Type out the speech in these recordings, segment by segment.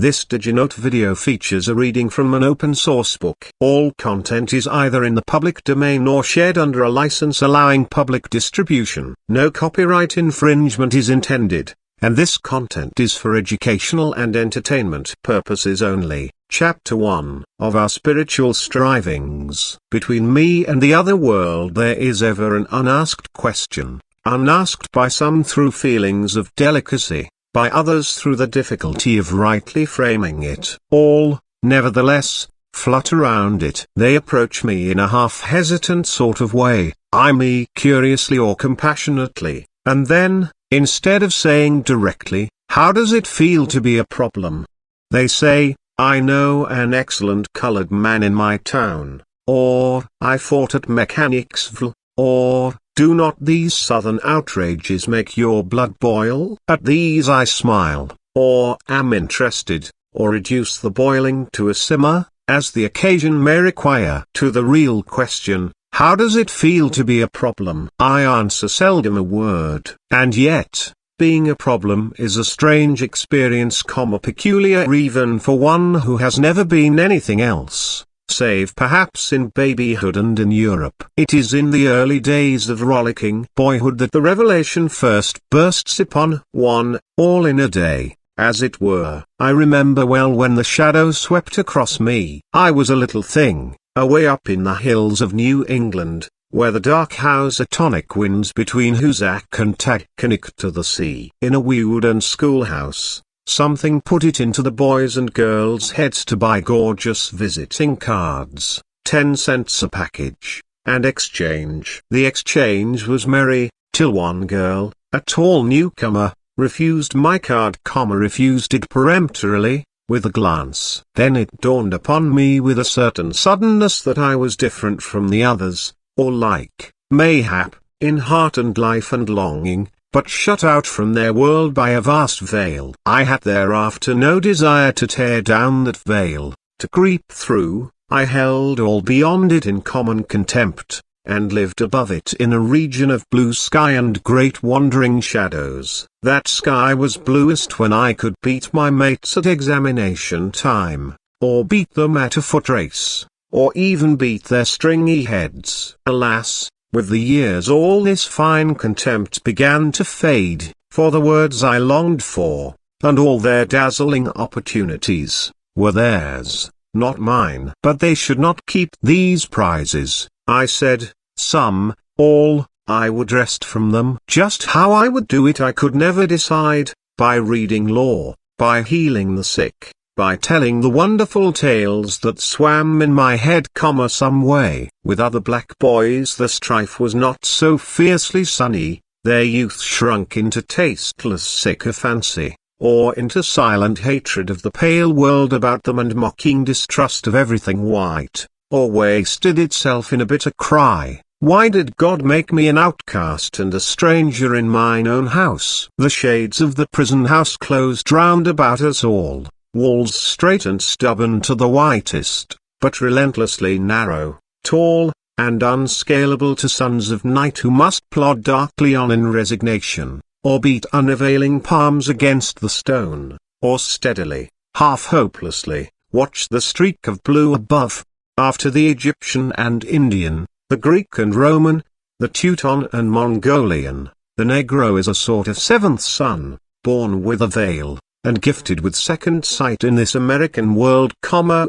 This DigiNote video features a reading from an open source book. All content is either in the public domain or shared under a license allowing public distribution. No copyright infringement is intended, and this content is for educational and entertainment purposes only. Chapter 1 of Our Spiritual Strivings. Between me and the other world there is ever an unasked question, unasked by some through feelings of delicacy, by others through the difficulty of rightly framing it. All, nevertheless, flutter around it. They approach me in a half-hesitant sort of way, eye me curiously or compassionately, and then, instead of saying directly, "How does it feel to be a problem?" they say, "I know an excellent colored man in my town," or "I fought at Mechanicsville," or "Do not these southern outrages make your blood boil?" At these I smile, or am interested, or reduce the boiling to a simmer, as the occasion may require. To the real question, how does it feel to be a problem? I answer seldom a word. And yet, being a problem is a strange experience, peculiar even for one who has never been anything else, save perhaps in babyhood and in Europe. It is in the early days of rollicking boyhood that the revelation first bursts upon one, all in a day, as it were. I remember well when the shadow swept across me. I was a little thing, away up in the hills of New England, where the dark housatonic winds between Hoosac and Taconic to the sea. In a wooden schoolhouse, something put it into the boys' and girls' heads to buy gorgeous visiting cards, 10 cents a package, and exchange. The exchange was merry, till one girl, a tall newcomer, refused my card, refused it peremptorily, with a glance. Then it dawned upon me with a certain suddenness that I was different from the others, or like, mayhap, in heart and life and longing, but shut out from their world by a vast veil. I had thereafter no desire to tear down that veil, to creep through. I held all beyond it in common contempt, and lived above it in a region of blue sky and great wandering shadows. That sky was bluest when I could beat my mates at examination time, or beat them at a foot race, or even beat their stringy heads. Alas, with the years all this fine contempt began to fade, for the words I longed for, and all their dazzling opportunities, were theirs, not mine. But they should not keep these prizes, I said. Some, all, I would wrest from them. Just how I would do it I could never decide, by reading law, by healing the sick, by telling the wonderful tales that swam in my head, some way. With other black boys the strife was not so fiercely sunny, their youth shrunk into tasteless sycophancy, or into silent hatred of the pale world about them and mocking distrust of everything white, or wasted itself in a bitter cry, "Why did God make me an outcast and a stranger in mine own house?" The shades of the prison house closed round about us all, walls straight and stubborn to the whitest, but relentlessly narrow, tall, and unscalable to sons of night who must plod darkly on in resignation, or beat unavailing palms against the stone, or steadily, half hopelessly, watch the streak of blue above. After the Egyptian and Indian, the Greek and Roman, the Teuton and Mongolian, the Negro is a sort of seventh son, born with a veil, and gifted with second sight in this American world,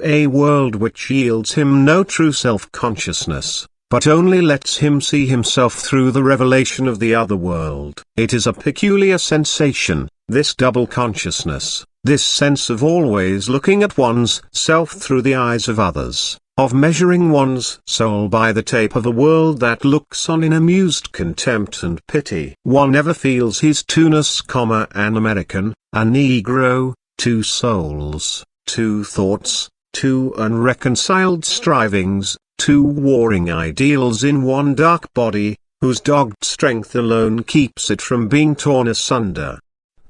a world which yields him no true self-consciousness, but only lets him see himself through the revelation of the other world. It is a peculiar sensation, this double consciousness, this sense of always looking at one's self through the eyes of others, of measuring one's soul by the tape of a world that looks on in amused contempt and pity. One never feels his two-ness, an American, a Negro, two souls, two thoughts, two unreconciled strivings, two warring ideals in one dark body, whose dogged strength alone keeps it from being torn asunder.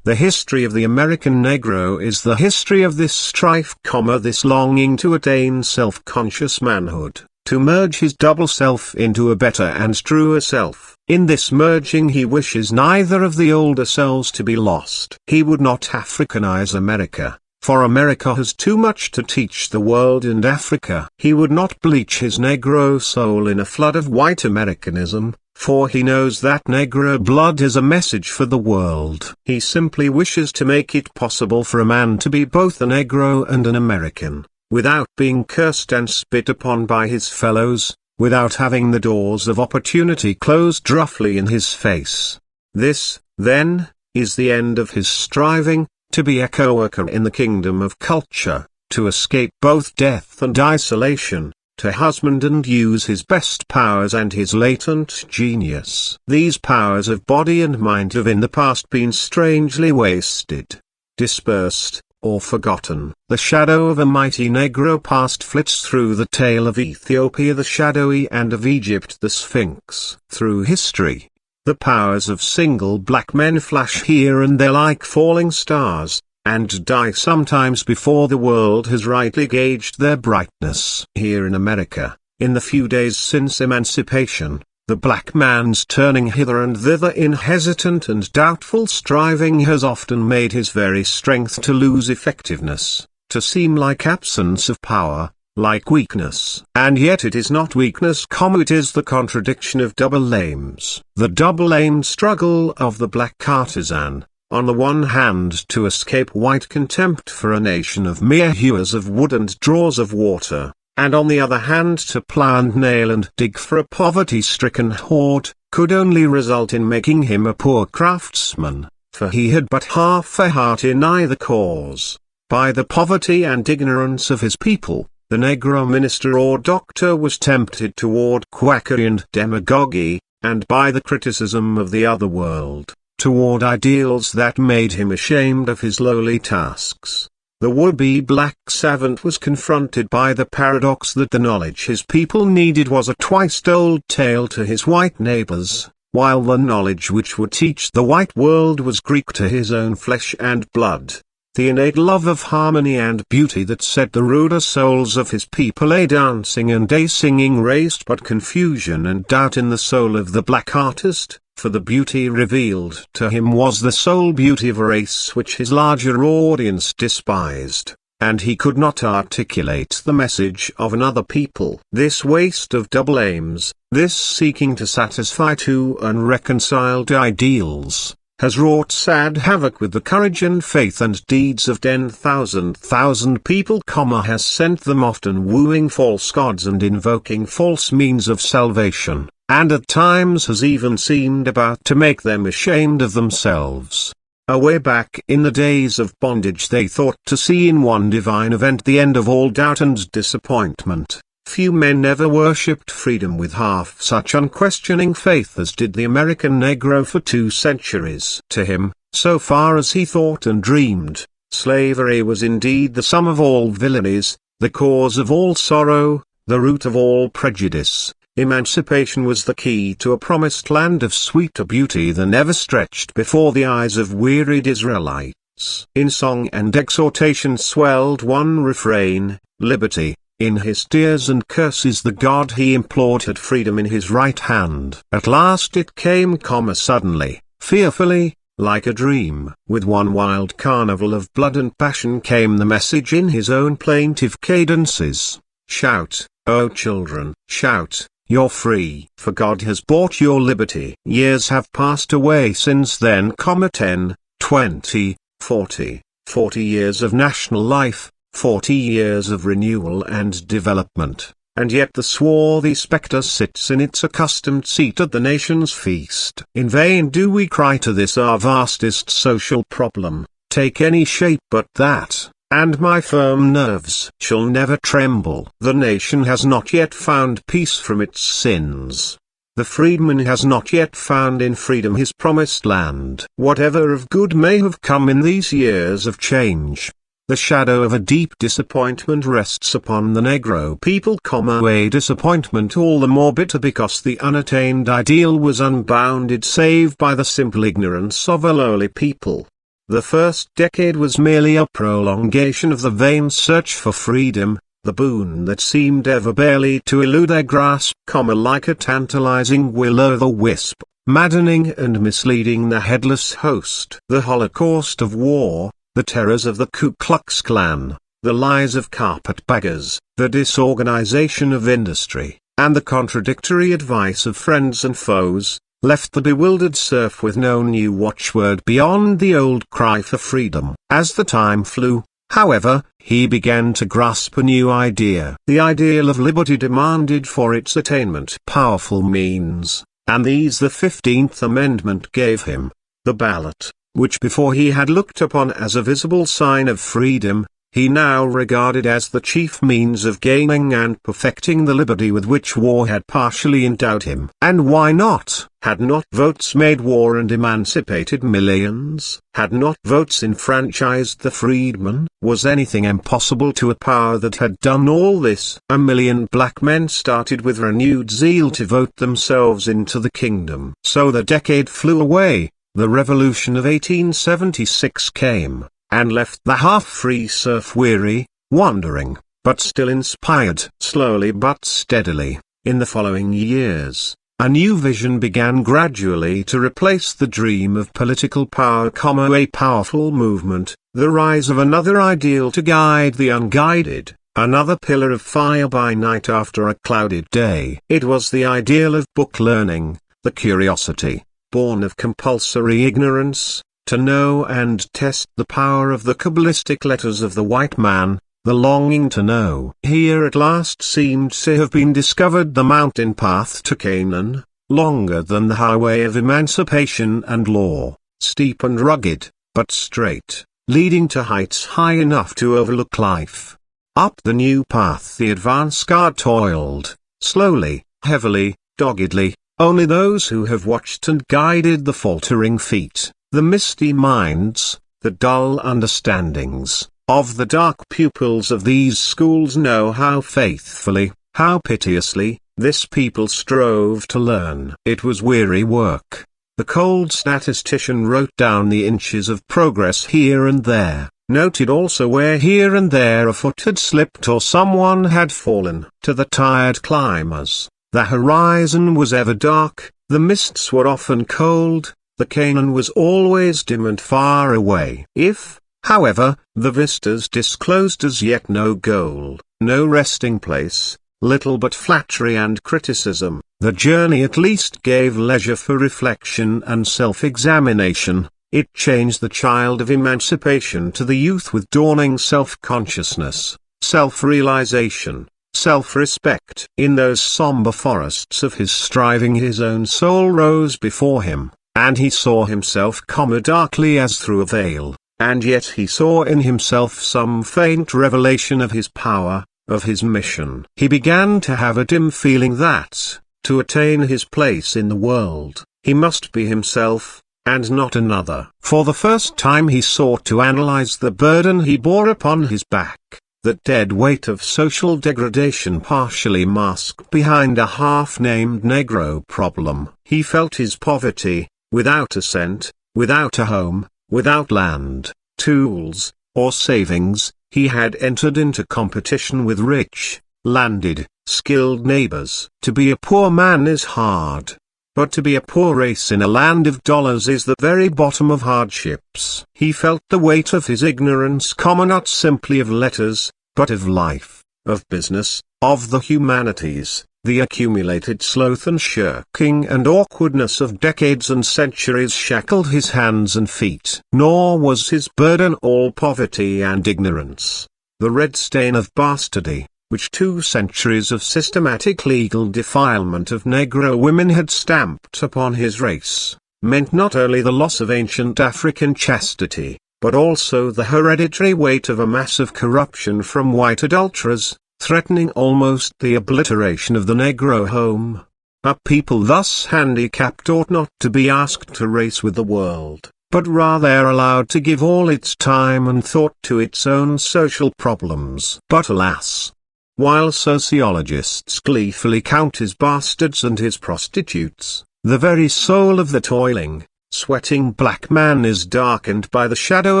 The history of the American Negro is the history of this strife, this longing to attain self-conscious manhood, to merge his double self into a better and truer self. In this merging he wishes neither of the older selves to be lost. He would not Africanize America, for America has too much to teach the world and Africa. He would not bleach his Negro soul in a flood of white Americanism, for he knows that Negro blood is a message for the world. He simply wishes to make it possible for a man to be both a Negro and an American, without being cursed and spit upon by his fellows, without having the doors of opportunity closed roughly in his face. This, then, is the end of his striving, to be a co-worker in the kingdom of culture, to escape both death and isolation, to husband and use his best powers and his latent genius. These powers of body and mind have in the past been strangely wasted, dispersed, or forgotten. The shadow of a mighty Negro past flits through the tale of Ethiopia the shadowy and of Egypt the Sphinx. Through history, the powers of single black men flash here and there like falling stars, and die sometimes before the world has rightly gauged their brightness. Here in America, in the few days since emancipation, the black man's turning hither and thither in hesitant and doubtful striving has often made his very strength to lose effectiveness, to seem like absence of power, like weakness. And yet it is not weakness, it is the contradiction of double aims. The double-aimed struggle of the black artisan, on the one hand to escape white contempt for a nation of mere hewers of wood and drawers of water, and on the other hand to plough and nail and dig for a poverty-stricken horde, could only result in making him a poor craftsman, for he had but half a heart in either cause. By the poverty and ignorance of his people, the Negro minister or doctor was tempted toward quackery and demagoguery, and by the criticism of the other world, toward ideals that made him ashamed of his lowly tasks. The would-be black savant was confronted by the paradox that the knowledge his people needed was a twice-told tale to his white neighbors, while the knowledge which would teach the white world was Greek to his own flesh and blood. The innate love of harmony and beauty that set the ruder souls of his people a-dancing and a-singing raised but confusion and doubt in the soul of the black artist, for the beauty revealed to him was the sole beauty of a race which his larger audience despised, and he could not articulate the message of another people. This waste of double aims, this seeking to satisfy two unreconciled ideals, has wrought sad havoc with the courage and faith and deeds of 10,000 people, has sent them often wooing false gods and invoking false means of salvation, and at times has even seemed about to make them ashamed of themselves. Away back in the days of bondage they thought to see in one divine event the end of all doubt and disappointment. Few men ever worshipped freedom with half such unquestioning faith as did the American Negro for 2 centuries. To him, so far as he thought and dreamed, slavery was indeed the sum of all villainies, the cause of all sorrow, the root of all prejudice. Emancipation was the key to a promised land of sweeter beauty than ever stretched before the eyes of wearied Israelites. In song and exhortation swelled one refrain, liberty. In his tears and curses the God he implored had freedom in his right hand. At last it came, suddenly, fearfully, like a dream. With one wild carnival of blood and passion came the message in his own plaintive cadences. Shout, O children, shout, you're free. For God has bought your liberty. Years have passed away since then, 10, 20, 40 years of national life. 40 years of renewal and development, and yet the swarthy spectre sits in its accustomed seat at the nation's feast. In vain do we cry to this our vastest social problem, take any shape but that, and my firm nerves shall never tremble. The nation has not yet found peace from its sins. The freedman has not yet found in freedom his promised land. Whatever of good may have come in these years of change, the shadow of a deep disappointment rests upon the Negro people, a disappointment all the more bitter because the unattained ideal was unbounded save by the simple ignorance of a lowly people. The first decade was merely a prolongation of the vain search for freedom, the boon that seemed ever barely to elude their grasp, like a tantalizing will-o'-the-wisp, maddening and misleading the headless host. The Holocaust of war, the terrors of the Ku Klux Klan, the lies of carpetbaggers, the disorganization of industry, and the contradictory advice of friends and foes, left the bewildered serf with no new watchword beyond the old cry for freedom. As the time flew, however, he began to grasp a new idea. The ideal of liberty demanded for its attainment powerful means, and these the 15th Amendment gave him. The ballot, which before he had looked upon as a visible sign of freedom, he now regarded as the chief means of gaining and perfecting the liberty with which war had partially endowed him. And why not? Had not votes made war and emancipated millions? Had not votes enfranchised the freedmen? Was anything impossible to a power that had done all this? A million black men started with renewed zeal to vote themselves into the kingdom. So the decade flew away, the revolution of 1876 came, and left the half-free serf weary, wandering, but still inspired. Slowly but steadily, in the following years, a new vision began gradually to replace the dream of political power, a powerful movement, the rise of another ideal to guide the unguided, another pillar of fire by night after a clouded day. It was the ideal of book learning, the curiosity, born of compulsory ignorance, to know and test the power of the Kabbalistic letters of the white man, the longing to know. Here at last seemed to have been discovered the mountain path to Canaan, longer than the highway of emancipation and law, steep and rugged, but straight, leading to heights high enough to overlook life. Up the new path the advance guard toiled, slowly, heavily, doggedly. Only those who have watched and guided the faltering feet, the misty minds, the dull understandings, of the dark pupils of these schools know how faithfully, how piteously, this people strove to learn. It was weary work. The cold statistician wrote down the inches of progress here and there, noted also where here and there a foot had slipped or someone had fallen. To the tired climbers, the horizon was ever dark, the mists were often cold, the Canaan was always dim and far away. If, however, the vistas disclosed as yet no goal, no resting place, little but flattery and criticism, the journey at least gave leisure for reflection and self-examination. It changed the child of emancipation to the youth with dawning self-consciousness, self-realization, self-respect. In those somber forests of his striving his own soul rose before him, and he saw himself come darkly as through a veil, and yet he saw in himself some faint revelation of his power, of his mission. He began to have a dim feeling that, to attain his place in the world, he must be himself, and not another. For the first time he sought to analyze the burden he bore upon his back, that dead weight of social degradation partially masked behind a half-named Negro problem. He felt his poverty, without a cent, without a home, without land, tools, or savings. He had entered into competition with rich, landed, skilled neighbors. To be a poor man is hard. But to be a poor race in a land of dollars is the very bottom of hardships. He felt the weight of his ignorance common not simply of letters, but of life, of business, of the humanities. The accumulated sloth and shirking and awkwardness of decades and centuries shackled his hands and feet. Nor was his burden all poverty and ignorance. The red stain of bastardy, which 2 centuries of systematic legal defilement of Negro women had stamped upon his race, meant not only the loss of ancient African chastity, but also the hereditary weight of a mass of corruption from white adulterers, threatening almost the obliteration of the Negro home. A people thus handicapped ought not to be asked to race with the world, but rather allowed to give all its time and thought to its own social problems. But alas! While sociologists gleefully count his bastards and his prostitutes, the very soul of the toiling, sweating black man is darkened by the shadow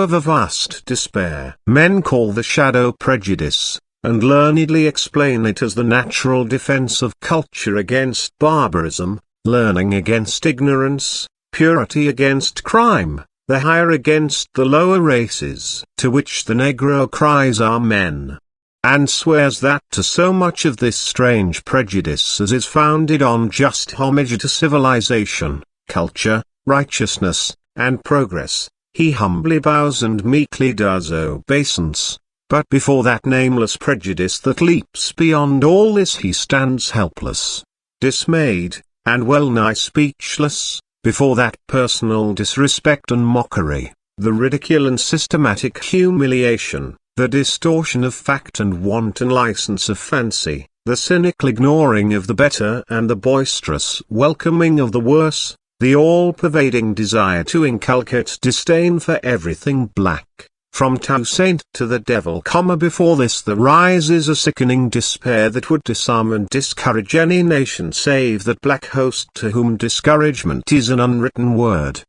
of a vast despair. Men call the shadow prejudice, and learnedly explain it as the natural defense of culture against barbarism, learning against ignorance, purity against crime, the higher against the lower races, to which the Negro cries Amen, and swears that to so much of this strange prejudice as is founded on just homage to civilization, culture, righteousness, and progress, he humbly bows and meekly does obeisance. But before that nameless prejudice that leaps beyond all this he stands helpless, dismayed, and well-nigh speechless, before that personal disrespect and mockery, the ridicule and systematic humiliation, the distortion of fact and wanton license of fancy, the cynical ignoring of the better and the boisterous welcoming of the worse, the all-pervading desire to inculcate disdain for everything black, from Toussaint to the devil. Before this there rises a sickening despair that would disarm and discourage any nation save that black host to whom discouragement is an unwritten word.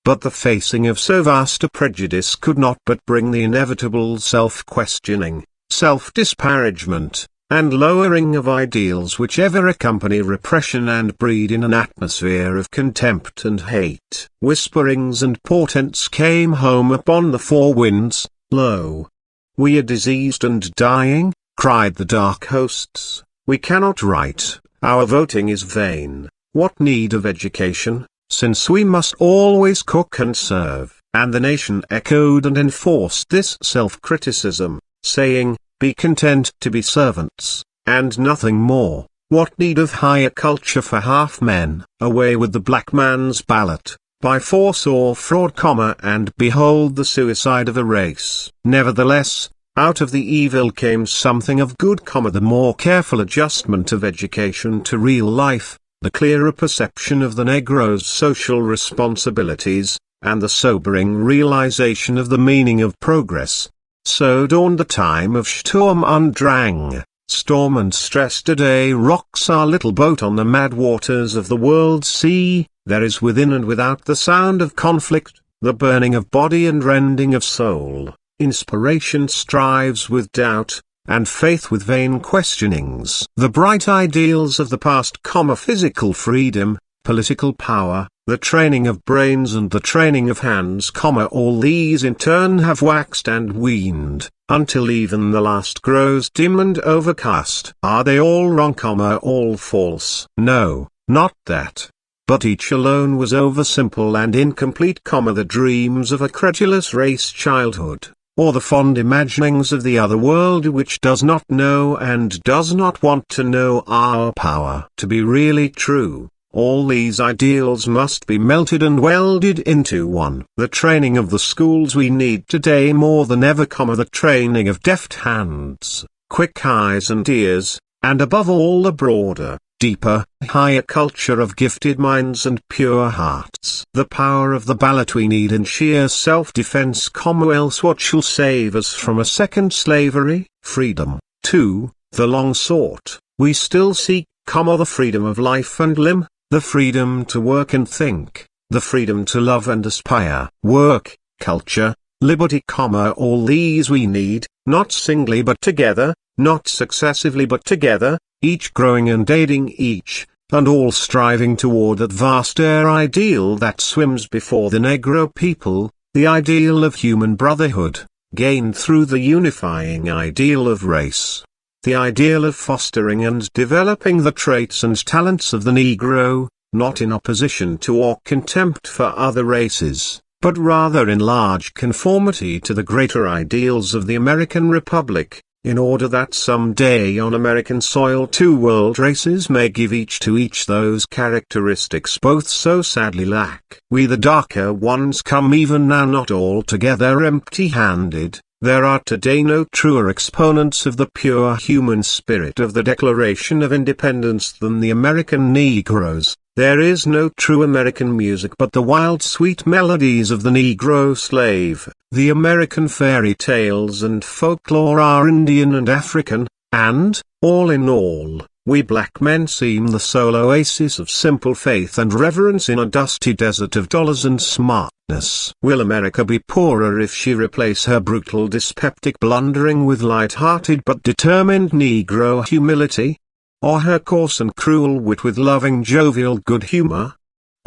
But the facing of so vast a prejudice could not but bring the inevitable self-questioning, self-disparagement, and lowering of ideals which ever accompany repression and breed in an atmosphere of contempt and hate. Whisperings and portents came home upon the four winds. Lo! We are diseased and dying, cried the dark hosts, we cannot write, our voting is vain, what need of education, since we must always cook and serve? And the nation echoed and enforced this self-criticism, saying, be content to be servants, and nothing more. What need of higher culture for half men? Away with the black man's ballot, by force or fraud, and behold the suicide of a race. Nevertheless, out of the evil came something of good, the more careful adjustment of education to real life, the clearer perception of the Negro's social responsibilities, and the sobering realization of the meaning of progress. So dawned the time of Sturm und Drang, storm and stress. Today rocks our little boat on the mad waters of the world's sea. There is within and without the sound of conflict, the burning of body and rending of soul. Inspiration strives with doubt, and faith with vain questionings. The bright ideals of the past, physical freedom, political power, the training of brains and the training of hands, all these in turn have waxed and waned, until even the last grows dim and overcast. Are they all wrong, all false? No, not that. But each alone was over-simple and incomplete, the dreams of a credulous race childhood, or the fond imaginings of the other world which does not know and does not want to know our power. To be really true, all these ideals must be melted and welded into one. The training of the schools we need today more than ever, the training of deft hands, quick eyes and ears, and above all the broader, deeper, higher culture of gifted minds and pure hearts. The power of the ballot we need in sheer self-defense, else what shall save us from a second slavery? Freedom, too, the long sought, we still seek, the freedom of life and limb, the freedom to work and think, the freedom to love and aspire. Work, culture, liberty, all these we need, not singly but together, not successively but together, each growing and aiding each, and all striving toward that vast ideal that swims before the Negro people, the ideal of human brotherhood, gained through the unifying ideal of race. The ideal of fostering and developing the traits and talents of the Negro, not in opposition to or contempt for other races, but rather in large conformity to the greater ideals of the American Republic, in order that some day on American soil two world races may give each to each those characteristics both so sadly lack. We the darker ones come even now not altogether empty-handed. There are today no truer exponents of the pure human spirit of the Declaration of Independence than the American Negroes. There is no true American music but the wild sweet melodies of the Negro slave. The American fairy tales and folklore are Indian and African, and, all in all, we black men seem the sole oasis of simple faith and reverence in a dusty desert of dollars and smartness. Will America be poorer if she replace her brutal dyspeptic blundering with light-hearted but determined Negro humility? Or her coarse and cruel wit with loving jovial good humor?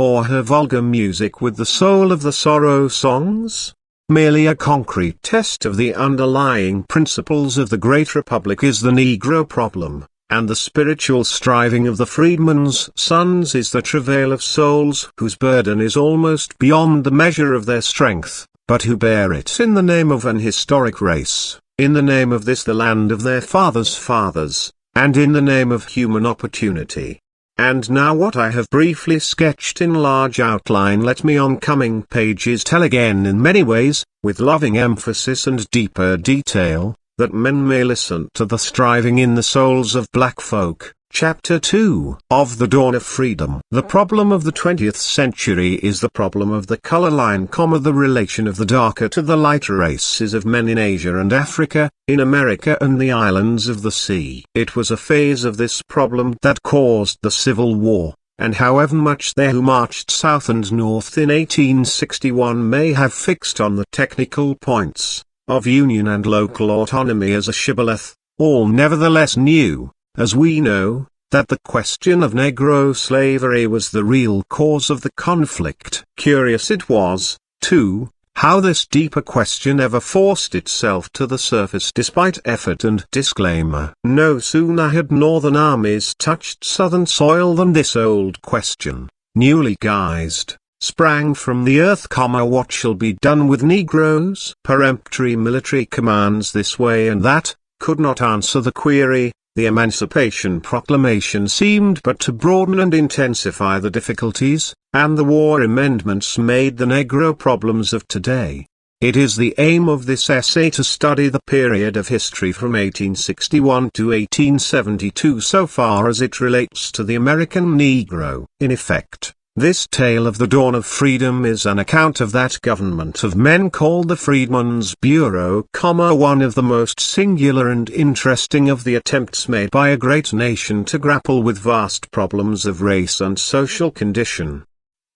or her vulgar music with the soul of the sorrow songs? Merely a concrete test of the underlying principles of the Great Republic is the Negro problem, and the spiritual striving of the freedmen's sons is the travail of souls whose burden is almost beyond the measure of their strength, but who bear it in the name of an historic race, in the name of this the land of their fathers' fathers, and in the name of human opportunity. And now what I have briefly sketched in large outline let me on coming pages tell again in many ways, with loving emphasis and deeper detail, that men may listen to the striving in the souls of black folk. Chapter 2 of The Dawn of Freedom. The problem of the 20th century is the problem of the color line, the relation of the darker to the lighter races of men in Asia and Africa, in America and the islands of the sea. It was a phase of this problem that caused the Civil War, and however much they who marched south and north in 1861 may have fixed on the technical points of union and local autonomy as a shibboleth, all nevertheless knew, as we know, that the question of Negro slavery was the real cause of the conflict. Curious it was, too, how this deeper question ever forced itself to the surface despite effort and disclaimer. No sooner had Northern armies touched Southern soil than this old question, newly guised, sprang from the earth. What shall be done with Negroes? Peremptory military commands this way and that could not answer the query. The Emancipation Proclamation seemed but to broaden and intensify the difficulties, and the war amendments made the Negro problems of today. It is the aim of this essay to study the period of history from 1861 to 1872 so far as it relates to the American Negro. In effect, this tale of the dawn of freedom is an account of that government of men called the Freedmen's Bureau, one of the most singular and interesting of the attempts made by a great nation to grapple with vast problems of race and social condition.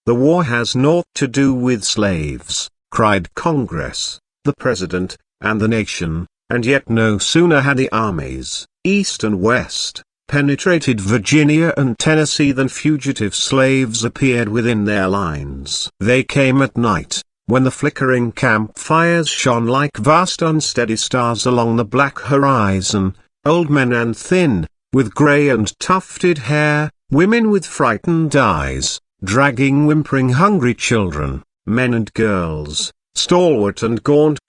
The war has naught to do with slaves, cried Congress, the President, and the nation, and yet no sooner had the armies, East and West, penetrated Virginia and Tennessee than fugitive slaves appeared within their lines. They came at night, when the flickering campfires shone like vast unsteady stars along the black horizon, old men and thin, with grey and tufted hair, women with frightened eyes, dragging whimpering hungry children, men and girls, stalwart and gaunt,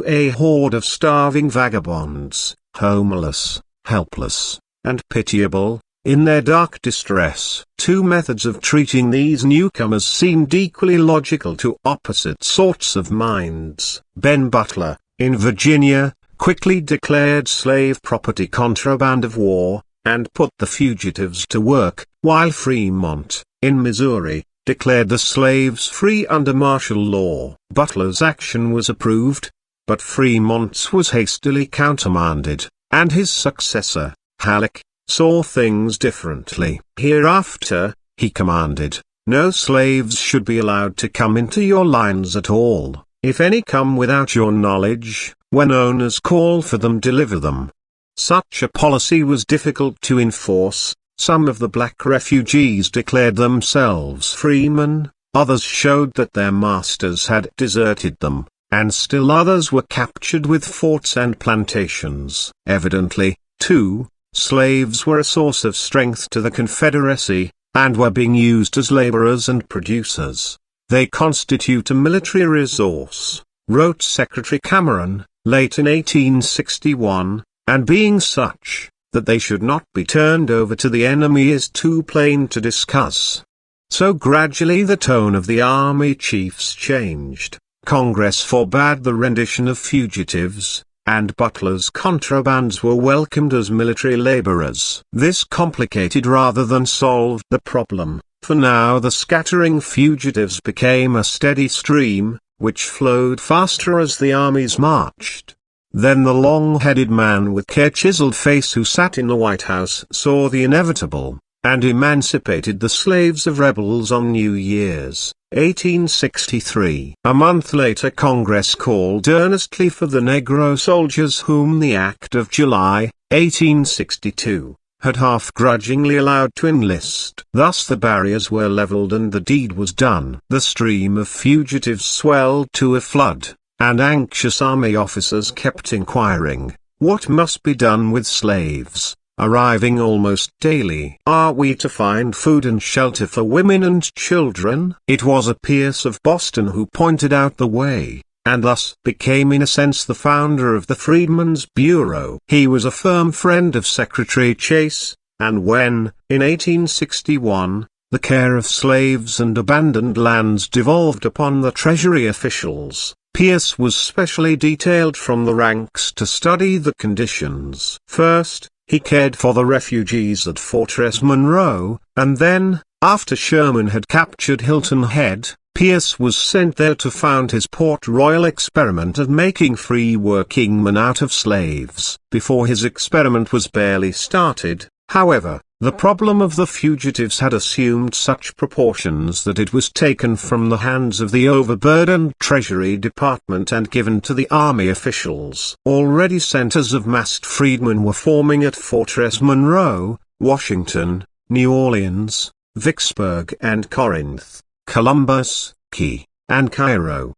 a horde of starving vagabonds, homeless, helpless, and pitiable, in their dark distress. Two methods of treating these newcomers seemed equally logical to opposite sorts of minds. Ben Butler, in Virginia, quickly declared slave property contraband of war, and put the fugitives to work, while Fremont, in Missouri, declared the slaves free under martial law. Butler's action was approved, but Fremont's was hastily countermanded, and his successor, Halleck, saw things differently. Hereafter, he commanded, no slaves should be allowed to come into your lines at all. If any come without your knowledge, when owners call for them, deliver them. Such a policy was difficult to enforce. Some of the black refugees declared themselves freemen, others showed that their masters had deserted them, and still others were captured with forts and plantations. Evidently, too, slaves were a source of strength to the Confederacy, and were being used as laborers and producers. They constitute a military resource, wrote Secretary Cameron, late in 1861, and being such, that they should not be turned over to the enemy is too plain to discuss. So gradually the tone of the army chiefs changed. Congress forbade the rendition of fugitives, and Butler's contrabands were welcomed as military laborers. This complicated rather than solved the problem, for now the scattering fugitives became a steady stream, which flowed faster as the armies marched. Then the long-headed man with care-chiseled face who sat in the White House saw the inevitable, and emancipated the slaves of rebels on New Year's, 1863. A month later Congress called earnestly for the Negro soldiers whom the Act of July, 1862, had half-grudgingly allowed to enlist. Thus the barriers were leveled and the deed was done. The stream of fugitives swelled to a flood, and anxious army officers kept inquiring, "What must be done with slaves?" arriving almost daily. "Are we to find food and shelter for women and children?" It was a Pierce of Boston who pointed out the way, and thus became in a sense the founder of the Freedmen's Bureau. He was a firm friend of Secretary Chase, and when, in 1861, the care of slaves and abandoned lands devolved upon the Treasury officials, Pierce was specially detailed from the ranks to study the conditions. First, he cared for the refugees at Fortress Monroe, and then, after Sherman had captured Hilton Head, Pierce was sent there to found his Port Royal experiment of making free working men out of slaves. Before his experiment was barely started, however, the problem of the fugitives had assumed such proportions that it was taken from the hands of the overburdened Treasury Department and given to the Army officials. Already centers of massed freedmen were forming at Fortress Monroe, Washington, New Orleans, Vicksburg and Corinth, Columbus, Key, and Cairo,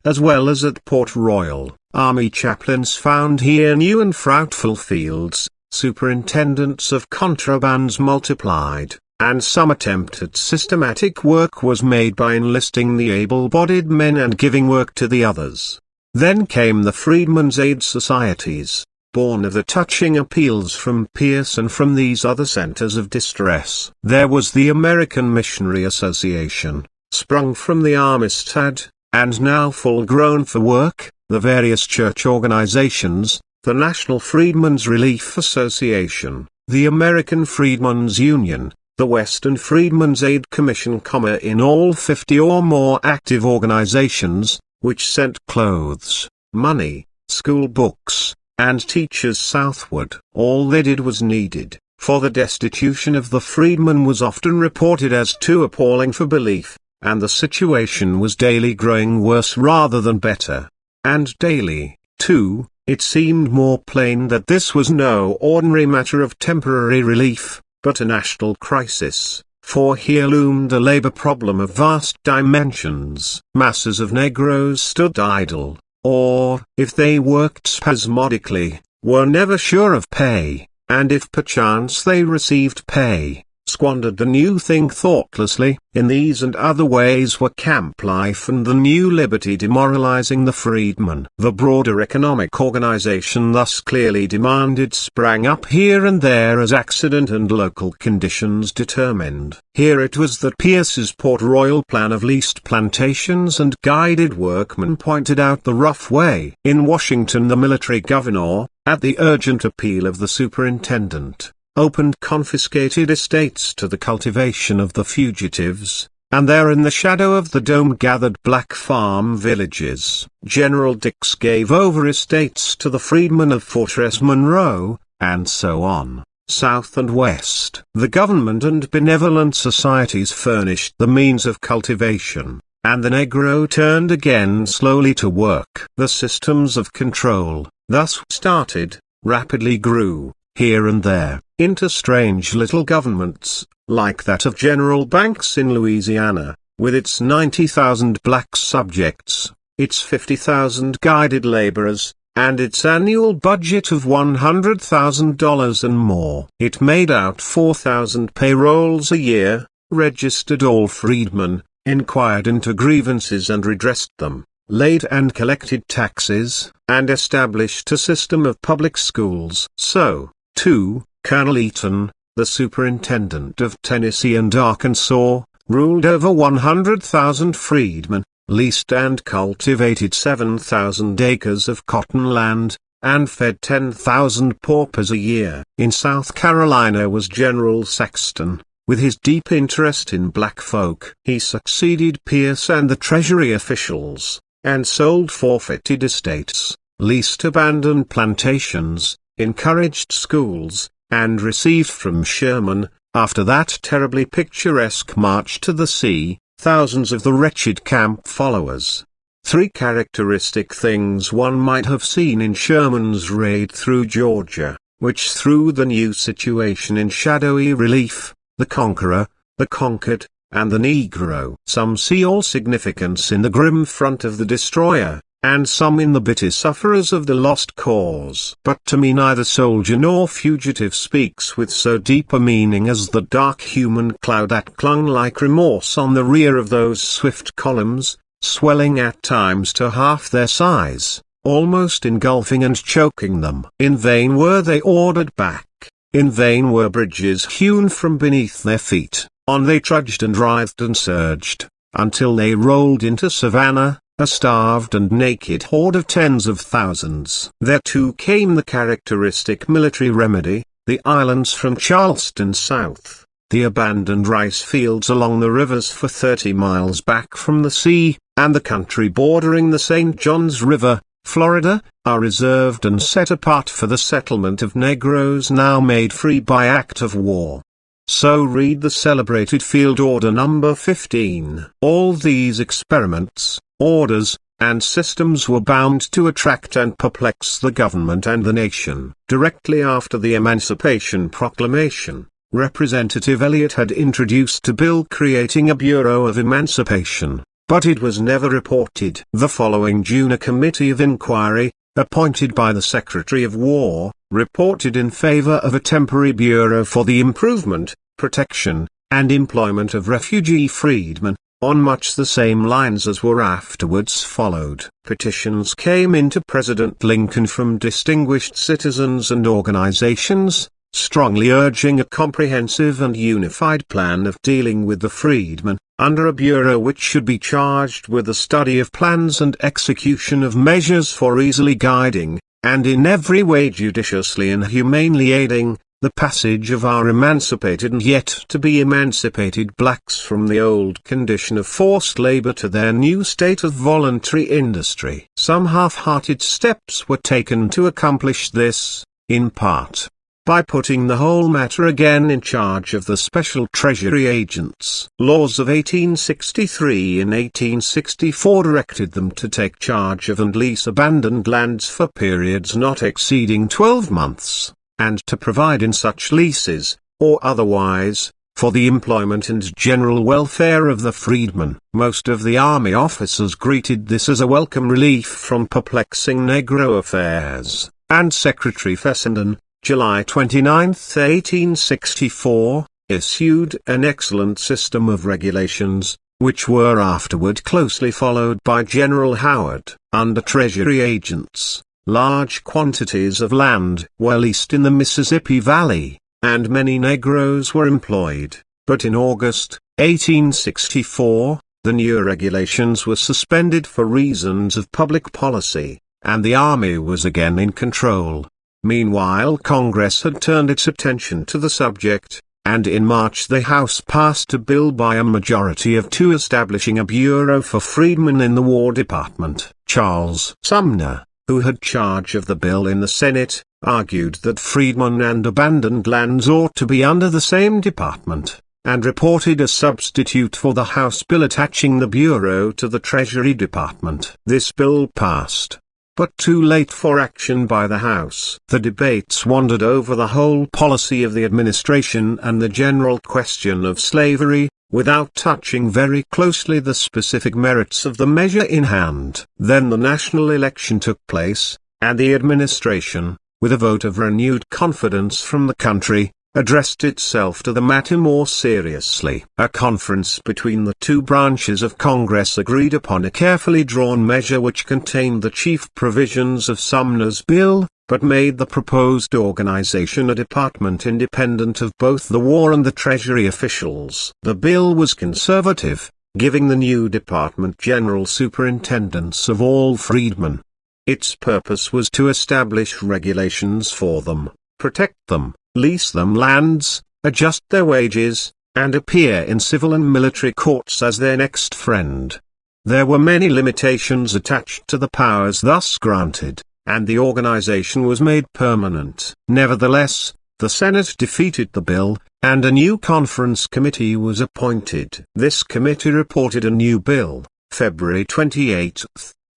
as well as at Port Royal. Army chaplains found here new and fruitful fields. Superintendents of contrabands multiplied, and some attempt at systematic work was made by enlisting the able-bodied men and giving work to the others. Then came the Freedmen's Aid Societies, born of the touching appeals from Pierce and from these other centers of distress. There was the American Missionary Association, sprung from the Armistead, and now full-grown for work, the various church organizations, the National Freedmen's Relief Association, the American Freedmen's Union, the Western Freedmen's Aid Commission, in all 50 or more active organizations, which sent clothes, money, school books, and teachers southward. All they did was needed, for the destitution of the freedmen was often reported as too appalling for belief, and the situation was daily growing worse rather than better. And daily, too, it seemed more plain that this was no ordinary matter of temporary relief, but a national crisis, for here loomed a labor problem of vast dimensions. Masses of Negroes stood idle, or, if they worked spasmodically, were never sure of pay, and if perchance they received pay, squandered the new thing thoughtlessly. In these and other ways were camp life and the new liberty demoralizing the freedmen. The broader economic organization thus clearly demanded sprang up here and there as accident and local conditions determined. Here it was that Pierce's Port Royal plan of leased plantations and guided workmen pointed out the rough way. In Washington the military governor, at the urgent appeal of the superintendent, opened confiscated estates to the cultivation of the fugitives, and there in the shadow of the dome gathered black farm villages. General Dix gave over estates to the freedmen of Fortress Monroe, and so on, south and west. The government and benevolent societies furnished the means of cultivation, and the Negro turned again slowly to work. The systems of control, thus started, rapidly grew, here and there, into strange little governments, like that of General Banks in Louisiana, with its 90,000 black subjects, its 50,000 guided laborers, and its annual budget of $100,000 and more. It made out 4,000 payrolls a year, registered all freedmen, inquired into grievances and redressed them, laid and collected taxes, and established a system of public schools. So, too, Colonel Eaton, the superintendent of Tennessee and Arkansas, ruled over 100,000 freedmen, leased and cultivated 7,000 acres of cotton land, and fed 10,000 paupers a year. In South Carolina was General Saxton, with his deep interest in black folk. He succeeded Pierce and the Treasury officials, and sold forfeited estates, leased abandoned plantations, encouraged schools, and received from Sherman, after that terribly picturesque march to the sea, thousands of the wretched camp followers. Three characteristic things one might have seen in Sherman's raid through Georgia. which threw the new situation in shadowy relief: the conqueror, the conquered, and the Negro. Some see all significance in the grim front of the destroyer, and some in the bitter sufferers of the lost cause. But to me neither soldier nor fugitive speaks with so deep a meaning as the dark human cloud that clung like remorse on the rear of those swift columns, swelling at times to half their size, almost engulfing and choking them. In vain were they ordered back, in vain were bridges hewn from beneath their feet, on they trudged and writhed and surged, until they rolled into Savannah, a starved and naked horde of tens of thousands. There too came the characteristic military remedy: the islands from Charleston south, the abandoned rice fields along the rivers for 30 miles back from the sea, and the country bordering the St. Johns River, Florida, are reserved and set apart for the settlement of Negroes now made free by act of war. So read the celebrated Field Order No. 15. All these experiments, orders, and systems were bound to attract and perplex the government and the nation. Directly after the Emancipation Proclamation, Representative Eliot had introduced a bill creating a Bureau of Emancipation, but it was never reported. The following June a committee of inquiry, appointed by the Secretary of War, reported in favor of a temporary bureau for the improvement, protection, and employment of refugee freedmen, on much the same lines as were afterwards followed. Petitions came into President Lincoln from distinguished citizens and organizations, strongly urging a comprehensive and unified plan of dealing with the freedmen, under a bureau which should be charged with the study of plans and execution of measures for easily guiding, and in every way judiciously and humanely aiding, the passage of our emancipated and yet to be emancipated blacks from the old condition of forced labor to their new state of voluntary industry. Some half-hearted steps were taken to accomplish this, in part by putting the whole matter again in charge of the special Treasury agents. Laws of 1863 and 1864 directed them to take charge of and lease abandoned lands for periods not exceeding 12 months, and to provide in such leases, or otherwise, for the employment and general welfare of the freedmen. Most of the army officers greeted this as a welcome relief from perplexing Negro affairs, and Secretary Fessenden, July 29, 1864, issued an excellent system of regulations, which were afterward closely followed by General Howard. Under Treasury agents, large quantities of land were leased in the Mississippi Valley, and many Negroes were employed. But in August, 1864, the new regulations were suspended for reasons of public policy, and the Army was again in control. Meanwhile Congress had turned its attention to the subject, and in March the House passed a bill by a majority of 2 establishing a Bureau for Freedmen in the War Department. Charles Sumner, who had charge of the bill in the Senate, argued that freedmen and abandoned lands ought to be under the same department, and reported a substitute for the House bill attaching the Bureau to the Treasury Department. This bill passed, but too late for action by the House. The debates wandered over the whole policy of the administration and the general question of slavery, without touching very closely the specific merits of the measure in hand. Then the national election took place, and the administration, with a vote of renewed confidence from the country, addressed itself to the matter more seriously. A conference between the 2 branches of Congress agreed upon a carefully drawn measure which contained the chief provisions of Sumner's bill, but made the proposed organization a department independent of both the War and the Treasury officials. The bill was conservative, giving the new department general superintendence of all freedmen. Its purpose was to establish regulations for them, protect them, lease them lands, adjust their wages, and appear in civil and military courts as their next friend. There were many limitations attached to the powers thus granted, and the organization was made permanent. Nevertheless, the Senate defeated the bill, and a new conference committee was appointed. This committee reported a new bill, February 28,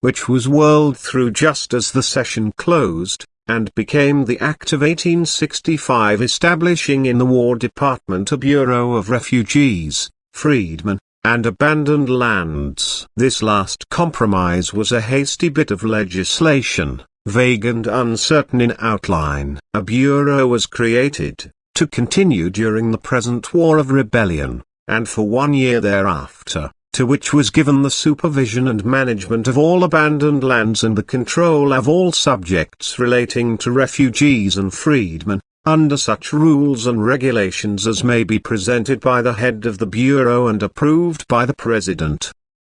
which was whirled through just as the session closed, and became the Act of 1865 establishing in the War Department a Bureau of Refugees, Freedmen, and Abandoned Lands. This last compromise was a hasty bit of legislation, vague and uncertain in outline. A bureau was created, to continue during the present War of Rebellion, and for 1 year thereafter, to which was given the supervision and management of all abandoned lands and the control of all subjects relating to refugees and freedmen, under such rules and regulations as may be presented by the head of the Bureau and approved by the President.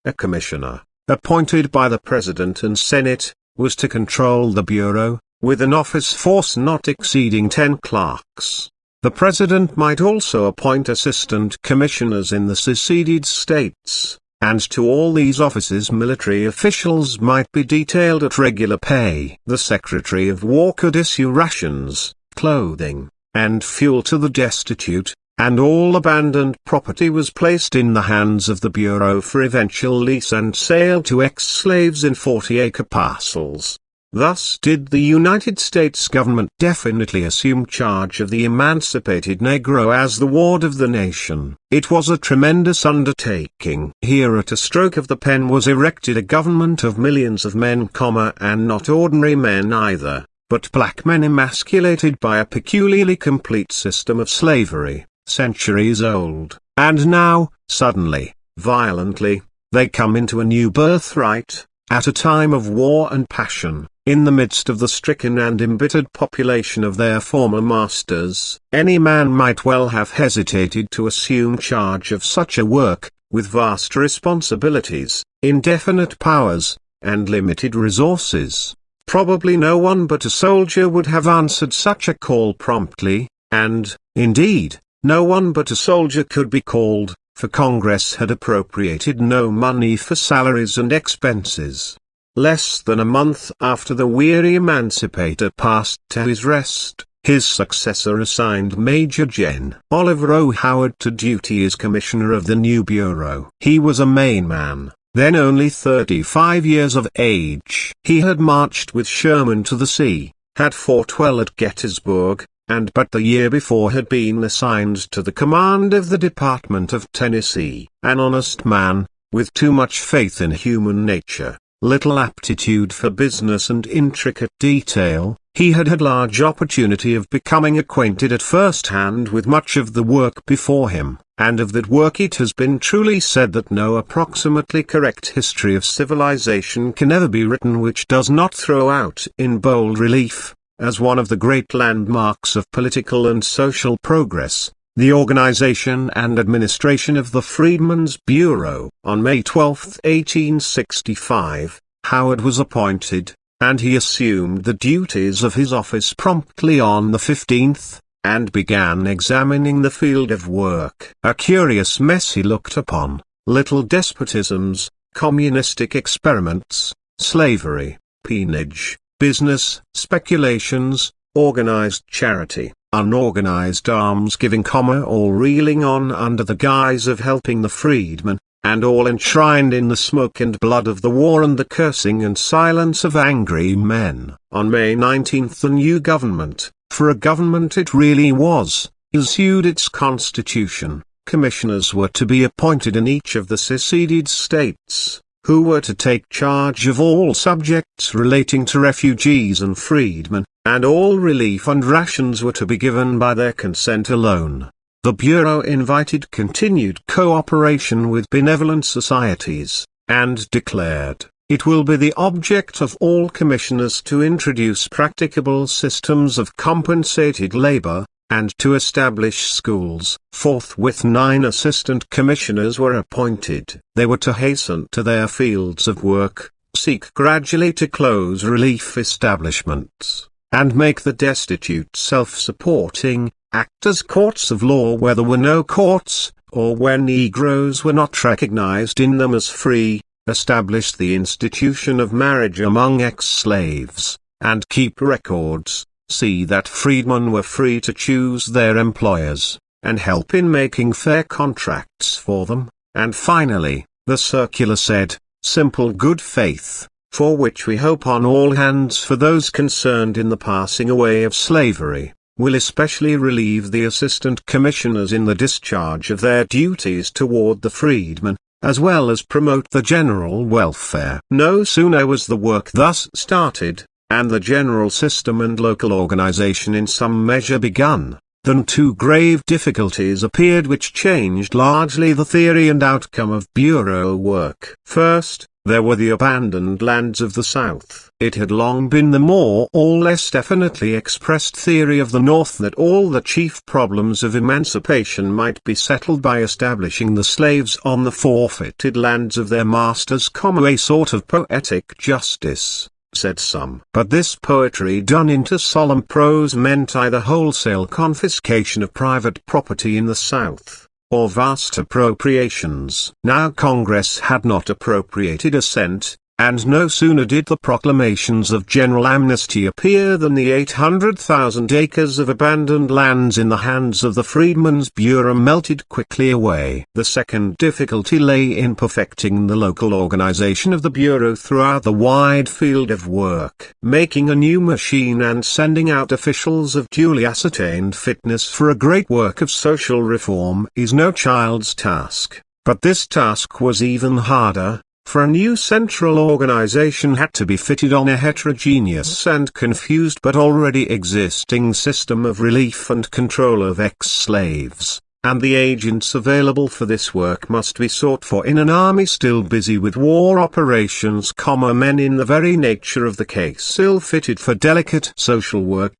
A commissioner, appointed by the President and Senate, was to control the Bureau, with an office force not exceeding 10 clerks. The President might also appoint assistant commissioners in the seceded states, and to all these offices military officials might be detailed at regular pay. The Secretary of War could issue rations, clothing, and fuel to the destitute, and all abandoned property was placed in the hands of the Bureau for eventual lease and sale to ex-slaves in 40-acre parcels. Thus did the United States government definitely assume charge of the emancipated Negro as the ward of the nation. It was a tremendous undertaking. Here at a stroke of the pen was erected a government of millions of men, and not ordinary men either, but black men emasculated by a peculiarly complete system of slavery, centuries old, and now, suddenly, violently, they come into a new birthright, at a time of war and passion, in the midst of the stricken and embittered population of their former masters. Any man might well have hesitated to assume charge of such a work, with vast responsibilities, indefinite powers, and limited resources. Probably no one but a soldier would have answered such a call promptly, and, indeed, no one but a soldier could be called, for Congress had appropriated no money for salaries and expenses. Less than a month after the weary emancipator passed to his rest, his successor assigned Major Gen. Oliver O. Howard to duty as Commissioner of the new Bureau. He was a Maine man, then only 35 years of age. He had marched with Sherman to the sea, had fought well at Gettysburg, and but the year before had been assigned to the command of the Department of Tennessee. An honest man, with too much faith in human nature, little aptitude for business and intricate detail, he had had large opportunity of becoming acquainted at first hand with much of the work before him, and of that work it has been truly said that no approximately correct history of civilization can ever be written which does not throw out in bold relief, as one of the great landmarks of political and social progress, the organization and administration of the Freedmen's Bureau. On May 12, 1865, Howard was appointed, and he assumed the duties of his office promptly on the 15th, and began examining the field of work. A curious mess he looked upon: little despotisms, communistic experiments, slavery, peonage, business, speculations, organized charity, unorganized almsgiving, all reeling on under the guise of helping the freedmen, and all enshrined in the smoke and blood of the war and the cursing and silence of angry men. On May 19 the new government, for a government it really was, issued its constitution. Commissioners were to be appointed in each of the seceded states, who were to take charge of all subjects relating to refugees and freedmen, and all relief and rations were to be given by their consent alone. The Bureau invited continued cooperation with benevolent societies, and declared, "It will be the object of all commissioners to introduce practicable systems of compensated labor, and to establish schools." Forthwith 9 assistant commissioners were appointed. They were to hasten to their fields of work, seek gradually to close relief establishments, and make the destitute self-supporting, act as courts of law where there were no courts, or where Negroes were not recognized in them as free, establish the institution of marriage among ex-slaves, and keep records, see that freedmen were free to choose their employers, and help in making fair contracts for them, and finally, the circular said, simple good faith, for which we hope on all hands for those concerned in the passing away of slavery, will especially relieve the assistant commissioners in the discharge of their duties toward the freedmen, as well as promote the general welfare. No sooner was the work thus started, and the general system and local organization in some measure begun, than two grave difficulties appeared which changed largely the theory and outcome of bureau work. First, there were the abandoned lands of the South. It had long been the more or less definitely expressed theory of the North that all the chief problems of emancipation might be settled by establishing the slaves on the forfeited lands of their masters, a sort of poetic justice, said some. But this poetry done into solemn prose meant either wholesale confiscation of private property in the South, or vast appropriations. Now Congress had not appropriated a cent, and no sooner did the proclamations of general amnesty appear than the 800,000 acres of abandoned lands in the hands of the Freedmen's Bureau melted quickly away. The second difficulty lay in perfecting the local organization of the Bureau throughout the wide field of work. Making a new machine and sending out officials of duly ascertained fitness for a great work of social reform is no child's task. But this task was even harder, for a new central organization had to be fitted on a heterogeneous and confused but already existing system of relief and control of ex-slaves, and the agents available for this work must be sought for in an army still busy with war operations, men in the very nature of the case ill-fitted for delicate social work,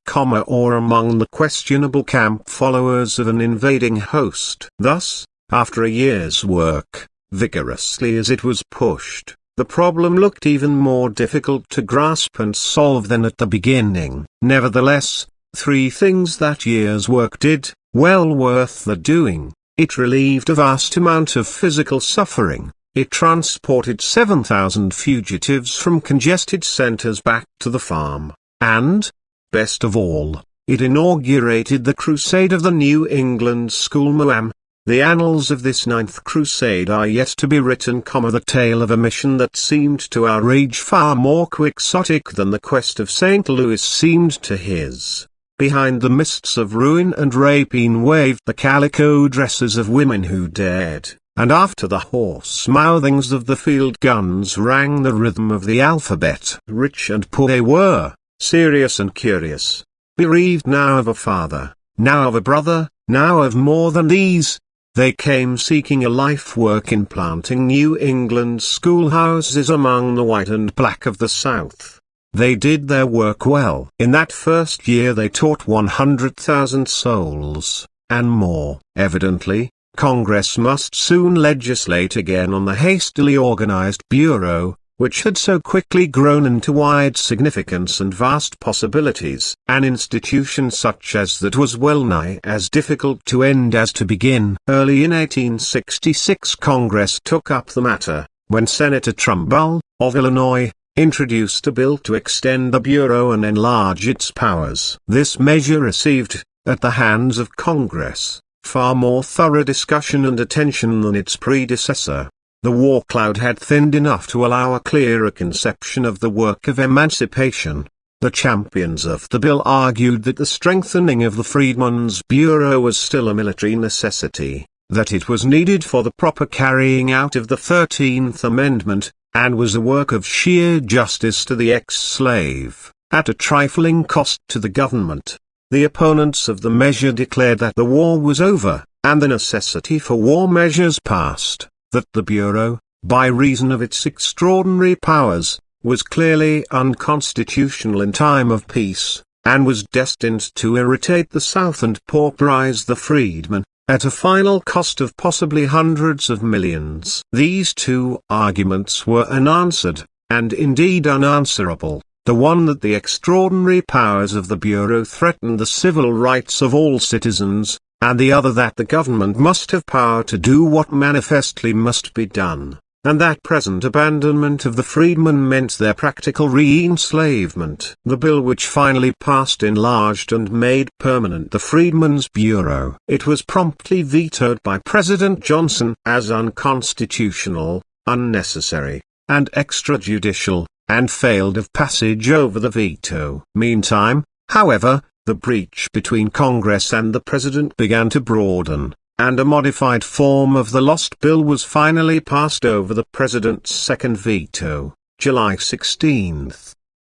or among the questionable camp followers of an invading host. Thus, after a year's work, vigorously as it was pushed, the problem looked even more difficult to grasp and solve than at the beginning. Nevertheless, three things that year's work did, well worth the doing. It relieved a vast amount of physical suffering, it transported 7,000 fugitives from congested centers back to the farm, and, best of all, it inaugurated the crusade of the New England School. The annals of this ninth crusade are yet to be written, the tale of a mission that seemed to our age far more quixotic than the quest of St. Louis seemed to his. Behind the mists of ruin and rapine waved the calico dresses of women who dared, and after the hoarse mouthings of the field guns rang the rhythm of the alphabet. Rich and poor they were, serious and curious, bereaved now of a father, now of a brother, now of more than these. They came seeking a life work in planting New England schoolhouses among the white and black of the South. They did their work well. In that first year they taught 100,000 souls, and more. Evidently, Congress must soon legislate again on the hastily organized Bureau, which had so quickly grown into wide significance and vast possibilities. An institution such as that was well nigh as difficult to end as to begin. Early in 1866 Congress took up the matter, when Senator Trumbull, of Illinois, introduced a bill to extend the Bureau and enlarge its powers. This measure received, at the hands of Congress, far more thorough discussion and attention than its predecessor. The war cloud had thinned enough to allow a clearer conception of the work of emancipation. The champions of the bill argued that the strengthening of the Freedmen's Bureau was still a military necessity, that it was needed for the proper carrying out of the 13th Amendment, and was a work of sheer justice to the ex-slave, at a trifling cost to the government. The opponents of the measure declared that the war was over, and the necessity for war measures past, that the Bureau, by reason of its extraordinary powers, was clearly unconstitutional in time of peace, and was destined to irritate the South and pauperize the freedmen, at a final cost of possibly hundreds of millions. These two arguments were unanswered, and indeed unanswerable. The one that the extraordinary powers of the Bureau threatened the civil rights of all citizens, and the other that the government must have power to do what manifestly must be done, and that present abandonment of the freedmen meant their practical re-enslavement. The bill which finally passed enlarged and made permanent the Freedmen's Bureau. It was promptly vetoed by President Johnson as unconstitutional, unnecessary, and extrajudicial, and failed of passage over the veto. Meantime, however, the breach between Congress and the President began to broaden, and a modified form of the lost bill was finally passed over the President's second veto, July 16.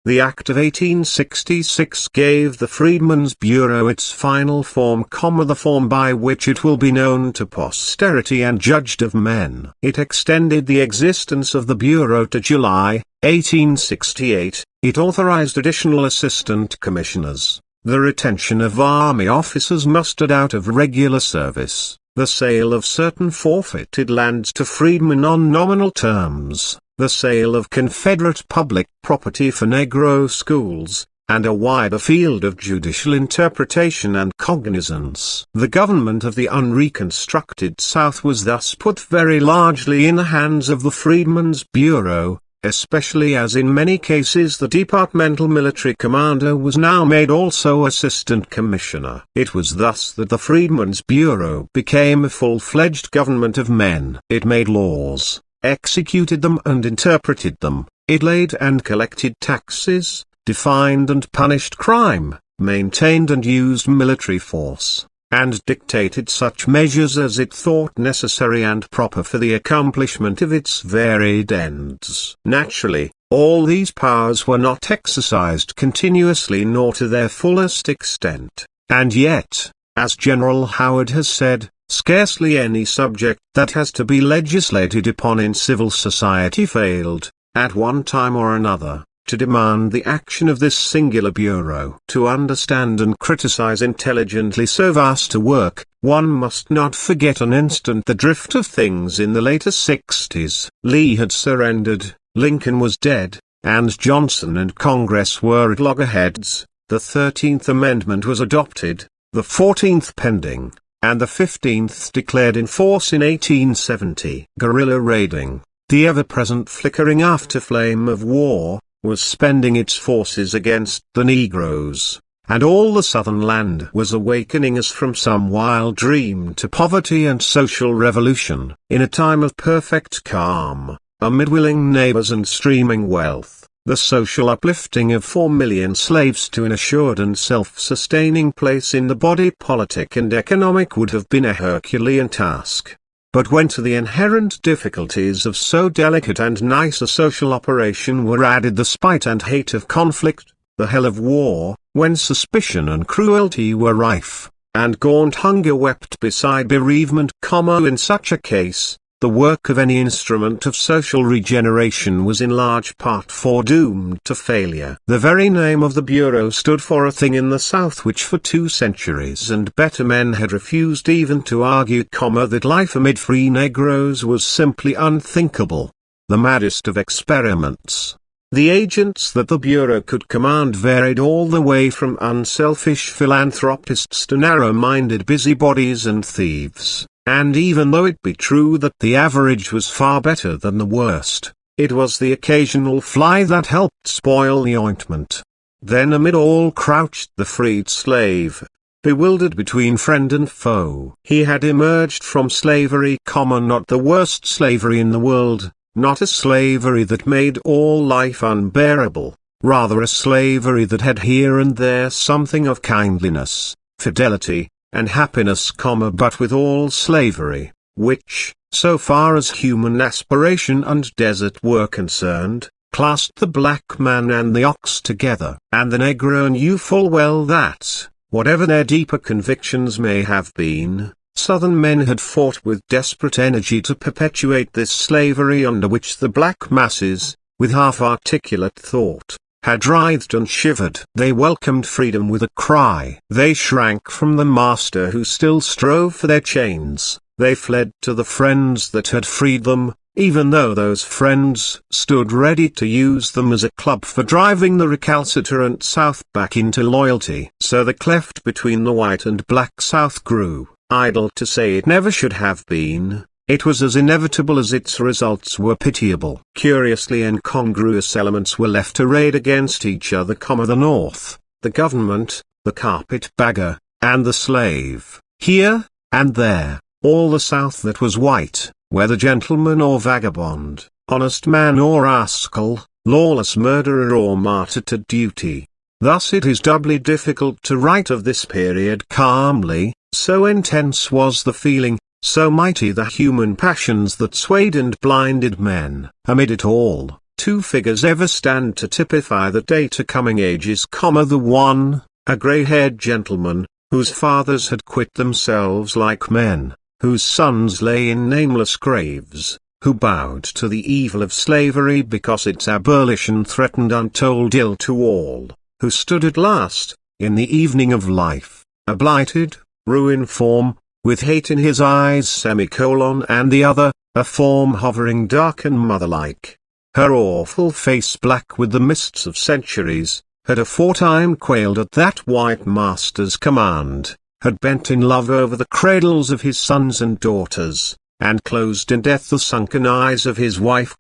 The Act of 1866 gave the Freedmen's Bureau its final form, the form by which it will be known to posterity and judged of men. It extended the existence of the Bureau to July 1868. It authorized additional assistant commissioners, the retention of army officers mustered out of regular service, the sale of certain forfeited lands to freedmen on nominal terms, the sale of Confederate public property for Negro schools, and a wider field of judicial interpretation and cognizance. The government of the unreconstructed South was thus put very largely in the hands of the Freedmen's Bureau, especially as in many cases the departmental military commander was now made also assistant commissioner. It was thus that the Freedmen's Bureau became a full-fledged government of men. It made laws, executed them and interpreted them, it laid and collected taxes, defined and punished crime, maintained and used military force, and dictated such measures as it thought necessary and proper for the accomplishment of its varied ends. Naturally, all these powers were not exercised continuously nor to their fullest extent, and yet, as General Howard has said, scarcely any subject that has to be legislated upon in civil society failed, at one time or another, to demand the action of this singular bureau. To understand and criticize intelligently so vast a work, one must not forget an instant the drift of things in the later 60s. Lee had surrendered, Lincoln was dead, and Johnson and Congress were at loggerheads. The 13th Amendment was adopted, the 14th pending, and the 15th declared in force in 1870. Guerrilla raiding, the ever-present flickering afterflame of war, was spending its forces against the Negroes, and all the Southern land was awakening as from some wild dream to poverty and social revolution. In a time of perfect calm, amid willing neighbors and streaming wealth, the social uplifting of 4 million slaves to an assured and self-sustaining place in the body politic and economic would have been a Herculean task. But when to the inherent difficulties of so delicate and nice a social operation were added the spite and hate of conflict, the hell of war, when suspicion and cruelty were rife, and gaunt hunger wept beside bereavement, in such a case, the work of any instrument of social regeneration was in large part foredoomed to failure. The very name of the Bureau stood for a thing in the South which for 2 centuries and better men had refused even to argue, that life amid free Negroes was simply unthinkable. The maddest of experiments. The agents that the Bureau could command varied all the way from unselfish philanthropists to narrow-minded busybodies and thieves. And even though it be true that the average was far better than the worst, it was the occasional fly that helped spoil the ointment. Then amid all crouched the freed slave, bewildered between friend and foe. He had emerged from slavery, not the worst slavery in the world, not a slavery that made all life unbearable, rather a slavery that had here and there something of kindliness, fidelity, and happiness, but with all slavery, which, so far as human aspiration and desert were concerned, classed the black man and the ox together. And the Negro knew full well that, whatever their deeper convictions may have been, Southern men had fought with desperate energy to perpetuate this slavery under which the black masses, with half-articulate thought, had writhed and shivered. They welcomed freedom with a cry. They shrank from the master who still strove for their chains. They fled to the friends that had freed them, even though those friends stood ready to use them as a club for driving the recalcitrant South back into loyalty. So the cleft between the white and black South grew. Idle to say it never should have been. It was as inevitable as its results were pitiable. Curiously incongruous elements were left arrayed against each other, the North, the government, the carpetbagger, and the slave. Here, and there, all the South that was white, whether gentleman or vagabond, honest man or rascal, lawless murderer or martyr to duty. Thus it is doubly difficult to write of this period calmly, so intense was the feeling, so mighty the human passions that swayed and blinded men. Amid it all, two figures ever stand to typify the day to coming ages, the one, a grey-haired gentleman, whose fathers had quit themselves like men, whose sons lay in nameless graves, who bowed to the evil of slavery because its abolition threatened untold ill to all, who stood at last, in the evening of life, a blighted, ruined form, with hate in his eyes, and the other, a form hovering dark and mother-like. Her awful face black with the mists of centuries, had aforetime quailed at that white master's command, had bent in love over the cradles of his sons and daughters, and closed in death the sunken eyes of his wife,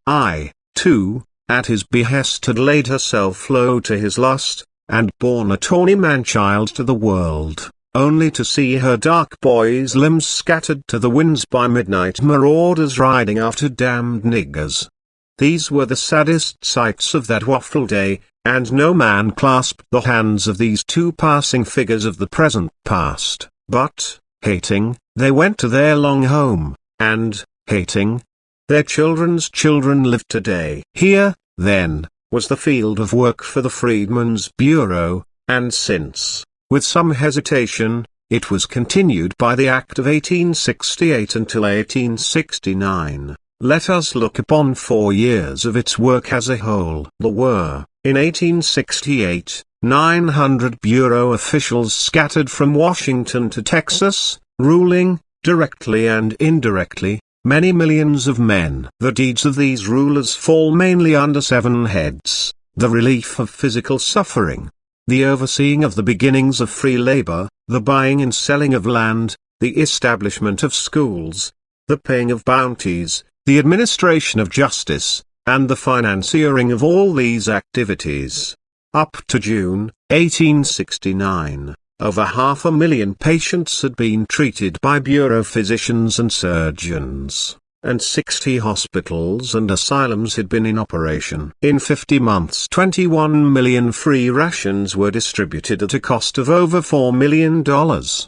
I, too, at his behest had laid herself low to his lust, and borne a tawny man-child to the world, only to see her dark boy's limbs scattered to the winds by midnight marauders riding after damned niggers. These were the saddest sights of that awful day, and no man clasped the hands of these two passing figures of the present past, but, hating, they went to their long home, and, hating, their children's children live today. Here, then, was the field of work for the Freedmen's Bureau, and since, with some hesitation, it was continued by the Act of 1868 until 1869, let us look upon 4 years of its work as a whole. There were, in 1868, 900 Bureau officials scattered from Washington to Texas, ruling, directly and indirectly, many millions of men. The deeds of these rulers fall mainly under 7 heads: the relief of physical suffering, the overseeing of the beginnings of free labor, the buying and selling of land, the establishment of schools, the paying of bounties, the administration of justice, and the financiering of all these activities. Up to June, 1869, over 500,000 patients had been treated by bureau physicians and surgeons, and 60 hospitals and asylums had been in operation. In 50 months 21 million free rations were distributed at a cost of over $4 million.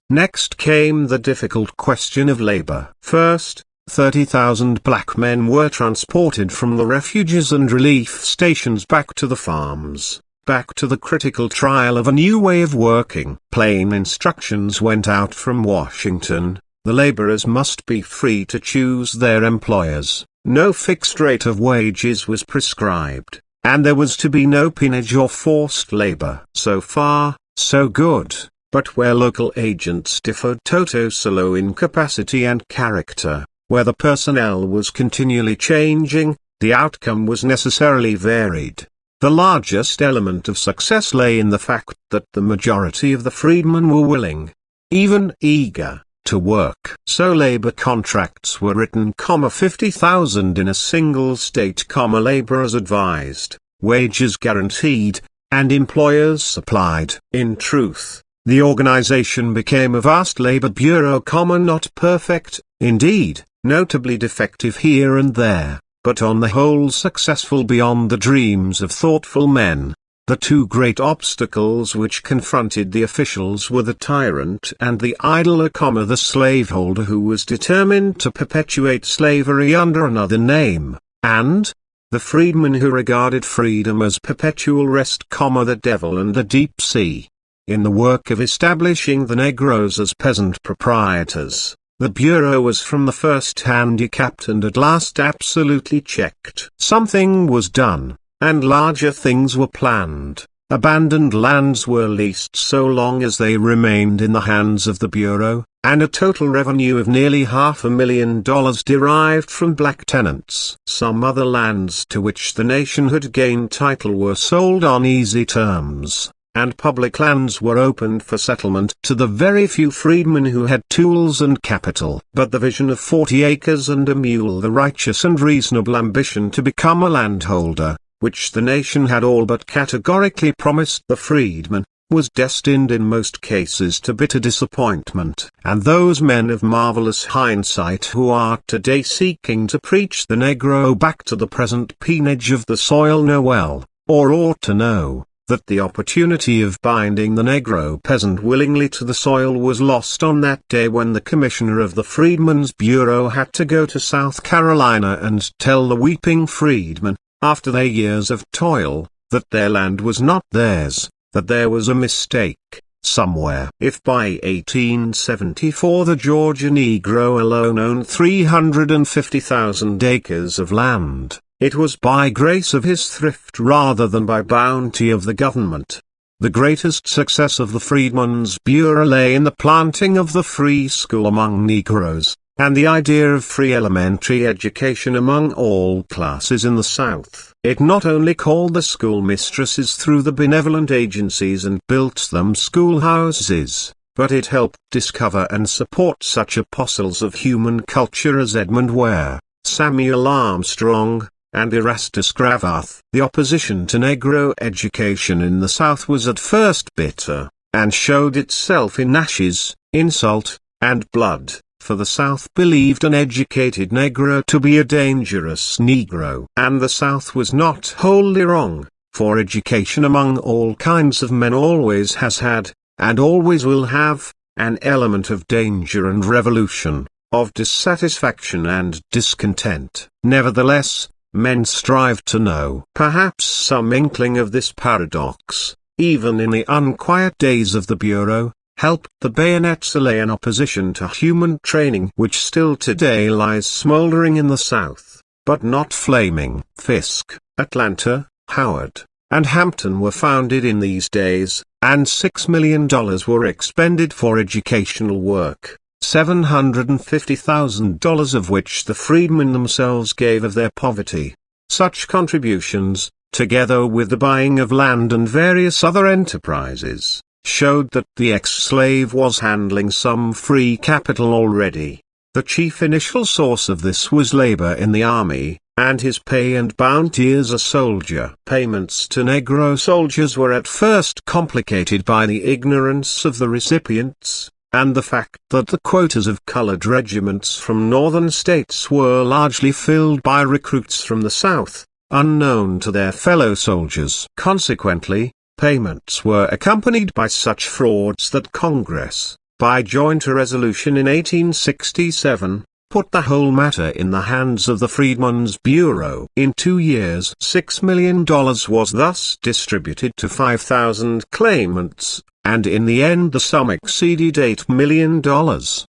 Next came the difficult question of labor. First, 30,000 black men were transported from the refuges and relief stations back to the farms, back to the critical trial of a new way of working. Plain instructions went out from Washington: the laborers must be free to choose their employers, no fixed rate of wages was prescribed, and there was to be no peonage or forced labor. So far, so good, but where local agents differed toto solo in capacity and character, where the personnel was continually changing, the outcome was necessarily varied. The largest element of success lay in the fact that the majority of the freedmen were willing, even eager, to work. So labor contracts were written, 50,000 in a single state, laborers advised, wages guaranteed, and employers supplied. In truth, the organization became a vast labor bureau, not perfect, indeed, notably defective here and there, but on the whole successful beyond the dreams of thoughtful men. The two great obstacles which confronted the officials were the tyrant and the idler, the slaveholder who was determined to perpetuate slavery under another name, and the freedman who regarded freedom as perpetual rest, the devil and the deep sea. In the work of establishing the Negroes as peasant proprietors, the Bureau was from the first handicapped and at last absolutely checked. Something was done, and larger things were planned. Abandoned lands were leased so long as they remained in the hands of the Bureau, and a total revenue of nearly $500,000 derived from black tenants. Some other lands to which the nation had gained title were sold on easy terms, and public lands were opened for settlement to the very few freedmen who had tools and capital. But the vision of 40 acres and a mule, the righteous and reasonable ambition to become a landholder, which the nation had all but categorically promised the freedmen, was destined in most cases to bitter disappointment. And those men of marvelous hindsight who are today seeking to preach the Negro back to the present peonage of the soil know well, or ought to know, that the opportunity of binding the Negro peasant willingly to the soil was lost on that day when the commissioner of the Freedmen's Bureau had to go to South Carolina and tell the weeping freedmen, after their years of toil, that their land was not theirs, that there was a mistake somewhere. If by 1874 the Georgia Negro alone owned 350,000 acres of land, it was by grace of his thrift rather than by bounty of the government. The greatest success of the Freedmen's Bureau lay in the planting of the free school among Negroes, and the idea of free elementary education among all classes in the South. It not only called the schoolmistresses through the benevolent agencies and built them schoolhouses, but it helped discover and support such apostles of human culture as Edmund Ware, Samuel Armstrong, and Erastus Cravath. The opposition to Negro education in the South was at first bitter, and showed itself in ashes, insult, and blood, for the South believed an educated Negro to be a dangerous Negro. And the South was not wholly wrong, for education among all kinds of men always has had, and always will have, an element of danger and revolution, of dissatisfaction and discontent. Nevertheless, men strive to know. Perhaps some inkling of this paradox, even in the unquiet days of the Bureau, helped the bayonets allay an opposition to human training which still today lies smoldering in the South, but not flaming. Fisk, Atlanta, Howard, and Hampton were founded in these days, and $6 million were expended for educational work. $750,000 of which the freedmen themselves gave of their poverty. Such contributions, together with the buying of land and various other enterprises, showed that the ex-slave was handling some free capital already. The chief initial source of this was labor in the army, and his pay and bounty as a soldier. Payments to Negro soldiers were at first complicated by the ignorance of the recipients, and the fact that the quotas of colored regiments from northern states were largely filled by recruits from the South, unknown to their fellow soldiers. Consequently, payments were accompanied by such frauds that Congress, by joint resolution in 1867, put the whole matter in the hands of the Freedmen's Bureau. In 2 years $6 million was thus distributed to 5,000 claimants, and in the end the sum exceeded $8 million.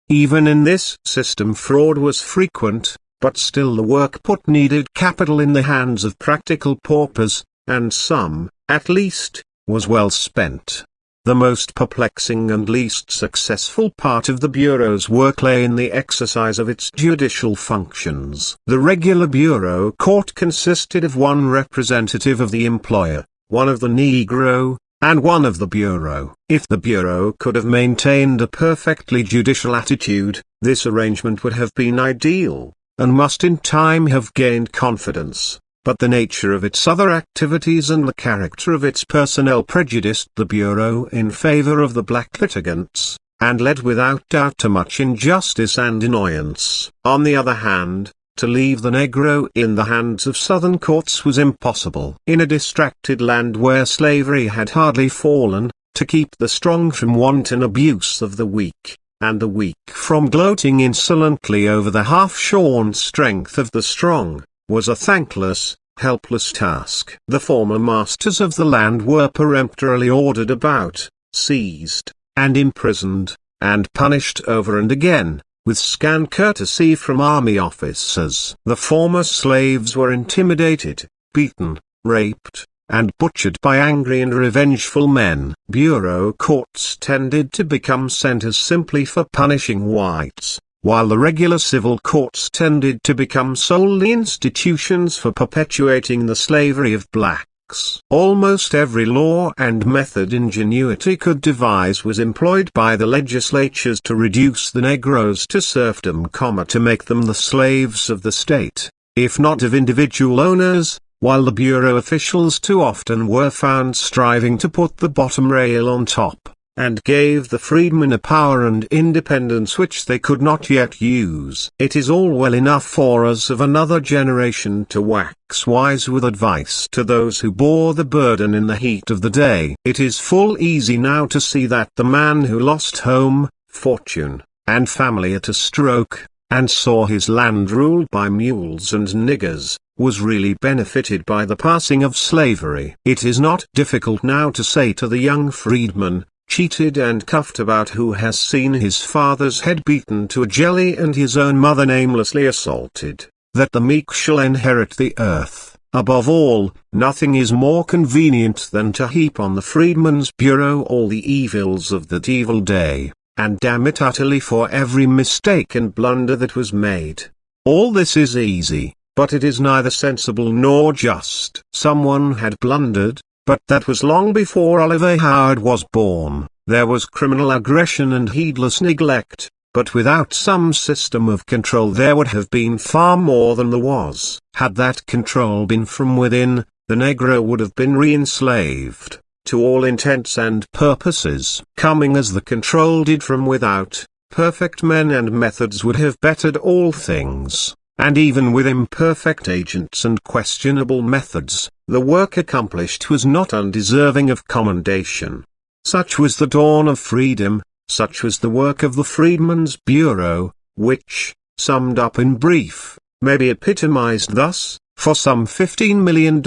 Even in this system fraud was frequent, but still the work put needed capital in the hands of practical paupers, and some, at least, was well spent. The most perplexing and least successful part of the Bureau's work lay in the exercise of its judicial functions. The regular Bureau court consisted of one representative of the employer, one of the Negro, and one of the Bureau. If the Bureau could have maintained a perfectly judicial attitude, this arrangement would have been ideal, and must in time have gained confidence, but the nature of its other activities and the character of its personnel prejudiced the Bureau in favor of the black litigants, and led without doubt to much injustice and annoyance. On the other hand, to leave the Negro in the hands of Southern courts was impossible. In a distracted land where slavery had hardly fallen, to keep the strong from wanton abuse of the weak, and the weak from gloating insolently over the half-shorn strength of the strong, was a thankless, helpless task. The former masters of the land were peremptorily ordered about, seized, and imprisoned, and punished over and again, with scant courtesy from army officers. The former slaves were intimidated, beaten, raped, and butchered by angry and revengeful men. Bureau courts tended to become centers simply for punishing whites, while the regular civil courts tended to become solely institutions for perpetuating the slavery of blacks. Almost every law and method ingenuity could devise was employed by the legislatures to reduce the Negroes to serfdom, to make them the slaves of the state, if not of individual owners, while the Bureau officials too often were found striving to put the bottom rail on top, and gave the freedmen a power and independence which they could not yet use. It is all well enough for us of another generation to wax wise with advice to those who bore the burden in the heat of the day. It is full easy now to see that the man who lost home, fortune, and family at a stroke, and saw his land ruled by mules and niggers, was really benefited by the passing of slavery. It is not difficult now to say to the young freedman, cheated and cuffed about, who has seen his father's head beaten to a jelly and his own mother namelessly assaulted, that the meek shall inherit the earth. Above all, nothing is more convenient than to heap on the Freedmen's Bureau all the evils of that evil day, and damn it utterly for every mistake and blunder that was made. All this is easy, but it is neither sensible nor just. Someone had blundered, but that was long before Oliver Howard was born. There was criminal aggression and heedless neglect, but without some system of control there would have been far more than there was. Had that control been from within, the Negro would have been re-enslaved, to all intents and purposes. Coming as the control did from without, perfect men and methods would have bettered all things. And even with imperfect agents and questionable methods, the work accomplished was not undeserving of commendation. Such was the dawn of freedom, such was the work of the Freedmen's Bureau, which, summed up in brief, may be epitomized thus: for some $15 million,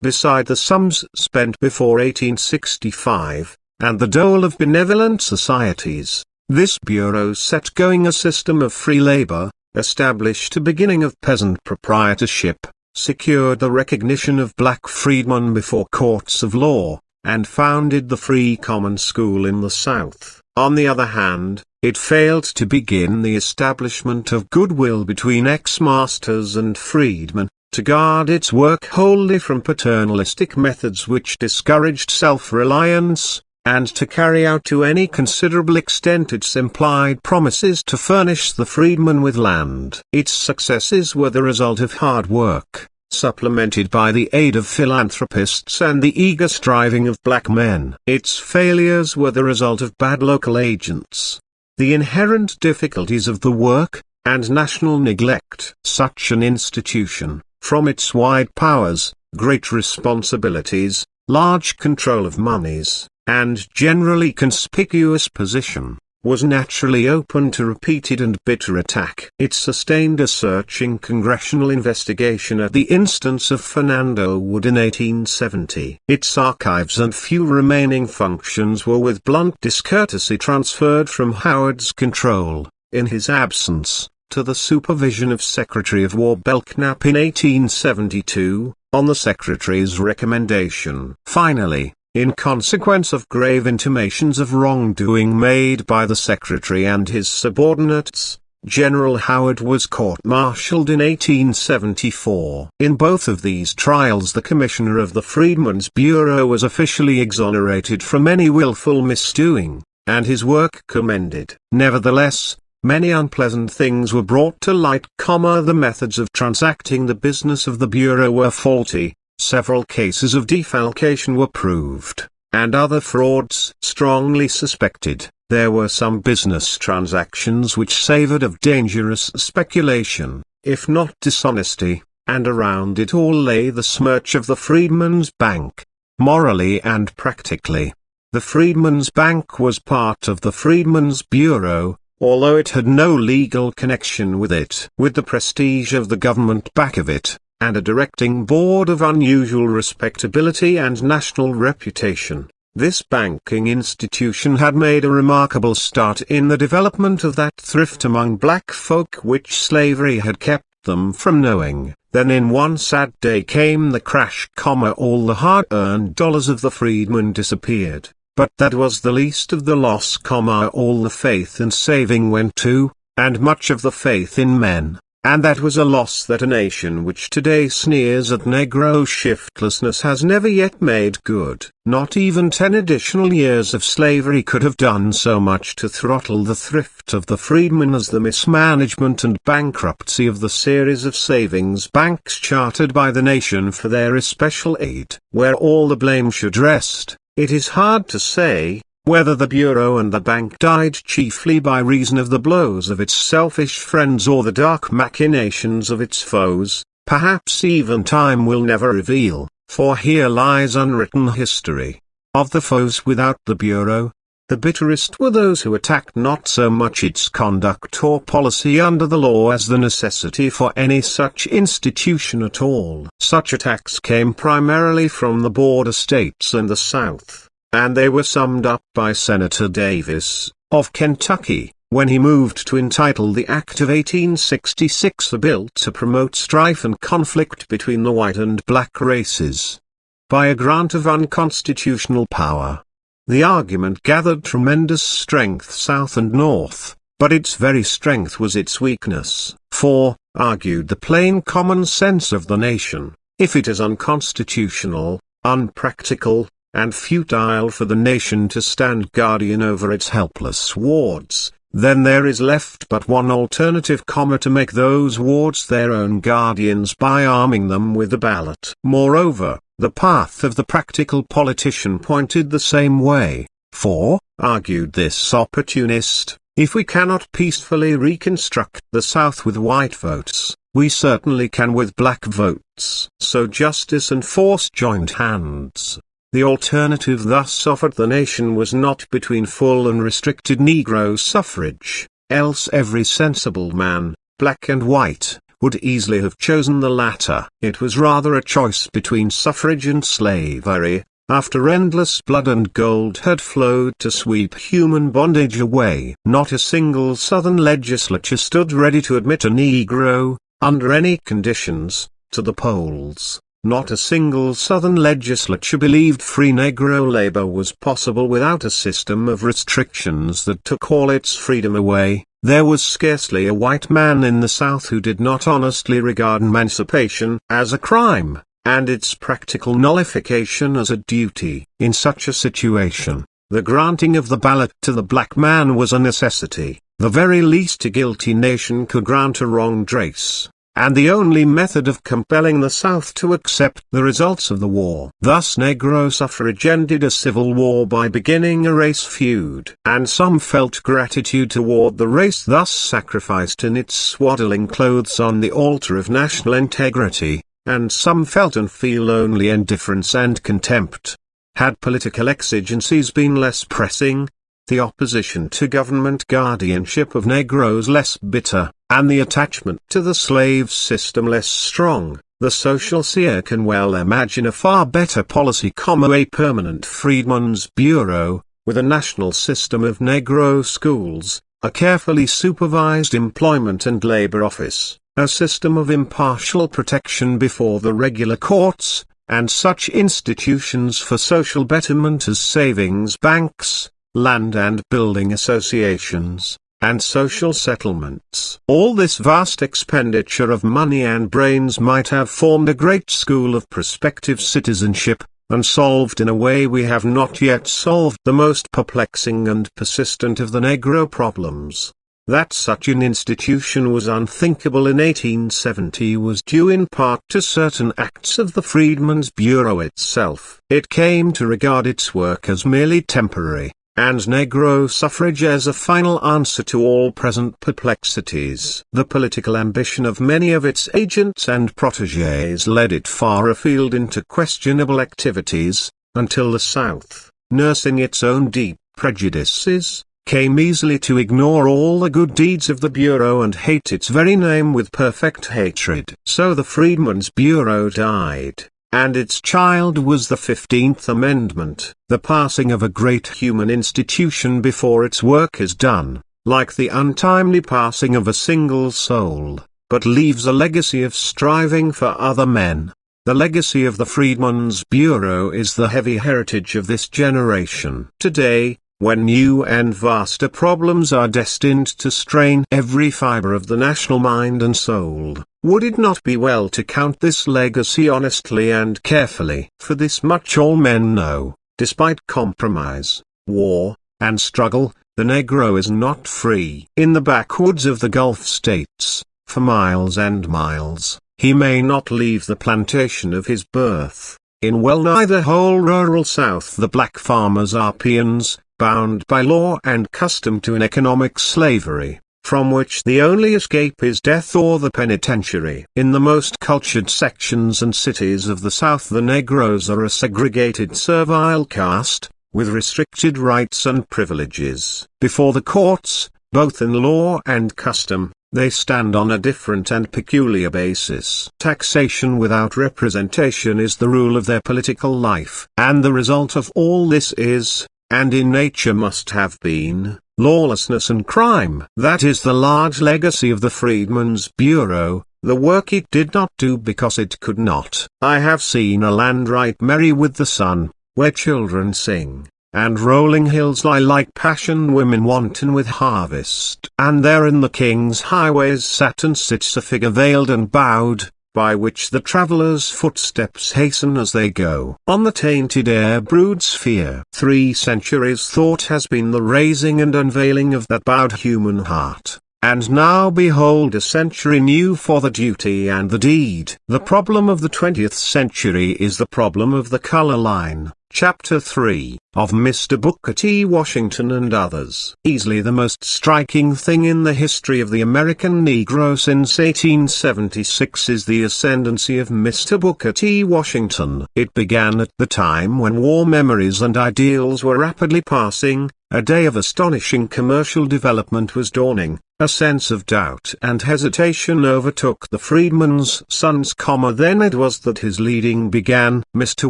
beside the sums spent before 1865, and the dole of benevolent societies, this Bureau set going a system of free labor, established a beginning of peasant proprietorship, secured the recognition of black freedmen before courts of law, and founded the free common school in the South. On the other hand, it failed to begin the establishment of goodwill between ex-masters and freedmen, to guard its work wholly from paternalistic methods which discouraged self-reliance, and to carry out to any considerable extent its implied promises to furnish the freedmen with land. Its successes were the result of hard work, supplemented by the aid of philanthropists and the eager striving of black men. Its failures were the result of bad local agents, the inherent difficulties of the work, and national neglect. Such an institution, from its wide powers, great responsibilities, large control of moneys, and generally conspicuous position, was naturally open to repeated and bitter attack. It sustained a searching congressional investigation at the instance of Fernando Wood in 1870. Its archives and few remaining functions were with blunt discourtesy transferred from Howard's control, in his absence, to the supervision of Secretary of War Belknap in 1872, on the Secretary's recommendation. Finally, in consequence of grave intimations of wrongdoing made by the Secretary and his subordinates, General Howard was court-martialed in 1874. In both of these trials the Commissioner of the Freedmen's Bureau was officially exonerated from any willful misdoing, and his work commended. Nevertheless, many unpleasant things were brought to light, the methods of transacting the business of the Bureau were faulty, several cases of defalcation were proved, and other frauds strongly suspected. There were some business transactions which savored of dangerous speculation, if not dishonesty, and around it all lay the smirch of the Freedmen's Bank, morally and practically. The Freedmen's Bank was part of the Freedmen's Bureau, although it had no legal connection with it. With the prestige of the government back of it, and a directing board of unusual respectability and national reputation, this banking institution had made a remarkable start in the development of that thrift among black folk which slavery had kept them from knowing. Then in one sad day came the crash, all the hard-earned dollars of the freedmen disappeared, but that was the least of the loss, all the faith in saving went too, and much of the faith in men, and that was a loss that a nation which today sneers at Negro shiftlessness has never yet made good. Not even 10 additional years of slavery could have done so much to throttle the thrift of the freedmen as the mismanagement and bankruptcy of the series of savings banks chartered by the nation for their especial aid. Where all the blame should rest, it is hard to say, whether the Bureau and the bank died chiefly by reason of the blows of its selfish friends or the dark machinations of its foes. Perhaps even time will never reveal, for here lies unwritten history. Of the foes without the Bureau, the bitterest were those who attacked not so much its conduct or policy under the law as the necessity for any such institution at all. Such attacks came primarily from the border states and the South, and they were summed up by Senator Davis, of Kentucky, when he moved to entitle the Act of 1866 a bill to promote strife and conflict between the white and black races, by a grant of unconstitutional power. The argument gathered tremendous strength South and North, but its very strength was its weakness, for, argued the plain common sense of the nation, if it is unconstitutional, unpractical, and futile for the nation to stand guardian over its helpless wards, then there is left but one alternative, to make those wards their own guardians by arming them with the ballot. Moreover, the path of the practical politician pointed the same way, for, argued this opportunist, if we cannot peacefully reconstruct the South with white votes, we certainly can with black votes. So justice and force joined hands. The alternative thus offered the nation was not between full and restricted Negro suffrage, else every sensible man, black and white, would easily have chosen the latter. It was rather a choice between suffrage and slavery, after endless blood and gold had flowed to sweep human bondage away. Not a single Southern legislature stood ready to admit a Negro, under any conditions, to the polls. Not a single Southern legislature believed free Negro labor was possible without a system of restrictions that took all its freedom away. There was scarcely a white man in the South who did not honestly regard emancipation as a crime, and its practical nullification as a duty. In such a situation, the granting of the ballot to the black man was a necessity, the very least a guilty nation could grant a wronged race, and the only method of compelling the South to accept the results of the war. Thus Negro suffrage ended a civil war by beginning a race feud. And some felt gratitude toward the race thus sacrificed in its swaddling clothes on the altar of national integrity, and some felt and feel only indifference and contempt. Had political exigencies been less pressing, the opposition to government guardianship of Negroes less bitter, and the attachment to the slave system less strong, the social seer can well imagine a far better policy, a permanent Freedmen's Bureau, with a national system of Negro schools, a carefully supervised employment and labor office, a system of impartial protection before the regular courts, and such institutions for social betterment as savings banks, land and building associations, and social settlements. All this vast expenditure of money and brains might have formed a great school of prospective citizenship, and solved in a way we have not yet solved the most perplexing and persistent of the Negro problems. That such an institution was unthinkable in 1870 was due in part to certain acts of the Freedmen's Bureau itself. It came to regard its work as merely temporary, and Negro suffrage as a final answer to all present perplexities. The political ambition of many of its agents and protégés led it far afield into questionable activities, until the South, nursing its own deep prejudices, came easily to ignore all the good deeds of the Bureau and hate its very name with perfect hatred. So the Freedmen's Bureau died, and its child was the 15th Amendment, the passing of a great human institution before its work is done, like the untimely passing of a single soul, but leaves a legacy of striving for other men. The legacy of the Freedmen's Bureau is the heavy heritage of this generation. Today, when new and vaster problems are destined to strain every fiber of the national mind and soul, would it not be well to count this legacy honestly and carefully? For this much all men know, despite compromise, war, and struggle, the Negro is not free. In the backwoods of the Gulf states, for miles and miles, he may not leave the plantation of his birth. In well-nigh the whole rural South the black farmers are peons, bound by law and custom to an economic slavery, from which the only escape is death or the penitentiary. In the most cultured sections and cities of the South the Negroes are a segregated servile caste, with restricted rights and privileges. Before the courts, both in law and custom, they stand on a different and peculiar basis. Taxation without representation is the rule of their political life. And the result of all this is, and in nature must have been, lawlessness and crime. That is the large legacy of the Freedmen's Bureau, the work it did not do because it could not. I have seen a land right merry with the sun, where children sing, and rolling hills lie like passion women wanton with harvest. And there in the king's highways sat and sits a figure veiled and bowed, by which the traveller's footsteps hasten as they go. On the tainted air broods fear. 3 centuries thought has been the raising and unveiling of that bowed human heart. And now behold a century new for the duty and the deed. The problem of the 20th century is the problem of the color line. Chapter 3, of Mr. Booker T. Washington and others. Easily the most striking thing in the history of the American Negro since 1876 is the ascendancy of Mr. Booker T. Washington. It began at the time when war memories and ideals were rapidly passing, a day of astonishing commercial development was dawning, a sense of doubt and hesitation overtook the freedmen's sons, then it was that his leading began. Mr.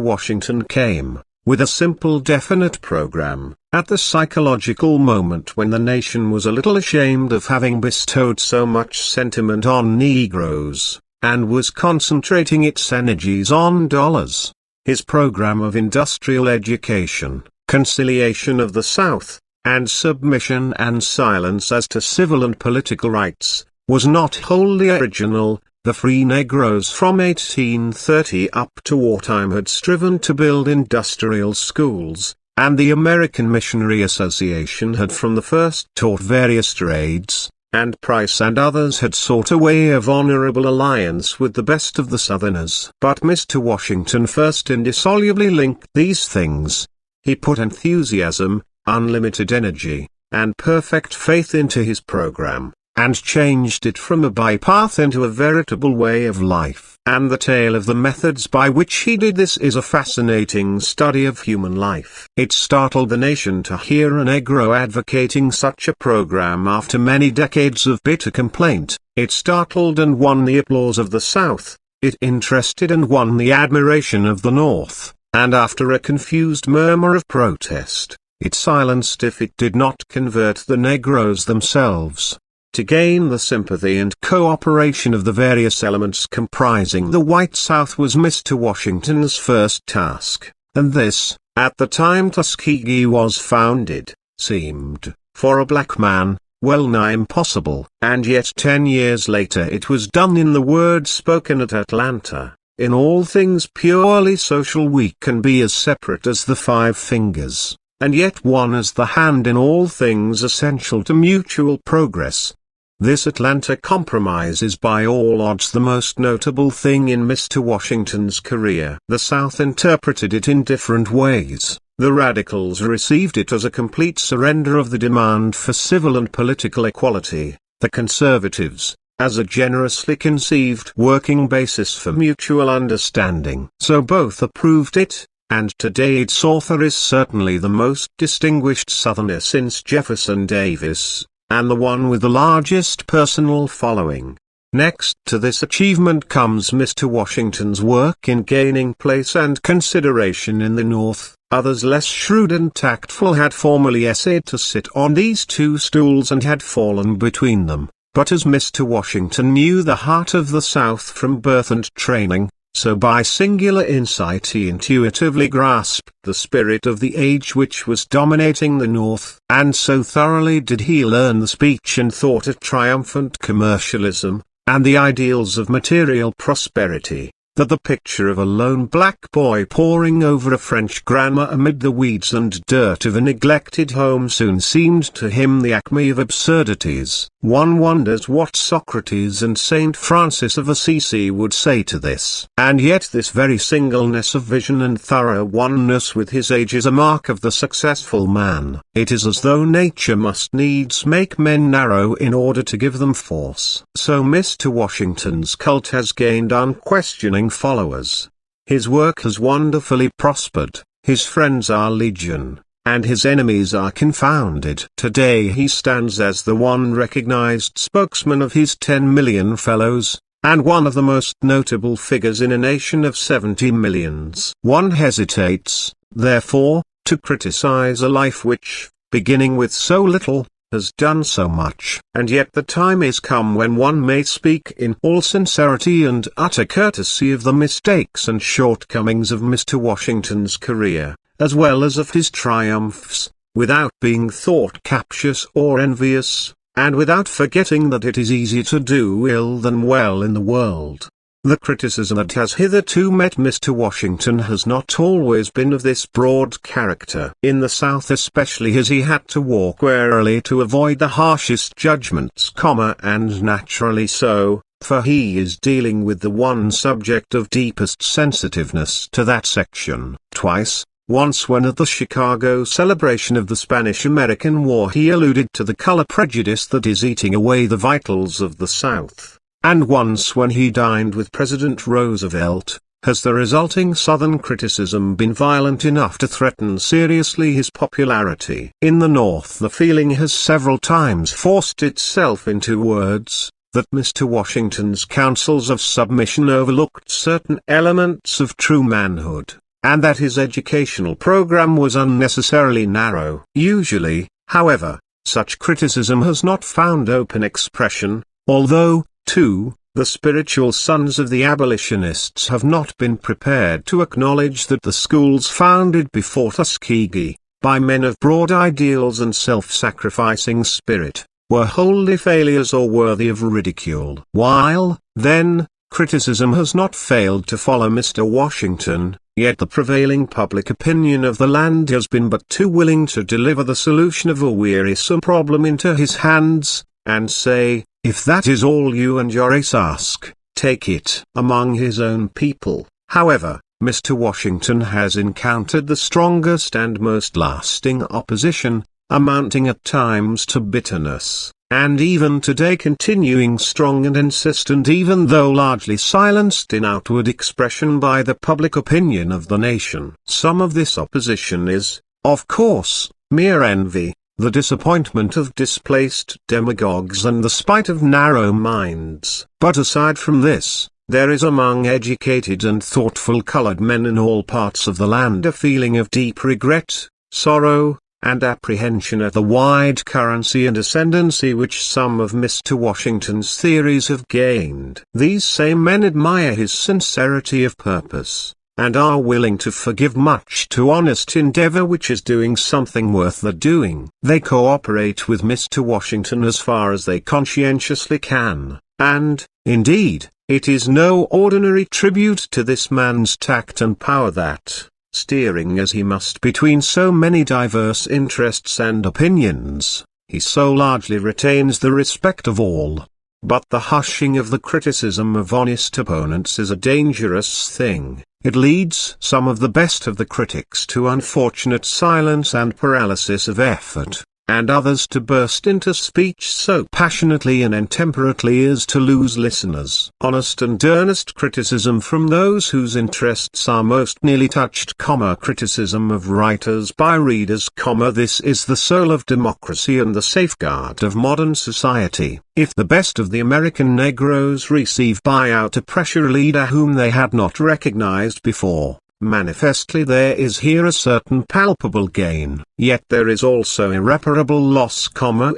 Washington came, with a simple definite program, at the psychological moment when the nation was a little ashamed of having bestowed so much sentiment on Negroes, and was concentrating its energies on dollars. His program of industrial education, conciliation of the South, and submission and silence as to civil and political rights, was not wholly original. The free Negroes from 1830 up to wartime had striven to build industrial schools, and the American Missionary Association had from the first taught various trades, and Price and others had sought a way of honorable alliance with the best of the Southerners. But Mr. Washington first indissolubly linked these things. He put enthusiasm, unlimited energy, and perfect faith into his program, and changed it from a bypath into a veritable way of life. And the tale of the methods by which he did this is a fascinating study of human life. It startled the nation to hear a Negro advocating such a program after many decades of bitter complaint. It startled and won the applause of the South. It interested and won the admiration of the North. And after a confused murmur of protest, it silenced if it did not convert the Negroes themselves. To gain the sympathy and cooperation of the various elements comprising the white South was Mr. Washington's first task, and this, at the time Tuskegee was founded, seemed, for a black man, well-nigh impossible. And yet 10 years later it was done. In the words spoken at Atlanta, in all things purely social we can be as separate as the 5 fingers, and yet one as the hand in all things essential to mutual progress. This Atlanta Compromise is by all odds the most notable thing in Mr. Washington's career. The South interpreted it in different ways. The Radicals received it as a complete surrender of the demand for civil and political equality, the Conservatives, as a generously conceived working basis for mutual understanding. So both approved it, and today its author is certainly the most distinguished Southerner since Jefferson Davis, and the one with the largest personal following. Next to this achievement comes Mr. Washington's work in gaining place and consideration in the North. Others less shrewd and tactful had formerly essayed to sit on these 2 stools and had fallen between them, but as Mr. Washington knew the heart of the South from birth and training, So by singular insight he intuitively grasped the spirit of the age which was dominating the North, and so thoroughly did he learn the speech and thought of triumphant commercialism, and the ideals of material prosperity, that the picture of a lone black boy poring over a French grammar amid the weeds and dirt of a neglected home soon seemed to him the acme of absurdities. One wonders what Socrates and Saint Francis of Assisi would say to this. And yet this very singleness of vision and thorough oneness with his age is a mark of the successful man. It is as though nature must needs make men narrow in order to give them force. So Mr. Washington's cult has gained unquestioning followers. His work has wonderfully prospered, his friends are legion, and his enemies are confounded. Today he stands as the one recognized spokesman of his 10 million fellows, and one of the most notable figures in a nation of 70 millions. One hesitates, therefore, to criticize a life which, beginning with so little, has done so much. And yet the time is come when one may speak in all sincerity and utter courtesy of the mistakes and shortcomings of Mr. Washington's career, as well as of his triumphs, without being thought captious or envious, and without forgetting that it is easier to do ill than well in the world. The criticism that has hitherto met Mr. Washington has not always been of this broad character. In the South especially has he had to walk warily to avoid the harshest judgments, and naturally so, for he is dealing with the one subject of deepest sensitiveness to that section. Twice, once when at the Chicago celebration of the Spanish-American War he alluded to the color prejudice that is eating away the vitals of the South. And once when he dined with President Roosevelt, has the resulting Southern criticism been violent enough to threaten seriously his popularity. In the North the feeling has several times forced itself into words, that Mr. Washington's counsels of submission overlooked certain elements of true manhood, and that his educational program was unnecessarily narrow. Usually, however, such criticism has not found open expression, although, too, the spiritual sons of the abolitionists have not been prepared to acknowledge that the schools founded before Tuskegee, by men of broad ideals and self-sacrificing spirit, were wholly failures or worthy of ridicule. While, then, criticism has not failed to follow Mr. Washington, yet the prevailing public opinion of the land has been but too willing to deliver the solution of a wearisome problem into his hands, and say, "If that is all you and your race ask, take it." Among his own people, however, Mr. Washington has encountered the strongest and most lasting opposition, amounting at times to bitterness, and even today continuing strong and insistent even though largely silenced in outward expression by the public opinion of the nation. Some of this opposition is, of course, mere envy, the disappointment of displaced demagogues and the spite of narrow minds. But aside from this, there is among educated and thoughtful colored men in all parts of the land a feeling of deep regret, sorrow, and apprehension at the wide currency and ascendancy which some of Mr. Washington's theories have gained. These same men admire his sincerity of purpose, and are willing to forgive much to honest endeavor which is doing something worth the doing. They cooperate with Mr. Washington as far as they conscientiously can, and, indeed, it is no ordinary tribute to this man's tact and power that, steering as he must between so many diverse interests and opinions, he so largely retains the respect of all. But the hushing of the criticism of honest opponents is a dangerous thing. It leads some of the best of the critics to unfortunate silence and paralysis of effort, and others to burst into speech so passionately and intemperately as to lose listeners. Honest and earnest criticism from those whose interests are most nearly touched, criticism of writers by readers, this is the soul of democracy and the safeguard of modern society. If the best of the American Negroes receive buyout, a pressure leader whom they had not recognized before, Manifestly there is here a certain palpable gain, yet there is also irreparable loss,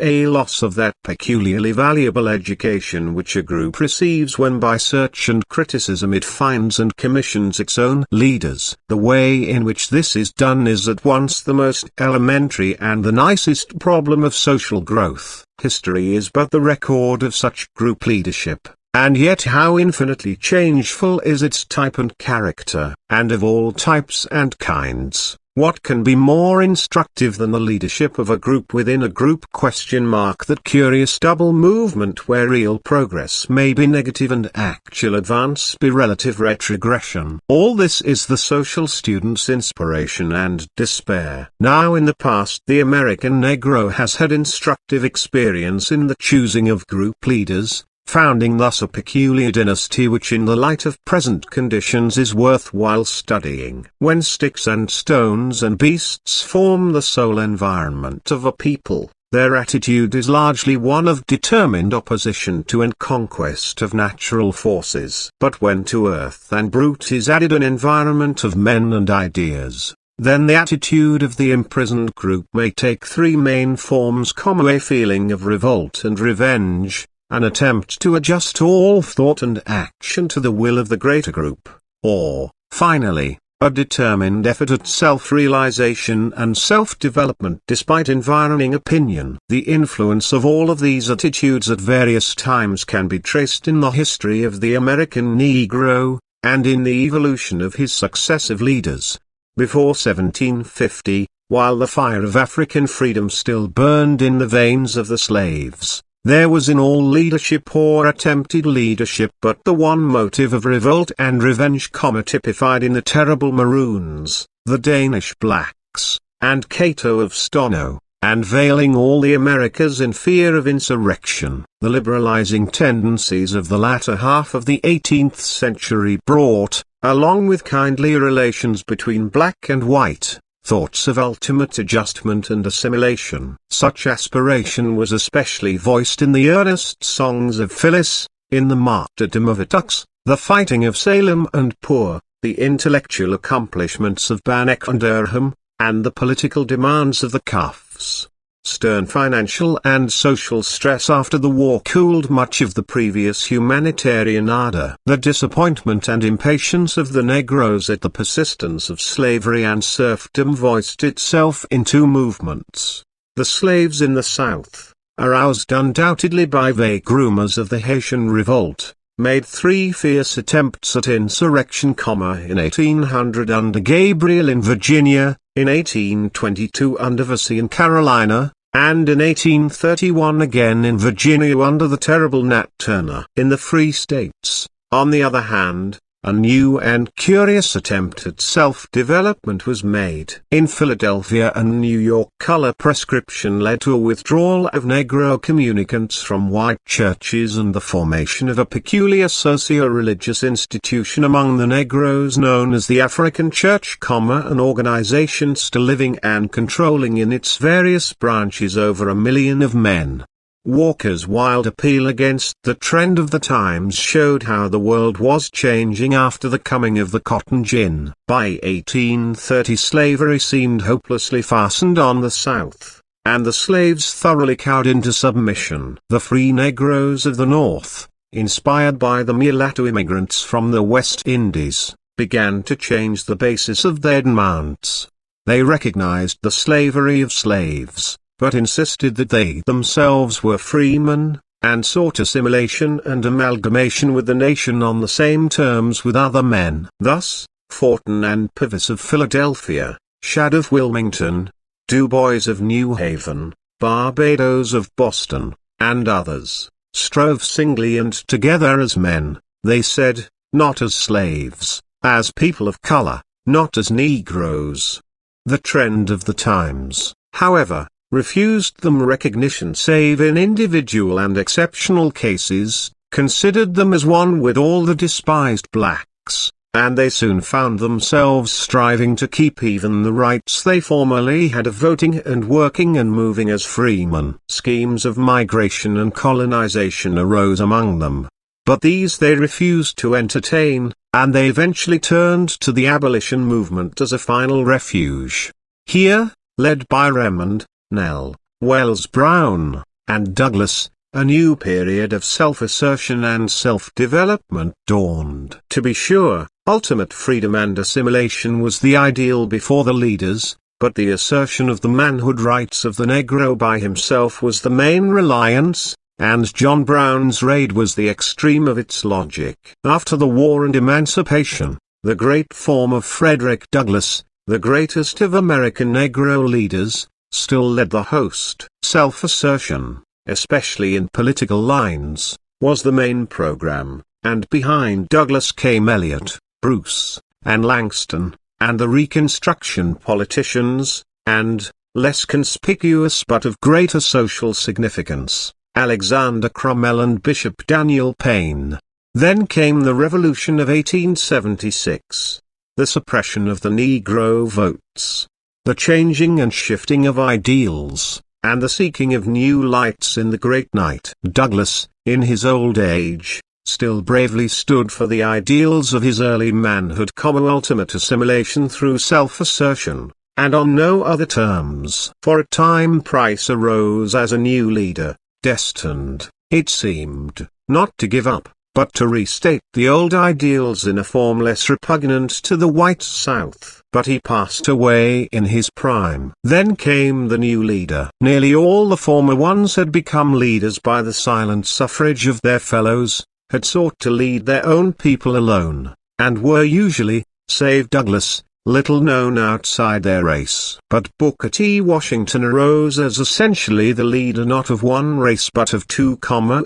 a loss of that peculiarly valuable education which a group receives when by search and criticism it finds and commissions its own leaders. The way in which this is done is at once the most elementary and the nicest problem of social growth. History is but the record of such group leadership. And yet how infinitely changeful is its type and character. And of all types and kinds, what can be more instructive than the leadership of a group within a group? That curious double movement where real progress may be negative and actual advance be relative retrogression. All this is the social student's inspiration and despair. Now in the past the American Negro has had instructive experience in the choosing of group leaders, founding thus a peculiar dynasty which in the light of present conditions is worthwhile studying. When sticks and stones and beasts form the sole environment of a people, their attitude is largely one of determined opposition to and conquest of natural forces. But when to earth and brute is added an environment of men and ideas, then the attitude of the imprisoned group may take three main forms: a feeling of revolt and revenge, an attempt to adjust all thought and action to the will of the greater group, or, finally, a determined effort at self-realization and self-development despite environing opinion. The influence of all of these attitudes at various times can be traced in the history of the American Negro, and in the evolution of his successive leaders. Before 1750, while the fire of African freedom still burned in the veins of the slaves, there was in all leadership or attempted leadership but the one motive of revolt and revenge, typified in the terrible Maroons, the Danish blacks, and Cato of Stono, and veiling all the Americas in fear of insurrection. The liberalizing tendencies of the latter half of the 18th century brought, along with kindlier relations between black and white, thoughts of ultimate adjustment and assimilation. Such aspiration was especially voiced in the earnest songs of Phyllis, in the martyrdom of Attucks, the fighting of Salem and Poor, the intellectual accomplishments of Bannock and Durham, and the political demands of the Cuffs. Stern financial and social stress after the war cooled much of the previous humanitarian ardor. The disappointment and impatience of the Negroes at the persistence of slavery and serfdom voiced itself in two movements. The slaves in the South, aroused undoubtedly by vague rumors of the Haitian revolt, made three fierce attempts at insurrection, in 1800 under Gabriel in Virginia, in 1822 under Vesey in Carolina, and in 1831 again in Virginia under the terrible Nat Turner. In the Free States, on the other hand, a new and curious attempt at self-development was made. In Philadelphia and New York, color prescription led to a withdrawal of Negro communicants from white churches and the formation of a peculiar socio-religious institution among the Negroes known as the African Church, an organization still living and controlling in its various branches over 1 million of men. Walker's wild appeal against the trend of the times showed how the world was changing after the coming of the cotton gin. By 1830 slavery seemed hopelessly fastened on the South, and the slaves thoroughly cowed into submission. The free Negroes of the North, inspired by the mulatto immigrants from the West Indies, began to change the basis of their demands. They recognized the slavery of slaves, but insisted that they themselves were freemen, and sought assimilation and amalgamation with the nation on the same terms with other men. Thus, Forten and Purvis of Philadelphia, Shadd of Wilmington, Du Bois of New Haven, Barbados of Boston, and others, strove singly and together as men, they said, not as slaves, as people of color, not as Negroes. The trend of the times, however, refused them recognition save in individual and exceptional cases, considered them as one with all the despised blacks, and they soon found themselves striving to keep even the rights they formerly had of voting and working and moving as freemen. Schemes of migration and colonization arose among them, but these they refused to entertain, and they eventually turned to the abolition movement as a final refuge. Here, led by Remond, Nell, Wells Brown, and Douglas, a new period of self-assertion and self-development dawned. To be sure, ultimate freedom and assimilation was the ideal before the leaders, but the assertion of the manhood rights of the Negro by himself was the main reliance, and John Brown's raid was the extreme of its logic. After the war and emancipation, the great form of Frederick Douglass, the greatest of American Negro leaders, still led the host. Self-assertion, especially in political lines, was the main program, and behind Douglass came Eliot, Bruce, and Langston, and the Reconstruction politicians, and, less conspicuous but of greater social significance, Alexander Crummell and Bishop Daniel Payne. Then came the Revolution of 1876, the suppression of the Negro votes, the changing and shifting of ideals, and the seeking of new lights in the great night. Douglass, in his old age, still bravely stood for the ideals of his early manhood, ultimate assimilation through self-assertion, and on no other terms. For a time Price arose as a new leader, destined, it seemed, not to give up, but to restate the old ideals in a form less repugnant to the white South. But he passed away in his prime. Then came the new leader. Nearly all the former ones had become leaders by the silent suffrage of their fellows, had sought to lead their own people alone, and were usually, save Douglass, little known outside their race. But Booker T. Washington arose as essentially the leader not of one race but of two,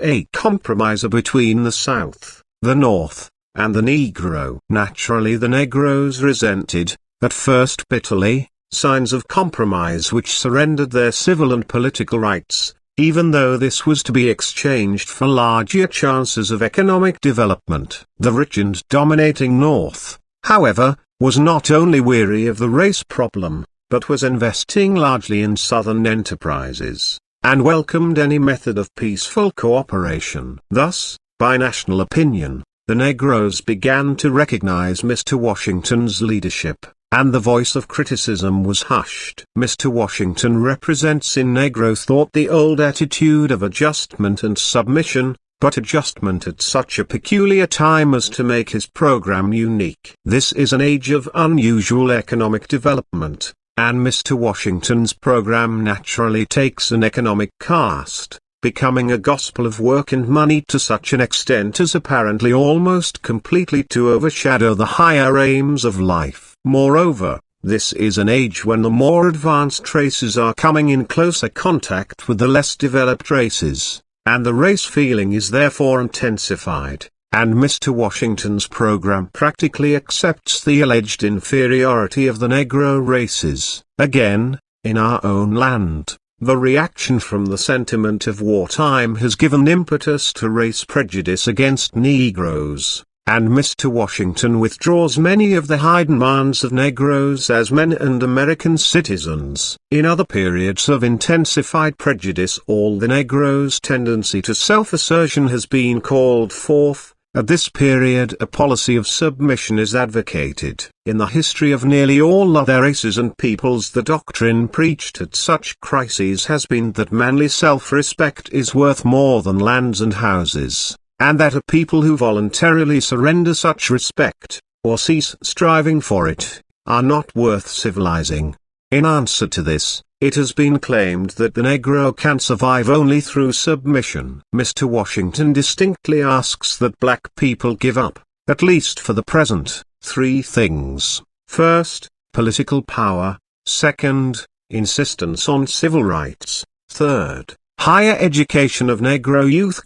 a compromiser between the South, the North, and the Negro. Naturally the Negroes resented, at first bitterly, signs of compromise which surrendered their civil and political rights, even though this was to be exchanged for larger chances of economic development. The rich and dominating North, however, was not only weary of the race problem, but was investing largely in Southern enterprises, and welcomed any method of peaceful cooperation. Thus, by national opinion, the Negroes began to recognize Mr. Washington's leadership, and the voice of criticism was hushed. Mr. Washington represents in Negro thought the old attitude of adjustment and submission, but adjustment at such a peculiar time as to make his program unique. This is an age of unusual economic development, and Mr. Washington's program naturally takes an economic cast, becoming a gospel of work and money to such an extent as apparently almost completely to overshadow the higher aims of life. Moreover, this is an age when the more advanced races are coming in closer contact with the less developed races, and the race feeling is therefore intensified, and Mr. Washington's program practically accepts the alleged inferiority of the Negro races. Again, in our own land, the reaction from the sentiment of wartime has given impetus to race prejudice against Negroes, and Mr. Washington withdraws many of the high demands of Negroes as men and American citizens. In other periods of intensified prejudice all the Negroes' tendency to self-assertion has been called forth. At this period a policy of submission is advocated. In the history of nearly all other races and peoples the doctrine preached at such crises has been that manly self-respect is worth more than lands and houses, and that a people who voluntarily surrender such respect, or cease striving for it, are not worth civilizing. In answer to this, it has been claimed that the Negro can survive only through submission. Mr. Washington distinctly asks that black people give up, at least for the present, three things. First, political power. Second, insistence on civil rights. Third, higher education of Negro youth,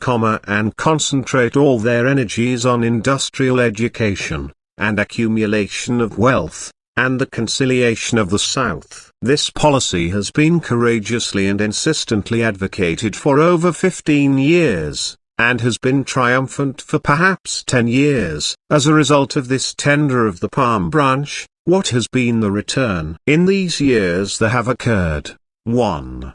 and concentrate all their energies on industrial education, and accumulation of wealth, and the conciliation of the South. This policy has been courageously and insistently advocated for over 15 years, and has been triumphant for perhaps 10 years. As a result of this tender of the palm branch, what has been the return? In these years there have occurred 1.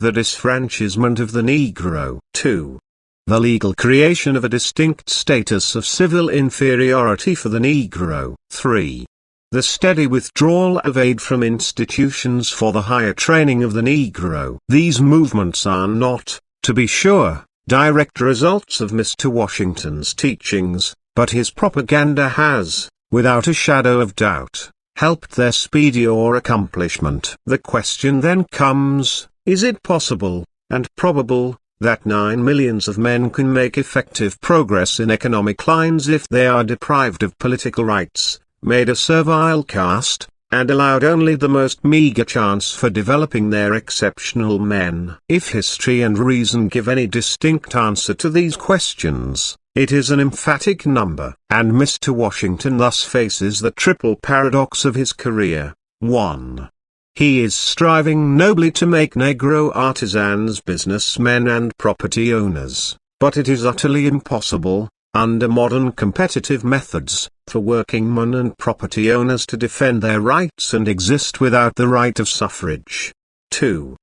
The disfranchisement of the Negro. 2. the legal creation of a distinct status of civil inferiority for the Negro. 3. The steady withdrawal of aid from institutions for the higher training of the Negro. These movements are not, to be sure, direct results of Mr. Washington's teachings, but his propaganda has, without a shadow of doubt, helped their speedier accomplishment. The question then comes, is it possible, and probable, that 9 millions of men can make effective progress in economic lines if they are deprived of political rights, made a servile caste, and allowed only the most meager chance for developing their exceptional men? If history and reason give any distinct answer to these questions, it is an emphatic number. And Mr. Washington thus faces the triple paradox of his career. 1. He is striving nobly to make Negro artisans businessmen and property owners, but it is utterly impossible, under modern competitive methods, for workingmen and property owners to defend their rights and exist without the right of suffrage. 2.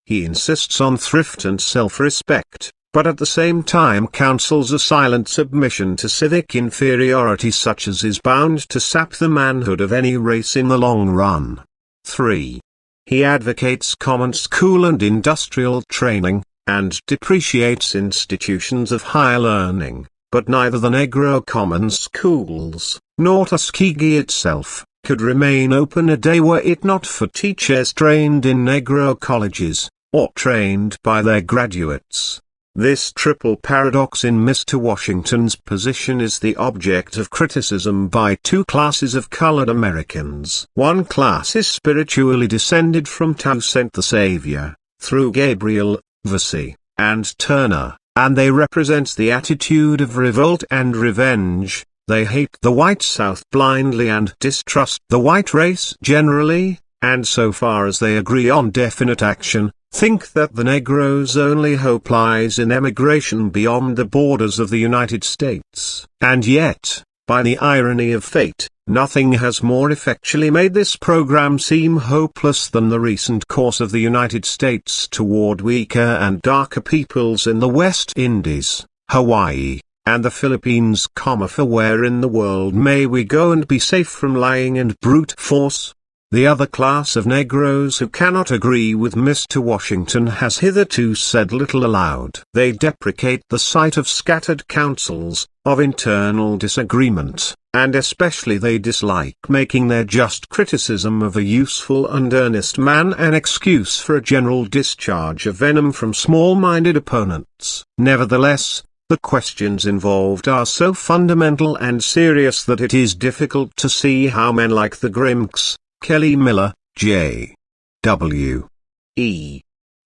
He insists on thrift and self-respect, but at the same time counsels a silent submission to civic inferiority such as is bound to sap the manhood of any race in the long run. 3. He advocates common school and industrial training, and depreciates institutions of higher learning, but neither the Negro common schools, nor Tuskegee itself, could remain open a day were it not for teachers trained in Negro colleges, or trained by their graduates. This triple paradox in Mr. Washington's position is the object of criticism by two classes of colored Americans. One class is spiritually descended from Toussaint the Savior, through Gabriel, Vesey, and Turner, and they represent the attitude of revolt and revenge. They hate the white South blindly and distrust the white race generally, and so far as they agree on definite action, think that the Negro's only hope lies in emigration beyond the borders of the United States. And yet, by the irony of fate, nothing has more effectually made this program seem hopeless than the recent course of the United States toward weaker and darker peoples in the West Indies, Hawaii, and the Philippines. For where in the world may we go and be safe from lying and brute force? The other class of Negroes who cannot agree with Mr. Washington has hitherto said little aloud. They deprecate the sight of scattered councils, of internal disagreement, and especially they dislike making their just criticism of a useful and earnest man an excuse for a general discharge of venom from small-minded opponents. Nevertheless, the questions involved are so fundamental and serious that it is difficult to see how men like the Grimkes, Kelly Miller, J. W.E.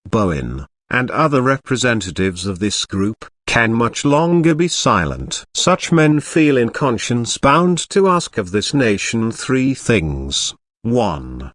Bowen, and other representatives of this group, can much longer be silent. Such men feel in conscience bound to ask of this nation three things. 1.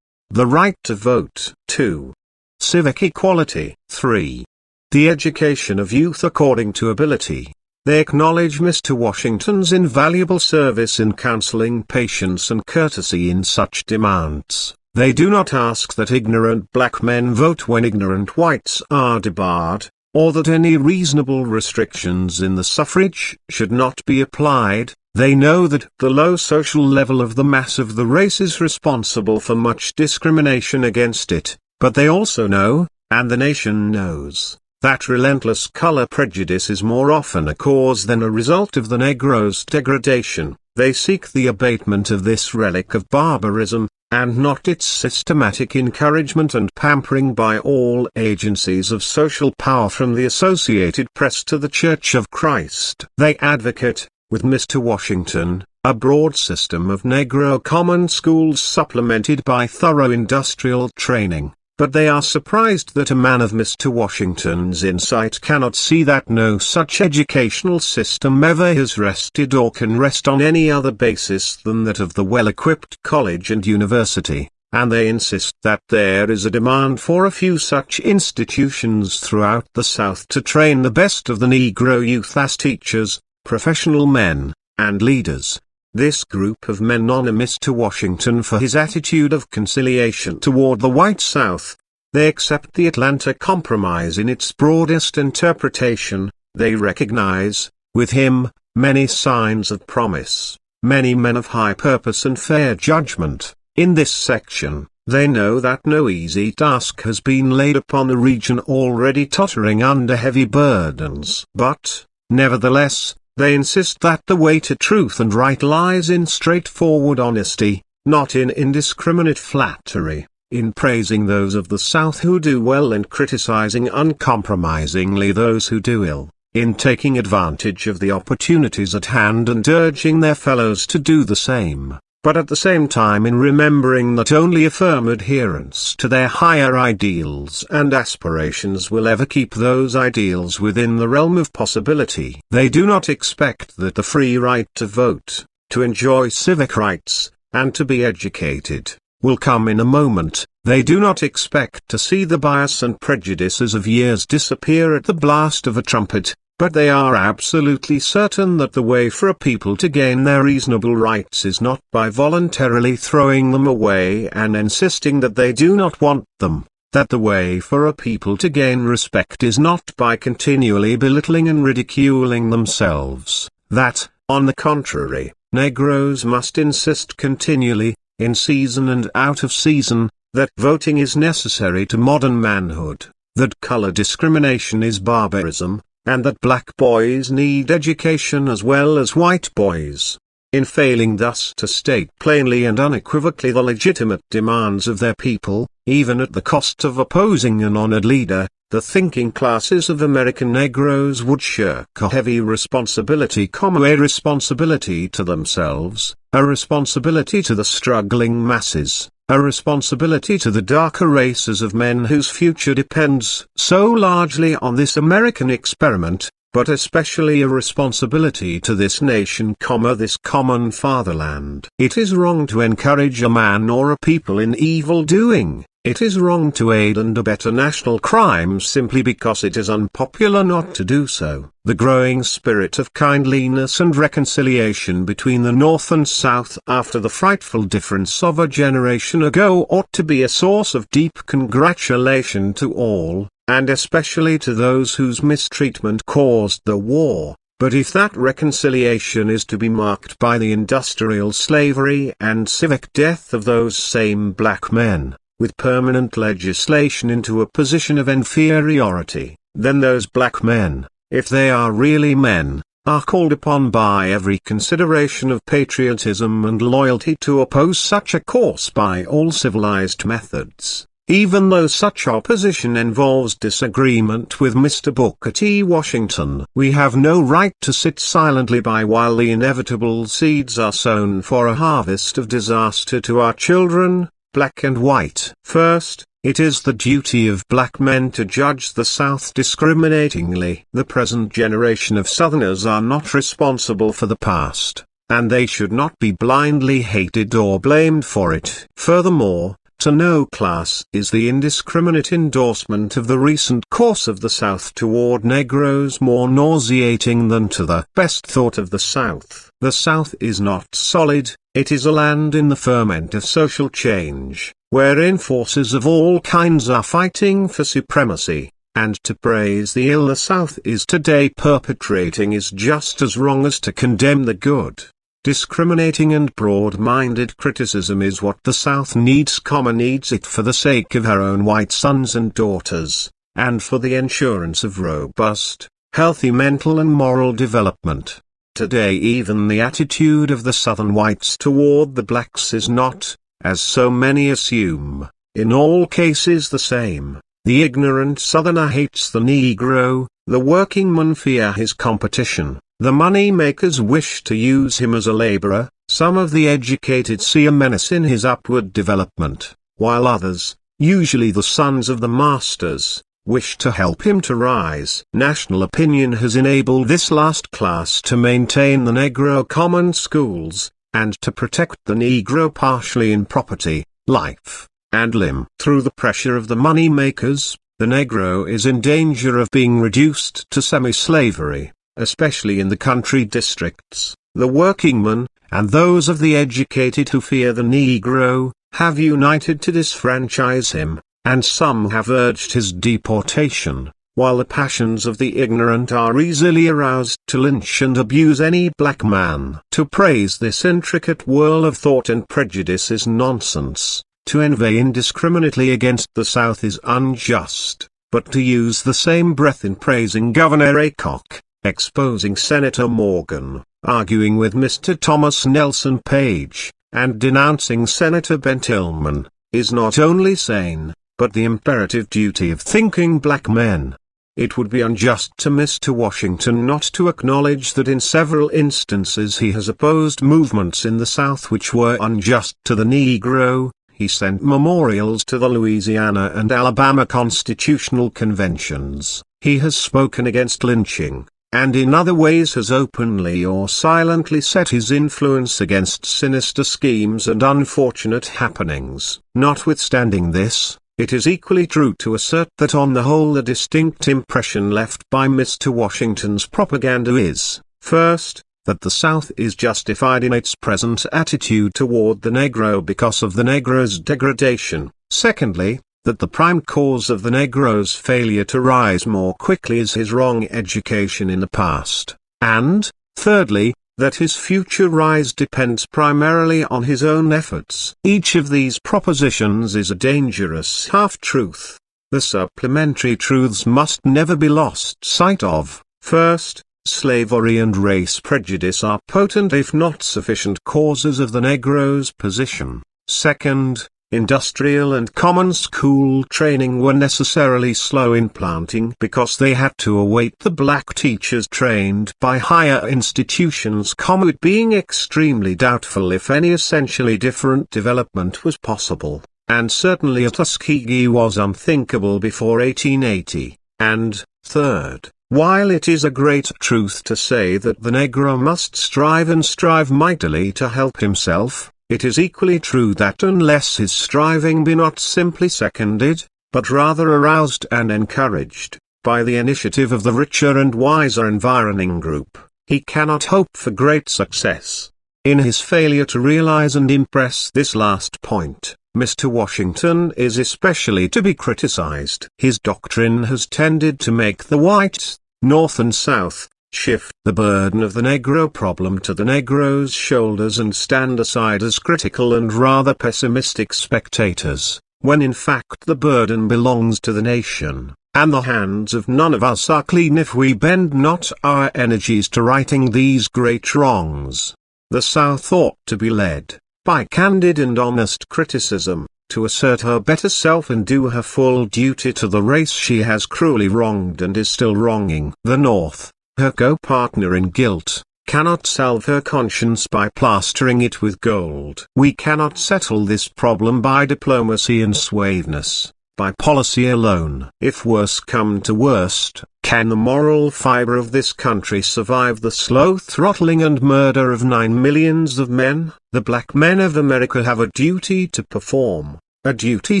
The right to vote. 2. Civic equality. 3. The education of youth according to ability. They acknowledge Mr. Washington's invaluable service in counseling patience and courtesy in such demands. They do not ask that ignorant black men vote when ignorant whites are debarred, or that any reasonable restrictions in the suffrage should not be applied. They know that the low social level of the mass of the race is responsible for much discrimination against it, but they also know, and the nation knows, that relentless color prejudice is more often a cause than a result of the Negro's degradation. They seek the abatement of this relic of barbarism, and not its systematic encouragement and pampering by all agencies of social power from the Associated Press to the Church of Christ. They advocate, with Mr. Washington, a broad system of Negro common schools supplemented by thorough industrial training. But they are surprised that a man of Mr. Washington's insight cannot see that no such educational system ever has rested or can rest on any other basis than that of the well-equipped college and university, and they insist that there is a demand for a few such institutions throughout the South to train the best of the Negro youth as teachers, professional men, and leaders. This group of men honor Mr. Washington for his attitude of conciliation toward the white South. They accept the Atlanta Compromise in its broadest interpretation, They recognize, with him, many signs of promise, many men of high purpose and fair judgment. In this section, they know that no easy task has been laid upon the region already tottering under heavy burdens. But, nevertheless, they insist that the way to truth and right lies in straightforward honesty, not in indiscriminate flattery, in praising those of the South who do well and criticizing uncompromisingly those who do ill, in taking advantage of the opportunities at hand and urging their fellows to do the same, but at the same time in remembering that only a firm adherence to their higher ideals and aspirations will ever keep those ideals within the realm of possibility. They do not expect that the free right to vote, to enjoy civic rights, and to be educated, will come in a moment. They do not expect to see the bias and prejudices of years disappear at the blast of a trumpet, but they are absolutely certain that the way for a people to gain their reasonable rights is not by voluntarily throwing them away and insisting that they do not want them, that the way for a people to gain respect is not by continually belittling and ridiculing themselves, that, on the contrary, Negroes must insist continually, in season and out of season, that voting is necessary to modern manhood, that color discrimination is barbarism, and that black boys need education as well as white boys. In failing thus to state plainly and unequivocally the legitimate demands of their people, even at the cost of opposing an honored leader, the thinking classes of American Negroes would shirk a heavy responsibility, a responsibility to themselves, a responsibility to the struggling masses, a responsibility to the darker races of men whose future depends so largely on this American experiment, but especially a responsibility to this nation, this common fatherland. It is wrong to encourage a man or a people in evil doing. It is wrong to aid and abet a national crime simply because it is unpopular not to do so. The growing spirit of kindliness and reconciliation between the North and South after the frightful difference of a generation ago ought to be a source of deep congratulation to all, and especially to those whose mistreatment caused the war. But if that reconciliation is to be marked by the industrial slavery and civic death of those same black men, with permanent legislation into a position of inferiority, then those black men, if they are really men, are called upon by every consideration of patriotism and loyalty to oppose such a course by all civilized methods, even though such opposition involves disagreement with Mr. Booker T. Washington. We have no right to sit silently by while the inevitable seeds are sown for a harvest of disaster to our children, black and white. First, it is the duty of black men to judge the South discriminatingly. The present generation of Southerners are not responsible for the past, and they should not be blindly hated or blamed for it. Furthermore, to no class is the indiscriminate endorsement of the recent course of the South toward Negroes more nauseating than to the best thought of the South. The South is not solid, it is a land in the ferment of social change, wherein forces of all kinds are fighting for supremacy, and to praise the ill the South is today perpetrating is just as wrong as to condemn the good. Discriminating and broad-minded criticism is what the South needs, needs it for the sake of her own white sons and daughters, and for the insurance of robust, healthy mental and moral development. Today even the attitude of the Southern whites toward the blacks is not, as so many assume, in all cases the same. The ignorant Southerner hates the Negro, the workingmen fear his competition, the money makers wish to use him as a laborer, some of the educated see a menace in his upward development, while others, usually the sons of the masters, wish to help him to rise. National opinion has enabled this last class to maintain the Negro common schools, and to protect the Negro partially in property, life, and limb. Through the pressure of the money makers, the Negro is in danger of being reduced to semi-slavery, especially in the country districts. The workingmen, and those of the educated who fear the Negro, have united to disfranchise him, and some have urged his deportation. while the passions of the ignorant are easily aroused to lynch and abuse any black man. To praise this intricate whirl of thought and prejudice is nonsense. To envy indiscriminately against the South is unjust, but to use the same breath in praising Governor Aycock, exposing Senator Morgan, arguing with Mr. Thomas Nelson Page, and denouncing Senator Ben Tillman, is not only sane, but the imperative duty of thinking black men. It would be unjust to Mr. Washington not to acknowledge that in several instances he has opposed movements in the South which were unjust to the Negro. He sent memorials to the Louisiana and Alabama constitutional conventions. He has spoken against lynching, and in other ways has openly or silently set his influence against sinister schemes and unfortunate happenings. Notwithstanding this, it is equally true to assert that on the whole the distinct impression left by Mr. Washington's propaganda is, first, that the South is justified in its present attitude toward the Negro because of the Negro's degradation; secondly, that the prime cause of the Negro's failure to rise more quickly is his wrong education in the past; and, thirdly, that his future rise depends primarily on his own efforts. Each of these propositions is a dangerous half-truth. The supplementary truths must never be lost sight of. First, slavery and race prejudice are potent if not sufficient causes of the Negro's position. Second, industrial and common school training were necessarily slow in planting because they had to await the black teachers trained by higher institutions, it being extremely doubtful if any essentially different development was possible, and certainly a Tuskegee was unthinkable before 1880. And, third, while it is a great truth to say that the Negro must strive and strive mightily to help himself, it is equally true that unless his striving be not simply seconded, but rather aroused and encouraged, by the initiative of the richer and wiser environing group, he cannot hope for great success. In his failure to realize and impress this last point, Mr. Washington is especially to be criticized. His doctrine has tended to make the whites, North and South, shift the burden of the Negro problem to the Negro's shoulders and stand aside as critical and rather pessimistic spectators, when in fact the burden belongs to the nation, and the hands of none of us are clean if we bend not our energies to righting these great wrongs. The South ought to be led, by candid and honest criticism, to assert her better self and do her full duty to the race she has cruelly wronged and is still wronging. The North, her co-partner in guilt, cannot salve her conscience by plastering it with gold. We cannot settle this problem by diplomacy and suaveness, by policy alone. If worse come to worst, can the moral fiber of this country survive the slow throttling and murder of 9 millions of men? The black men of America have a duty to perform, a duty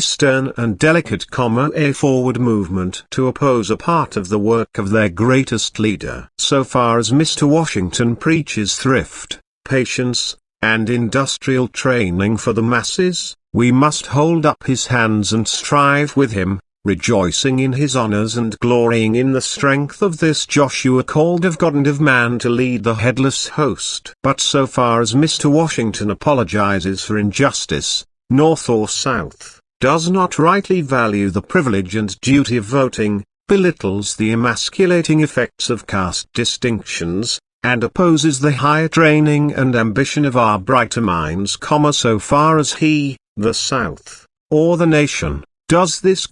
stern and delicate, a forward movement to oppose a part of the work of their greatest leader. So far as Mr. Washington preaches thrift, patience, and industrial training for the masses, we must hold up his hands and strive with him, rejoicing in his honors and glorying in the strength of this Joshua called of God and of man to lead the headless host. But so far as Mr. Washington apologizes for injustice, North or South, does not rightly value the privilege and duty of voting, belittles the emasculating effects of caste distinctions, and opposes the higher training and ambition of our brighter minds, so far as he, the South, or the nation, does this,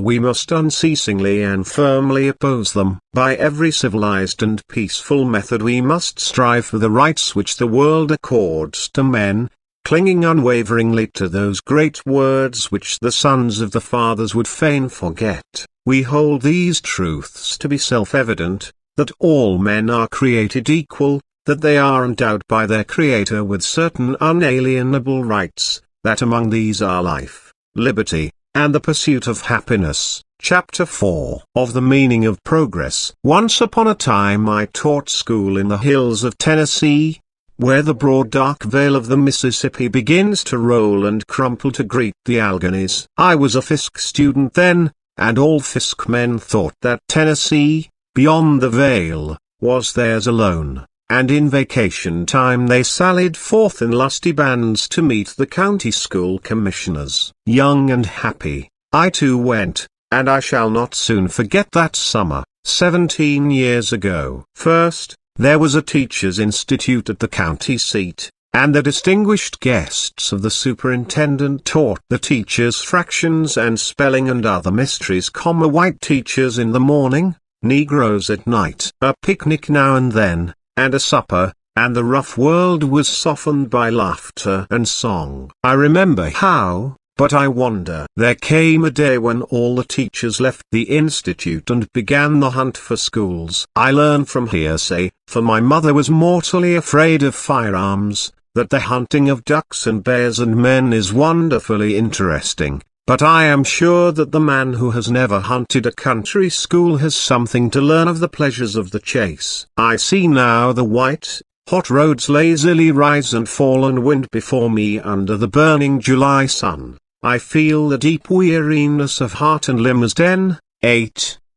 we must unceasingly and firmly oppose them. By every civilized and peaceful method we must strive for the rights which the world accords to men, clinging unwaveringly to those great words which the sons of the fathers would fain forget. We hold these truths to be self-evident, that all men are created equal, that they are endowed by their Creator with certain unalienable rights, that among these are life, liberty, and the pursuit of happiness. Chapter 4 of the Meaning of Progress. Once upon a time I taught school in the hills of Tennessee, where the broad dark vale of the Mississippi begins to roll and crumple to greet the Alleghanies. I was a Fisk student then, and all Fisk men thought that Tennessee, beyond the Veil, was theirs alone, and in vacation time they sallied forth in lusty bands to meet the county school commissioners. Young and happy, I too went, and I shall not soon forget that summer, 17 years ago. First, there was a teachers' institute at the county seat, and the distinguished guests of the superintendent taught the teachers fractions and spelling and other mysteries. White teachers in the morning, Negroes at night. A picnic now and then, and a supper, and the rough world was softened by laughter and song. I remember how, but I wonder. There came a day when all the teachers left the institute and began the hunt for schools. I learned from hearsay, for my mother was mortally afraid of firearms, that the hunting of ducks and bears and men is wonderfully interesting, but I am sure that the man who has never hunted a country school has something to learn of the pleasures of the chase. I see now the white, hot roads lazily rise and fall and wind before me under the burning July sun. I feel the deep weariness of heart and limb as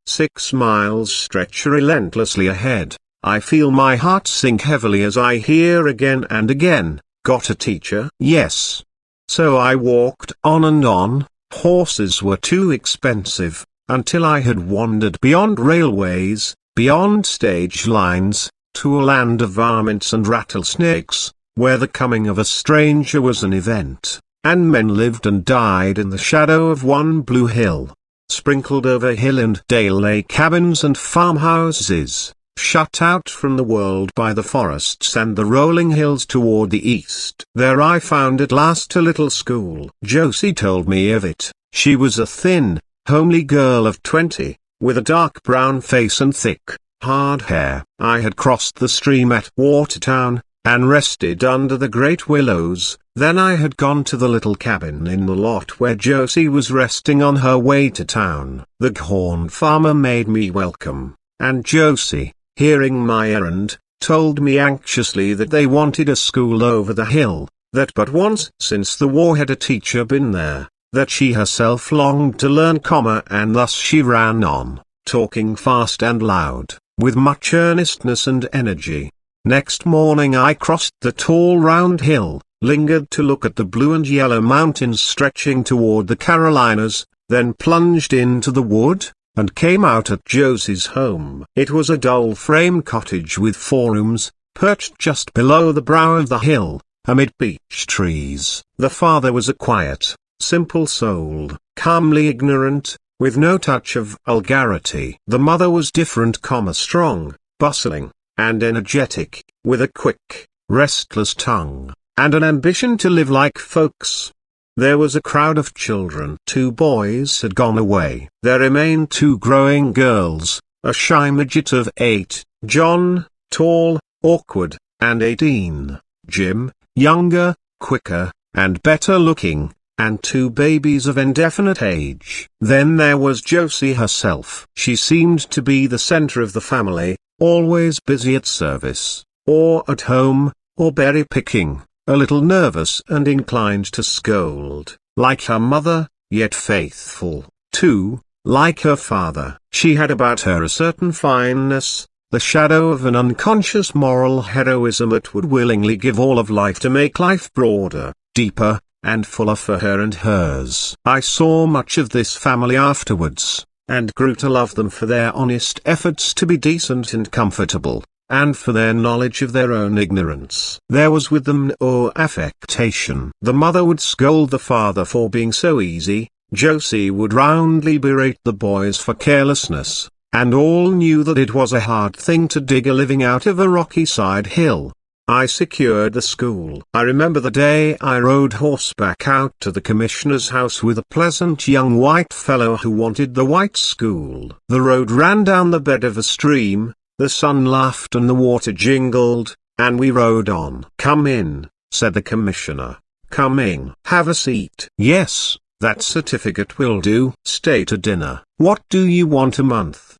6 miles stretch relentlessly ahead. I feel my heart sink heavily as I hear again and again, "Got a teacher?" Yes. So I walked on and on. Horses were too expensive, until I had wandered beyond railways, beyond stage lines, to a land of varmints and rattlesnakes, where the coming of a stranger was an event, and men lived and died in the shadow of one blue hill. Sprinkled over hill and dale lay cabins and farmhouses, shut out from the world by the forests and the rolling hills toward the east. There I found at last a little school. Josie told me of it. She was a thin, homely girl of 20, with a dark brown face and thick, hard hair. I had crossed the stream at Watertown, and rested under the great willows. Then I had gone to the little cabin in the lot where Josie was resting on her way to town. The corn farmer made me welcome, and Josie, hearing my errand, told me anxiously that they wanted a school over the hill, that but once since the war had a teacher been there, that she herself longed to learn, and thus she ran on, talking fast and loud, with much earnestness and energy. Next morning I crossed the tall round hill, lingered to look at the blue and yellow mountains stretching toward the Carolinas, then plunged into the wood, and came out at Josie's home. It was a dull frame cottage with 4 rooms, perched just below the brow of the hill, amid beech trees. The father was a quiet, simple-souled, calmly ignorant, with no touch of vulgarity. The mother was different, strong, bustling, and energetic, with a quick, restless tongue, and an ambition to live like folks. There was a crowd of children. 2 boys had gone away. There remained 2 growing girls, a shy midget of 8, John, tall, awkward, and 18, Jim, younger, quicker, and better looking, and 2 babies of indefinite age. Then there was Josie herself. She seemed to be the center of the family, always busy at service, or at home, or berry picking, a little nervous and inclined to scold, like her mother, yet faithful, too, like her father. She had about her a certain fineness, the shadow of an unconscious moral heroism that would willingly give all of life to make life broader, deeper, and fuller for her and hers. I saw much of this family afterwards, and grew to love them for their honest efforts to be decent and comfortable, and for their knowledge of their own ignorance. There was with them no affectation. The mother would scold the father for being so easy, Josie would roundly berate the boys for carelessness, and all knew that it was a hard thing to dig a living out of a rocky side hill. I secured the school. I remember the day I rode horseback out to the commissioner's house with a pleasant young white fellow who wanted the white school. The road ran down the bed of a stream, the sun laughed and the water jingled, and we rode on. "Come in," said the commissioner. "Come in. Have a seat." "Yes, that certificate will do." "Stay to dinner." "What do you want a month?"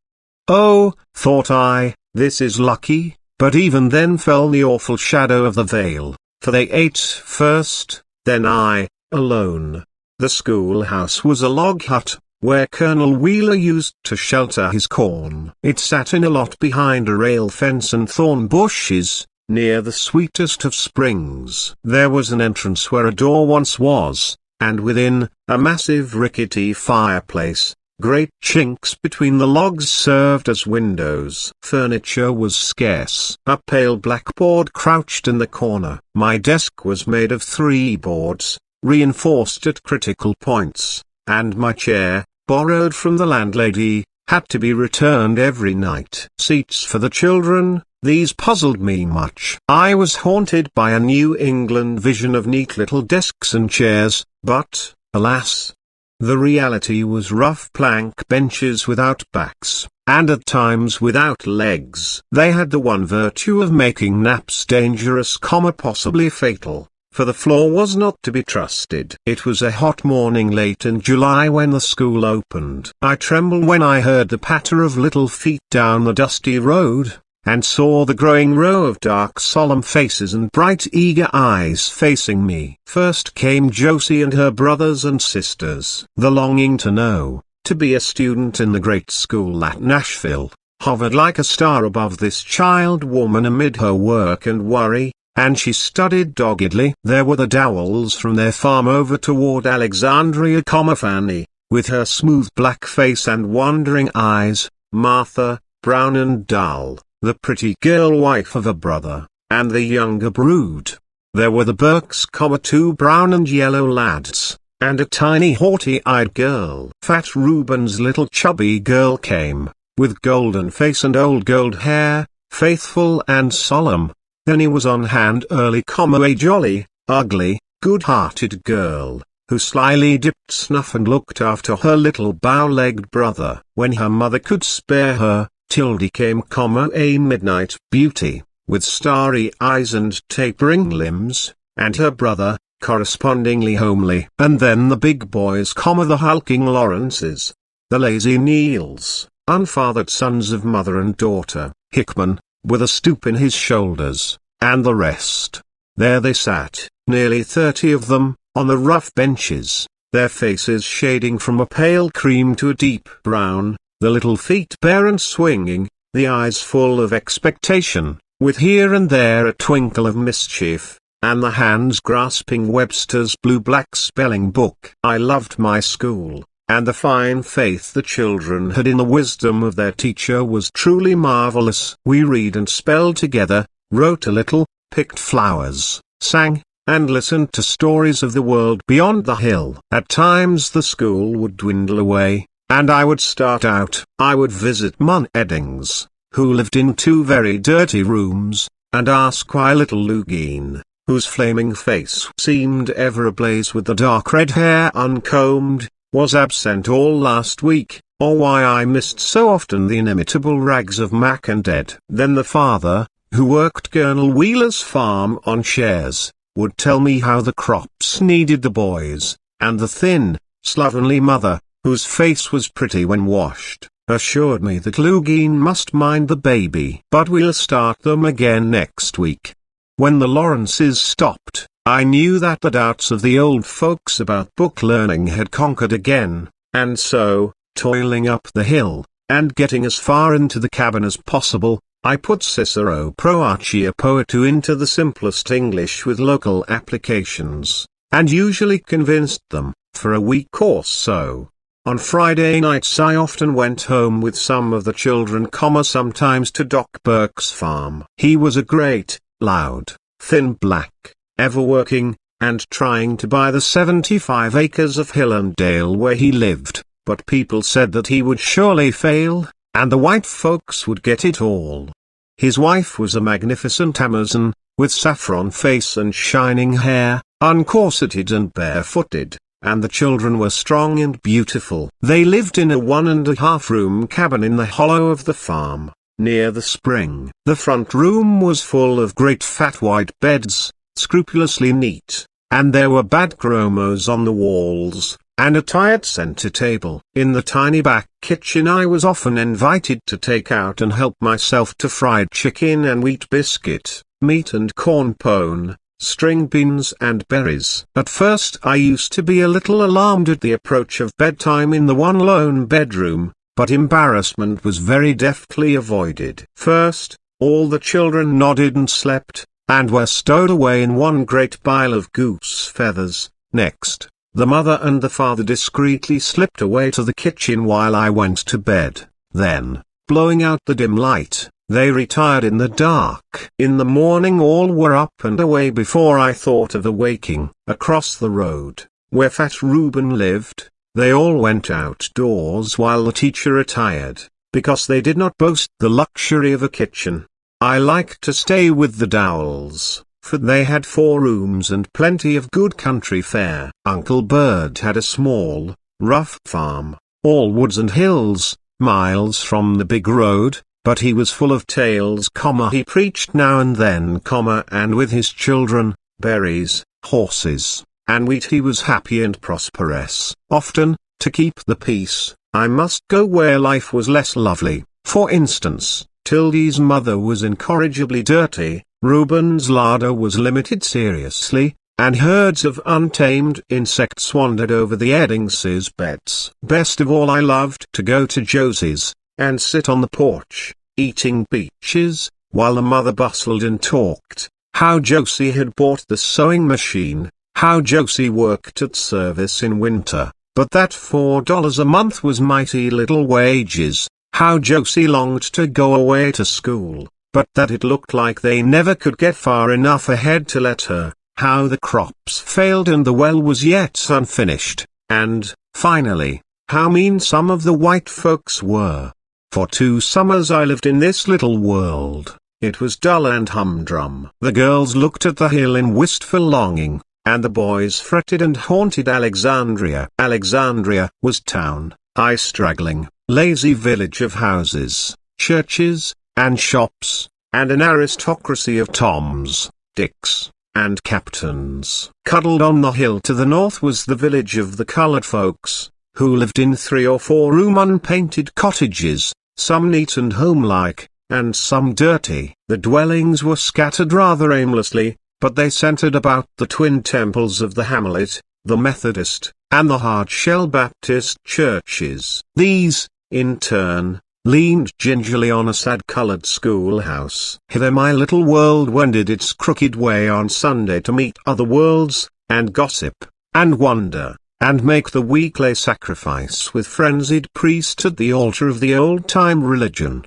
"Oh," thought I, "this is lucky." But even then fell the awful shadow of the veil, for they ate first, then I, alone. The schoolhouse was a log hut, where Colonel Wheeler used to shelter his corn. It sat in a lot behind a rail fence and thorn bushes, near the sweetest of springs. There was an entrance where a door once was, and within, a massive rickety fireplace. Great chinks between the logs served as windows. Furniture was scarce. A pale blackboard crouched in the corner. My desk was made of 3 boards, reinforced at critical points, and my chair, borrowed from the landlady, had to be returned every night. Seats for the children, these puzzled me much. I was haunted by a New England vision of neat little desks and chairs, but, alas, the reality was rough plank benches without backs, and at times without legs. They had the one virtue of making naps dangerous, possibly fatal, for the floor was not to be trusted. It was a hot morning late in July when the school opened. I trembled when I heard the patter of little feet down the dusty road, and saw the growing row of dark solemn faces and bright eager eyes facing me. First came Josie and her brothers and sisters. The longing to know, to be a student in the great school at Nashville, hovered like a star above this child woman amid her work and worry, and she studied doggedly. There were the Dowells from their farm over toward Alexandria, Fanny, with her smooth black face and wondering eyes, Martha, brown and dull, the pretty girl wife of a brother, and the younger brood. There were the Burkes, 2 brown and yellow lads, and a tiny haughty-eyed girl. Fat Reuben's little chubby girl came, with golden face and old gold hair, faithful and solemn. Then he was on hand early, a jolly, ugly, good-hearted girl, who slyly dipped snuff and looked after her little bow-legged brother. When her mother could spare her, Tildy came, a midnight beauty, with starry eyes and tapering limbs, and her brother, correspondingly homely. And then the big boys, the hulking Lawrences, the lazy Neils, unfathered sons of mother and daughter, Hickman, with a stoop in his shoulders, and the rest. There they sat, nearly 30 of them, on the rough benches, their faces shading from a pale cream to a deep brown, the little feet bare and swinging, the eyes full of expectation, with here and there a twinkle of mischief, and the hands grasping Webster's blue-black spelling book. I loved my school, and the fine faith the children had in the wisdom of their teacher was truly marvelous. We read and spelled together, wrote a little, picked flowers, sang, and listened to stories of the world beyond the hill. At times the school would dwindle away, and I would start out. I would visit Mun Eddings, who lived in 2 very dirty rooms, and ask why little Lugeen, whose flaming face seemed ever ablaze with the dark red hair uncombed, was absent all last week, or why I missed so often the inimitable rags of Mac and Ed. Then the father, who worked Colonel Wheeler's farm on shares, would tell me how the crops needed the boys, and the thin, slovenly mother, whose face was pretty when washed, assured me that Lugeen must mind the baby. But we'll start them again next week. When the Lawrences stopped, I knew that the doubts of the old folks about book learning had conquered again, and so, toiling up the hill, and getting as far into the cabin as possible, I put Cicero Pro Archia Poetu into the simplest English with local applications, and usually convinced them, for a week or so. On Friday nights I often went home with some of the children, sometimes to Doc Burke's farm. He was a great, loud, thin black, ever working, and trying to buy the 75 acres of hill and dale where he lived, but people said that he would surely fail, and the white folks would get it all. His wife was a magnificent Amazon, with saffron face and shining hair, uncorseted and barefooted, and the children were strong and beautiful. They lived in a 1.5-room cabin in the hollow of the farm, near the spring. The front room was full of great fat white beds, scrupulously neat, and there were bad chromos on the walls, and a tired center table. In the tiny back kitchen I was often invited to take out and help myself to fried chicken and wheat biscuit, meat and corn pone, string beans and berries. At first I used to be a little alarmed at the approach of bedtime in the one lone bedroom, but embarrassment was very deftly avoided. First, all the children nodded and slept, and were stowed away in one great pile of goose feathers. Next, the mother and the father discreetly slipped away to the kitchen while I went to bed. Then, blowing out the dim light, they retired in the dark. In the morning all were up and away before I thought of awaking. Across the road, where Fat Reuben lived, they all went outdoors while the teacher retired, because they did not boast the luxury of a kitchen. I liked to stay with the Dowells, for they had 4 rooms and plenty of good country fare. Uncle Bird had a small, rough farm, all woods and hills, miles from the big road, but he was full of tales, he preached now and then, and with his children, berries, horses, and wheat he was happy and prosperous. Often, to keep the peace, I must go where life was less lovely. For instance, Tildy's mother was incorrigibly dirty, Reuben's larder was limited seriously, and herds of untamed insects wandered over the Eddingses' beds. Best of all, I loved to go to Josie's, and sit on the porch, eating peaches, while the mother bustled and talked, how Josie had bought the sewing machine, how Josie worked at service in winter, but that $4 a month was mighty little wages, how Josie longed to go away to school, but that it looked like they never could get far enough ahead to let her, how the crops failed and the well was yet unfinished, and, finally, how mean some of the white folks were. For 2 summers I lived in this little world. It was dull and humdrum. The girls looked at the hill in wistful longing, and the boys fretted and haunted Alexandria. Alexandria was town, a straggling, lazy village of houses, churches, and shops, and an aristocracy of Toms, Dicks, and captains. Cuddled on the hill to the north was the village of the colored folks, who lived in 3 or 4 room unpainted cottages, some neat and homelike, and some dirty. The dwellings were scattered rather aimlessly, but they centered about the twin temples of the hamlet, the Methodist, and the hard-shell Baptist churches. These, in turn, leaned gingerly on a sad-colored schoolhouse. Hither my little world wended its crooked way on Sunday to meet other worlds, and gossip, and wonder, and make the weekly sacrifice with frenzied priest at the altar of the old-time religion.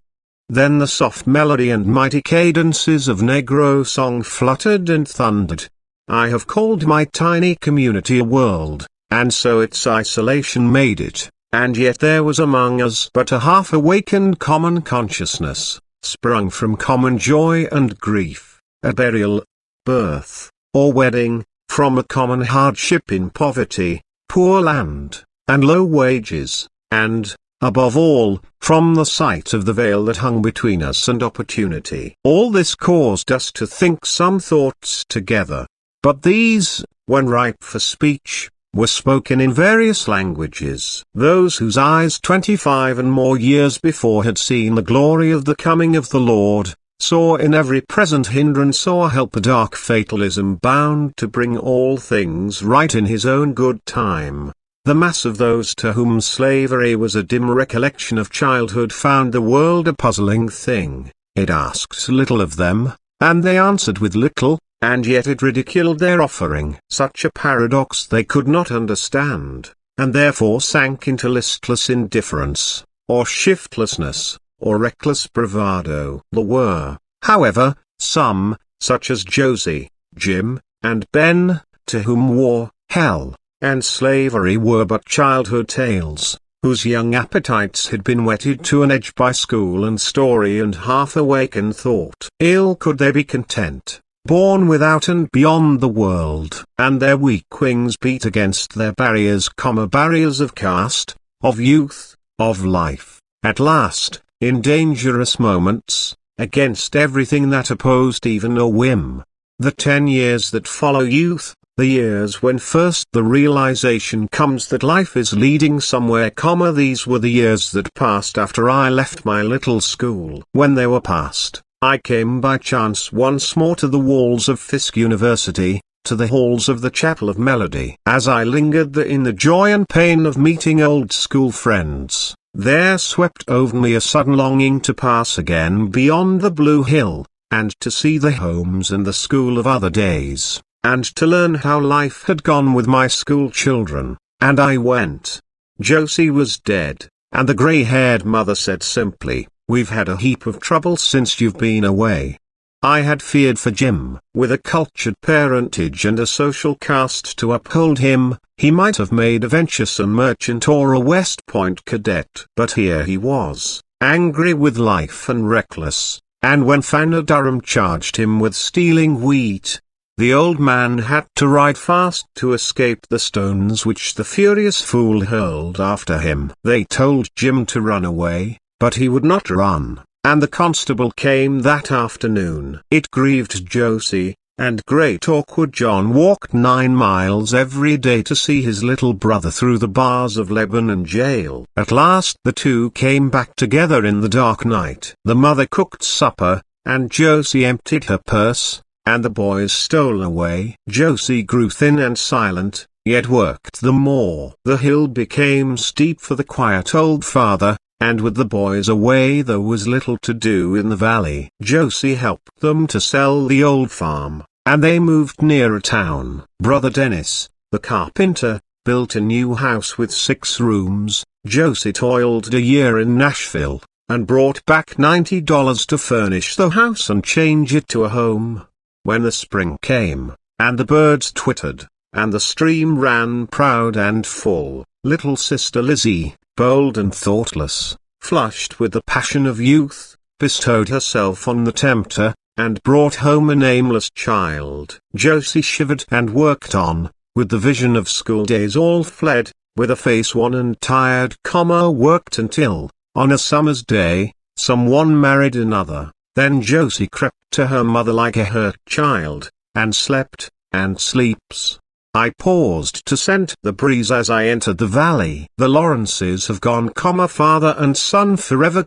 Then the soft melody and mighty cadences of Negro song fluttered and thundered. I have called my tiny community a world, and so its isolation made it, and yet there was among us but a half-awakened common consciousness, sprung from common joy and grief, at burial, birth, or wedding, from a common hardship in poverty, poor land, and low wages, and, above all, from the sight of the veil that hung between us and opportunity. All this caused us to think some thoughts together. But these, when ripe for speech, were spoken in various languages. Those whose eyes 25 and more years before had seen the glory of the coming of the Lord, saw in every present hindrance or help a dark fatalism bound to bring all things right in his own good time. The mass of those to whom slavery was a dim recollection of childhood found the world a puzzling thing. It asked little of them, and they answered with little, and yet it ridiculed their offering. Such a paradox they could not understand, and therefore sank into listless indifference, or shiftlessness, or reckless bravado. There were, however, some, such as Josie, Jim, and Ben, to whom war, hell, and slavery were but childhood tales, whose young appetites had been whetted to an edge by school and story and half-awakened thought. Ill could they be content, born without and beyond the world, and their weak wings beat against their barriers, barriers of caste, of youth, of life, at last, in dangerous moments, against everything that opposed even a whim. The 10 years that follow youth, the years when first the realization comes that life is leading somewhere, these were the years that passed after I left my little school. When they were past, I came by chance once more to the walls of Fisk University, to the halls of the Chapel of Melody. As I lingered there in the joy and pain of meeting old school friends, there swept over me a sudden longing to pass again beyond the blue hill, and to see the homes and the school of other days, and to learn how life had gone with my school children. And I went. Josie was dead, and the grey-haired mother said simply, "We've had a heap of trouble since you've been away." I had feared for Jim. With a cultured parentage and a social caste to uphold him, he might have made a venturesome merchant or a West Point cadet. But here he was, angry with life and reckless, and when Fanny Durham charged him with stealing wheat, the old man had to ride fast to escape the stones which the furious fool hurled after him. They told Jim to run away, but he would not run, and the constable came that afternoon. It grieved Josie, and great awkward John walked 9 miles every day to see his little brother through the bars of Lebanon jail. At last the two came back together in the dark night. The mother cooked supper, and Josie emptied her purse, and the boys stole away. Josie grew thin and silent, yet worked the more. The hill became steep for the quiet old father, and with the boys away there was little to do in the valley. Josie helped them to sell the old farm, and they moved nearer town. Brother Dennis, the carpenter, built a new house with 6 rooms. Josie toiled a year in Nashville, and brought back $90 to furnish the house and change it to a home. When the spring came, and the birds twittered, and the stream ran proud and full, little sister Lizzie, bold and thoughtless, flushed with the passion of youth, bestowed herself on the tempter, and brought home a nameless child. Josie shivered and worked on, with the vision of school days all fled, with a face wan and tired, worked until, on a summer's day, someone married another. Then Josie crept to her mother like a hurt child, and slept, and sleeps. I paused to scent the breeze as I entered the valley. The Lawrences have gone, father and son forever,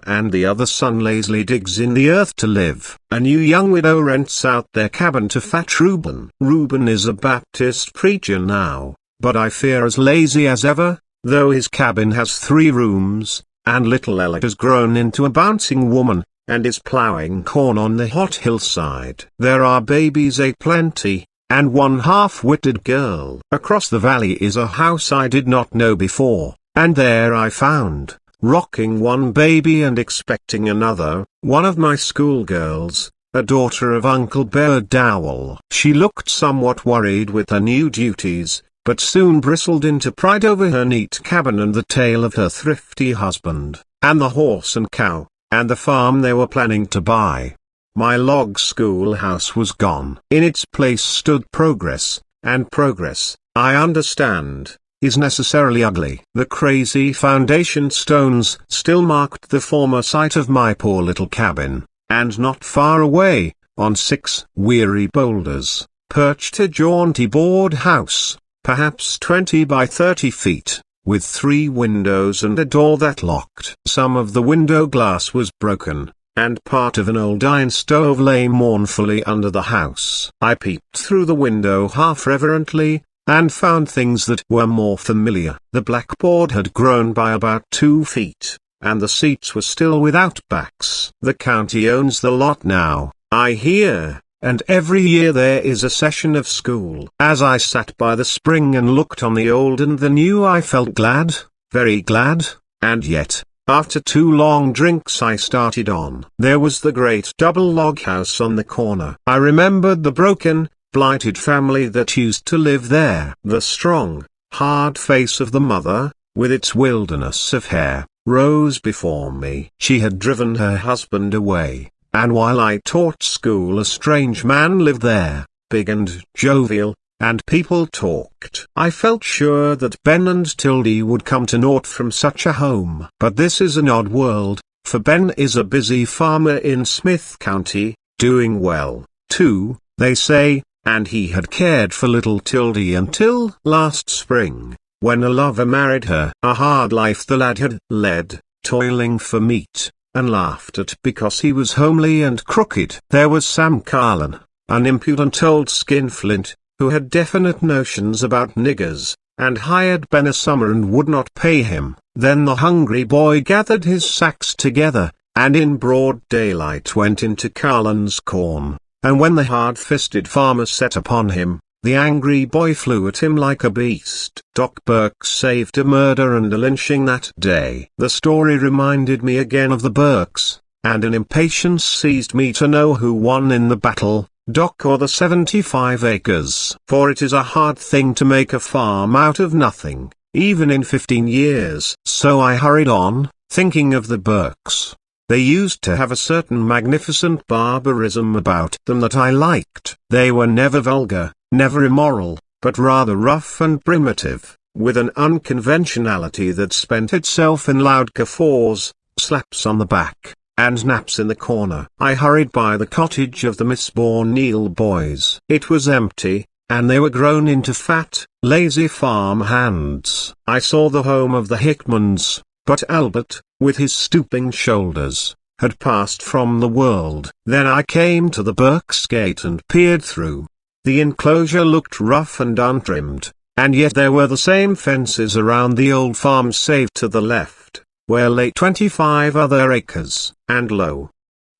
and the other son lazily digs in the earth to live. A new young widow rents out their cabin to fat Reuben. Reuben is a Baptist preacher now, but I fear as lazy as ever, though his cabin has 3 rooms, and little Ella has grown into a bouncing woman, and is plowing corn on the hot hillside. There are babies a-plenty, and one half-witted girl. Across the valley is a house I did not know before, and there I found, rocking one baby and expecting another, one of my schoolgirls, a daughter of Uncle Baird Dowell. She looked somewhat worried with her new duties, but soon bristled into pride over her neat cabin and the tale of her thrifty husband, and the horse and cow, and the farm they were planning to buy. My log schoolhouse was gone. In its place stood Progress, and Progress, I understand, is necessarily ugly. The crazy foundation stones still marked the former site of my poor little cabin, and not far away, on 6 weary boulders, perched a jaunty board house, perhaps 20 by 30 feet. With 3 windows and a door that locked. Some of the window glass was broken, and part of an old iron stove lay mournfully under the house. I peeped through the window half reverently, and found things that were more familiar. The blackboard had grown by about 2 feet, and the seats were still without backs. The county owns the lot now, I hear, and every year there is a session of school. As I sat by the spring and looked on the old and the new, I felt glad, very glad, and yet, after 2 long drinks I started on. There was the great double log house on the corner. I remembered the broken, blighted family that used to live there. The strong, hard face of the mother, with its wilderness of hair, rose before me. She had driven her husband away, and while I taught school a strange man lived there, big and jovial, and people talked. I felt sure that Ben and Tildy would come to naught from such a home. But this is an odd world, for Ben is a busy farmer in Smith County, doing well, too, they say, and he had cared for little Tildy until last spring, when a lover married her. A hard life the lad had led, toiling for meat, and laughed at because he was homely and crooked. There was Sam Carlin, an impudent old skinflint, who had definite notions about niggers, and hired Ben a summer and would not pay him. Then the hungry boy gathered his sacks together, and in broad daylight went into Carlin's corn, and when the hard-fisted farmer set upon him, the angry boy flew at him like a beast. Doc Burke saved a murder and a lynching that day. The story reminded me again of the Burkes, and an impatience seized me to know who won in the battle, Doc or the 75 acres. For it is a hard thing to make a farm out of nothing, even in 15 years. So I hurried on, thinking of the Burkes. They used to have a certain magnificent barbarism about them that I liked. They were never vulgar, never immoral, but rather rough and primitive, with an unconventionality that spent itself in loud guffaws, slaps on the back, and naps in the corner. I hurried by the cottage of the Miss Bourneil boys. It was empty, and they were grown into fat, lazy farm hands. I saw the home of the Hickmans, but Albert, with his stooping shoulders, had passed from the world. Then I came to the Burkes' gate and peered through. The enclosure looked rough and untrimmed, and yet there were the same fences around the old farm save to the left, where lay 25 other acres, and lo!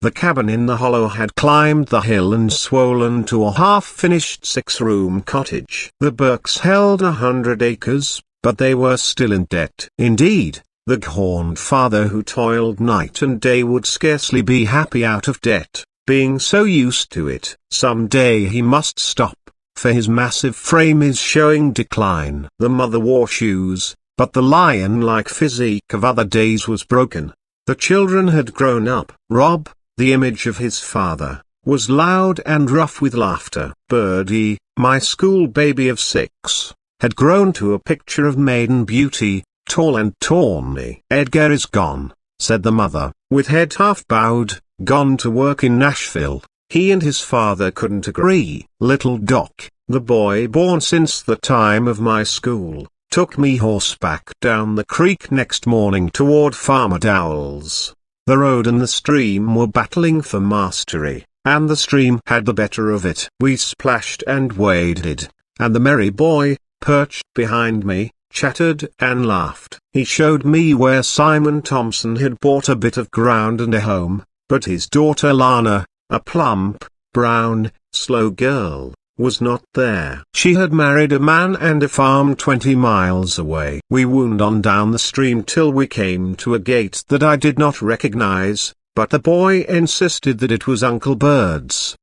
The cabin in the hollow had climbed the hill and swollen to a half-finished 6-room cottage. The Burkes held 100 acres, but they were still in debt. Indeed, the gaunt father who toiled night and day would scarcely be happy out of debt, being so used to it. Some day he must stop, for his massive frame is showing decline. The mother wore shoes, but the lion-like physique of other days was broken. The children had grown up. Rob, the image of his father, was loud and rough with laughter. Birdie, my school baby of 6, had grown to a picture of maiden beauty, tall and tawny. Edgar is gone, said the mother, with head half bowed, gone to work in Nashville. He and his father couldn't agree. Little Doc, the boy born since the time of my school, took me horseback down the creek next morning toward Farmer Dowell's. The road and the stream were battling for mastery, and the stream had the better of it. We splashed and waded, and the merry boy, perched behind me, chattered and laughed. He showed me where Simon Thompson had bought a bit of ground and a home, but his daughter Lana, a plump, brown, slow girl, was not there. She had married a man and a farm 20 miles away. We wound on down the stream till we came to a gate that I did not recognize, but the boy insisted that it was Uncle Bird's.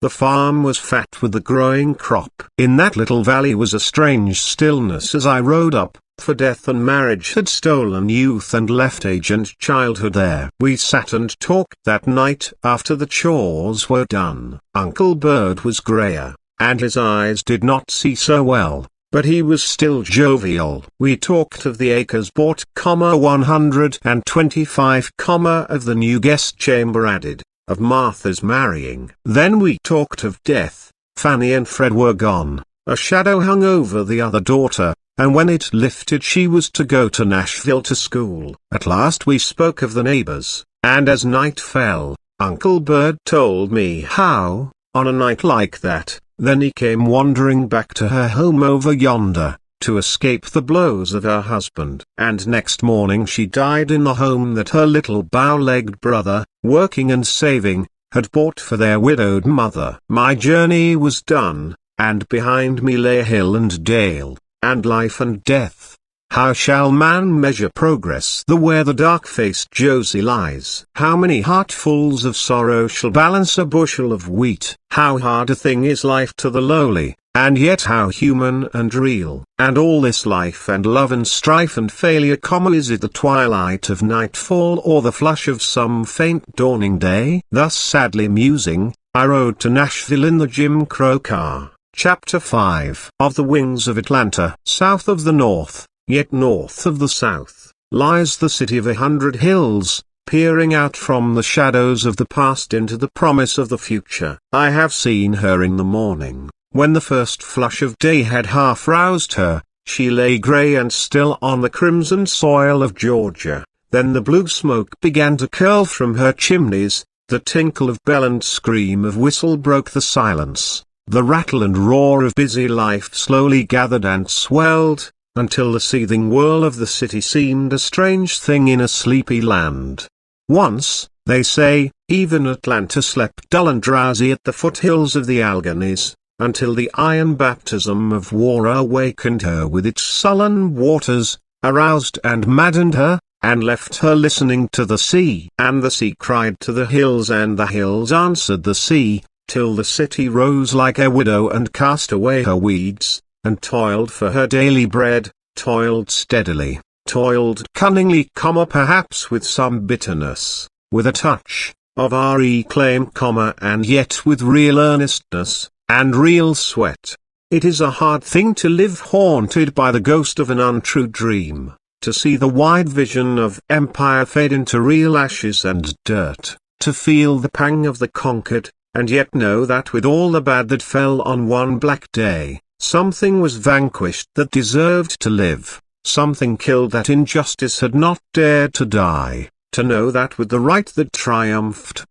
The farm was fat with the growing crop. In that little valley was a strange stillness as I rode up, for death and marriage had stolen youth and left age and childhood there. We sat and talked that night after the chores were done. Uncle Bird was grayer, and his eyes did not see so well, but he was still jovial. We talked of the acres bought, 125, of the new guest chamber added, of Martha's marrying. Then we talked of death. Fanny and Fred were gone, a shadow hung over the other daughter, and when it lifted she was to go to Nashville to school. At last we spoke of the neighbors, and as night fell, Uncle Bird told me how, on a night like that, then he came wandering back to her home over yonder, to escape the blows of her husband. And next morning she died in the home that her little bow-legged brother, working and saving, had bought for their widowed mother. My journey was done, and behind me lay hill and dale, and life and death. How shall man measure progress where the dark-faced Josie lies? How many heartfuls of sorrow shall balance a bushel of wheat? How hard a thing is life to the lowly, and yet how human and real. And all this life and love and strife and failure, is it the twilight of nightfall or the flush of some faint dawning day? Thus sadly musing, I rode to Nashville in the Jim Crow car. Chapter 5. Of the wings of Atlanta. South of the north, yet north of the south, lies the city of 100 hills, peering out from the shadows of the past into the promise of the future. I have seen her in the morning, when the first flush of day had half roused her. She lay grey and still on the crimson soil of Georgia, Then the blue smoke began to curl from her chimneys, the tinkle of bell and scream of whistle broke the silence, the rattle and roar of busy life slowly gathered and swelled, until the seething whirl of the city seemed a strange thing in a sleepy land. Once, they say, even Atlanta slept dull and drowsy at the foothills of the Alleghanies, until the iron baptism of war awakened her with its sullen waters, aroused and maddened her, and left her listening to the sea. And the sea cried to the hills and the hills answered the sea, till the city rose like a widow and cast away her weeds, and toiled for her daily bread, toiled steadily, toiled cunningly, perhaps with some bitterness, with a touch of reclaim, and yet with real earnestness, and real sweat. It is a hard thing to live haunted by the ghost of an untrue dream, to see the wide vision of empire fade into real ashes and dirt, to feel the pang of the conquered, and yet know that with all the bad that fell on one black day, something was vanquished that deserved to live, something killed that injustice had not dared to die, to know that with the right that triumphed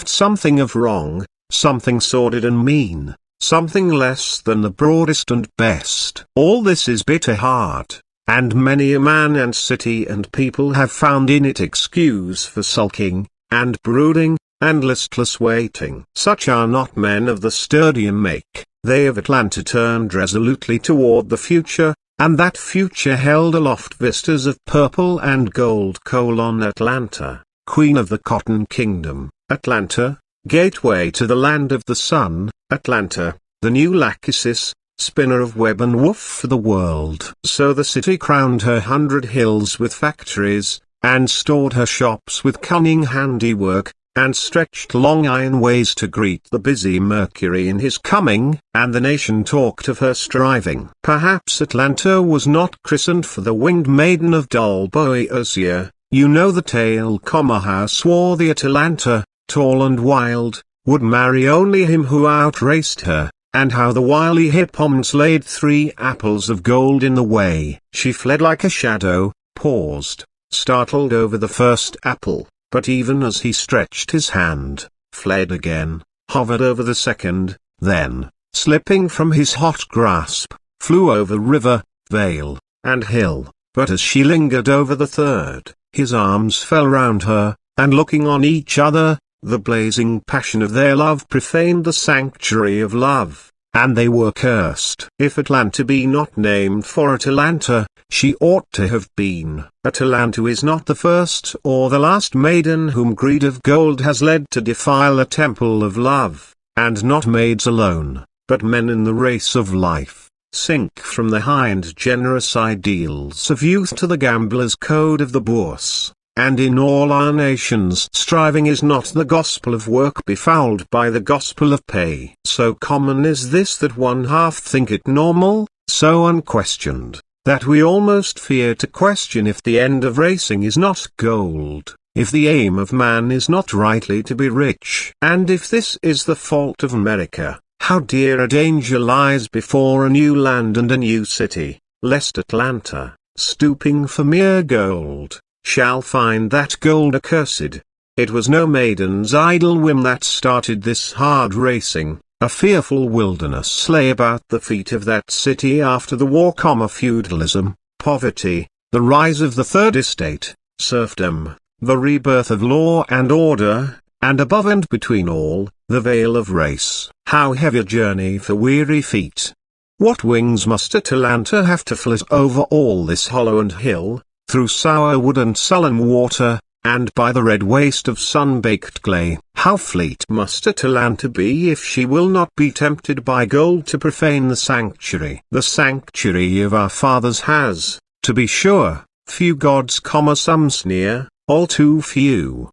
something of wrong, something sordid and mean, something less than the broadest and best. All this is bitter hard, and many a man and city and people have found in it excuse for sulking, and brooding, and listless waiting. Such are not men of the sturdier make. They of Atlanta turned resolutely toward the future, and that future held aloft vistas of purple and gold. Atlanta, queen of the cotton kingdom, Atlanta, gateway to the land of the sun, Atlanta, the new Lachesis, spinner of web and woof for the world. So the city crowned her 100 hills with factories, and stored her shops with cunning handiwork, and stretched long iron ways to greet the busy Mercury in his coming, and the nation talked of her striving. Perhaps Atlanta was not christened for the winged maiden of dull Boeotia. You know the tale, how swarthy Atalanta, tall and wild, would marry only him who outraced her, and how the wily Hippomenes laid 3 apples of gold in the way. She fled like a shadow, paused, startled over the first apple, but even as he stretched his hand, fled again, hovered over the second, then, slipping from his hot grasp, flew over river, vale, and hill. But as she lingered over the third, his arms fell round her, and looking on each other, the blazing passion of their love profaned the sanctuary of love, and they were cursed. If Atlanta be not named for Atalanta, she ought to have been. Atalanta is not the first or the last maiden whom greed of gold has led to defile a temple of love, and not maids alone, but men in the race of life, sink from the high and generous ideals of youth to the gambler's code of the Bois. And in all our nations striving is not the gospel of work befouled by the gospel of pay. So common is this that one half think it normal, so unquestioned, that we almost fear to question if the end of racing is not gold, if the aim of man is not rightly to be rich. And if this is the fault of America, how dear a danger lies before a new land and a new city, lest Atlanta, stooping for mere gold, shall find that gold accursed. It was no maiden's idle whim that started this hard racing. A fearful wilderness lay about the feet of that city after the war, feudalism, poverty, the rise of the Third Estate, serfdom, the rebirth of law and order, and above and between all, the veil of race. How heavy a journey for weary feet! What wings must Atalanta have to flit over all this hollow and hill, through sour wood and sullen water, and by the red waste of sun-baked clay. How fleet must Atalanta be if she will not be tempted by gold to profane the sanctuary. The sanctuary of our fathers has, to be sure, few gods, some sneer, all too few.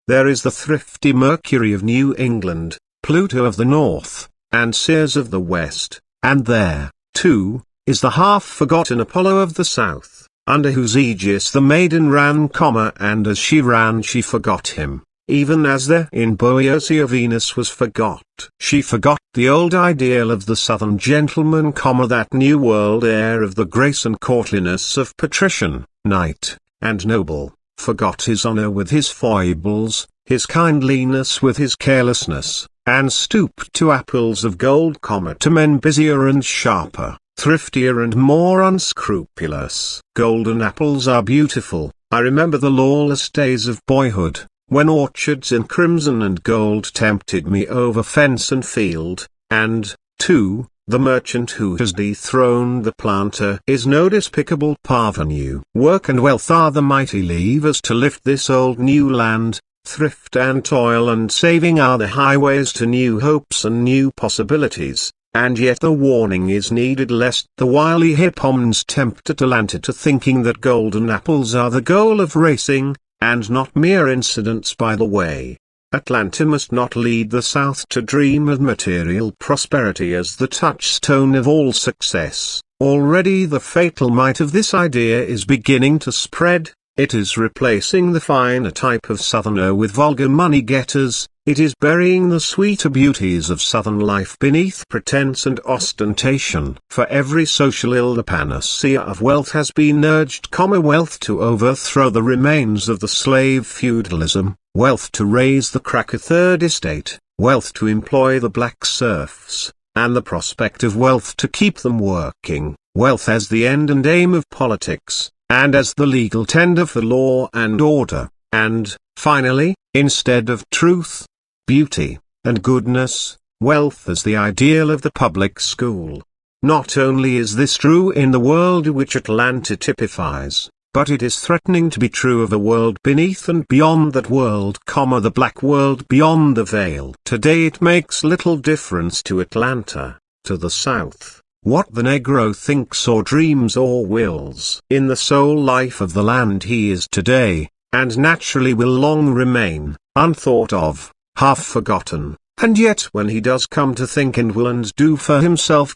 There is the thrifty Mercury of New England, Pluto of the North, and Ceres of the West, and there, too, is the half-forgotten Apollo of the South, under whose aegis the maiden ran, and as she ran she forgot him, even as there in Boeotia Venus was forgot. She forgot the old ideal of the southern gentleman, that new world air of the grace and courtliness of patrician, knight, and noble, forgot his honor with his foibles, his kindliness with his carelessness, and stooped to apples of gold, to men busier and sharper, thriftier and more unscrupulous. Golden apples are beautiful. I remember the lawless days of boyhood, when orchards in crimson and gold tempted me over fence and field, and, too, the merchant who has dethroned the planter is no despicable parvenu. Work and wealth are the mighty levers to lift this old new land. Thrift and toil and saving are the highways to new hopes and new possibilities, and yet the warning is needed lest the wily hippomons tempt Atalanta to thinking that golden apples are the goal of racing, and not mere incidents by the way. Atlanta must not lead the South to dream of material prosperity as the touchstone of all success. Already the fatal might of this idea is beginning to spread. It is replacing the finer type of Southerner with vulgar money-getters. It is burying the sweeter beauties of Southern life beneath pretense and ostentation. For every social ill the panacea of wealth has been urged, wealth to overthrow the remains of the slave feudalism, wealth to raise the cracker third estate, wealth to employ the black serfs, and the prospect of wealth to keep them working, wealth as the end and aim of politics, and as the legal tender for law and order, and, finally, instead of truth, beauty, and goodness, wealth as the ideal of the public school. Not only is this true in the world which Atlanta typifies, but it is threatening to be true of a world beneath and beyond that world, the black world beyond the veil. Today it makes little difference to Atlanta, to the South, what the Negro thinks or dreams or wills. In the soul life of the land he is today, and naturally will long remain, unthought of, half forgotten, and yet when he does come to think and will and do for himself,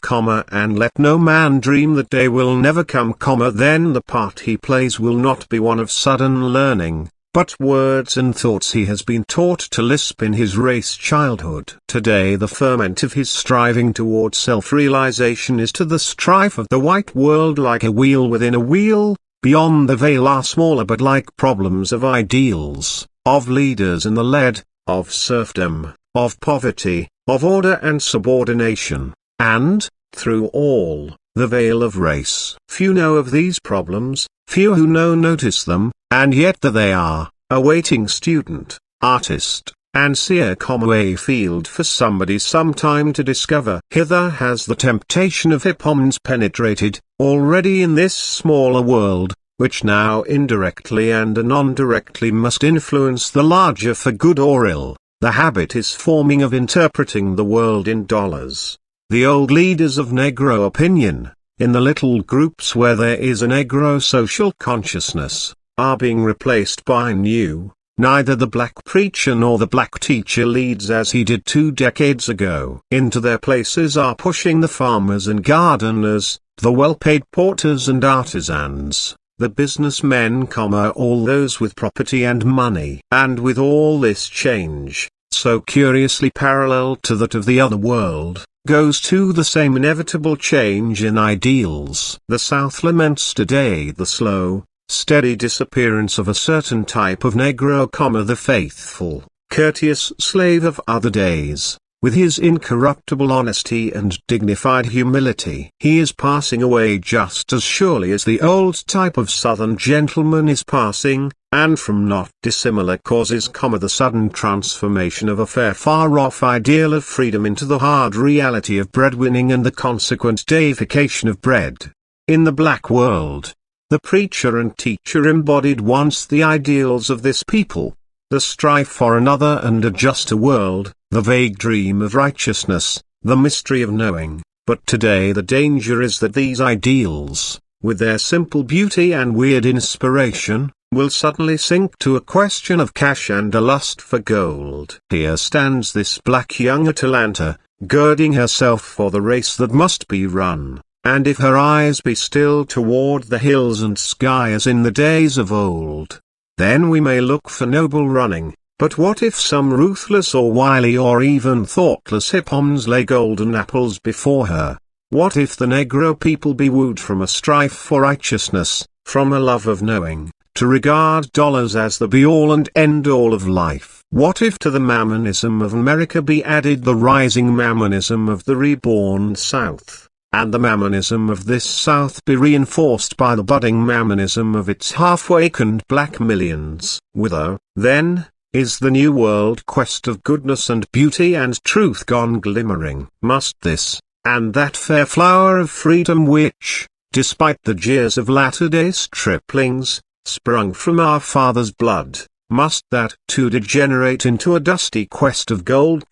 and let no man dream that day will never come, then the part he plays will not be one of sudden learning, but words and thoughts he has been taught to lisp in his race childhood. Today the ferment of his striving toward self-realization is to the strife of the white world like a wheel within a wheel. Beyond the veil are smaller but like problems of ideals, of leaders in the lead, of serfdom, of poverty, of order and subordination, and, through all, the veil of race. Few know of these problems, few who know notice them, and yet there they are, awaiting student, artist, and seer, a field for somebody sometime to discover. Hither has the temptation of hippomons penetrated, already in this smaller world, which now indirectly and anon directly must influence the larger for good or ill. The habit is forming of interpreting the world in dollars. The old leaders of Negro opinion, in the little groups where there is a Negro social consciousness, are being replaced by new. Neither the black preacher nor the black teacher leads as he did 2 decades ago. Into their places are pushing the farmers and gardeners, the well-paid porters and artisans, the businessmen, all those with property and money. And with all this change, so curiously parallel to that of the other world, goes to the same inevitable change in ideals. The South laments today the slow, steady disappearance of a certain type of Negro, the faithful, courteous slave of other days. With his incorruptible honesty and dignified humility, he is passing away just as surely as the old type of Southern gentleman is passing, and from not dissimilar causes, the sudden transformation of a fair far-off ideal of freedom into the hard reality of breadwinning and the consequent deification of bread. In the black world, the preacher and teacher embodied once the ideals of this people, the strife for another and a juster world, the vague dream of righteousness, the mystery of knowing. But today the danger is that these ideals, with their simple beauty and weird inspiration, will suddenly sink to a question of cash and a lust for gold. Here stands this black young Atalanta, girding herself for the race that must be run, and if her eyes be still toward the hills and sky as in the days of old, then we may look for noble running. But what if some ruthless or wily or even thoughtless hippomons lay golden apples before her? What if the Negro people be wooed from a strife for righteousness, from a love of knowing, to regard dollars as the be-all and end-all of life? What if to the mammonism of America be added the rising mammonism of the reborn South, and the mammonism of this South be reinforced by the budding mammonism of its half-awakened black millions? Whither, then, is the new world quest of goodness and beauty and truth gone glimmering? Must this, and that fair flower of freedom which, despite the jeers of latter-day striplings, sprung from our fathers' blood, must that too degenerate into a dusty quest of gold,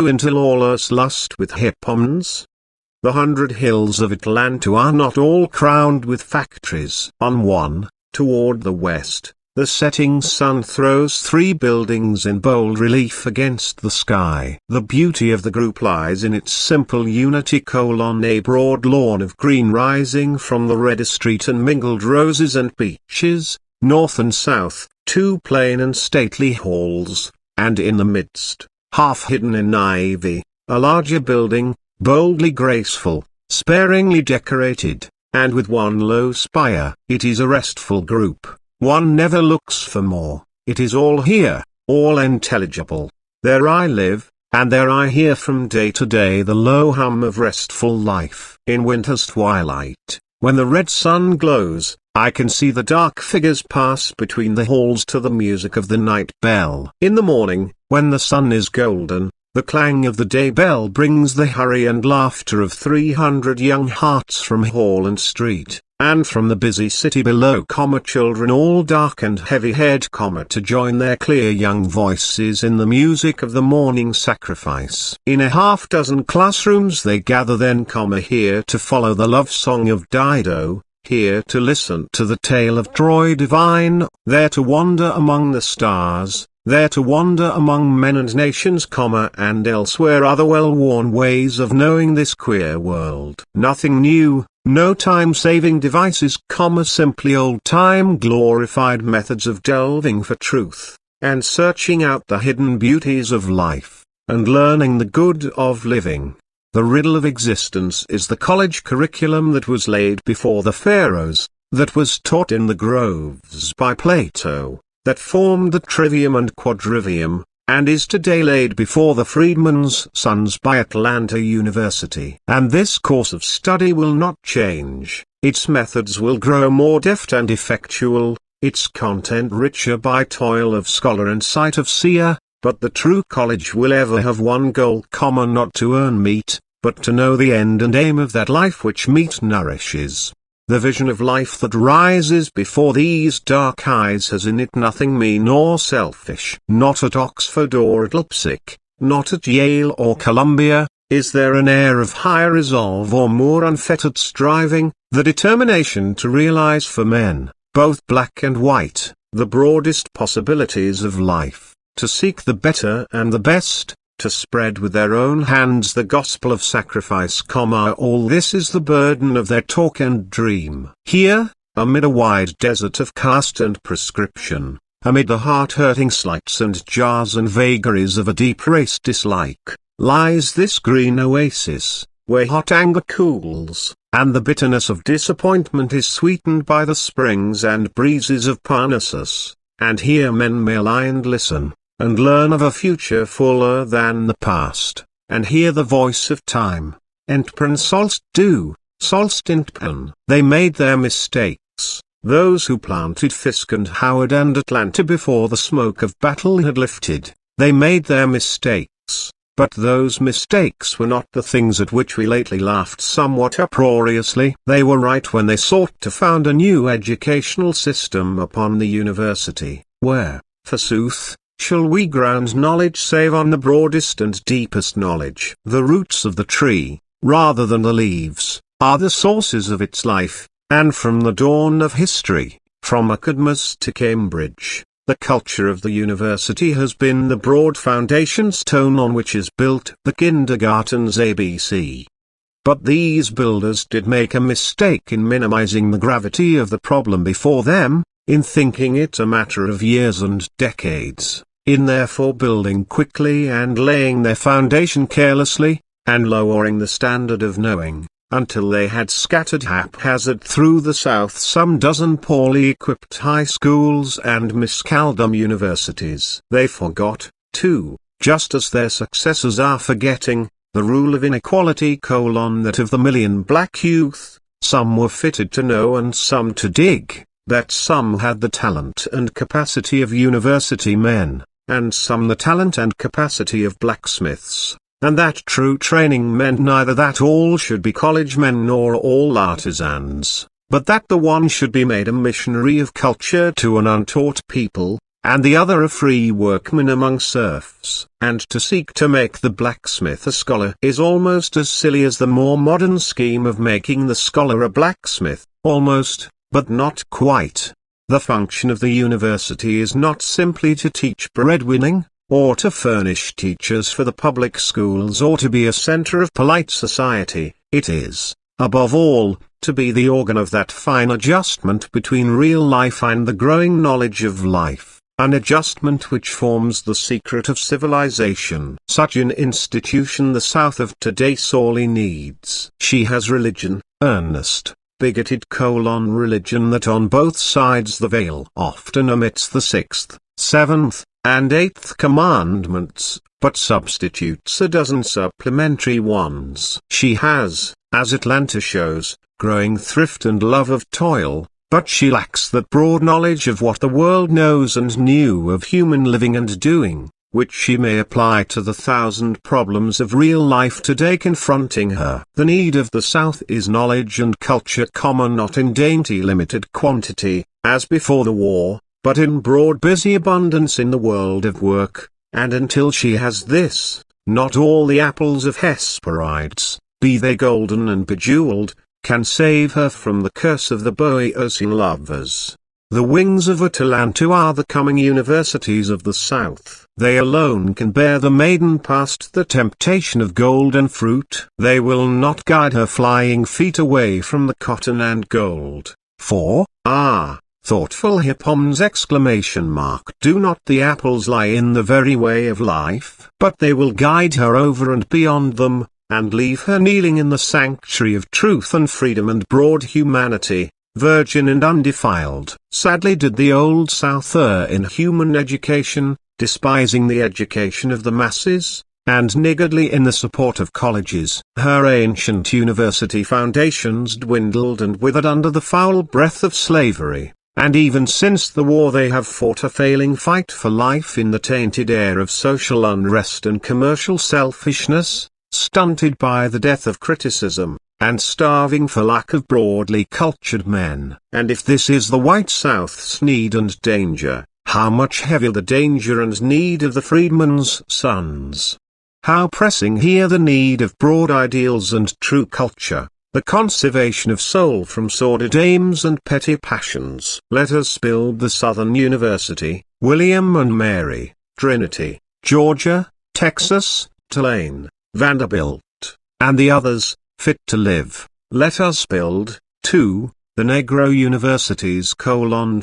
into lawless lust with hippomans? The 100 hills of Atlanta are not all crowned with factories. On one, toward the west, the setting sun throws 3 buildings in bold relief against the sky. The beauty of the group lies in its simple unity: a broad lawn of green rising from the red street and mingled roses and peaches, north and south, 2 plain and stately halls, and in the midst, half hidden in ivy, a larger building, boldly graceful, sparingly decorated, and with 1 low spire. It is a restful group. One never looks for more. It is all here, all intelligible. There I live, and there I hear from day to day the low hum of restful life. In winter's twilight, when the red sun glows, I can see the dark figures pass between the halls to the music of the night bell. In the morning, when the sun is golden, the clang of the day bell brings the hurry and laughter of 300 young hearts from hall and street, and from the busy city below, children all dark and heavy-haired, to join their clear young voices in the music of the morning sacrifice. In a half-dozen classrooms they gather then, here to follow the love song of Dido, here to listen to the tale of Troy divine, there to wander among the stars, there to wander among men and nations, and elsewhere other well-worn ways of knowing this queer world. Nothing new, no time-saving devices, simply old-time glorified methods of delving for truth, and searching out the hidden beauties of life, and learning the good of living. The riddle of existence is the college curriculum that was laid before the pharaohs, that was taught in the groves by Plato, that formed the trivium and quadrivium, and is today laid before the freedmen's sons by Atlanta University. And this course of study will not change. Its methods will grow more deft and effectual, its content richer by toil of scholar and sight of seer, but the true college will ever have one goal, not to earn meat, but to know the end and aim of that life which meat nourishes. The vision of life that rises before these dark eyes has in it nothing mean or selfish. Not at Oxford or at Leipzig, not at Yale or Columbia, is there an air of higher resolve or more unfettered striving, the determination to realize for men, both black and white, the broadest possibilities of life, to seek the better and the best, to spread with their own hands the gospel of sacrifice, all this is the burden of their talk and dream. Here, amid a wide desert of caste and prescription, amid the heart-hurting slights and jars and vagaries of a deep race dislike, lies this green oasis, where hot anger cools, and the bitterness of disappointment is sweetened by the springs and breezes of Parnassus, and here men may lie and listen, and learn of a future fuller than the past, and hear the voice of time. Entpen sollst du, sollst entpen. They made their mistakes, those who planted Fisk and Howard and Atlanta before the smoke of battle had lifted. They made their mistakes, but those mistakes were not the things at which we lately laughed somewhat uproariously. They were right when they sought to found a new educational system upon the university, where, forsooth, shall we ground knowledge save on the broadest and deepest knowledge? The roots of the tree, rather than the leaves, are the sources of its life, and from the dawn of history, from Cadmus to Cambridge, the culture of the university has been the broad foundation stone on which is built the kindergarten's ABC. But these builders did make a mistake in minimizing the gravity of the problem before them, in thinking it a matter of years and decades, in therefore building quickly and laying their foundation carelessly, and lowering the standard of knowing, until they had scattered haphazard through the South some dozen poorly equipped high schools and miscalculated universities. They forgot, too, just as their successors are forgetting, the rule of inequality: that of the million black youth, some were fitted to know and some to dig, that some had the talent and capacity of university men, and some the talent and capacity of blacksmiths, and that true training meant neither that all should be college men nor all artisans, but that the one should be made a missionary of culture to an untaught people, and the other a free workman among serfs. And to seek to make the blacksmith a scholar is almost as silly as the more modern scheme of making the scholar a blacksmith, almost, but not quite. The function of the university is not simply to teach breadwinning, or to furnish teachers for the public schools, or to be a center of polite society. It is, above all, to be the organ of that fine adjustment between real life and the growing knowledge of life, an adjustment which forms the secret of civilization. Such an institution the South of today sorely needs. She has religion, earnest, bigoted religion that on both sides the veil often omits the 6th, 7th, and 8th commandments, but substitutes a dozen supplementary ones. She has, as Atlanta shows, growing thrift and love of toil, but she lacks that broad knowledge of what the world knows and knew of human living and doing, which she may apply to the 1,000 problems of real life today confronting her. The need of the South is knowledge and culture, not in dainty limited quantity, as before the war, but in broad busy abundance in the world of work, and until she has this, not all the apples of Hesperides, be they golden and bejeweled, can save her from the curse of the Boian lovers. The wings of Atalanta are the coming universities of the South. They alone can bear the maiden past the temptation of golden fruit. They will not guide her flying feet away from the cotton and gold. For, thoughtful Hippom's exclamation mark, do not the apples lie in the very way of life? But they will guide her over and beyond them, and leave her kneeling in the sanctuary of truth and freedom and broad humanity, virgin and undefiled. Sadly did the old South err in human education, despising the education of the masses, and niggardly in the support of colleges. Her ancient university foundations dwindled and withered under the foul breath of slavery, and even since the war they have fought a failing fight for life in the tainted air of social unrest and commercial selfishness, stunted by the death of criticism, and starving for lack of broadly cultured men. And if this is the white South's need and danger, how much heavier the danger and need of the freedmen's sons. How pressing here the need of broad ideals and true culture, the conservation of soul from sordid aims and petty passions. Let us build the Southern University, William and Mary, Trinity, Georgia, Texas, Tulane, Vanderbilt, and the others, fit to live. Let us build, too, the Negro Universities: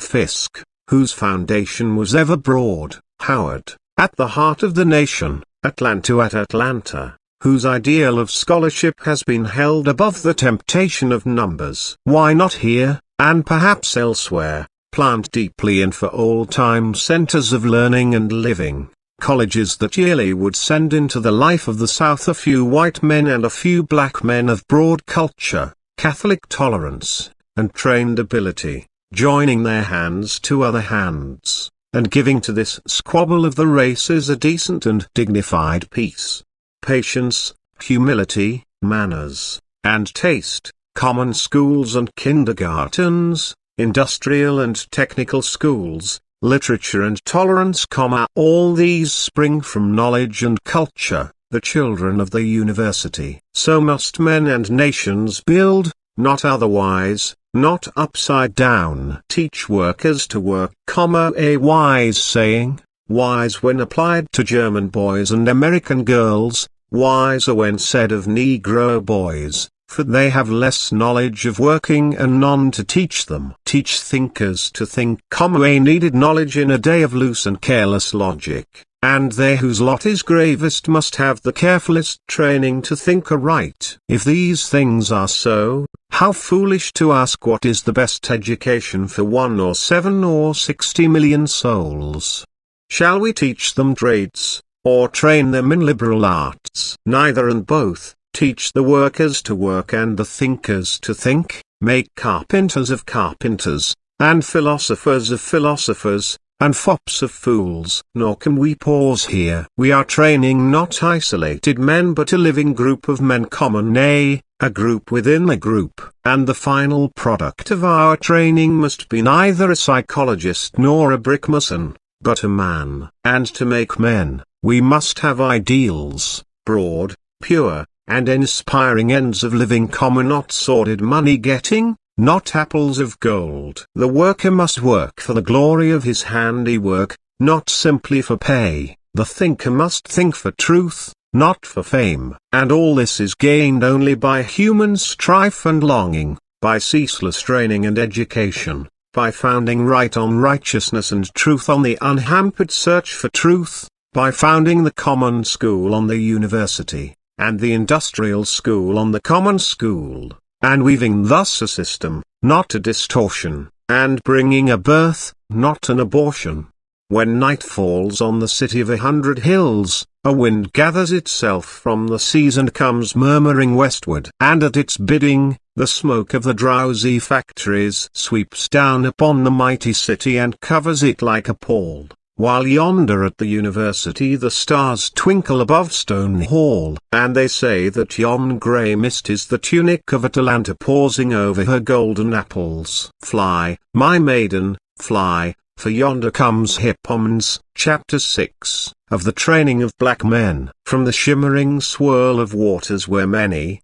Fisk, whose foundation was ever broad, Howard, at the heart of the nation, Atlanta at Atlanta, whose ideal of scholarship has been held above the temptation of numbers. Why not here, and perhaps elsewhere, plant deeply in for all time centers of learning and living, colleges that yearly would send into the life of the South a few white men and a few black men of broad culture, Catholic tolerance, and trained ability, joining their hands to other hands, and giving to this squabble of the races a decent and dignified peace, patience, humility, manners, and taste, common schools and kindergartens, industrial and technical schools, literature and tolerance, all these spring from knowledge and culture, the children of the university. So must men and nations build, not otherwise, not upside down. Teach workers to work, a wise saying, wise when applied to German boys and American girls, wiser when said of Negro boys, for they have less knowledge of working and none to teach them. Teach thinkers to think, a needed knowledge in a day of loose and careless logic, and they whose lot is gravest must have the carefulest training to think aright. If these things are so, how foolish to ask what is the best education for 1 or 7 or 60 million souls. Shall we teach them trades, or train them in liberal arts? Neither, and both. Teach the workers to work and the thinkers to think, make carpenters of carpenters, and philosophers of philosophers, and fops of fools. Nor can we pause here. We are training not isolated men but a living group of men common, nay, a group within a group. And the final product of our training must be neither a psychologist nor a brickmason, but a man. And to make men, we must have ideals, broad, pure, and inspiring ends of living common, not sordid money-getting, not apples of gold. The worker must work for the glory of his handiwork, not simply for pay. The thinker must think for truth, not for fame. And all this is gained only by human strife and longing, by ceaseless training and education, by founding right on righteousness and truth on the unhampered search for truth, by founding the common school on the university, and the industrial school on the common school, and weaving thus a system, not a distortion, and bringing a birth, not an abortion. When night falls on the city of 100 hills, a wind gathers itself from the seas and comes murmuring westward, and at its bidding, the smoke of the drowsy factories sweeps down upon the mighty city and covers it like a pall. While yonder at the university the stars twinkle above Stone Hall, and they say that yon grey mist is the tunic of Atalanta pausing over her golden apples. Fly, my maiden, fly, for yonder comes Hippomnes. Chapter 6, of the training of black men. From the shimmering swirl of waters where many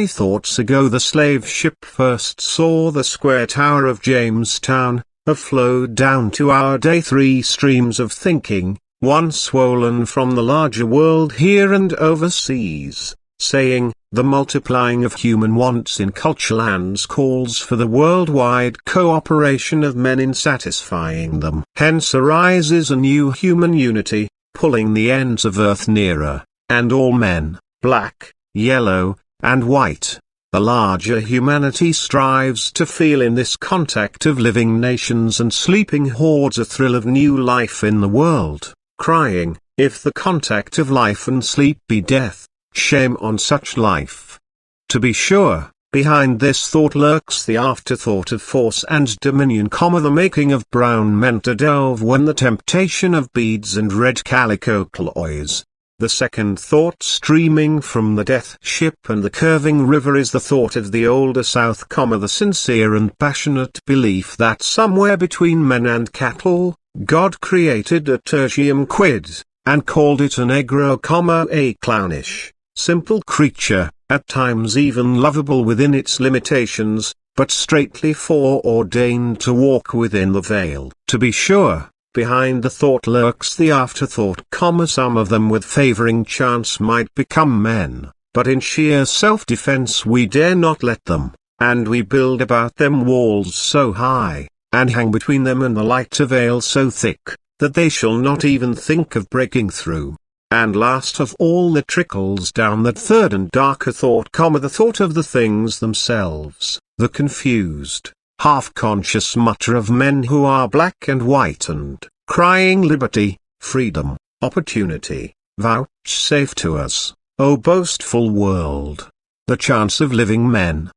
thoughts ago the slave ship first saw the square tower of Jamestown, have flowed down to our day 3 streams of thinking, one swollen from the larger world here and overseas, saying, the multiplying of human wants in culture lands calls for the worldwide cooperation of men in satisfying them. Hence arises a new human unity, pulling the ends of earth nearer, and all men, black, yellow, and white. The larger humanity strives to feel in this contact of living nations and sleeping hordes a thrill of new life in the world, crying, if the contact of life and sleep be death, shame on such life. To be sure, behind this thought lurks the afterthought of force and dominion, the making of brown men to delve when the temptation of beads and red calico cloys. The second thought streaming from the death ship and the curving river is the thought of the older South, the sincere and passionate belief that somewhere between men and cattle, God created a tertium quid, and called it a negro, a clownish, simple creature, at times even lovable within its limitations, but straitly foreordained to walk within the veil. To be sure, behind the thought lurks the afterthought, some of them with favoring chance might become men, but in sheer self-defense we dare not let them, and we build about them walls so high, and hang between them and the light a veil so thick, that they shall not even think of breaking through. And last of all there trickles down that third and darker thought, the thought of the things themselves, the confused, half-conscious mutter of men who are black and white and, crying liberty, freedom, opportunity, vouchsafe to us, O boastful world, the chance of living men.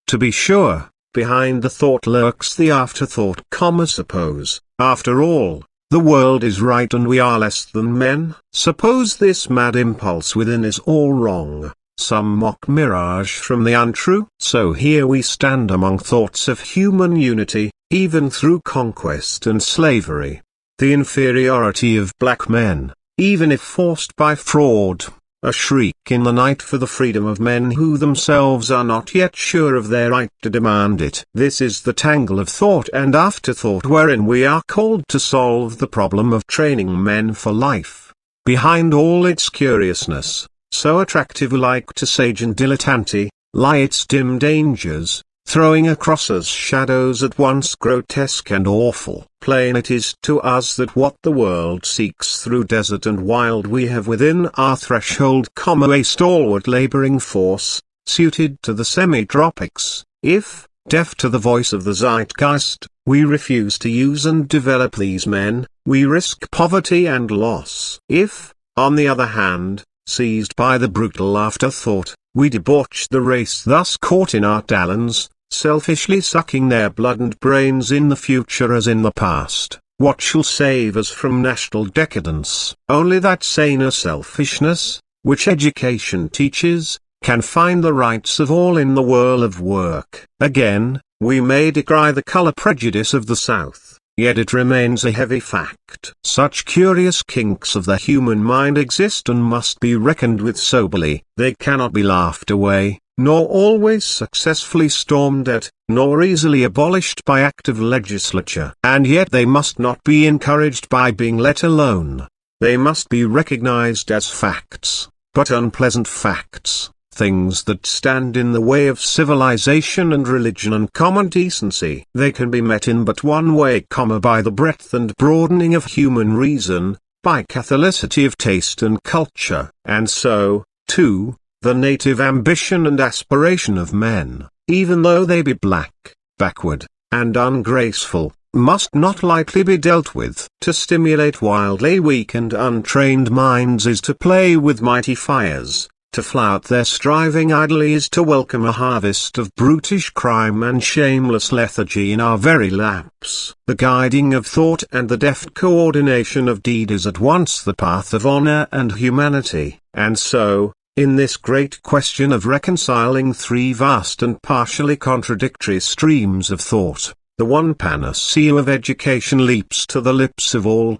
To be sure, behind the thought lurks the afterthought, suppose, after all, the world is right and we are less than men. Suppose this mad impulse within is all wrong, some mock mirage from the untrue. So here we stand among thoughts of human unity, even through conquest and slavery. The inferiority of black men, even if forced by fraud, a shriek in the night for the freedom of men who themselves are not yet sure of their right to demand it. This is the tangle of thought and afterthought wherein we are called to solve the problem of training men for life. Behind all its curiousness, so attractive alike to sage and dilettante, lie its dim dangers, throwing across us shadows at once grotesque and awful. Plain it is to us that what the world seeks through desert and wild we have within our threshold, a stalwart laboring force, suited to the semi-tropics. If, deaf to the voice of the zeitgeist, we refuse to use and develop these men, we risk poverty and loss. If, on the other hand, seized by the brutal afterthought, we debauch the race thus caught in our talons, selfishly sucking their blood and brains in the future as in the past, what shall save us from national decadence? Only that saner selfishness, which education teaches, can find the rights of all in the whirl of work. Again, we may decry the color prejudice of the South, yet it remains a heavy fact. Such curious kinks of the human mind exist and must be reckoned with soberly. They cannot be laughed away, nor always successfully stormed at, nor easily abolished by act of legislature. And yet they must not be encouraged by being let alone. They must be recognized as facts, but unpleasant facts, things that stand in the way of civilization and religion and common decency. They can be met in but one way, by the breadth and broadening of human reason, by catholicity of taste and culture. And so, too, the native ambition and aspiration of men, even though they be black, backward, and ungraceful, must not lightly be dealt with. To stimulate wildly weak and untrained minds is to play with mighty fires. To flout their striving idly is to welcome a harvest of brutish crime and shameless lethargy in our very laps. The guiding of thought and the deft coordination of deed is at once the path of honor and humanity. And so, in this great question of reconciling three vast and partially contradictory streams of thought, the one panacea of education leaps to the lips of all: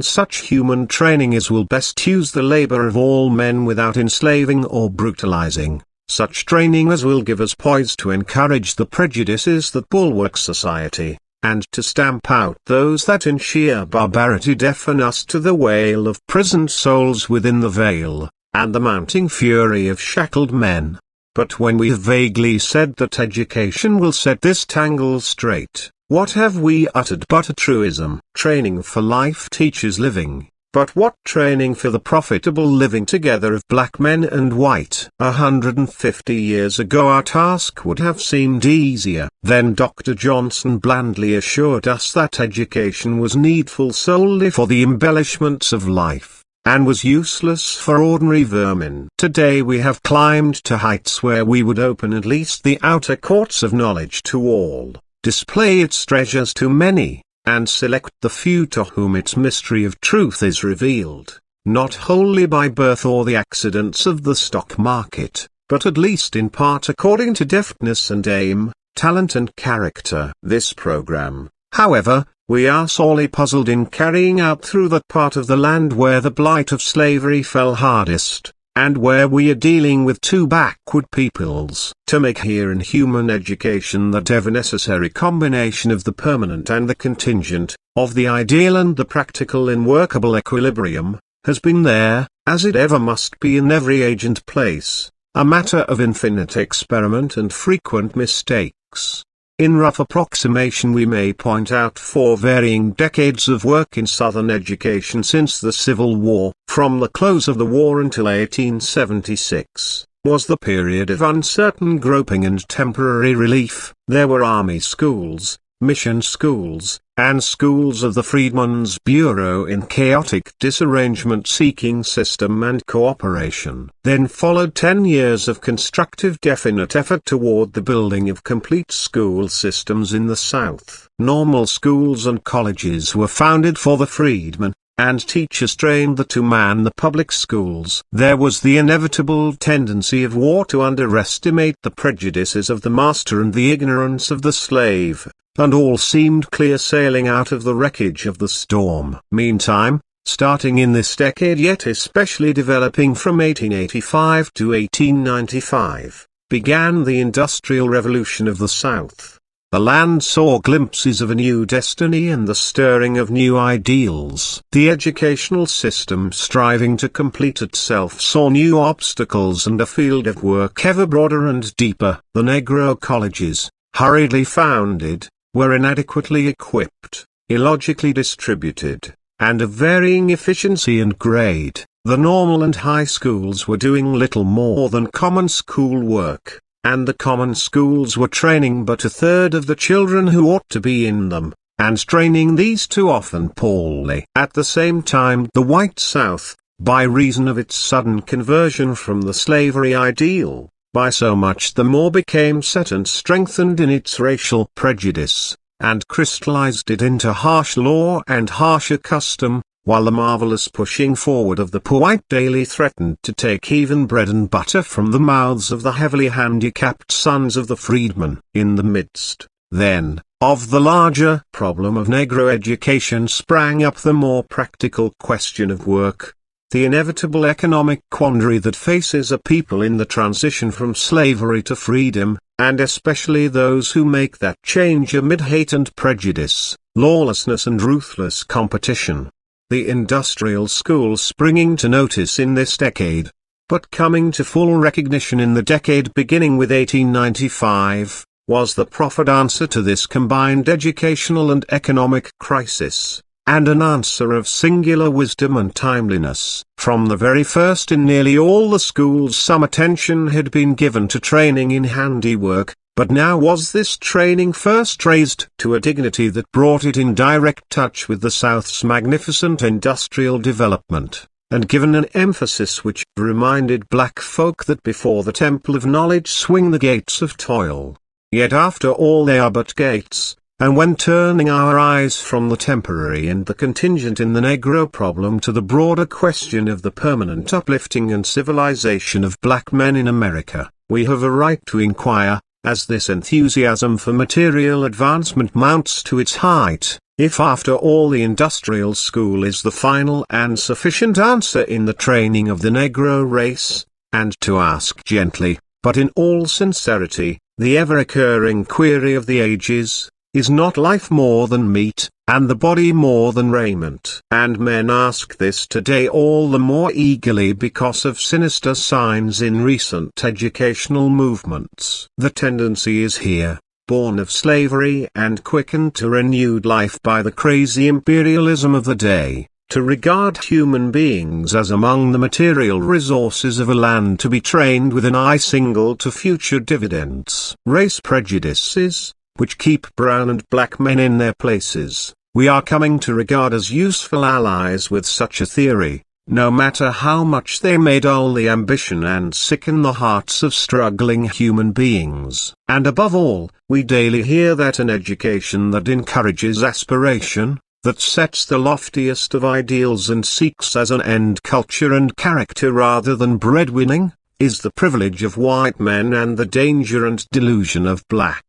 such human training as will best use the labor of all men without enslaving or brutalizing, such training as will give us poise to encourage the prejudices that bulwark society, and to stamp out those that in sheer barbarity deafen us to the wail of prisoned souls within the veil, and the mounting fury of shackled men. But when we have vaguely said that education will set this tangle straight, what have we uttered but a truism? Training for life teaches living, but what training for the profitable living together of black men and white? 150 years ago our task would have seemed easier. Then Dr. Johnson blandly assured us that education was needful solely for the embellishments of life, and was useless for ordinary vermin. Today we have climbed to heights where we would open at least the outer courts of knowledge to all, display its treasures to many, and select the few to whom its mystery of truth is revealed, not wholly by birth or the accidents of the stock market, but at least in part according to deftness and aim, talent and character. This program, however, we are sorely puzzled in carrying out through that part of the land where the blight of slavery fell hardest, and where we are dealing with two backward peoples. To make here in human education that ever necessary combination of the permanent and the contingent, of the ideal and the practical in workable equilibrium, has been there, as it ever must be in every age and place, a matter of infinite experiment and frequent mistakes. In rough approximation we may point out 4 varying decades of work in Southern education since the Civil War. From the close of the war until 1876, was the period of uncertain groping and temporary relief. There were army schools, mission schools, and schools of the Freedmen's Bureau in chaotic disarrangement seeking system and cooperation. Then followed 10 years of constructive definite effort toward the building of complete school systems in the South. Normal schools and colleges were founded for the freedmen, and teachers trained to man the public schools. There was the inevitable tendency of war to underestimate the prejudices of the master and the ignorance of the slave, and all seemed clear sailing out of the wreckage of the storm. Meantime, starting in this decade yet especially developing from 1885 to 1895, began the Industrial Revolution of the South. The land saw glimpses of a new destiny and the stirring of new ideals. The educational system striving to complete itself saw new obstacles and a field of work ever broader and deeper. The Negro colleges, hurriedly founded, were inadequately equipped, illogically distributed, and of varying efficiency and grade. The normal and high schools were doing little more than common school work, and the common schools were training but a third of the children who ought to be in them, and training these too often poorly. At the same time, the white South, by reason of its sudden conversion from the slavery ideal, by so much the more became set and strengthened in its racial prejudice, and crystallized it into harsh law and harsher custom, while the marvelous pushing forward of the poor white daily threatened to take even bread and butter from the mouths of the heavily handicapped sons of the freedmen. In the midst, then, of the larger problem of Negro education sprang up the more practical question of work, the inevitable economic quandary that faces a people in the transition from slavery to freedom, and especially those who make that change amid hate and prejudice, lawlessness and ruthless competition. The industrial schools springing to notice in this decade, but coming to full recognition in the decade beginning with 1895, was the proffered answer to this combined educational and economic crisis, and an answer of singular wisdom and timeliness. From the very first in nearly all the schools some attention had been given to training in handiwork, but now was this training first raised to a dignity that brought it in direct touch with the South's magnificent industrial development, and given an emphasis which reminded black folk that before the temple of knowledge swing the gates of toil. Yet after all they are but gates, and when turning our eyes from the temporary and the contingent in the Negro problem to the broader question of the permanent uplifting and civilization of black men in America, we have a right to inquire, as this enthusiasm for material advancement mounts to its height, if after all the industrial school is the final and sufficient answer in the training of the Negro race, and to ask gently, but in all sincerity, the ever-occurring query of the ages, is not life more than meat, and the body more than raiment? And men ask this today all the more eagerly because of sinister signs in recent educational movements. The tendency is here, born of slavery and quickened to renewed life by the crazy imperialism of the day, to regard human beings as among the material resources of a land to be trained with an eye single to future dividends. Race prejudices, which keep brown and black men in their places, we are coming to regard as useful allies with such a theory, no matter how much they may dull the ambition and sicken the hearts of struggling human beings. And above all, we daily hear that an education that encourages aspiration, that sets the loftiest of ideals and seeks as an end culture and character rather than breadwinning, is the privilege of white men and the danger and delusion of black.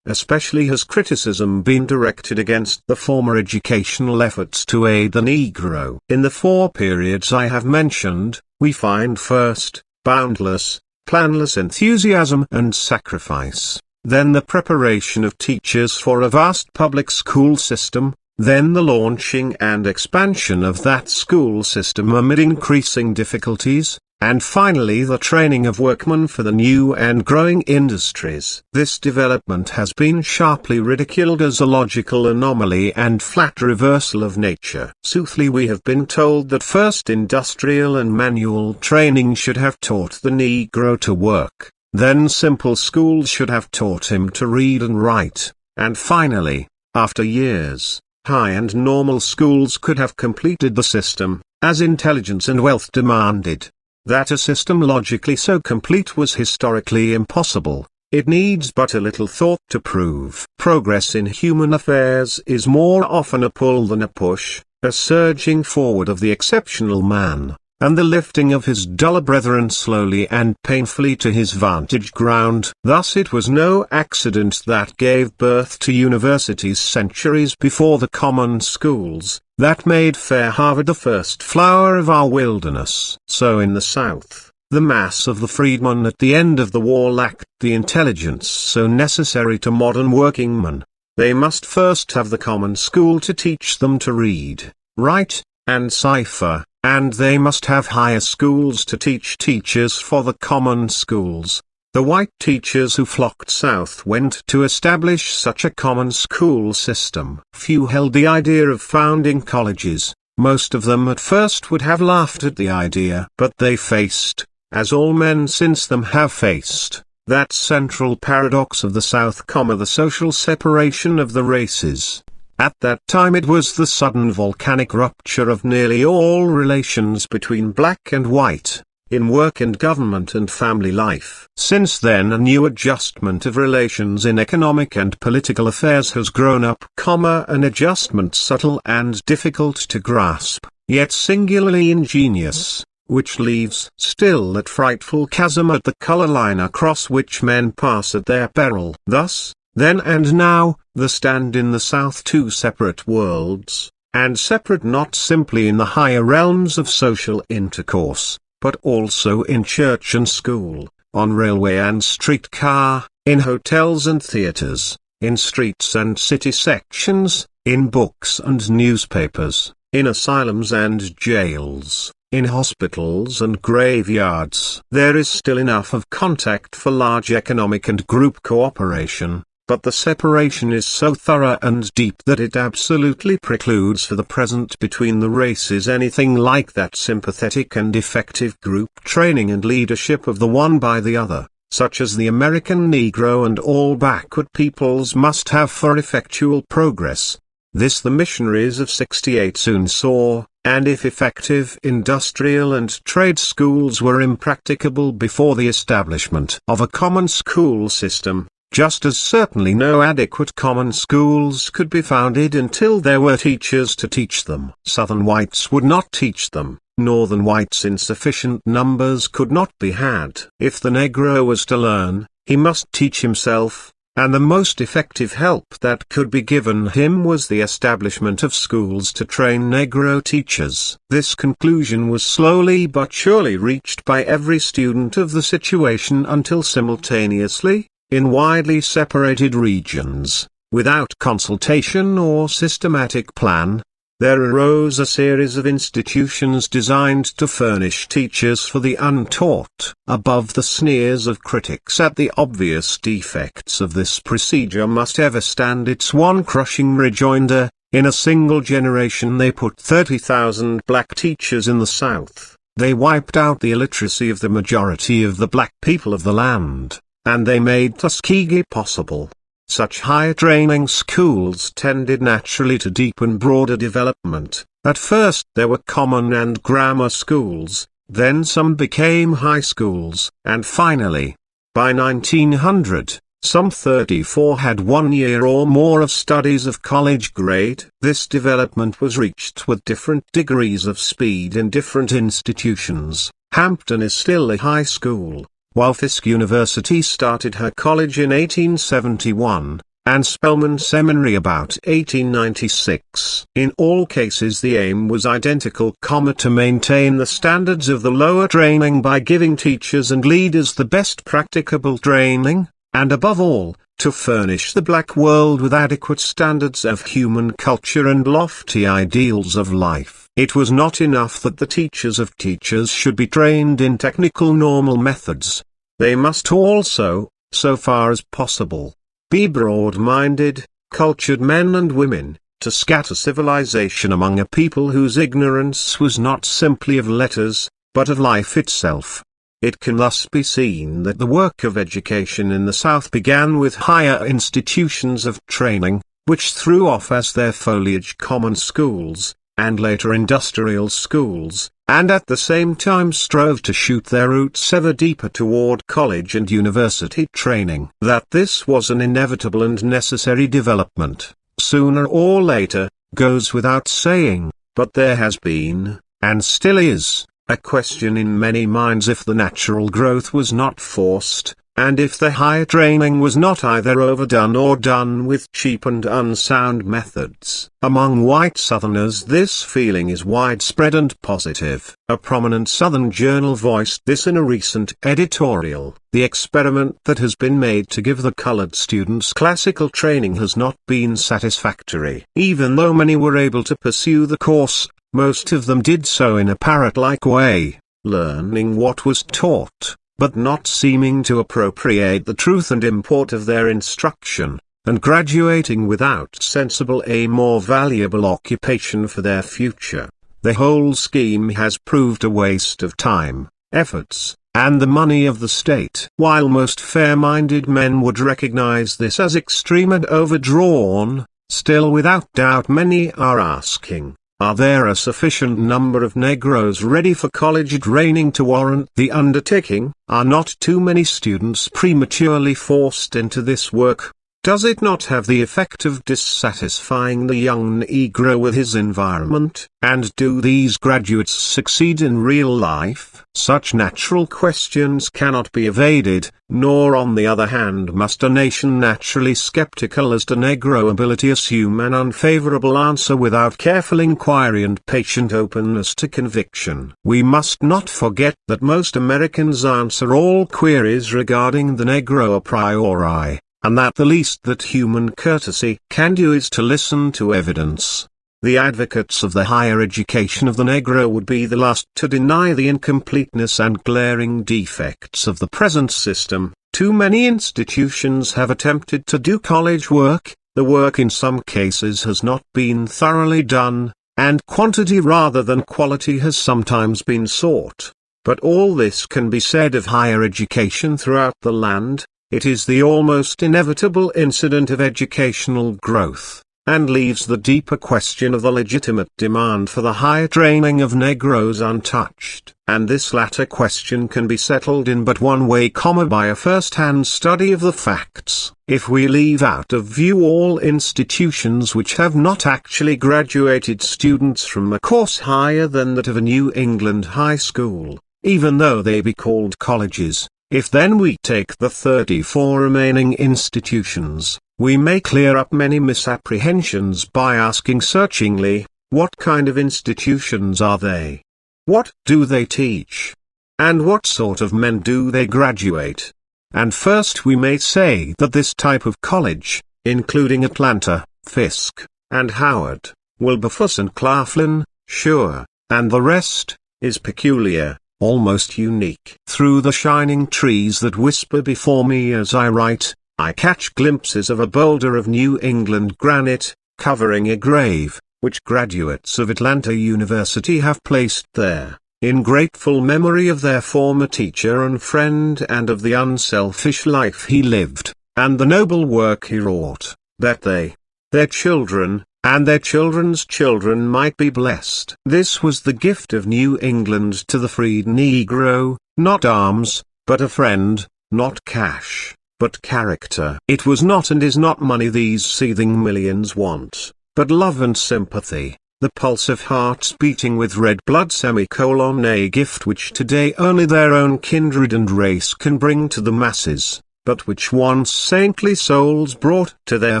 Especially has criticism been directed against the former educational efforts to aid the Negro. In the four periods I have mentioned, we find first, boundless, planless enthusiasm and sacrifice, then the preparation of teachers for a vast public school system, then the launching and expansion of that school system amid increasing difficulties, and finally the training of workmen for the new and growing industries. This development has been sharply ridiculed as a logical anomaly and flat reversal of nature. Soothly we have been told that first industrial and manual training should have taught the Negro to work, then simple schools should have taught him to read and write, and finally, after years, high and normal schools could have completed the system, as intelligence and wealth demanded. That a system logically so complete was historically impossible, it needs but a little thought to prove. Progress in human affairs is more often a pull than a push, a surging forward of the exceptional man, and the lifting of his duller brethren slowly and painfully to his vantage ground. Thus it was no accident that gave birth to universities centuries before the common schools, that made fair Harvard the first flower of our wilderness. So in the South, the mass of the freedmen at the end of the war lacked the intelligence so necessary to modern workingmen. They must first have the common school to teach them to read, write, and cipher, and they must have higher schools to teach teachers for the common schools. The white teachers who flocked south went to establish such a common school system. Few held the idea of founding colleges. Most of them at first would have laughed at the idea. But they faced, as all men since them have faced, that central paradox of the South, the social separation of the races. At that time it was the sudden volcanic rupture of nearly all relations between black and white, in work and government and family life. Since then a new adjustment of relations in economic and political affairs has grown up, an adjustment subtle and difficult to grasp, yet singularly ingenious, which leaves still that frightful chasm at the color line across which men pass at their peril. Thus, then and now, there stand in the South two separate worlds, and separate not simply in the higher realms of social intercourse, but also in church and school, on railway and streetcar, in hotels and theaters, in streets and city sections, in books and newspapers, in asylums and jails, in hospitals and graveyards. There is still enough of contact for large economic and group cooperation, but the separation is so thorough and deep that it absolutely precludes for the present between the races anything like that sympathetic and effective group training and leadership of the one by the other, such as the American Negro and all backward peoples must have for effectual progress. This the missionaries of '68 soon saw, and if effective industrial and trade schools were impracticable before the establishment of a common school system, just as certainly no adequate common schools could be founded until there were teachers to teach them. Southern whites would not teach them, Northern whites in sufficient numbers could not be had. If the Negro was to learn, he must teach himself, and the most effective help that could be given him was the establishment of schools to train Negro teachers. This conclusion was slowly but surely reached by every student of the situation until simultaneously, in widely separated regions, without consultation or systematic plan, there arose a series of institutions designed to furnish teachers for the untaught. Above the sneers of critics at the obvious defects of this procedure must ever stand its one crushing rejoinder: in a single generation they put 30,000 black teachers in the South. They wiped out the illiteracy of the majority of the black people of the land, and they made Tuskegee possible. Such higher training schools tended naturally to deepen broader development. At first there were common and grammar schools, then some became high schools, and finally, by 1900, some 34 had 1 year or more of studies of college grade. This development was reached with different degrees of speed in different institutions. Hampton is still a high school, while Fisk University started her college in 1871, and Spelman Seminary about 1896. In all cases the aim was identical, to maintain the standards of the lower training by giving teachers and leaders the best practicable training, and above all, to furnish the black world with adequate standards of human culture and lofty ideals of life. It was not enough that the teachers of teachers should be trained in technical normal methods. They must also, so far as possible, be broad-minded, cultured men and women, to scatter civilization among a people whose ignorance was not simply of letters, but of life itself. It can thus be seen that the work of education in the South began with higher institutions of training, which threw off as their foliage common schools, and later industrial schools, and at the same time strove to shoot their roots ever deeper toward college and university training. That this was an inevitable and necessary development, sooner or later, goes without saying, but there has been, and still is, a question in many minds if the natural growth was not forced, and if the higher training was not either overdone or done with cheap and unsound methods. Among white Southerners this feeling is widespread and positive. A prominent Southern journal voiced this in a recent editorial. The experiment that has been made to give the colored students classical training has not been satisfactory. Even though many were able to pursue the course, most of them did so in a parrot-like way, learning what was taught, but not seeming to appropriate the truth and import of their instruction, and graduating without sensible aim or valuable occupation for their future. The whole scheme has proved a waste of time, efforts, and the money of the state. While most fair-minded men would recognize this as extreme and overdrawn, still without doubt many are asking, are there a sufficient number of Negroes ready for college training to warrant the undertaking? Are not too many students prematurely forced into this work? Does it not have the effect of dissatisfying the young Negro with his environment? And do these graduates succeed in real life? Such natural questions cannot be evaded, nor on the other hand must a nation naturally skeptical as to Negro ability assume an unfavorable answer without careful inquiry and patient openness to conviction. We must not forget that most Americans answer all queries regarding the Negro a priori, and that the least that human courtesy can do is to listen to evidence. The advocates of the higher education of the Negro would be the last to deny the incompleteness and glaring defects of the present system. Too many institutions have attempted to do college work, the work in some cases has not been thoroughly done, and quantity rather than quality has sometimes been sought. But all this can be said of higher education throughout the land. It is the almost inevitable incident of educational growth, and leaves the deeper question of the legitimate demand for the higher training of Negroes untouched. And this latter question can be settled in but one way, by a first-hand study of the facts. If we leave out of view all institutions which have not actually graduated students from a course higher than that of a New England high school, even though they be called colleges, if then we take the 34 remaining institutions, we may clear up many misapprehensions by asking searchingly, what kind of institutions are they? What do they teach? And what sort of men do they graduate? And first we may say that this type of college, including Atlanta, Fisk, and Howard, Wilberforce and Claflin, sure, and the rest, is peculiar, almost unique. Through the shining trees that whisper before me as I write, I catch glimpses of a boulder of New England granite, covering a grave, which graduates of Atlanta University have placed there, in grateful memory of their former teacher and friend and of the unselfish life he lived, and the noble work he wrought, that they, their children, and their children's children might be blessed. This was the gift of New England to the freed Negro, not arms, but a friend, not cash, but character. It was not and is not money these seething millions want, but love and sympathy, the pulse of hearts beating with red blood, a gift which today only their own kindred and race can bring to the masses, but which once saintly souls brought to their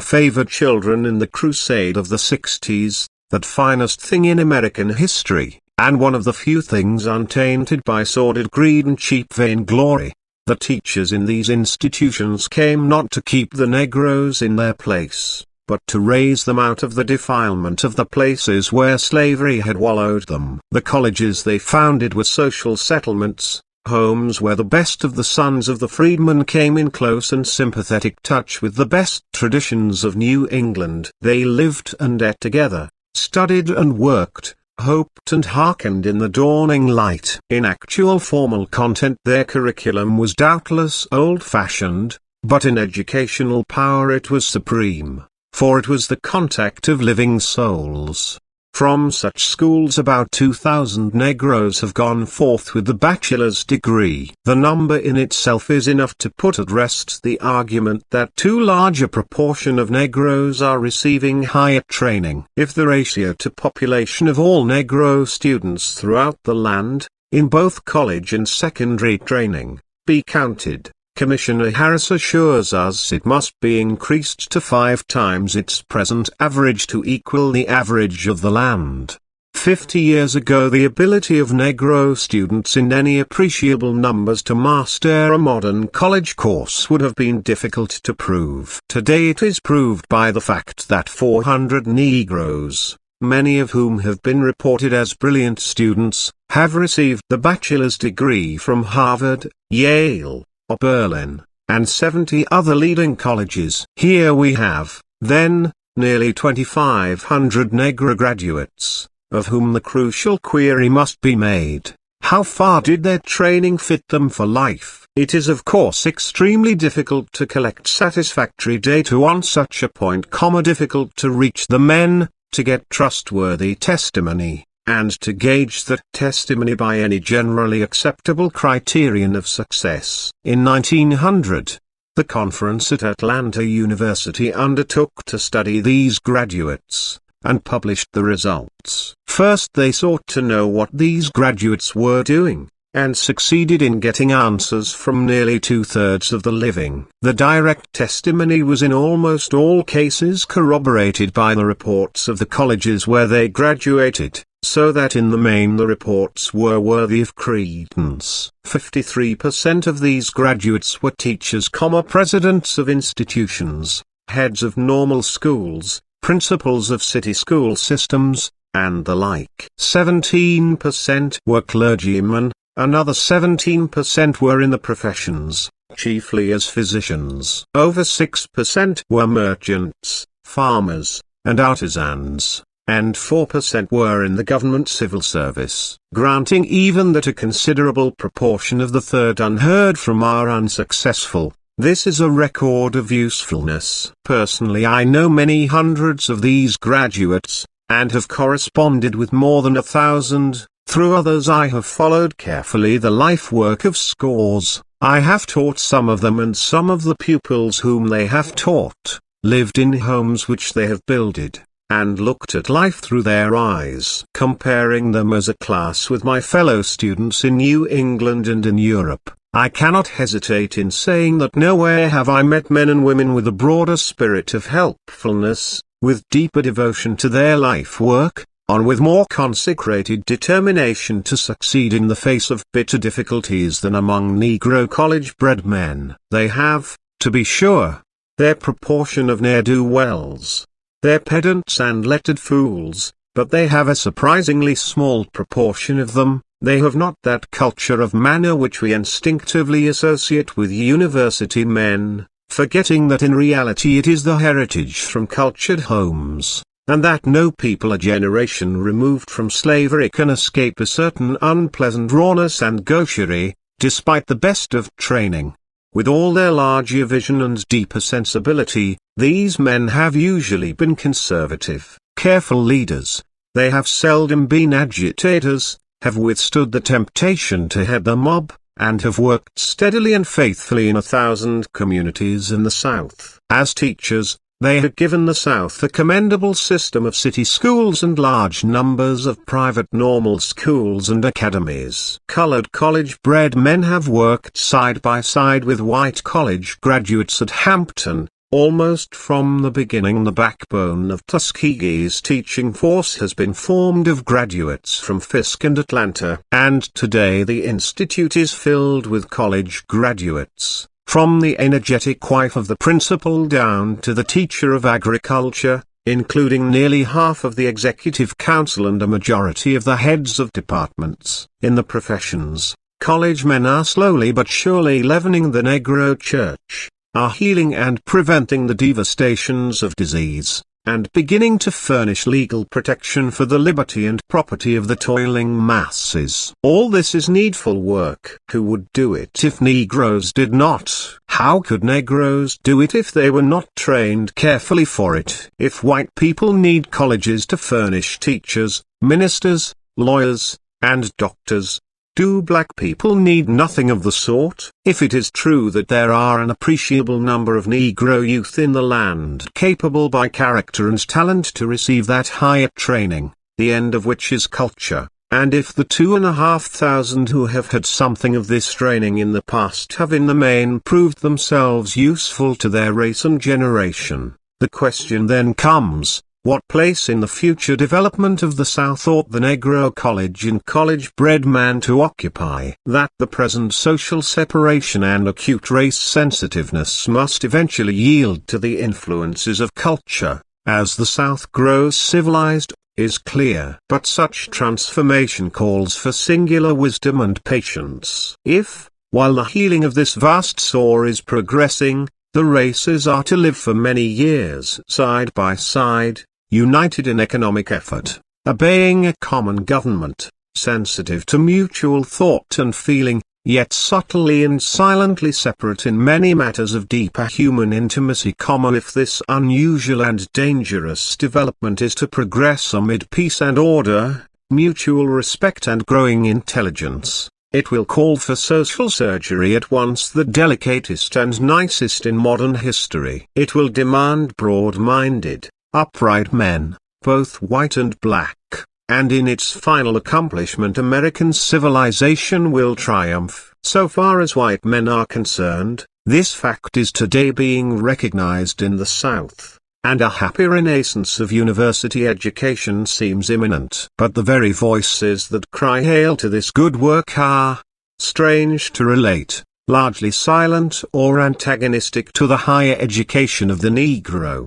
favored children in the crusade of the 60s, that finest thing in American history, and one of the few things untainted by sordid greed and cheap vainglory. The teachers in these institutions came not to keep the Negroes in their place, but to raise them out of the defilement of the places where slavery had wallowed them. The colleges they founded were social settlements, homes where the best of the sons of the freedmen came in close and sympathetic touch with the best traditions of New England. They lived and ate together, studied and worked, hoped and hearkened in the dawning light. In actual formal content their curriculum was doubtless old-fashioned, but in educational power it was supreme, for it was the contact of living souls. From such schools about 2,000 Negroes have gone forth with the bachelor's degree. The number in itself is enough to put at rest the argument that too large a proportion of Negroes are receiving higher training. If the ratio to population of all Negro students throughout the land, in both college and secondary training, be counted, Commissioner Harris assures us it must be increased to 5 times its present average to equal the average of the land. 50 years ago the ability of Negro students in any appreciable numbers to master a modern college course would have been difficult to prove. Today it is proved by the fact that 400 Negroes, many of whom have been reported as brilliant students, have received the bachelor's degree from Harvard, Yale, or Berlin, and 70 other leading colleges. Here we have, then, nearly 2,500 Negro graduates, of whom the crucial query must be made: how far did their training fit them for life? It is of course extremely difficult to collect satisfactory data on such a point, difficult to reach the men, to get trustworthy testimony, and to gauge that testimony by any generally acceptable criterion of success. In 1900, the conference at Atlanta University undertook to study these graduates, and published the results. First they sought to know what these graduates were doing, and succeeded in getting answers from nearly 2/3 of the living. The direct testimony was in almost all cases corroborated by the reports of the colleges where they graduated, so that in the main the reports were worthy of credence. 53% of these graduates were teachers, presidents of institutions, heads of normal schools, principals of city school systems, and the like. 17% were clergymen, another 17% were in the professions, chiefly as physicians. Over 6% were merchants, farmers, and artisans, and 4% were in the government civil service. Granting even that a considerable proportion of the third unheard from are unsuccessful, this is a record of usefulness. Personally, I know many hundreds of these graduates, and have corresponded with more than 1,000. Through others I have followed carefully the life work of scores. I have taught some of them, and some of the pupils whom they have taught, lived in homes which they have builded, and looked at life through their eyes. Comparing them as a class with my fellow students in New England and in Europe, I cannot hesitate in saying that nowhere have I met men and women with a broader spirit of helpfulness, with deeper devotion to their life work, and with more consecrated determination to succeed in the face of bitter difficulties than among Negro college-bred men. They have, to be sure, their proportion of ne'er-do-wells, their pedants and lettered fools, but they have a surprisingly small proportion of them. They have not that culture of manner which we instinctively associate with university men, forgetting that in reality it is the heritage from cultured homes, and that no people a generation removed from slavery can escape a certain unpleasant rawness and gaucherie, despite the best of training. With all their larger vision and deeper sensibility, these men have usually been conservative, careful leaders. They have seldom been agitators, have withstood the temptation to head the mob, and have worked steadily and faithfully in 1,000 communities in the South. As teachers, they have given the South a commendable system of city schools and large numbers of private normal schools and academies. Colored college-bred men have worked side by side with white college graduates at Hampton. Almost from the beginning the backbone of Tuskegee's teaching force has been formed of graduates from Fisk and Atlanta, and today the institute is filled with college graduates, from the energetic wife of the principal down to the teacher of agriculture, including nearly half of the executive council and a majority of the heads of departments. In the professions, college men are slowly but surely leavening the Negro church, are healing and preventing the devastations of disease, and beginning to furnish legal protection for the liberty and property of the toiling masses. All this is needful work. Who would do it if Negroes did not? How could Negroes do it if they were not trained carefully for it? If white people need colleges to furnish teachers, ministers, lawyers, and doctors, do black people need nothing of the sort? If it is true that there are an appreciable number of Negro youth in the land capable by character and talent to receive that higher training, the end of which is culture, and if the 2,500 who have had something of this training in the past have in the main proved themselves useful to their race and generation, the question then comes, what place in the future development of the South ought the Negro college and college-bred man to occupy? That the present social separation and acute race sensitiveness must eventually yield to the influences of culture, as the South grows civilized, is clear. But such transformation calls for singular wisdom and patience. If, while the healing of this vast sore is progressing, the races are to live for many years side by side, united in economic effort, obeying a common government, sensitive to mutual thought and feeling, yet subtly and silently separate in many matters of deeper human intimacy, if this unusual and dangerous development is to progress amid peace and order, mutual respect and growing intelligence, it will call for social surgery at once the delicatest and nicest in modern history. It will demand broad-minded, upright men, both white and black. And in its final accomplishment American civilization will triumph. So far as white men are concerned, this fact is today being recognized in the South, and a happy renaissance of university education seems imminent. But the very voices that cry hail to this good work are, strange to relate, largely silent or antagonistic to the higher education of the Negro.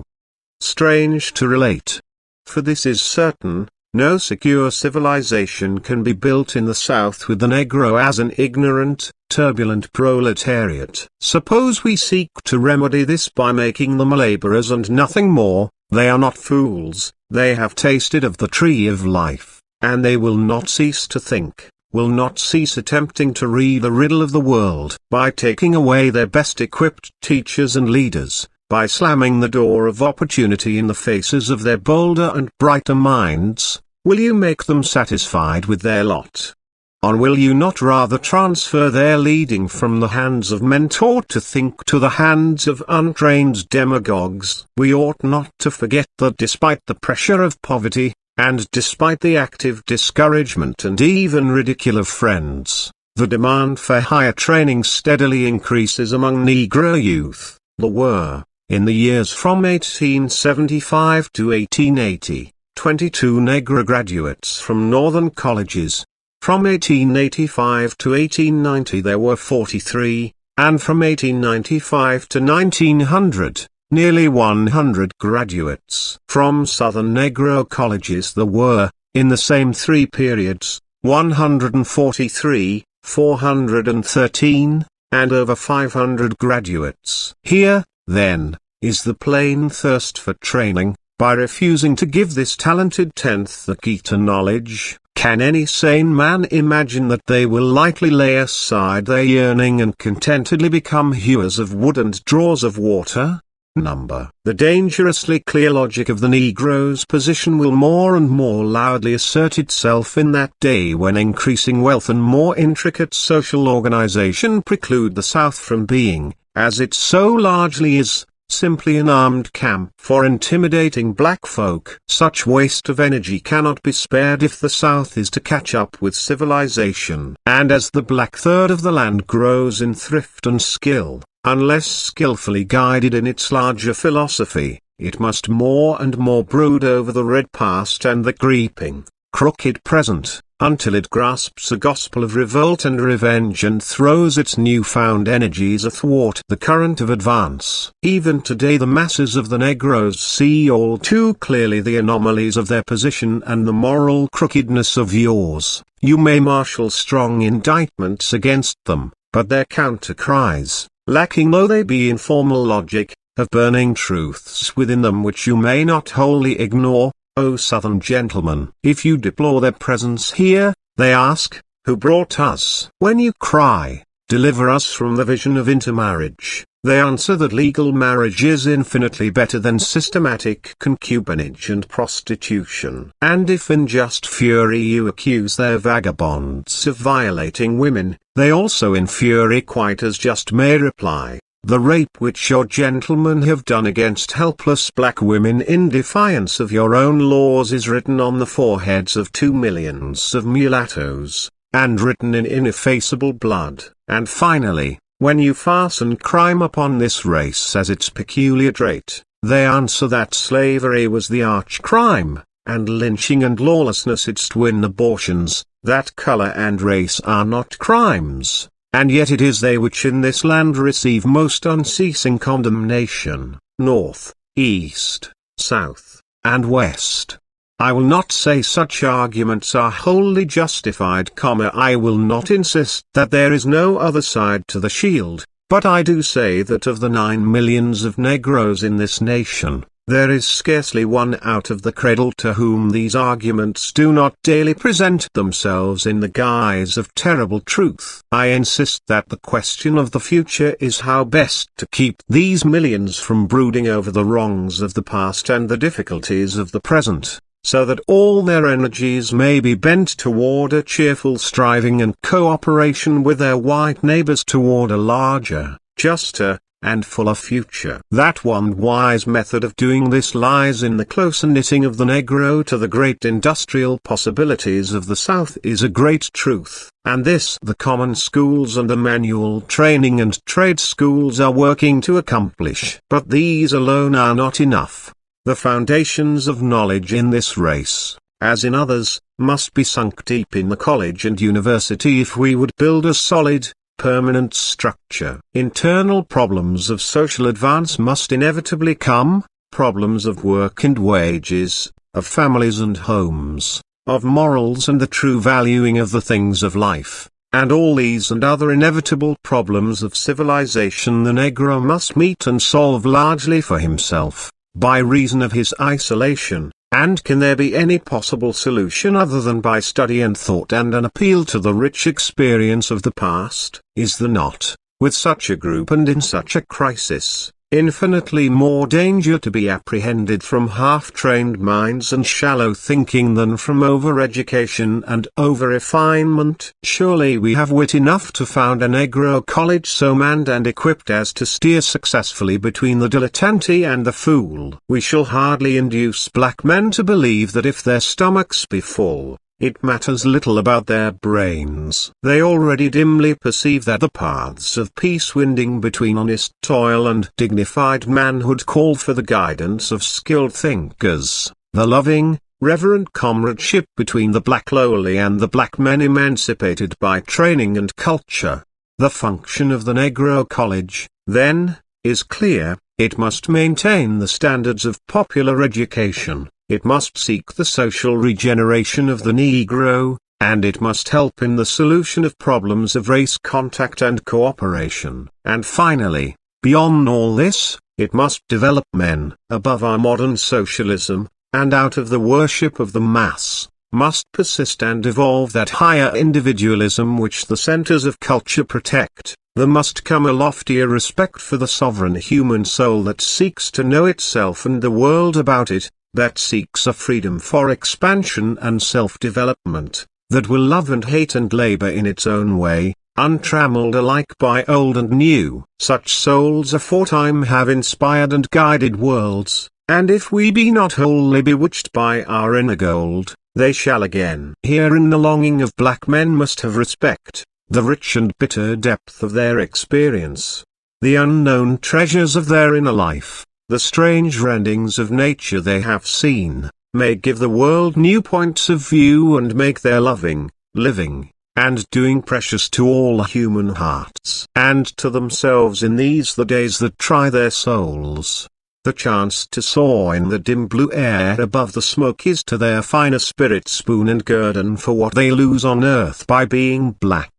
Strange to relate. For this is certain: no secure civilization can be built in the South with the Negro as an ignorant, turbulent proletariat. Suppose we seek to remedy this by making them laborers and nothing more. They are not fools, they have tasted of the tree of life, and they will not cease to think, will not cease attempting to read the riddle of the world. By taking away their best equipped teachers and leaders, by slamming the door of opportunity in the faces of their bolder and brighter minds, will you make them satisfied with their lot? Or will you not rather transfer their leading from the hands of men taught to think to the hands of untrained demagogues? We ought not to forget that despite the pressure of poverty, and despite the active discouragement and even ridicule of friends, the demand for higher training steadily increases among Negro youth. There were, in the years from 1875 to 1880, 22 Negro graduates from Northern colleges. From 1885 to 1890 there were 43, and from 1895 to 1900, nearly 100 graduates. From Southern Negro colleges there were, in the same three periods, 143, 413, and over 500 graduates. Here, then, is the plain thirst for training. By refusing to give this talented tenth the key to knowledge, can any sane man imagine that they will lightly lay aside their yearning and contentedly become hewers of wood and drawers of water? The dangerously clear logic of the Negro's position will more and more loudly assert itself in that day when increasing wealth and more intricate social organization preclude the South from being, as it so largely is, simply an armed camp for intimidating black folk. Such waste of energy cannot be spared if the South is to catch up with civilization. And as the black third of the land grows in thrift and skill, unless skillfully guided in its larger philosophy, it must more and more brood over the red past and the creeping, crooked present, until it grasps a gospel of revolt and revenge and throws its newfound energies athwart the current of advance. Even today the masses of the Negroes see all too clearly the anomalies of their position and the moral crookedness of yours. You may marshal strong indictments against them, but their counter-cries, lacking though they be in formal logic, have burning truths within them which you may not wholly ignore. O Southern gentlemen, if you deplore their presence here, they ask, who brought us? When you cry, deliver us from the vision of intermarriage, they answer that legal marriage is infinitely better than systematic concubinage and prostitution. And if in just fury you accuse their vagabonds of violating women, they also in fury quite as just may reply, the rape which your gentlemen have done against helpless black women in defiance of your own laws is written on the foreheads of 2 millions of mulattoes, and written in ineffaceable blood. And finally, when you fasten crime upon this race as its peculiar trait, they answer that slavery was the arch-crime, and lynching and lawlessness its twin abortions, that color and race are not crimes. And yet it is they which in this land receive most unceasing condemnation, north, east, south, and west. I will not say such arguments are wholly justified, I will not insist that there is no other side to the shield, but I do say that of the 9 millions of Negroes in this nation, there is scarcely one out of the cradle to whom these arguments do not daily present themselves in the guise of terrible truth. I insist that the question of the future is how best to keep these millions from brooding over the wrongs of the past and the difficulties of the present, so that all their energies may be bent toward a cheerful striving and cooperation with their white neighbors toward a larger, juster, and fuller future. That one wise method of doing this lies in the closer knitting of the Negro to the great industrial possibilities of the South is a great truth, and this the common schools and the manual training and trade schools are working to accomplish. But these alone are not enough. The foundations of knowledge in this race, as in others, must be sunk deep in the college and university if we would build a solid, permanent structure. Internal problems of social advance must inevitably come, problems of work and wages, of families and homes, of morals and the true valuing of the things of life, and all these and other inevitable problems of civilization the Negro must meet and solve largely for himself, by reason of his isolation. And can there be any possible solution other than by study and thought and an appeal to the rich experience of the past? Is there not, with such a group and in such a crisis, infinitely more danger to be apprehended from half-trained minds and shallow thinking than from over-education and over-refinement? Surely we have wit enough to found a Negro college so manned and equipped as to steer successfully between the dilettante and the fool. We shall hardly induce black men to believe that if their stomachs be full, it matters little about their brains. They already dimly perceive that the paths of peace winding between honest toil and dignified manhood call for the guidance of skilled thinkers, the loving, reverent comradeship between the black lowly and the black men emancipated by training and culture. The function of the Negro College, then, is clear. It must maintain the standards of popular education. It must seek the social regeneration of the Negro, and it must help in the solution of problems of race contact and cooperation. And finally, beyond all this, it must develop men above our modern socialism, and out of the worship of the mass, must persist and evolve that higher individualism which the centers of culture protect. There must come a loftier respect for the sovereign human soul that seeks to know itself and the world about it, that seeks a freedom for expansion and self-development, that will love and hate and labor in its own way, untrammeled alike by old and new. Such souls aforetime have inspired and guided worlds, and if we be not wholly bewitched by our inner gold, they shall again. Herein the longing of black men must have respect, the rich and bitter depth of their experience, the unknown treasures of their inner life, the strange rendings of nature they have seen, may give the world new points of view and make their loving, living, and doing precious to all human hearts, and to themselves in these the days that try their souls. The chance to soar in the dim blue air above the smoke is to their finer spirit spoon and guerdon for what they lose on earth by being black.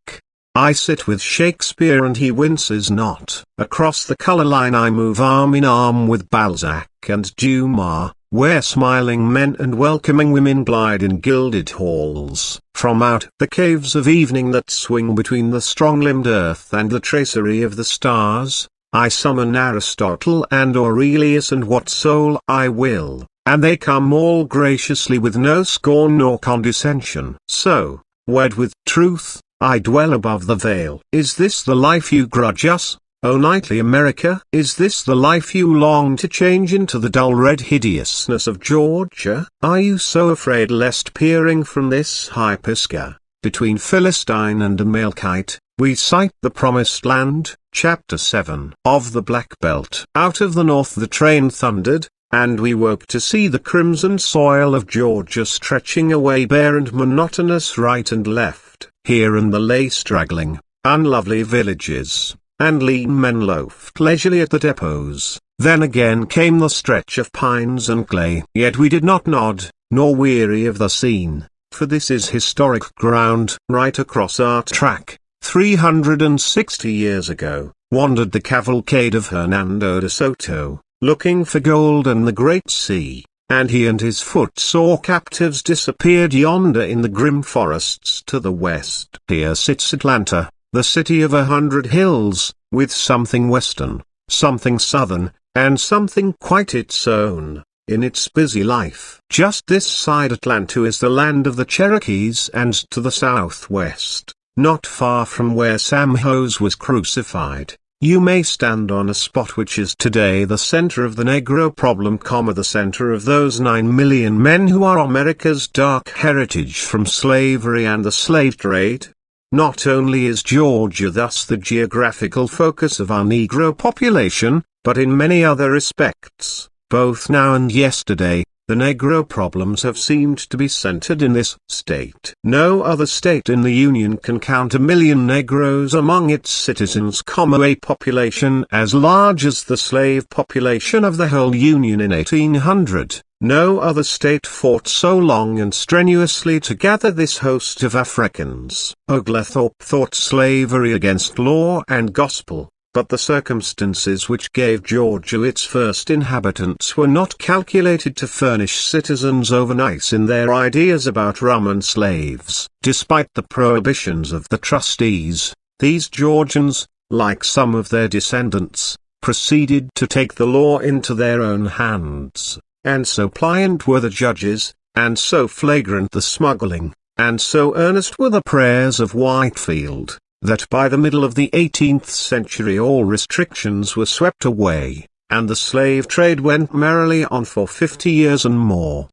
I sit with Shakespeare and he winces not. Across the color line I move arm in arm with Balzac and Dumas, where smiling men and welcoming women glide in gilded halls. From out the caves of evening that swing between the strong-limbed earth and the tracery of the stars, I summon Aristotle and Aurelius and what soul I will, and they come all graciously with no scorn nor condescension. So, wed with truth, I dwell above the veil. Is this the life you grudge us, O nightly America? Is this the life you long to change into the dull red hideousness of Georgia? Are you so afraid lest peering from this high Pisgah, between Philistine and Amalekite, we sight the promised land? Chapter 7 of the Black Belt. Out of the north the train thundered, and we woke to see the crimson soil of Georgia stretching away bare and monotonous right and left. Here and there lay straggling, unlovely villages, and lean men loafed leisurely at the depots. Then again came the stretch of pines and clay. Yet we did not nod, nor weary of the scene, for this is historic ground. Right across our track, 360 years ago, wandered the cavalcade of Hernando de Soto, looking for gold and the great sea, and he and his footsore captives disappeared yonder in the grim forests to the west. Here sits Atlanta, the city of 100 hills, with something western, something southern, and something quite its own, in its busy life. Just this side Atlanta is the land of the Cherokees, and to the southwest, not far from where Sam Hose was crucified, you may stand on a spot which is today the center of the Negro problem, the center of those 9 million men who are America's dark heritage from slavery and the slave trade. Not only is Georgia thus the geographical focus of our Negro population, but in many other respects, both now and yesterday, the Negro problems have seemed to be centered in this state. No other state in the Union can count 1 million Negroes among its citizens, a population as large as the slave population of the whole Union in 1800. No other state fought so long and strenuously to gather this host of Africans. Oglethorpe thought slavery against law and gospel, but the circumstances which gave Georgia its first inhabitants were not calculated to furnish citizens overnight in their ideas about rum and slaves. Despite the prohibitions of the trustees, these Georgians, like some of their descendants, proceeded to take the law into their own hands. And so pliant were the judges, and so flagrant the smuggling, and so earnest were the prayers of Whitefield, that by the middle of the 18th century all restrictions were swept away, and the slave trade went merrily on for 50 years and more.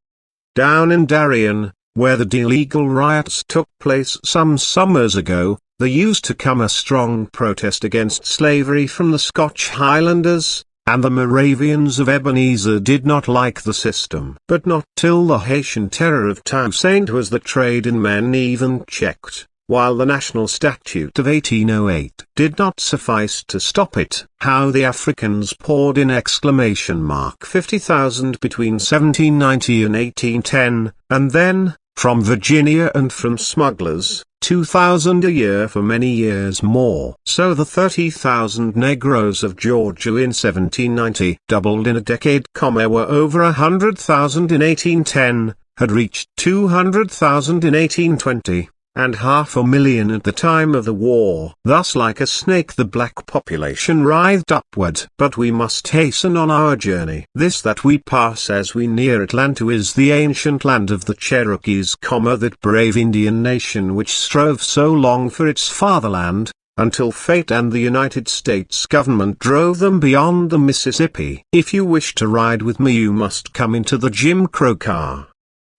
Down in Darien, where the illegal riots took place some summers ago, there used to come a strong protest against slavery from the Scotch Highlanders, and the Moravians of Ebenezer did not like the system. But not till the Haitian terror of Toussaint was the trade in men even checked, while the National Statute of 1808 did not suffice to stop it. How the Africans poured in ! 50,000 between 1790 and 1810, and then, from Virginia and from smugglers, 2,000 a year for many years more. So the 30,000 Negroes of Georgia in 1790 doubled in a decade, were over 100,000 in 1810, had reached 200,000 in 1820, and 500,000 at the time of the war. Thus like a snake the black population writhed upward. But we must hasten on our journey. This that we pass as we near Atlanta is the ancient land of the Cherokees, that brave Indian nation which strove so long for its fatherland, until fate and the United States government drove them beyond the Mississippi. If you wish to ride with me you must come into the Jim Crow car.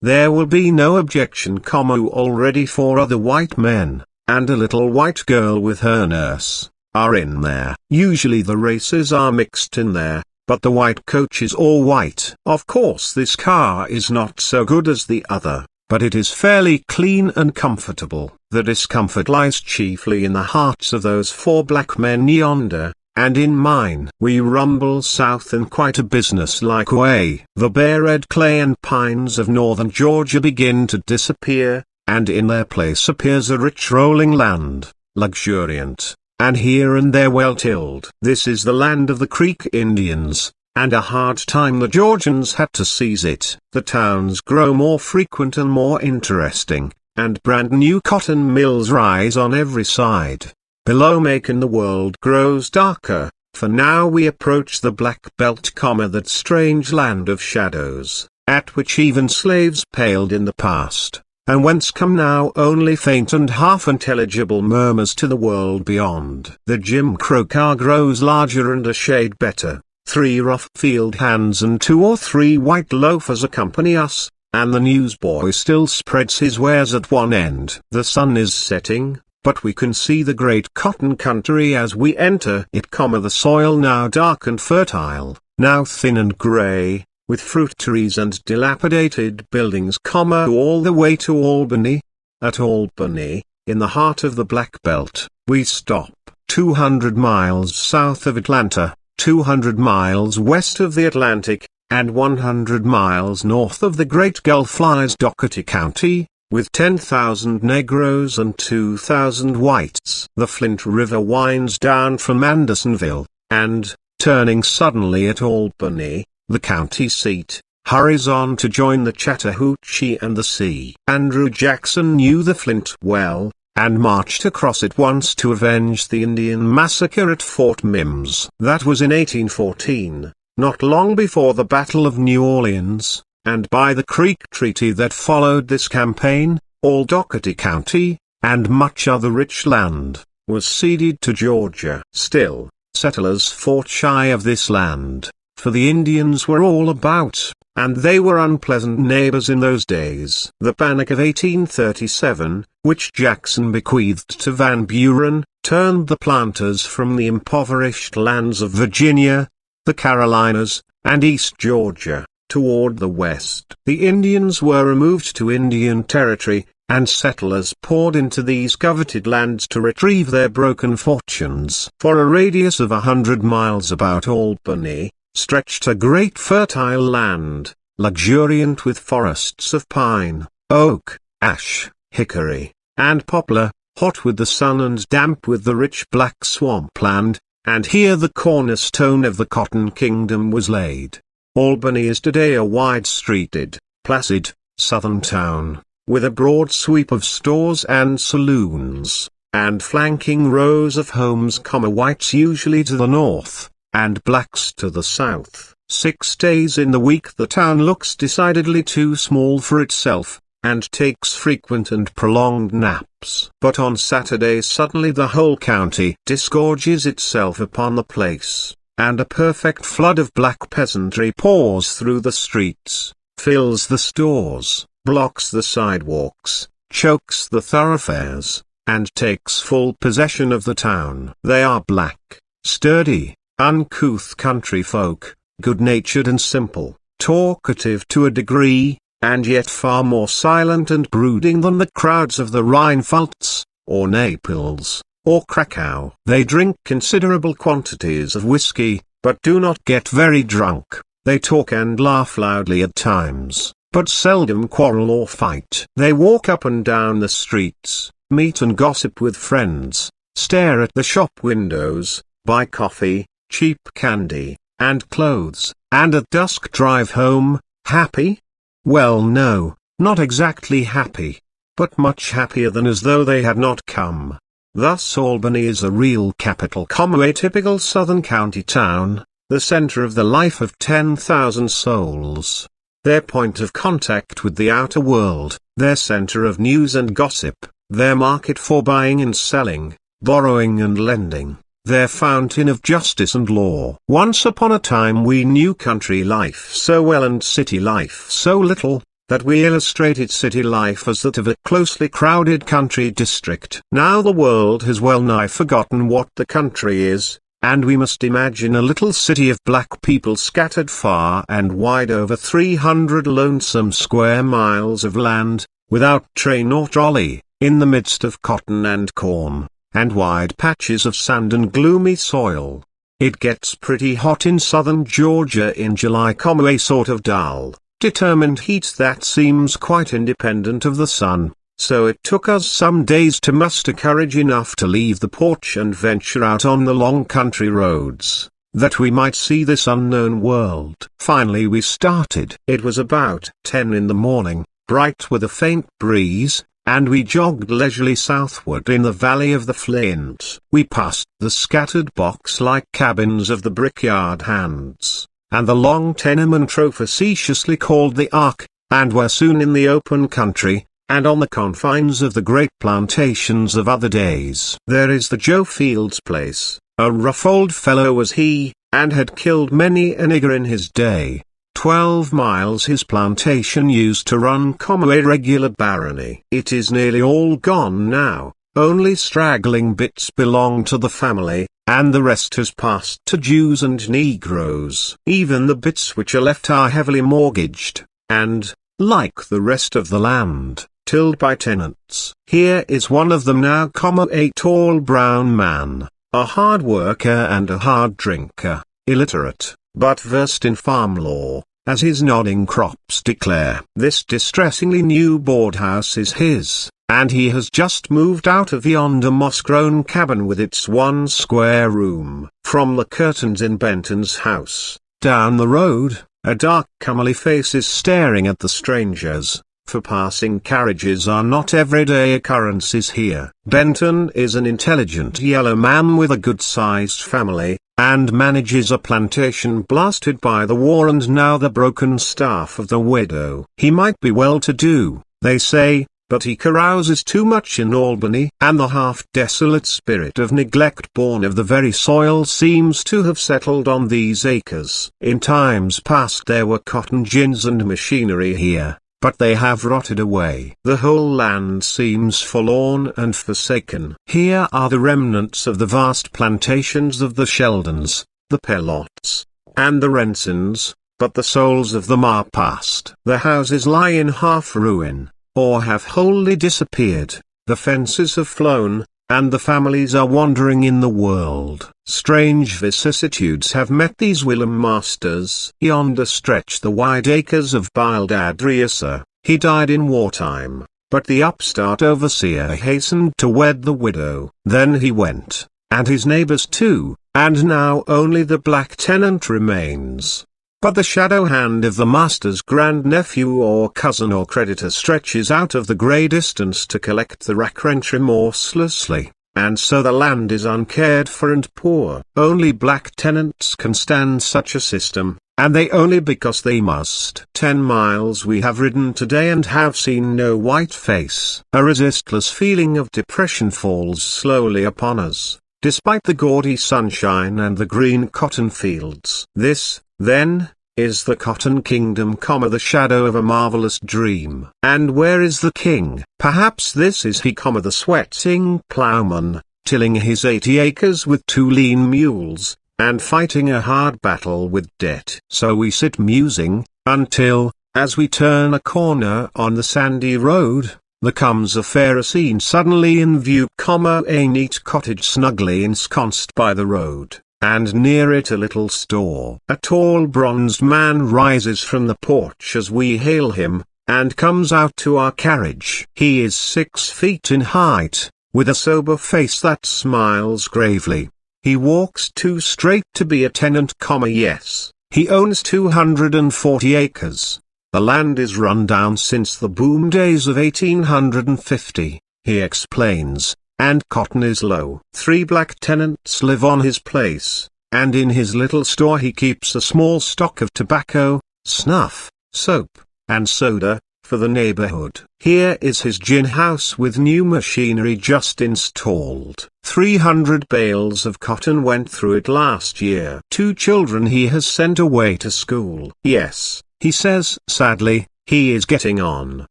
There will be no objection, already 4 other white men, and a little white girl with her nurse, are in there. Usually the races are mixed in there, but the white coach is all white. Of course this car is not so good as the other, but it is fairly clean and comfortable. The discomfort lies chiefly in the hearts of those 4 black men yonder, and in mine. We rumble south in quite a business-like way. The bare red clay and pines of northern Georgia begin to disappear, and in their place appears a rich rolling land, luxuriant, and here and there well tilled. This is the land of the Creek Indians, and a hard time the Georgians had to seize it. The towns grow more frequent and more interesting, and brand new cotton mills rise on every side. Below Macon the world grows darker, for now we approach the Black Belt, that strange land of shadows, at which even slaves paled in the past, and whence come now only faint and half-intelligible murmurs to the world beyond. The Jim Crow car grows larger and a shade better. 3 rough field hands and 2 or 3 white loafers accompany us, and the newsboy still spreads his wares at one end. The sun is setting, but we can see the great cotton country as we enter it, the soil now dark and fertile, now thin and grey, with fruit trees and dilapidated buildings, all the way to Albany. At Albany, in the heart of the Black Belt, we stop, 200 miles south of Atlanta, 200 miles west of the Atlantic, and 100 miles north of the Great Gulf lies Dougherty County, with 10,000 Negroes and 2,000 whites. The Flint River winds down from Andersonville, and, turning suddenly at Albany, the county seat, hurries on to join the Chattahoochee and the sea. Andrew Jackson knew the Flint well, and marched across it once to avenge the Indian massacre at Fort Mims. That was in 1814, not long before the Battle of New Orleans, and by the Creek Treaty that followed this campaign, all Dougherty County, and much other rich land, was ceded to Georgia. Still, settlers fought shy of this land, for the Indians were all about, and they were unpleasant neighbors in those days. The panic of 1837, which Jackson bequeathed to Van Buren, turned the planters from the impoverished lands of Virginia, the Carolinas, and East Georgia, toward the west. The Indians were removed to Indian Territory, and settlers poured into these coveted lands to retrieve their broken fortunes. For a radius of 100 miles about Albany, stretched a great fertile land, luxuriant with forests of pine, oak, ash, hickory, and poplar, hot with the sun and damp with the rich black swampland, and here the cornerstone of the Cotton Kingdom was laid. Albany is today a wide-streeted, placid, southern town, with a broad sweep of stores and saloons, and flanking rows of homes, whites usually to the north, and blacks to the south. 6 days in the week the town looks decidedly too small for itself, and takes frequent and prolonged naps. But on Saturday suddenly the whole county disgorges itself upon the place, and a perfect flood of black peasantry pours through the streets, fills the stores, blocks the sidewalks, chokes the thoroughfares, and takes full possession of the town. They are black, sturdy, uncouth country folk, good-natured and simple, talkative to a degree, and yet far more silent and brooding than the crowds of the Rheinpfalz, or Naples, or Krakow. They drink considerable quantities of whiskey, but do not get very drunk. They talk and laugh loudly at times, but seldom quarrel or fight. They walk up and down the streets, meet and gossip with friends, stare at the shop windows, buy coffee, cheap candy, and clothes, and at dusk drive home, happy? Well, no, not exactly happy, but much happier than as though they had not come. Thus Albany is a real capital, a typical southern county town, the center of the life of 10,000 souls, their point of contact with the outer world, their center of news and gossip, their market for buying and selling, borrowing and lending, their fountain of justice and law. Once upon a time we knew country life so well and city life so little, that we illustrated city life as that of a closely crowded country district. Now the world has well nigh forgotten what the country is, and we must imagine a little city of black people scattered far and wide over 300 lonesome square miles of land, without train or trolley, in the midst of cotton and corn, and wide patches of sand and gloomy soil. It gets pretty hot in southern Georgia in July, a sort of dull, determined heat that seems quite independent of the sun, so it took us some days to muster courage enough to leave the porch and venture out on the long country roads, that we might see this unknown world. Finally we started. It was about 10 in the morning, bright with a faint breeze, and we jogged leisurely southward in the valley of the Flint. We passed the scattered box-like cabins of the brickyard hands, and the long tenement row facetiously called the Ark, and were soon in the open country, and on the confines of the great plantations of other days. There is the Joe Fields place, a rough old fellow was he, and had killed many a nigger in his day. 12 miles his plantation used to run, a regular barony. It is nearly all gone now, only straggling bits belong to the family, and the rest has passed to Jews and Negroes. Even the bits which are left are heavily mortgaged, and, like the rest of the land, tilled by tenants. Here is one of them now, a tall brown man, a hard worker and a hard drinker, illiterate, but versed in farm law, as his nodding crops declare. This distressingly new board house is his, and he has just moved out of yonder moss-grown cabin with its one square room. From the curtains in Benton's house, down the road, a dark comely face is staring at the strangers, for passing carriages are not everyday occurrences here. Benton is an intelligent yellow man with a good-sized family, and manages a plantation blasted by the war and now the broken staff of the widow. He might be well-to-do, they say, but he carouses too much in Albany, and the half-desolate spirit of neglect born of the very soil seems to have settled on these acres. In times past there were cotton gins and machinery here, but they have rotted away. The whole land seems forlorn and forsaken. Here are the remnants of the vast plantations of the Sheldons, the Pelots, and the Rensons, but the souls of them are past. The houses lie in half ruin, or have wholly disappeared, the fences have flown, and the families are wandering in the world. Strange vicissitudes have met these whilom masters. Yonder stretch the wide acres of Bildad Reeser. He died in wartime, but the upstart overseer hastened to wed the widow. Then he went, and his neighbors too, and now only the black tenant remains. But the shadow hand of the master's grandnephew or cousin or creditor stretches out of the grey distance to collect the rack rent remorselessly, and so the land is uncared for and poor. Only black tenants can stand such a system, and they only because they must. 10 miles we have ridden today and have seen no white face. A resistless feeling of depression falls slowly upon us, despite the gaudy sunshine and the green cotton fields. This, then, is the cotton kingdom, the shadow of a marvelous dream. And where is the king? Perhaps this is he, the sweating plowman, tilling his 80 acres with 2 lean mules, and fighting a hard battle with debt. So we sit musing, until, as we turn a corner on the sandy road, there comes a fairer scene suddenly in view, a neat cottage snugly ensconced by the road, and near it a little store. A tall bronzed man rises from the porch as we hail him, and comes out to our carriage. He is 6 feet in height, with a sober face that smiles gravely. He walks too straight to be a tenant, yes. He owns 240 acres. The land is run down since the boom days of 1850, he explains, and cotton is low. 3 black tenants live on his place, and in his little store he keeps a small stock of tobacco, snuff, soap, and soda, for the neighborhood. Here is his gin house with new machinery just installed. 300 bales of cotton went through it last year. 2 children he has sent away to school. Yes, he says sadly, he is getting on,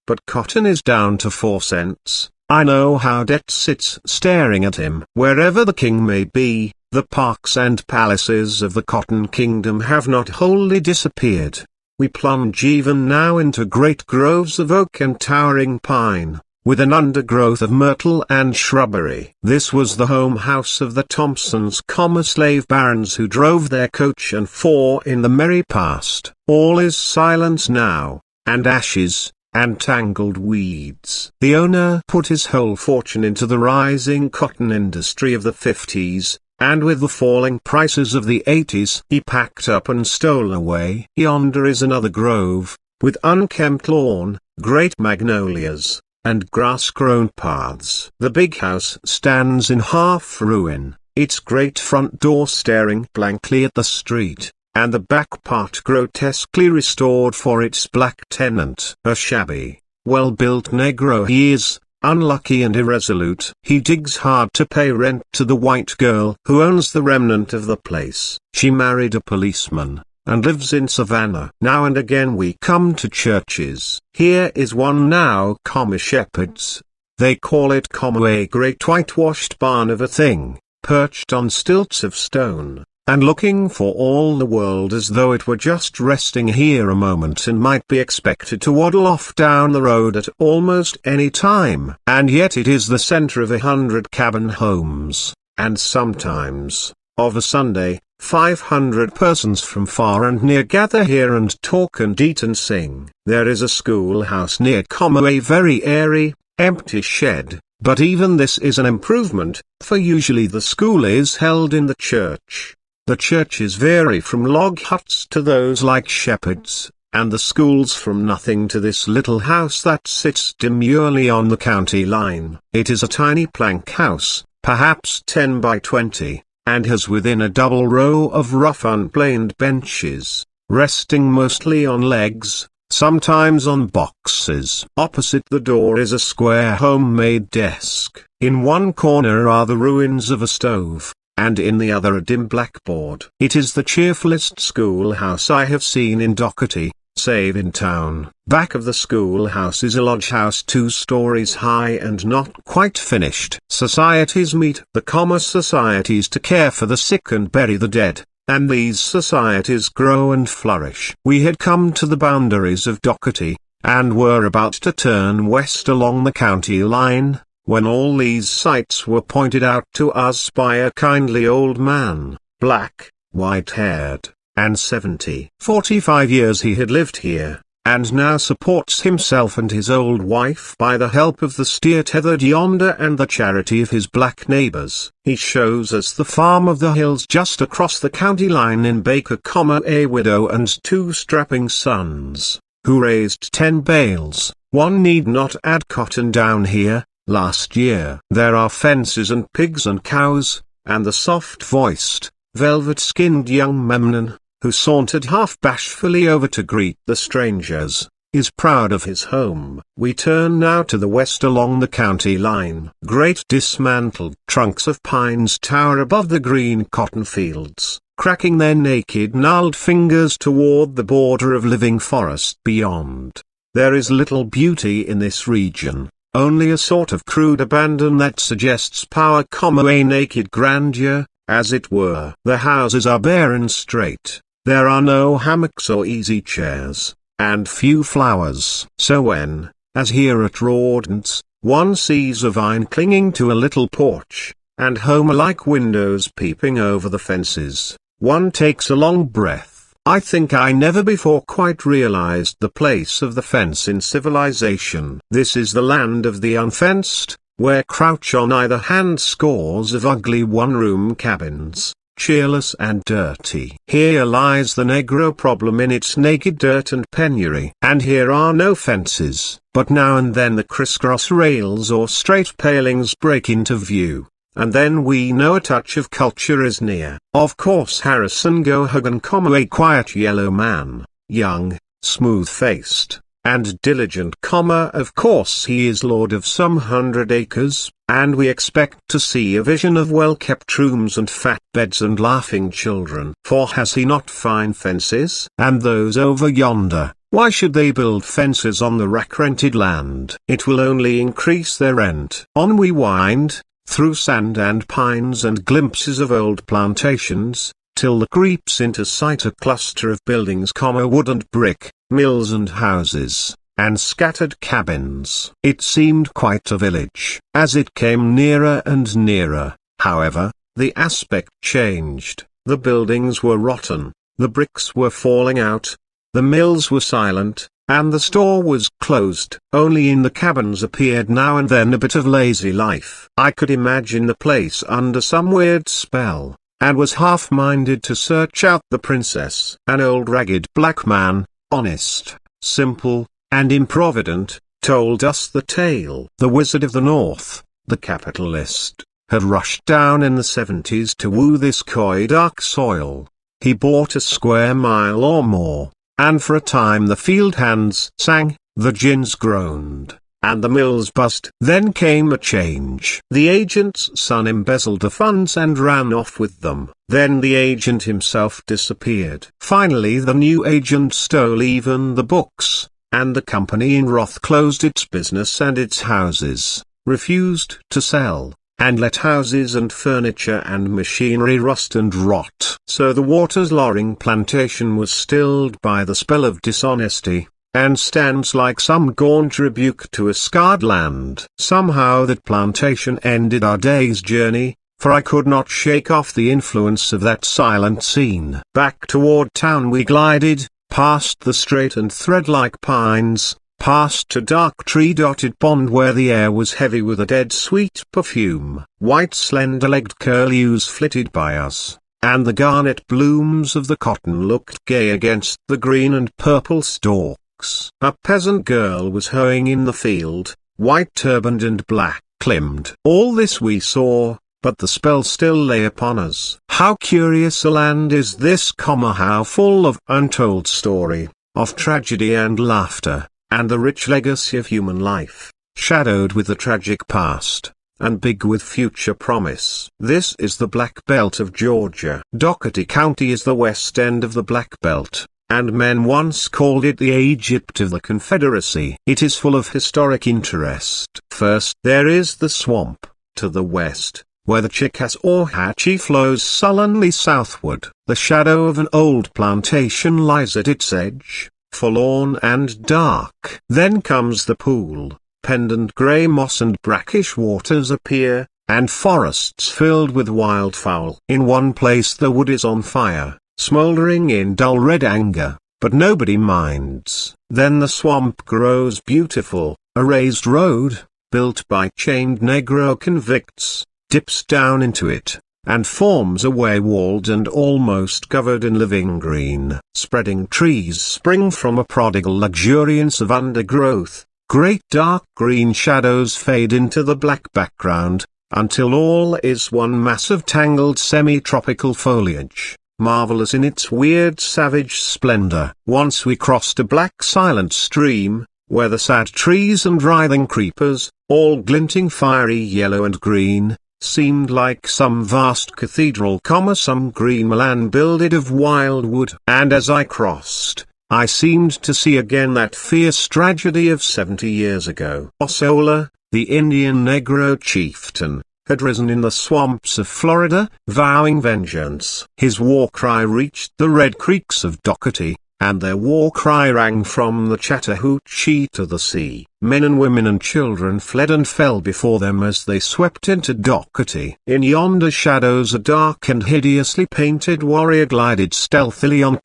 but cotton is down to 4 cents. I know how debt sits staring at him. Wherever the king may be, the parks and palaces of the cotton kingdom have not wholly disappeared. We plunge even now into great groves of oak and towering pine, with an undergrowth of myrtle and shrubbery. This was the home house of the Thompsons, slave barons who drove their coach and 4 in the merry past. All is silence now, and ashes, and tangled weeds. The owner put his whole fortune into the rising cotton industry of the 50s, and with the falling prices of the 80s he packed up and stole away. Yonder is another grove, with unkempt lawn, great magnolias, and grass-grown paths. The big house stands in half ruin, its great front door staring blankly at the street, and the back part grotesquely restored for its black tenant. A shabby, well-built negro he is, unlucky and irresolute. He digs hard to pay rent to the white girl who owns the remnant of the place. She married a policeman, and lives in Savannah. Now and again we come to churches. Here is one now, Shepherd's. They call it a great whitewashed barn of a thing, perched on stilts of stone, and looking for all the world as though it were just resting here a moment and might be expected to waddle off down the road at almost any time. And yet it is the center of 100 cabin homes, and sometimes, of a Sunday, 500 persons from far and near gather here and talk and eat and sing. There is a schoolhouse near, a very airy, empty shed, but even this is an improvement, for usually the school is held in the church. The churches vary from log huts to those like shepherds, and the schools from nothing to this little house that sits demurely on the county line. It is a tiny plank house, perhaps 10 by 20. And has within a double row of rough unplaned benches, resting mostly on legs, sometimes on boxes. Opposite the door is a square homemade desk. In one corner are the ruins of a stove, and in the other a dim blackboard. It is the cheerfulest schoolhouse I have seen in Doherty, save in town. Back of the schoolhouse is a lodge house 2 stories high and not quite finished. Societies meet, the societies to care for the sick and bury the dead, and these societies grow and flourish. We had come to the boundaries of Doherty, and were about to turn west along the county line, when all these sights were pointed out to us by a kindly old man, black, white-haired, and 70. 45 years he had lived here, and now supports himself and his old wife by the help of the steer tethered yonder and the charity of his black neighbors. He shows us the farm of the hills just across the county line in Baker, a widow and 2 strapping sons, who raised 10 bales. One need not add cotton down here, last year. There are fences and pigs and cows, and the soft-voiced, velvet-skinned young Memnon, who sauntered half bashfully over to greet the strangers, is proud of his home. We turn now to the west along the county line. Great dismantled trunks of pines tower above the green cotton fields, cracking their naked gnarled fingers toward the border of living forest beyond. There is little beauty in this region, only a sort of crude abandon that suggests power, a naked grandeur, as it were. The houses are bare and straight. There are no hammocks or easy chairs, and few flowers. So when, as here at Rawdon's, one sees a vine clinging to a little porch, and Homer-like windows peeping over the fences, one takes a long breath. I think I never before quite realized the place of the fence in civilization. This is the land of the unfenced, where crouch on either hand scores of ugly one-room cabins, cheerless and dirty. Here lies the Negro problem in its naked dirt and penury. And here are no fences, but now and then the crisscross rails or straight palings break into view, and then we know a touch of culture is near. Of course Harrison Gohagan, a quiet yellow man, young, smooth-faced, and diligent, of course he is lord of some 100 acres, and we expect to see a vision of well-kept rooms and fat beds and laughing children. For has he not fine fences? And those over yonder, why should they build fences on the rack-rented land? It will only increase their rent. On we wind, through sand and pines and glimpses of old plantations, till there creeps into sight a cluster of buildings, wood and brick, mills and houses, and scattered cabins. It seemed quite a village. As it came nearer and nearer, however, the aspect changed. The buildings were rotten, the bricks were falling out, the mills were silent, and the store was closed. Only in the cabins appeared now and then a bit of lazy life. I could imagine the place under some weird spell, and was half-minded to search out the princess. An old ragged black man, honest, simple, and improvident, told us the tale. The Wizard of the North, the capitalist, had rushed down in the 70s to woo this coy dark soil. He bought a square mile or more, and for a time the field hands sang, the gins groaned, and the mills buzzed. Then came a change. The agent's son embezzled the funds and ran off with them. Then the agent himself disappeared. Finally the new agent stole even the books, and the company in wrath closed its business and its houses, refused to sell, and let houses and furniture and machinery rust and rot. So the Waters Loring plantation was stilled by the spell of dishonesty, and stands like some gaunt rebuke to a scarred land. Somehow that plantation ended our day's journey, for I could not shake off the influence of that silent scene. Back toward town we glided, past the straight and thread-like pines, past a dark tree-dotted pond where the air was heavy with a dead sweet perfume. White slender-legged curlews flitted by us, and the garnet blooms of the cotton looked gay against the green and purple stalks. A peasant girl was hoeing in the field, white turbaned and black-limbed. All this we saw, but the spell still lay upon us. How curious a land is this, how full of untold story, of tragedy and laughter, and the rich legacy of human life, shadowed with the tragic past, and big with future promise. This is the Black Belt of Georgia. Dougherty County is the west end of the Black Belt, and men once called it the Egypt of the Confederacy. It is full of historic interest. First, there is the swamp, to the west, where the Chickasawhatchee flows sullenly southward. The shadow of an old plantation lies at its edge, forlorn and dark. Then comes the pool, pendant grey moss and brackish waters appear, and forests filled with wildfowl. In one place the wood is on fire, smouldering in dull red anger, but nobody minds. Then the swamp grows beautiful, a raised road, built by chained Negro convicts, dips down into it, and forms a way walled and almost covered in living green. Spreading trees spring from a prodigal luxuriance of undergrowth, great dark green shadows fade into the black background, until all is one mass of tangled semi-tropical foliage, marvelous in its weird savage splendor. Once we crossed a black silent stream, where the sad trees and writhing creepers, all glinting fiery yellow and green, seemed like some vast cathedral, some green milan builded of wild wood. And as I crossed, I seemed to see again that fierce tragedy of 70 years ago. Osceola, the Indian Negro chieftain, had risen in the swamps of Florida, vowing vengeance. His war cry reached the red creeks of Dougherty, and their war cry rang from the Chattahoochee to the sea. Men and women and children fled and fell before them as they swept into Dougherty. In yonder shadows a dark and hideously painted warrior glided stealthily on,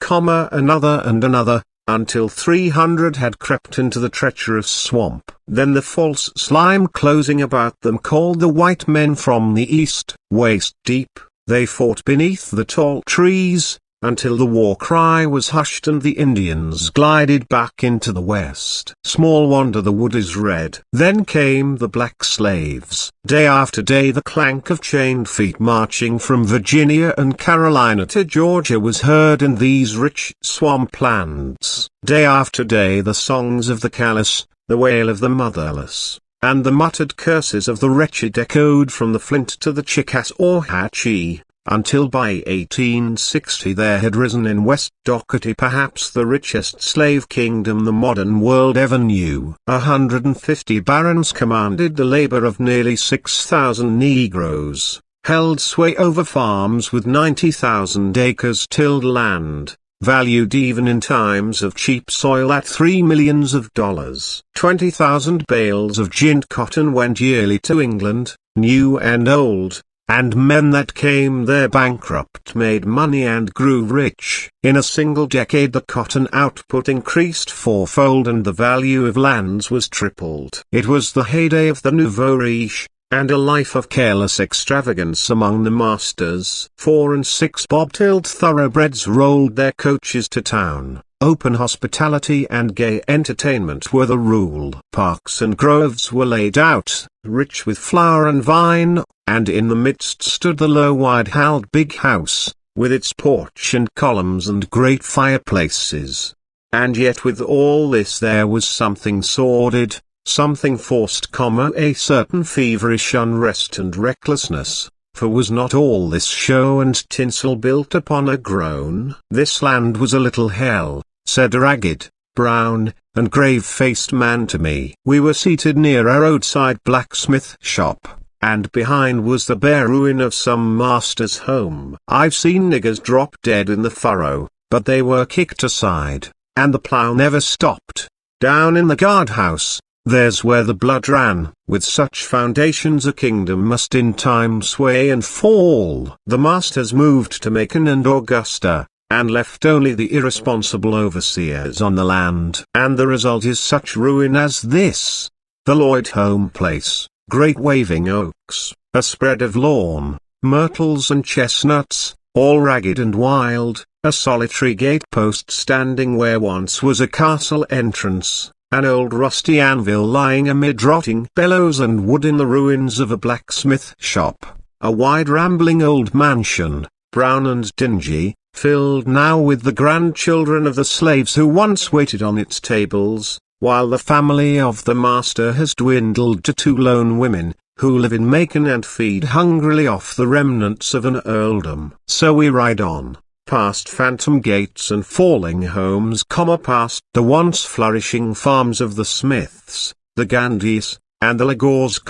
another and another, until 300 had crept into the treacherous swamp. Then the false slime closing about them called the white men from the east. Waist deep, they fought beneath the tall trees, until the war cry was hushed and the Indians glided back into the west. Small wonder the wood is red. Then came the black slaves. Day after day the clank of chained feet marching from Virginia and Carolina to Georgia was heard in these rich swamp lands. Day after day the songs of the callous, the wail of the motherless, and the muttered curses of the wretched echoed from the Flint to the Chickasawhatchee, until by 1860 there had risen in West Dougherty perhaps the richest slave kingdom the modern world ever knew. 150 barons commanded the labor of nearly 6,000 Negroes, held sway over farms with 90,000 acres tilled land, valued even in times of cheap soil at $3 million. 20,000 bales of giant cotton went yearly to England, new and old, and men that came there bankrupt made money and grew rich. In a single decade the cotton output increased fourfold and the value of lands was tripled. It was the heyday of the nouveau riche, and a life of careless extravagance among the masters. 4 and 6 bobtailed thoroughbreds rolled their coaches to town. Open hospitality and gay entertainment were the rule. Parks and groves were laid out, rich with flower and vine, and in the midst stood the low wide-halled big house, with its porch and columns and great fireplaces. And yet with all this there was something sordid, something forced, a certain feverish unrest and recklessness. For was not all this show and tinsel built upon a groan? This land was a little hell, said a ragged, brown, and grave-faced man to me. We were seated near a roadside blacksmith shop, and behind was the bare ruin of some master's home. I've seen niggers drop dead in the furrow, but they were kicked aside, and the plough never stopped. Down in the guardhouse, There's where the blood ran. With such foundations a kingdom must in time sway and fall. The masters moved to Macon and Augusta, and left only the irresponsible overseers on the land. And the result is such ruin as this. The Lloyd home place, great waving oaks, a spread of lawn, myrtles and chestnuts, all ragged and wild, a solitary gatepost standing where once was a castle entrance, an old rusty anvil lying amid rotting bellows and wood in the ruins of a blacksmith shop, a wide rambling old mansion, brown and dingy, filled now with the grandchildren of the slaves who once waited on its tables, while the family of the master has dwindled to 2 lone women, who live in Macon and feed hungrily off the remnants of an earldom. So we ride on, past phantom gates and falling homes, past the once flourishing farms of the Smiths, the Gandhis, and the Lagores,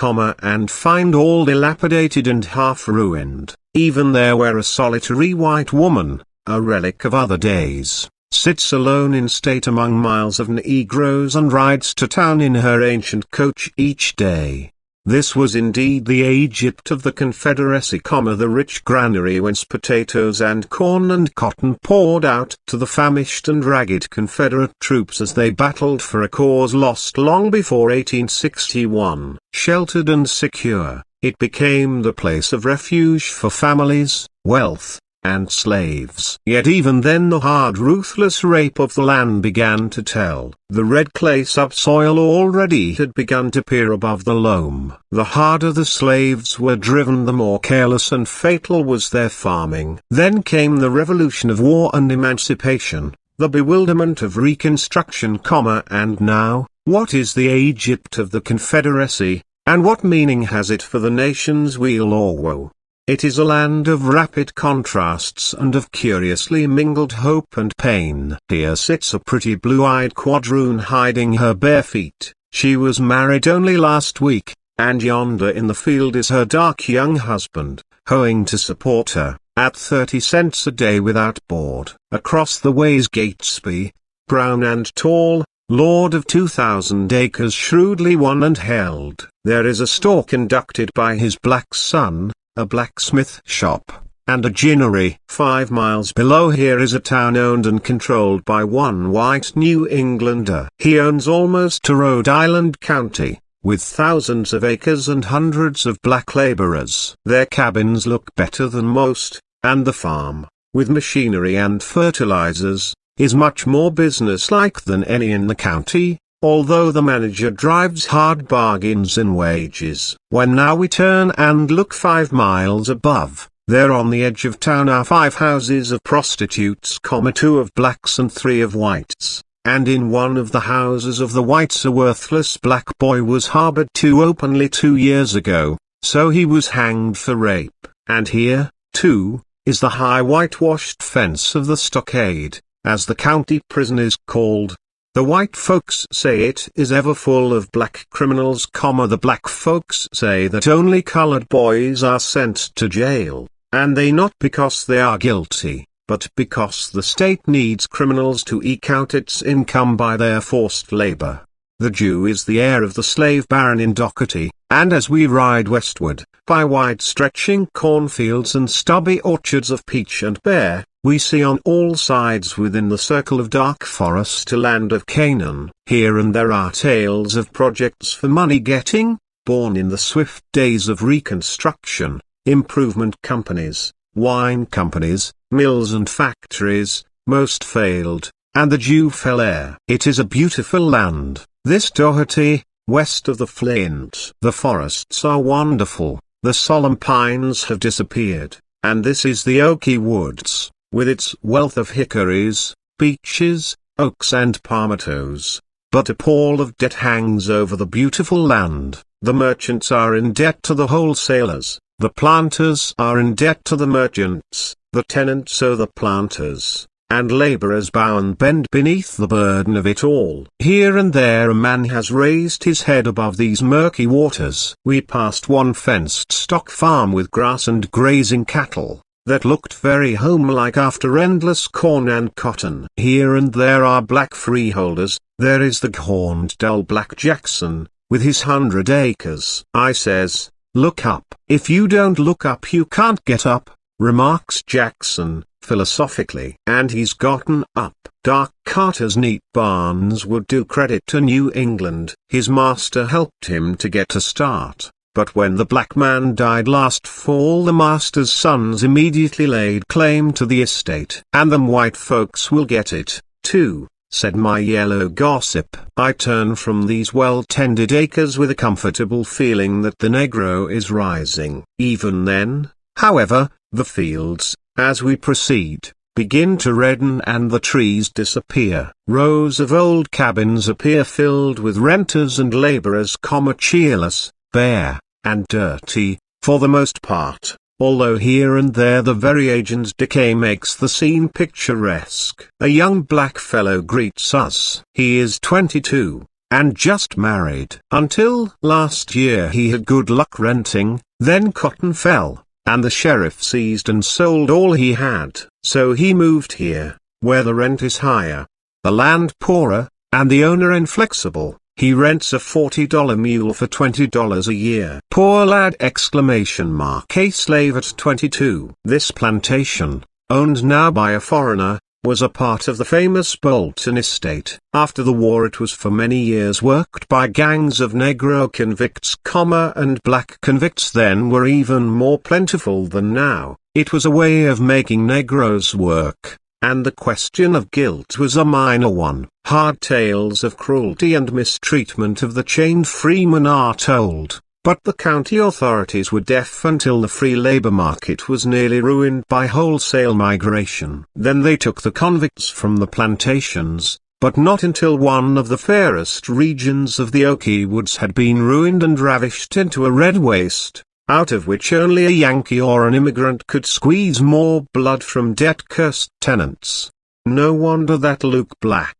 and find all dilapidated and half-ruined, even there where a solitary white woman, a relic of other days, sits alone in state among miles of Negroes and rides to town in her ancient coach each day. This was indeed the Egypt of the Confederacy, the rich granary whence potatoes and corn and cotton poured out to the famished and ragged Confederate troops as they battled for a cause lost long before 1861. Sheltered and secure, it became the place of refuge for families, wealth, and slaves. Yet even then the hard ruthless rape of the land began to tell. The red clay subsoil already had begun to peer above the loam. The harder the slaves were driven, the more careless and fatal was their farming. Then came the revolution of war and emancipation, the bewilderment of Reconstruction, and now, what is the Egypt of the Confederacy, and what meaning has it for the nation's weal or woe? It is a land of rapid contrasts and of curiously mingled hope and pain. Here sits a pretty blue-eyed quadroon hiding her bare feet. She was married only last week, and yonder in the field is her dark young husband, hoeing to support her, at 30 cents a day without board. Across the way is Gatesby, brown and tall, lord of 2,000 acres shrewdly won and held. There is a store conducted by his black son, a blacksmith shop, and a ginnery. 5 miles below here is a town owned and controlled by one white New Englander. He owns almost to Rhode Island County, with thousands of acres and hundreds of black laborers. Their cabins look better than most, and the farm, with machinery and fertilizers, is much more businesslike than any in the county, although the manager drives hard bargains in wages. When now we turn and look 5 miles above, there on the edge of town are 5 houses of prostitutes, 2 of blacks and 3 of whites, and in one of the houses of the whites a worthless black boy was harbored too openly 2 years ago, so he was hanged for rape. And here, too, is the high whitewashed fence of the stockade, as the county prison is called. The white folks say it is ever full of black criminals, the black folks say that only colored boys are sent to jail, and they not because they are guilty, but because the state needs criminals to eke out its income by their forced labor. The Jew is the heir of the slave baron in Doherty, and as we ride westward, by wide-stretching cornfields and stubby orchards of peach and pear, we see on all sides within the circle of dark forest a land of Canaan. Here and there are tales of projects for money-getting, born in the swift days of Reconstruction, improvement companies, wine companies, mills and factories, most failed, and the Jew fell heir. It is a beautiful land, this Doherty, west of the Flint. The forests are wonderful, the solemn pines have disappeared, and this is the oaky woods, with its wealth of hickories, beeches, oaks and palmettos. But a pall of debt hangs over the beautiful land. The merchants are in debt to the wholesalers, the planters are in debt to the merchants, the tenants owe the planters, and laborers bow and bend beneath the burden of it all. Here and there a man has raised his head above these murky waters. We passed one fenced stock farm with grass and grazing cattle, that looked very homelike after endless corn and cotton. Here and there are black freeholders. There is the horned dull black Jackson, with his 100 acres. I says, "Look up." "If you don't look up you can't get up," remarks Jackson, philosophically. And he's gotten up. Dark Carter's neat barns would do credit to New England. His master helped him to get a start, but when the black man died last fall, the master's sons immediately laid claim to the estate. "And them white folks will get it, too," said my yellow gossip. I turn from these well-tended acres with a comfortable feeling that the Negro is rising. Even then, however, the fields, as we proceed, begin to redden and the trees disappear. Rows of old cabins appear filled with renters and laborers, cheerless, bare, and dirty, for the most part, although here and there the variations decay makes the scene picturesque. A young black fellow greets us. He is 22, and just married. Until last year he had good luck renting, then cotton fell, and the sheriff seized and sold all he had. So he moved here, where the rent is higher, the land poorer, and the owner inflexible. He rents a $40 mule for $20 a year. Poor lad! A slave at 22. This plantation, owned now by a foreigner, was a part of the famous Bolton estate. After the war it was for many years worked by gangs of Negro convicts, and black convicts then were even more plentiful than now. It was a way of making Negroes work, and the question of guilt was a minor one. Hard tales of cruelty and mistreatment of the chained freemen are told, but the county authorities were deaf until the free labor market was nearly ruined by wholesale migration. Then they took the convicts from the plantations, but not until one of the fairest regions of the Okie Woods had been ruined and ravished into a red waste, out of which only a Yankee or an immigrant could squeeze more blood from debt-cursed tenants. No wonder that Luke Black,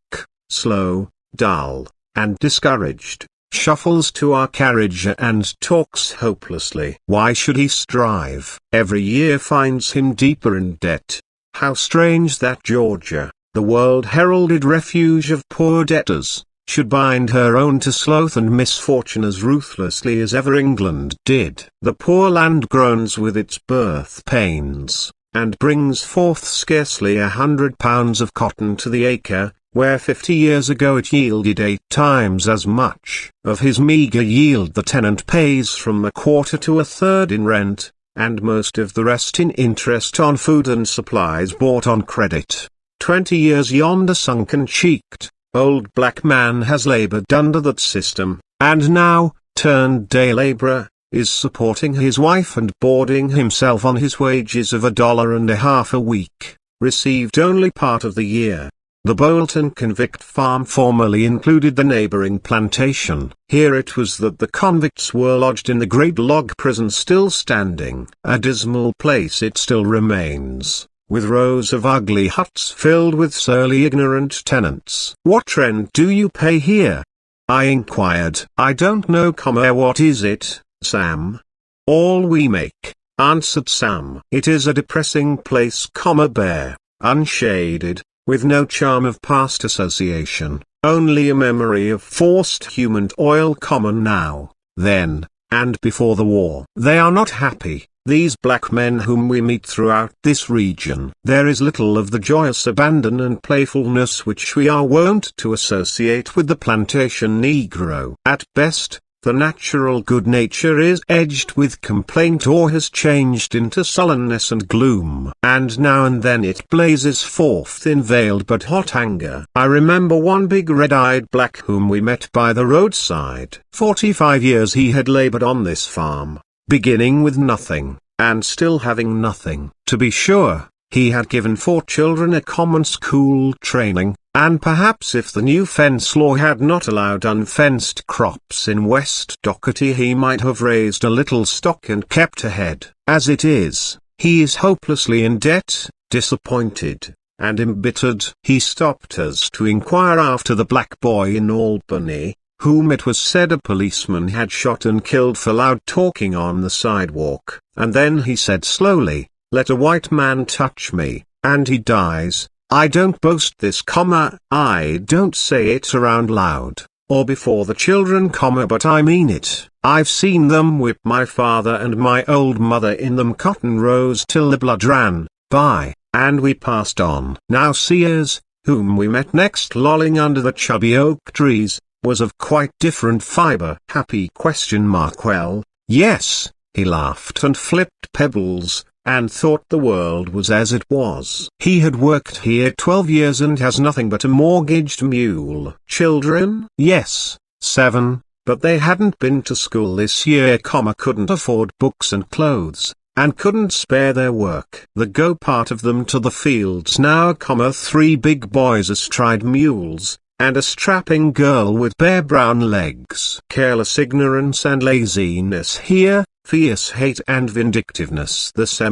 slow, dull, and discouraged, shuffles to our carriage and talks hopelessly. Why should he strive? Every year finds him deeper in debt. How strange that Georgia, the world-heralded refuge of poor debtors, should bind her own to sloth and misfortune as ruthlessly as ever England did. The poor land groans with its birth pains, and brings forth scarcely 100 pounds of cotton to the acre, where 50 years ago it yielded 8 times as much. Of his meagre yield the tenant pays from a quarter to a third in rent, and most of the rest in interest on food and supplies bought on credit. 20 years yonder sunken-cheeked, old black man has labored under that system, and now, turned day laborer, is supporting his wife and boarding himself on his wages of $1.50 a week, received only part of the year. The Bolton convict farm formerly included the neighboring plantation. Here it was that the convicts were lodged in the great log prison still standing. A dismal place it still remains, with rows of ugly huts filled with surly ignorant tenants. "What rent do you pay here?" I inquired. "I don't know, what is it, Sam?" "All we make," answered Sam. "It is a depressing place, bare, unshaded, with no charm of past association, only a memory of forced human toil common now, then, and before the war. They are not happy, these black men whom we meet throughout this region. There is little of the joyous abandon and playfulness which we are wont to associate with the plantation Negro. At best, the natural good nature is edged with complaint or has changed into sullenness and gloom. And now and then it blazes forth in veiled but hot anger. I remember one big red-eyed black whom we met by the roadside. 45 years he had labored on this farm, beginning with nothing, and still having nothing. To be sure, he had given 4 children a common school training, and perhaps if the new fence law had not allowed unfenced crops in West Dougherty he might have raised a little stock and kept ahead. As it is, he is hopelessly in debt, disappointed, and embittered. He stopped us to inquire after the black boy in Albany, whom it was said a policeman had shot and killed for loud talking on the sidewalk, and then he said slowly, let a white man touch me, and he dies. I don't boast this, I don't say it around loud, or before the children, but I mean it. I've seen them whip my father and my old mother in them cotton rows till the blood ran by, and we passed on. Now Sears, whom we met next lolling under the chubby oak trees, was of quite different fibre. Happy ? Well, yes, he laughed and flipped pebbles, and thought the world was as it was. He had worked here 12 years and has nothing but a mortgaged mule. Children? Yes, 7, but they hadn't been to school this year, couldn't afford books and clothes, and couldn't spare their work. The go part of them to the fields now, 3 big boys astride mules, and a strapping girl with bare brown legs. Careless ignorance and laziness here, fierce hate and vindictiveness. These are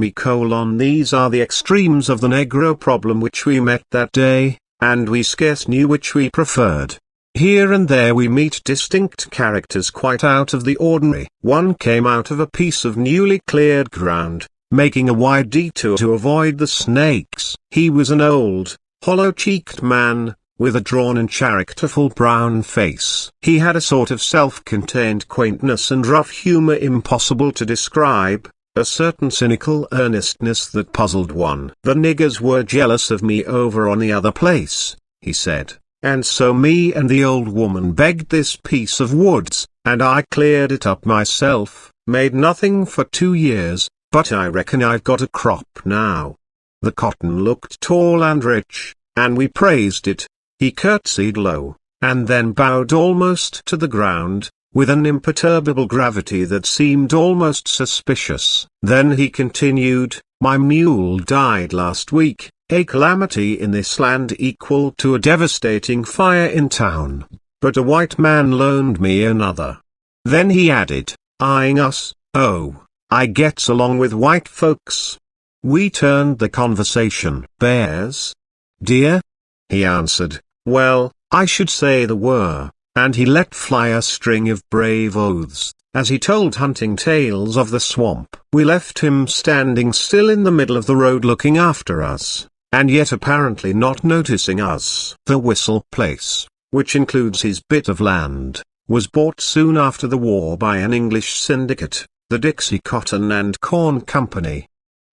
the extremes of the Negro problem which we met that day, and we scarce knew which we preferred. Here and there we meet distinct characters quite out of the ordinary. One came out of a piece of newly cleared ground, making a wide detour to avoid the snakes. He was an old, hollow-cheeked man, with a drawn and characterful brown face. He had a sort of self-contained quaintness and rough humour impossible to describe, a certain cynical earnestness that puzzled one. The niggers were jealous of me over on the other place, he said, and so me and the old woman begged this piece of woods, and I cleared it up myself, made nothing for 2 years, but I reckon I've got a crop now. The cotton looked tall and rich, and we praised it. He curtsied low, and then bowed almost to the ground, with an imperturbable gravity that seemed almost suspicious. Then he continued, my mule died last week, a calamity in this land equal to a devastating fire in town, but a white man loaned me another. Then he added, eyeing us, oh, I gets along with white folks. We turned the conversation. Bears? Deer? He answered. Well, I should say there were, and he let fly a string of brave oaths, as he told hunting tales of the swamp. We left him standing still in the middle of the road looking after us, and yet apparently not noticing us. The Whistle place, which includes his bit of land, was bought soon after the war by an English syndicate, the Dixie Cotton and Corn Company.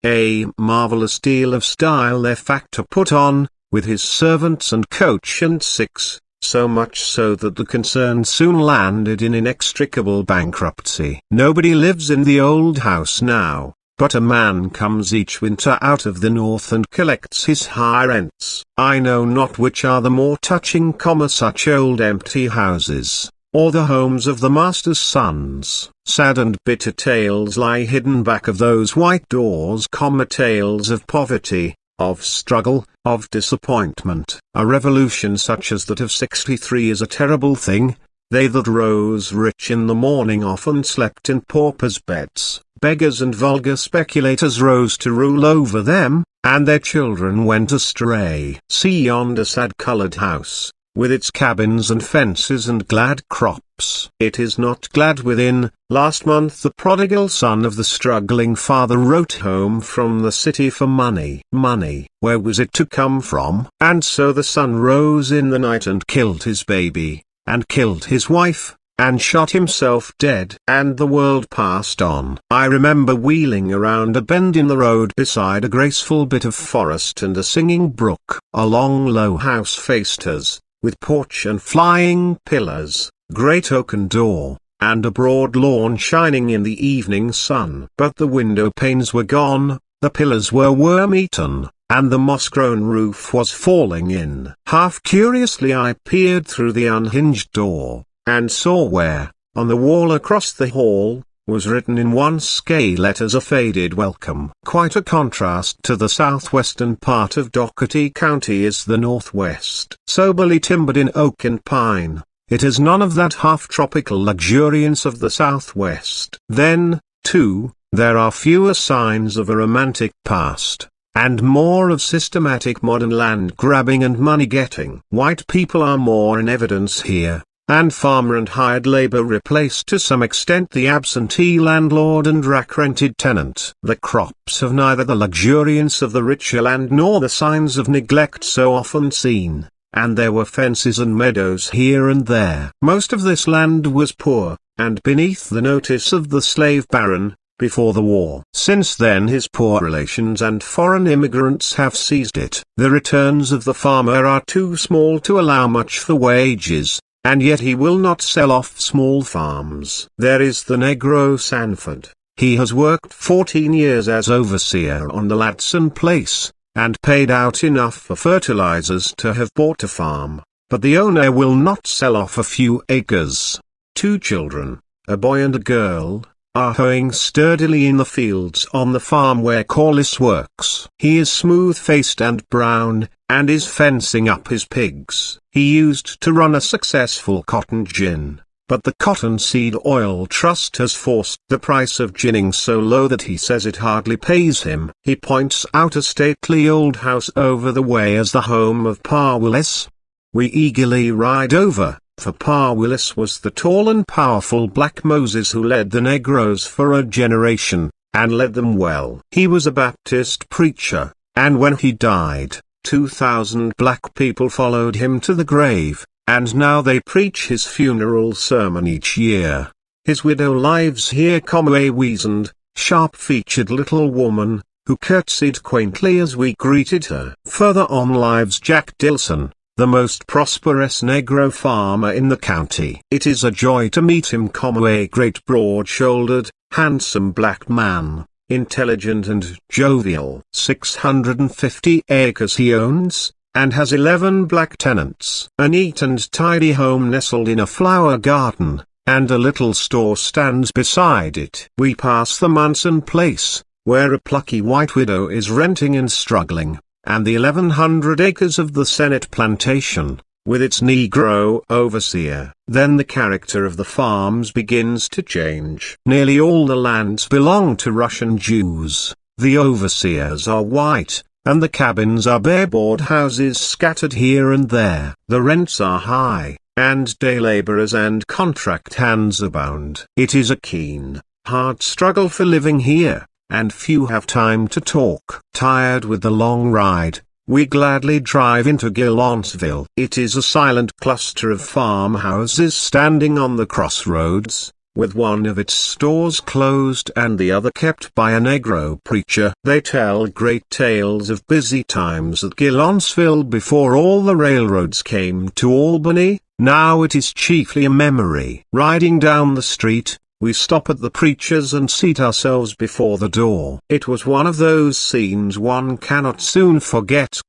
A marvelous deal of style their factor put on, with his servants and coach and 6, so much so that the concern soon landed in inextricable bankruptcy. Nobody lives in the old house now, but a man comes each winter out of the north and collects his high rents. I know not which are the more touching, such old empty houses, or the homes of the master's sons. Sad and bitter tales lie hidden back of those white doors, tales of poverty, of struggle, of disappointment. A revolution such as that of '63 is a terrible thing. They that rose rich in the morning often slept in paupers' beds. Beggars and vulgar speculators rose to rule over them, and their children went astray. See yonder sad-coloured house, with its cabins and fences and glad crops. It is not glad within. Last month the prodigal son of the struggling father wrote home from the city for money. Money, where was it to come from? And so the son rose in the night and killed his baby, and killed his wife, and shot himself dead. And the world passed on. I remember wheeling around a bend in the road beside a graceful bit of forest and a singing brook. A long low house faced us, with porch and flying pillars, great oaken door, and a broad lawn shining in the evening sun. But the window panes were gone, the pillars were worm-eaten, and the moss-grown roof was falling in. Half curiously I peered through the unhinged door, and saw where, on the wall across the hall, was written in one scale letters a faded welcome. Quite a contrast to the southwestern part of Dougherty County is the northwest. Soberly timbered in oak and pine, it has none of that half-tropical luxuriance of the southwest. Then, too, there are fewer signs of a romantic past, and more of systematic modern land-grabbing and money-getting. White people are more in evidence here, and farmer and hired labor replaced to some extent the absentee landlord and rack-rented tenant. The crops have neither the luxuriance of the richer land nor the signs of neglect so often seen, and there were fences and meadows here and there. Most of this land was poor, and beneath the notice of the slave baron, before the war. Since then his poor relations and foreign immigrants have seized it. The returns of the farmer are too small to allow much for wages, and yet he will not sell off small farms. There is the Negro Sanford. He has worked 14 years as overseer on the Ladson place, and paid out enough for fertilizers to have bought a farm, but the owner will not sell off a few acres. 2 children, a boy and a girl, are hoeing sturdily in the fields on the farm where Corliss works. He is smooth-faced and brown, and is fencing up his pigs. He used to run a successful cotton gin, but the Cottonseed Oil Trust has forced the price of ginning so low that he says it hardly pays him. He points out a stately old house over the way as the home of Pa Willis. We eagerly ride over, for Pa Willis was the tall and powerful black Moses who led the Negroes for a generation, and led them well. He was a Baptist preacher, and when he died, 2,000 black people followed him to the grave, and now they preach his funeral sermon each year. His widow lives here, a weazened, sharp-featured little woman, who curtsied quaintly as we greeted her. Further on lives Jack Dilson, the most prosperous Negro farmer in the county. It is a joy to meet him, a great broad-shouldered, handsome black man, intelligent and jovial. 650 acres he owns, and has 11 black tenants. A neat and tidy home nestled in a flower garden, and a little store stands beside it. We pass the Munson place, where a plucky white widow is renting and struggling, and the 1,100 acres of the Senate plantation, with its Negro overseer. Then the character of the farms begins to change. Nearly all the lands belong to Russian Jews, the overseers are white, and the cabins are bare board houses scattered here and there. The rents are high, and day laborers and contract hands abound. It is a keen, hard struggle for living here, and few have time to talk. Tired with the long ride, we gladly drive into Gillonsville. It is a silent cluster of farmhouses standing on the crossroads, with one of its stores closed and the other kept by a Negro preacher. They tell great tales of busy times at Gillonsville before all the railroads came to Albany. Now it is chiefly a memory. Riding down the street, we stop at the preacher's and seat ourselves before the door. It was one of those scenes one cannot soon forget.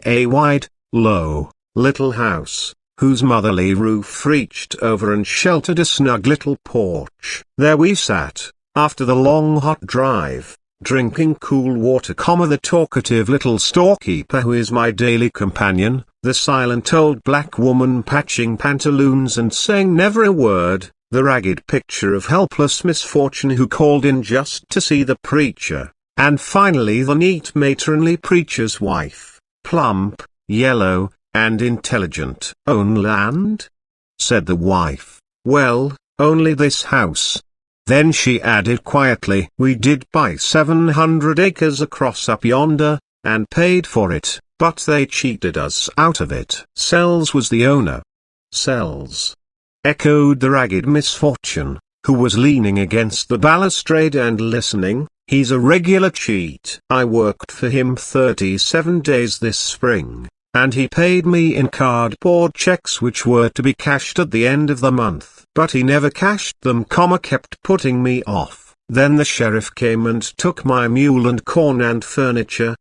A wide, low, little house, whose motherly roof reached over and sheltered a snug little porch. There we sat, after the long hot drive, drinking cool water. The talkative little storekeeper who is my daily companion, the silent old black woman patching pantaloons and saying never a word, the ragged picture of helpless misfortune who called in just to see the preacher, and finally the neat matronly preacher's wife, plump, yellow, and intelligent. "Own land?" said the wife. "Well, only this house." Then she added quietly, "We did buy 700 acres across up yonder, and paid for it, but they cheated us out of it." Sells was the owner. "Sells," echoed the ragged misfortune, who was leaning against the balustrade and listening. "He's a regular cheat. I worked for him 37 days this spring, and he paid me in cardboard checks which were to be cashed at the end of the month. But he never cashed them, kept putting me off. Then the sheriff came and took my mule and corn and furniture,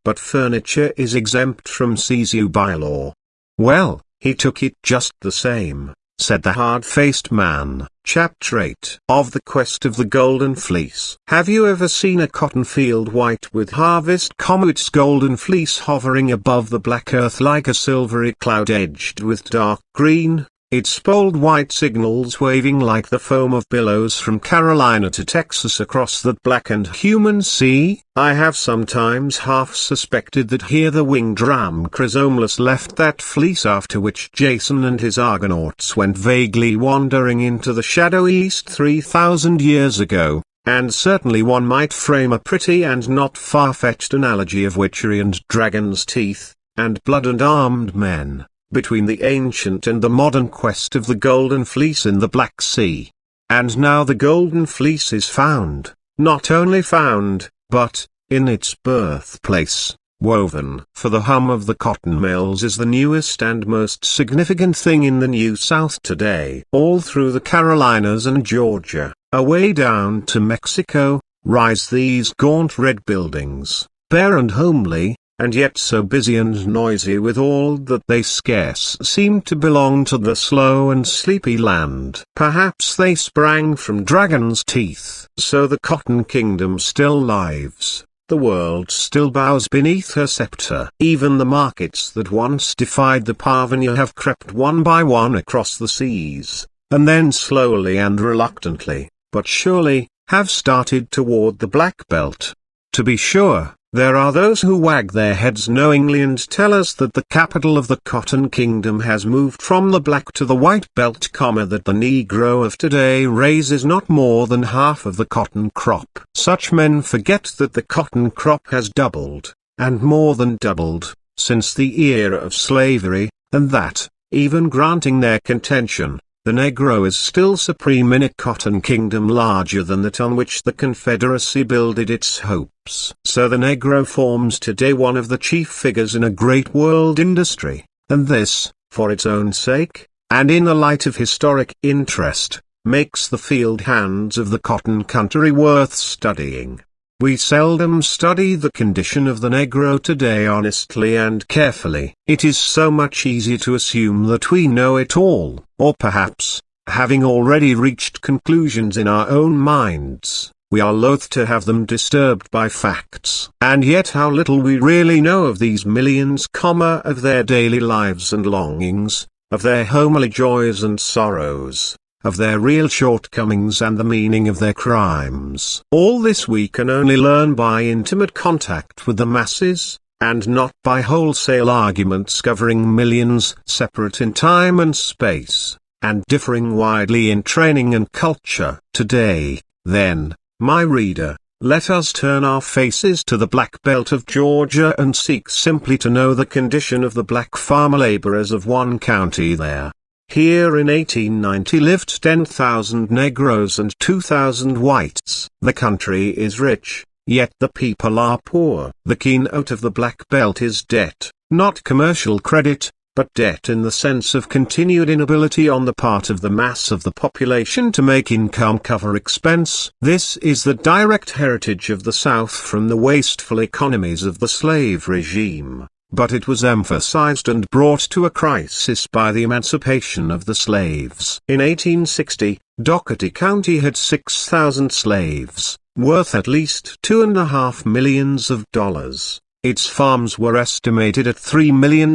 but furniture is exempt from seizure by law." "Well, he took it just the same," said the hard-faced man. Chapter 8 of The Quest of the Golden Fleece. Have you ever seen a cotton field white with harvest, its golden fleece hovering above the black earth like a silvery cloud edged with dark green? its bold white signals waving like the foam of billows from Carolina to Texas across that black and human sea. I have sometimes half suspected that here the winged ram Chrysomelas left that fleece, after which Jason and his Argonauts went vaguely wandering into the shadowy east 3,000 years ago. And certainly one might frame a pretty and not far-fetched analogy of witchery and dragon's teeth, and blood and armed men, between the ancient and the modern quest of the Golden Fleece in the Black Sea. And now the Golden Fleece is found, not only found, but, in its birthplace, woven. For the hum of the cotton mills is the newest and most significant thing in the New South today. All through the Carolinas and Georgia, away down to Mexico, rise these gaunt red buildings, bare and homely, and yet so busy and noisy withal that they scarce seem to belong to the slow and sleepy land. Perhaps they sprang from dragon's teeth. So the Cotton Kingdom still lives, the world still bows beneath her scepter. Even the markets that once defied the parvenu have crept one by one across the seas, and then slowly and reluctantly, but surely, have started toward the Black Belt. To be sure, there are those who wag their heads knowingly and tell us that the capital of the Cotton Kingdom has moved from the black to the white belt, that the Negro of today raises not more than half of the cotton crop. Such men forget that the cotton crop has doubled, and more than doubled, since the era of slavery, and that, even granting their contention, the Negro is still supreme in a cotton kingdom larger than that on which the Confederacy builded its hopes. So the Negro forms today one of the chief figures in a great world industry, and this, for its own sake, and in the light of historic interest, makes the field hands of the cotton country worth studying. We seldom study the condition of the Negro today honestly and carefully. It is so much easier to assume that we know it all, or perhaps, having already reached conclusions in our own minds, we are loath to have them disturbed by facts. And yet how little we really know of these millions, of their daily lives and longings, of their homely joys and sorrows, of their real shortcomings and the meaning of their crimes. All this we can only learn by intimate contact with the masses, and not by wholesale arguments covering millions, separate in time and space, and differing widely in training and culture. Today, then, my reader, let us turn our faces to the Black Belt of Georgia and seek simply to know the condition of the black farmer laborers of one county there. Here in 1890 lived 10,000 Negroes and 2,000 whites. The country is rich, yet the people are poor. The keynote of the Black Belt is debt, not commercial credit, but debt in the sense of continued inability on the part of the mass of the population to make income cover expense. This is the direct heritage of the South from the wasteful economies of the slave regime. But it was emphasized and brought to a crisis by the emancipation of the slaves. In 1860, Dougherty County had 6,000 slaves, worth at least $2.5 million. Its farms were estimated at $3 million,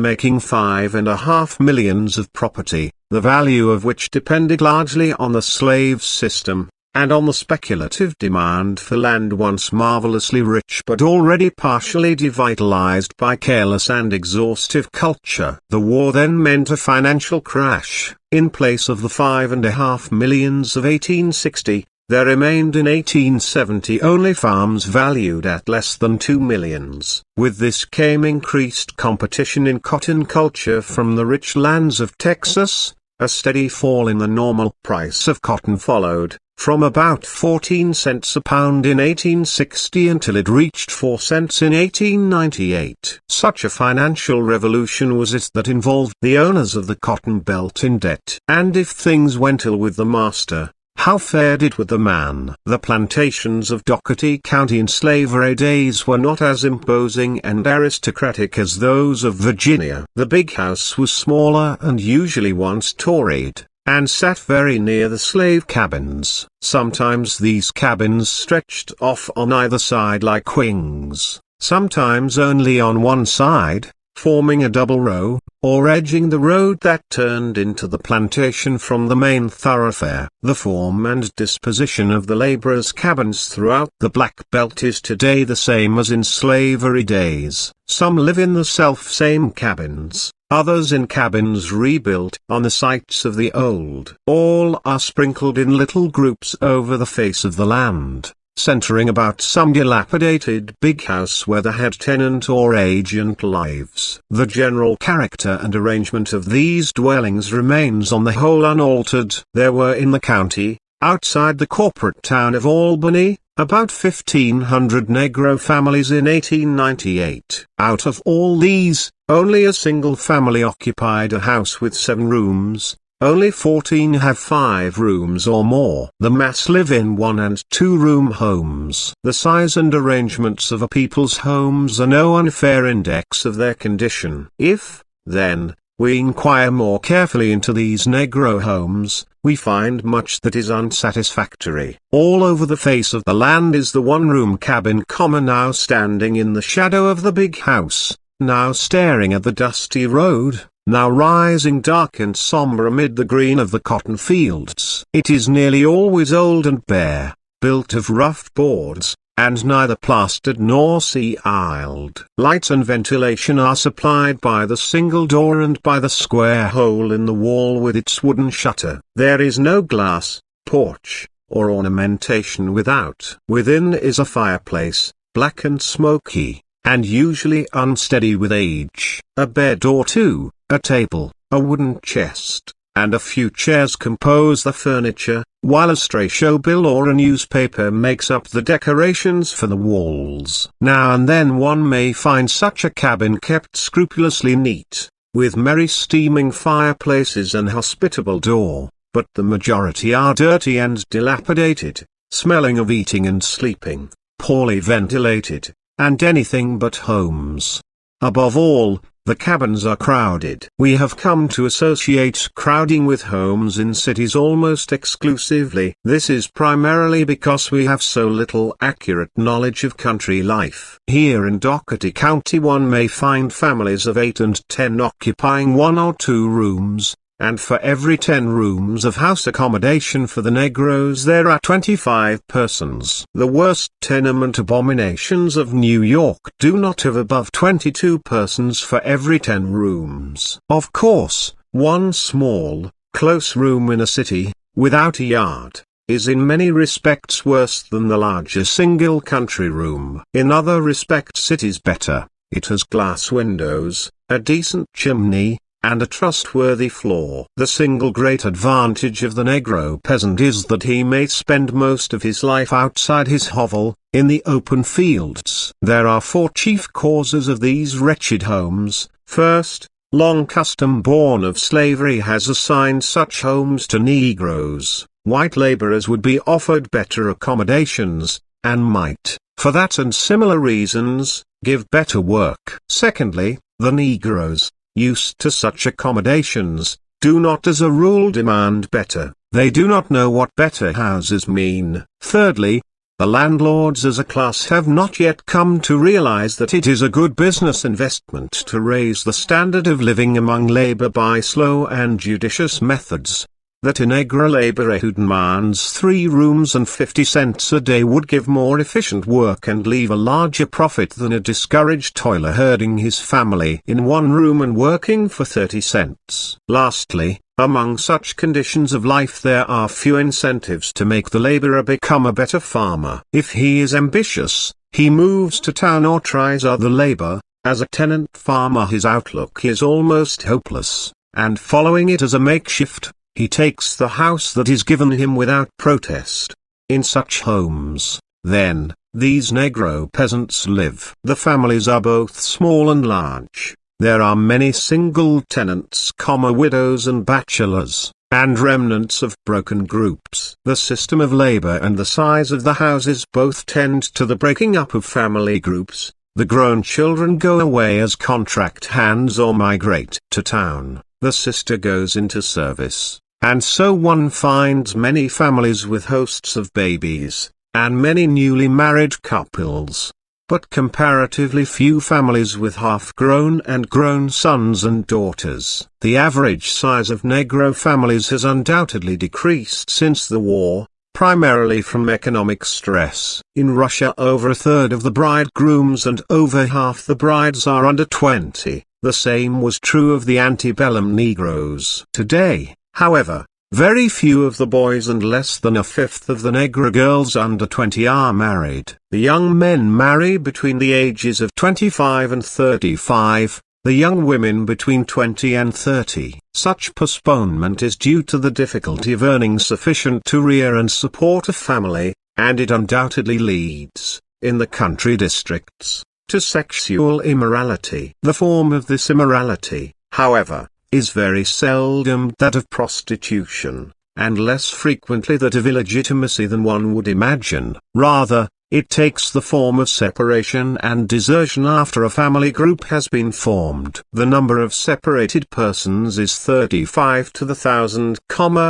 making $5.5 million of property, the value of which depended largely on the slave system, and on the speculative demand for land once marvelously rich but already partially devitalized by careless and exhaustive culture. The war then meant a financial crash. In place of the $5.5 million of 1860, there remained in 1870 only farms valued at less than $2 million. With this came increased competition in cotton culture from the rich lands of Texas. A steady fall in the normal price of cotton followed, from about 14 cents a pound in 1860 until it reached 4 cents in 1898. Such a financial revolution was it that involved the owners of the cotton belt in debt. And if things went ill with the master, how fared it with the man? The plantations of Dougherty County in slavery days were not as imposing and aristocratic as those of Virginia. The big house was smaller and usually one-storied, and sat very near the slave cabins. Sometimes these cabins stretched off on either side like wings, sometimes only on one side, forming a double row, or edging the road that turned into the plantation from the main thoroughfare. The form and disposition of the laborers' cabins throughout the Black Belt is today the same as in slavery days. Some live in the self-same cabins, others in cabins rebuilt on the sites of the old. All are sprinkled in little groups over the face of the land, centering about some dilapidated big house where the head tenant or agent lives. The general character and arrangement of these dwellings remains on the whole unaltered. There were in the county, outside the corporate town of Albany, about 1,500 Negro families in 1898. Out of all these, only a single family occupied a house with 7 rooms. Only 14 have 5 rooms or more. The mass live in 1- and 2-room homes. The size and arrangements of a people's homes are no unfair index of their condition. If, then, we inquire more carefully into these Negro homes, we find much that is unsatisfactory. All over the face of the land is the one-room cabin common, now standing in the shadow of the big house, now staring at the dusty road, now rising dark and somber amid the green of the cotton fields. It is nearly always old and bare, built of rough boards, and neither plastered nor ceiled. Light and ventilation are supplied by the single door and by the square hole in the wall with its wooden shutter. There is no glass, porch, or ornamentation without. Within is a fireplace, black and smoky, and usually unsteady with age. A bed or two, a table, a wooden chest, and a few chairs compose the furniture, while a stray show bill or a newspaper makes up the decorations for the walls. Now and then one may find such a cabin kept scrupulously neat, with merry steaming fireplaces and hospitable door, but the majority are dirty and dilapidated, smelling of eating and sleeping, poorly ventilated, and anything but homes. Above all, the cabins are crowded. We have come to associate crowding with homes in cities almost exclusively. This is primarily because we have so little accurate knowledge of country life. Here in Dougherty County one may find families of 8 and 10 occupying 1 or 2 rooms, and for every 10 rooms of house accommodation for the Negroes there are 25 persons. The worst tenement abominations of New York do not have above 22 persons for every 10 rooms. Of course, one small, close room in a city, without a yard, is in many respects worse than the larger single country room. In other respects it is better. It has glass windows, a decent chimney, and a trustworthy floor. The single great advantage of the Negro peasant is that he may spend most of his life outside his hovel, in the open fields. There are 4 chief causes of these wretched homes. First, long custom born of slavery has assigned such homes to Negroes. White laborers would be offered better accommodations, and might, for that and similar reasons, give better work. Secondly, the Negroes, used to such accommodations, do not as a rule demand better. They do not know what better houses mean. Thirdly, the landlords as a class have not yet come to realize that it is a good business investment to raise the standard of living among labor by slow and judicious methods. That a Negro laborer who demands 3 rooms and 50 cents a day would give more efficient work and leave a larger profit than a discouraged toiler herding his family in 1 room and working for 30 cents. Lastly, among such conditions of life there are few incentives to make the laborer become a better farmer. If he is ambitious, he moves to town or tries other labor. As a tenant farmer his outlook is almost hopeless, and following it as a makeshift, he takes the house that is given him without protest. In such homes, then, these Negro peasants live. The families are both small and large. There are many single tenants, widows and bachelors, and remnants of broken groups. The system of labor and the size of the houses both tend to the breaking up of family groups. The grown children go away as contract hands or migrate to town. The sister goes into service, and so one finds many families with hosts of babies, and many newly married couples. but comparatively few families with half-grown and grown sons with half-grown and grown sons and daughters. The average size of Negro families has undoubtedly decreased since the war, primarily from economic stress. In Russia, over a third of the bridegrooms and over half the brides are under 20. The same was true of the antebellum Negroes. Today, however, very few of the boys and less than a fifth of the Negro girls under 20 are married. The young men marry between the ages of 25 and 35, the young women between 20 and 30. Such postponement is due to the difficulty of earning sufficient to rear and support a family, and it undoubtedly leads, in the country districts, to sexual immorality. The form of this immorality, however, is very seldom that of prostitution, and less frequently that of illegitimacy than one would imagine. Rather, it takes the form of separation and desertion after a family group has been formed. The number of separated persons is 35 to the 1,000,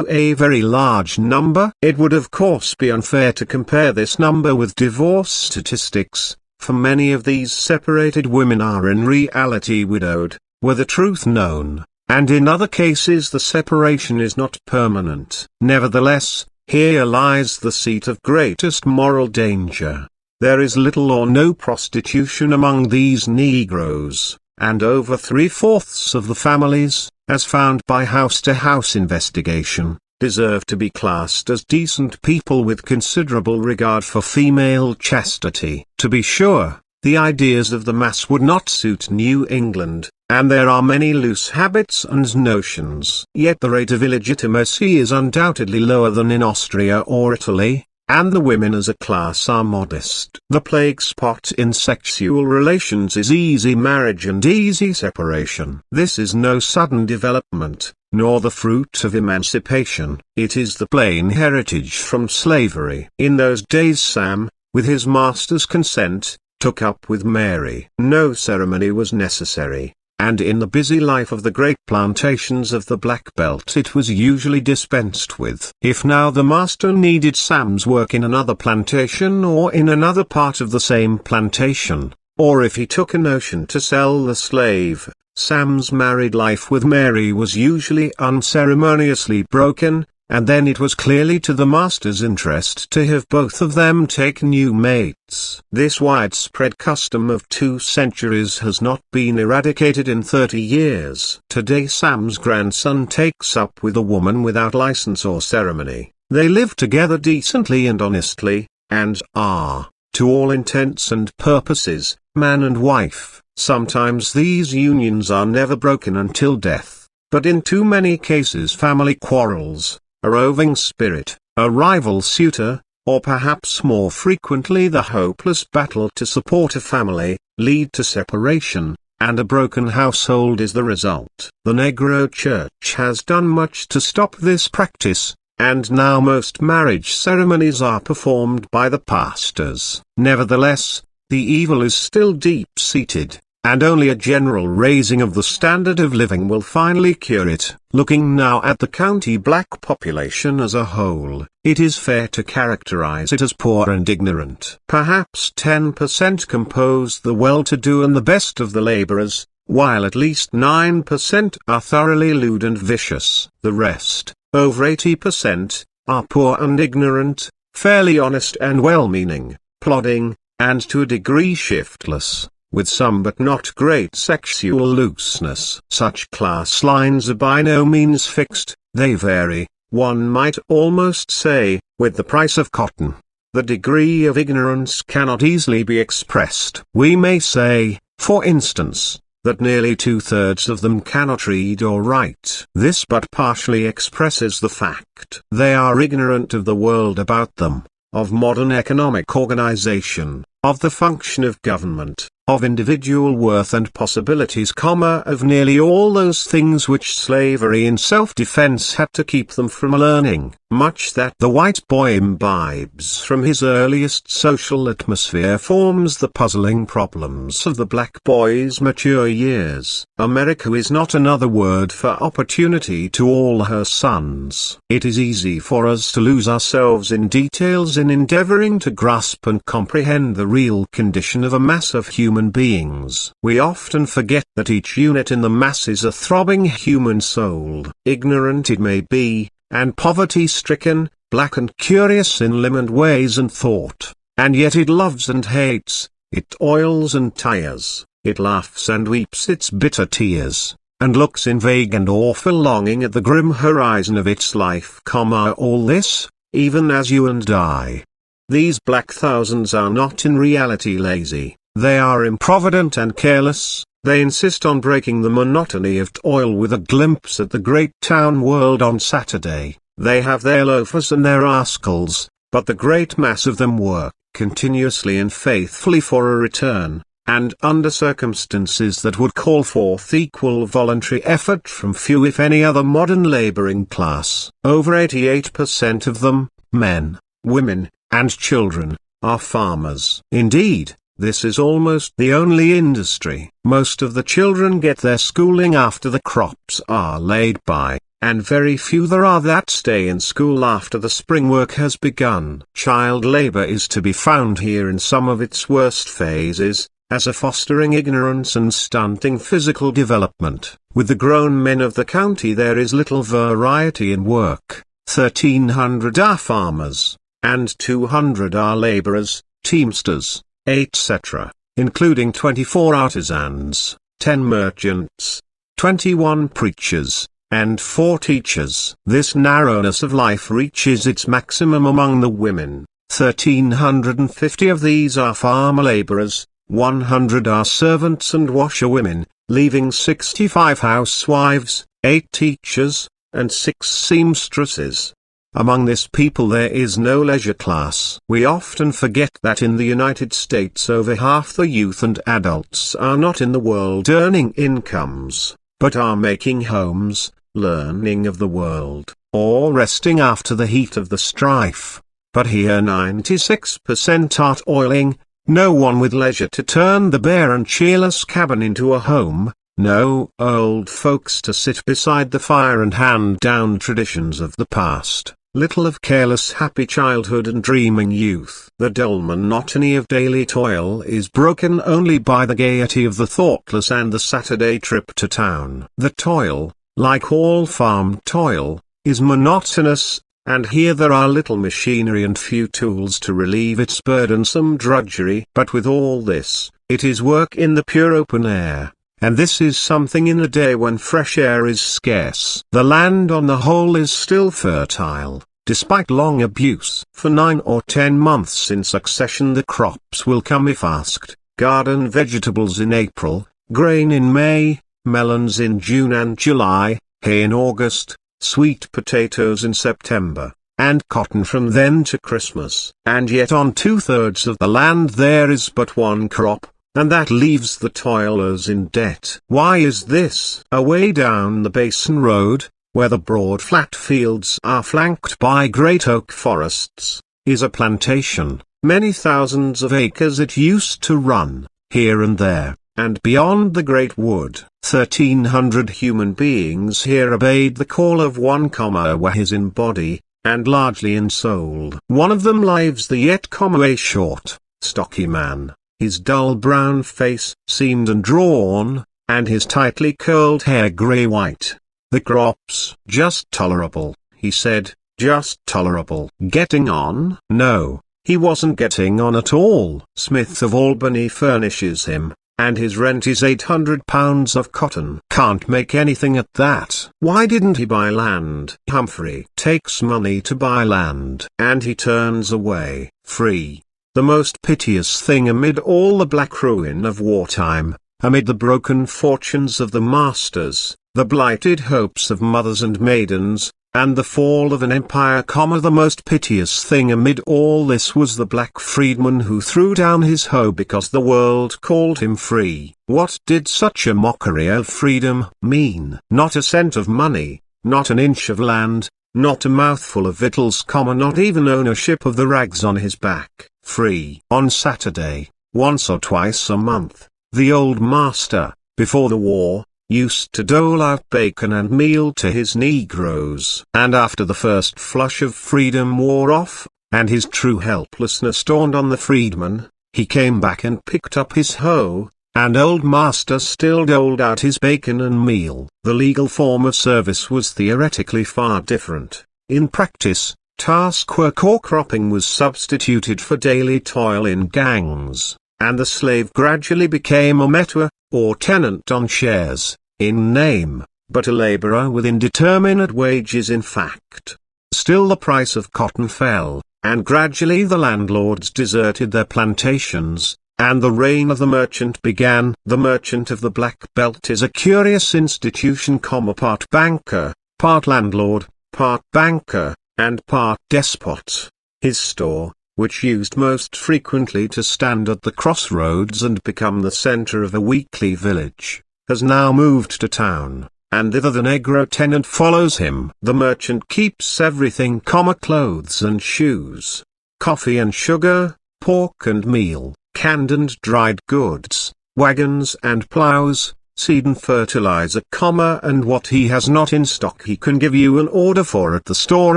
a very large number. It would of course be unfair to compare this number with divorce statistics, for many of these separated women are in reality widowed, were the truth known. And in other cases the separation is not permanent. Nevertheless, here lies the seat of greatest moral danger. There is little or no prostitution among these Negroes, and over 3/4 of the families, as found by house-to-house investigation, deserve to be classed as decent people with considerable regard for female chastity. To be sure, the ideas of the mass would not suit New England, and there are many loose habits and notions. Yet the rate of illegitimacy is undoubtedly lower than in Austria or Italy, and the women as a class are modest. The plague spot in sexual relations is easy marriage and easy separation. This is no sudden development, nor the fruit of emancipation. It is the plain heritage from slavery. In those days Sam, with his master's consent, took up with Mary. No ceremony was necessary, and in the busy life of the great plantations of the Black Belt it was usually dispensed with. If now the master needed Sam's work in another plantation or in another part of the same plantation, or if he took a notion to sell the slave, Sam's married life with Mary was usually unceremoniously broken, and then it was clearly to the master's interest to have both of them take new mates. This widespread custom of 2 centuries has not been eradicated in 30 years. Today Sam's grandson takes up with a woman without license or ceremony. They live together decently and honestly, and are, to all intents and purposes, man and wife. Sometimes these unions are never broken until death, but in too many cases family quarrels, a roving spirit, a rival suitor, or perhaps more frequently the hopeless battle to support a family, lead to separation, and a broken household is the result. The Negro Church has done much to stop this practice, and now most marriage ceremonies are performed by the pastors. Nevertheless, the evil is still deep-seated, and only a general raising of the standard of living will finally cure it. Looking now at the county black population as a whole, it is fair to characterize it as poor and ignorant. Perhaps 10% compose the well-to-do and the best of the laborers, while at least 9% are thoroughly lewd and vicious. The rest, over 80%, are poor and ignorant, fairly honest and well-meaning, plodding, and to a degree shiftless, with some but not great sexual looseness. Such class lines are by no means fixed, they vary, one might almost say, with the price of cotton. The degree of ignorance cannot easily be expressed. We may say, for instance, that nearly 2/3 of them cannot read or write. This but partially expresses the fact. They are ignorant of the world about them, of modern economic organization, of the function of government, of individual worth and possibilities, of nearly all those things which slavery in self-defense had to keep them from learning. Much that the white boy imbibes from his earliest social atmosphere forms the puzzling problems of the black boy's mature years. America is not another word for opportunity to all her sons. It is easy for us to lose ourselves in details in endeavoring to grasp and comprehend the real condition of a mass of human beings. We often forget that each unit in the mass is a throbbing human soul, ignorant it may be, and poverty-stricken, black and curious in limb and ways and thought, and yet it loves and hates, it toils and tires, it laughs and weeps its bitter tears, and looks in vague and awful longing at the grim horizon of its life. All this, even as you and I. These black thousands are not in reality lazy, they are improvident and careless. They insist on breaking the monotony of toil with a glimpse at the great town world on Saturday. They have their loafers and their rascals, but the great mass of them work continuously and faithfully for a return, and under circumstances that would call forth equal voluntary effort from few if any other modern laboring class. Over 88% of them, men, women, and children, are farmers. Indeed, this is almost the only industry. Most of the children get their schooling after the crops are laid by, and very few there are that stay in school after the spring work has begun. Child labor is to be found here in some of its worst phases, as a fostering ignorance and stunting physical development. With the grown men of the county there is little variety in work. 1,300 are farmers, and 200 are laborers, teamsters, etc., including 24 artisans, 10 merchants, 21 preachers, and 4 teachers. This narrowness of life reaches its maximum among the women. 1,350 of these are farmer laborers, 100 are servants and washerwomen, leaving 65 housewives, 8 teachers, and 6 seamstresses. Among this people there is no leisure class. We often forget that in the United States over half the youth and adults are not in the world earning incomes, but are making homes, learning of the world, or resting after the heat of the strife. But here 96% are toiling, no one with leisure to turn the bare and cheerless cabin into a home, no old folks to sit beside the fire and hand down traditions of the past. Little of careless happy childhood and dreaming youth. The dull monotony of daily toil is broken only by the gaiety of the thoughtless and the Saturday trip to town. The toil, like all farm toil, is monotonous, and here there are little machinery and few tools to relieve its burdensome drudgery. But with all this, it is work in the pure open air. And this is something in a day when fresh air is scarce. The land on the whole is still fertile, despite long abuse. For 9 or 10 months in succession the crops will come if asked, garden vegetables in April, grain in May, melons in June and July, hay in August, sweet potatoes in September, and cotton from then to Christmas. And yet on 2/3 of the land there is but one crop, and that leaves the toilers in debt. Why is this? Away down the Basin Road, where the broad flat fields are flanked by great oak forests, is a plantation. Many thousands of acres it used to run, here and there, and beyond the great wood. 1,300 human beings here obeyed the call of one, where his in body, and largely in soul. One of them lives the yet a short, stocky man. His dull brown face seamed and drawn, and his tightly curled hair grey-white. The crops, just tolerable, he said, just tolerable. Getting on? No, he wasn't getting on at all. Smith of Albany furnishes him, and his rent is £800 of cotton. Can't make anything at that. Why didn't he buy land? Humphrey takes money to buy land, and he turns away, free. The most piteous thing amid all the black ruin of wartime, amid the broken fortunes of the masters, the blighted hopes of mothers and maidens, and the fall of an empire, the most piteous thing amid all this was the black freedman who threw down his hoe because the world called him free. What did such a mockery of freedom mean? Not a cent of money, not an inch of land, not a mouthful of victuals, not even ownership of the rags on his back, free. On Saturday, once or twice a month, the old master, before the war, used to dole out bacon and meal to his negroes. And after the first flush of freedom wore off, and his true helplessness dawned on the freedman, he came back and picked up his hoe, and old master still doled out his bacon and meal. The legal form of service was theoretically far different. In practice, task work or cropping was substituted for daily toil in gangs, and the slave gradually became a maître, or tenant on shares, in name, but a laborer with indeterminate wages in fact. Still the price of cotton fell, and gradually the landlords deserted their plantations, and the reign of the merchant began. The merchant of the Black Belt is a curious institution, part banker, part landlord, part banker, and part despot. His store, which used most frequently to stand at the crossroads and become the center of a weekly village, has now moved to town, and thither the negro tenant follows him. The merchant keeps everything, clothes and shoes, coffee and sugar, pork and meal, canned and dried goods, wagons and plows, seed and fertilizer, and what he has not in stock he can give you an order for at the store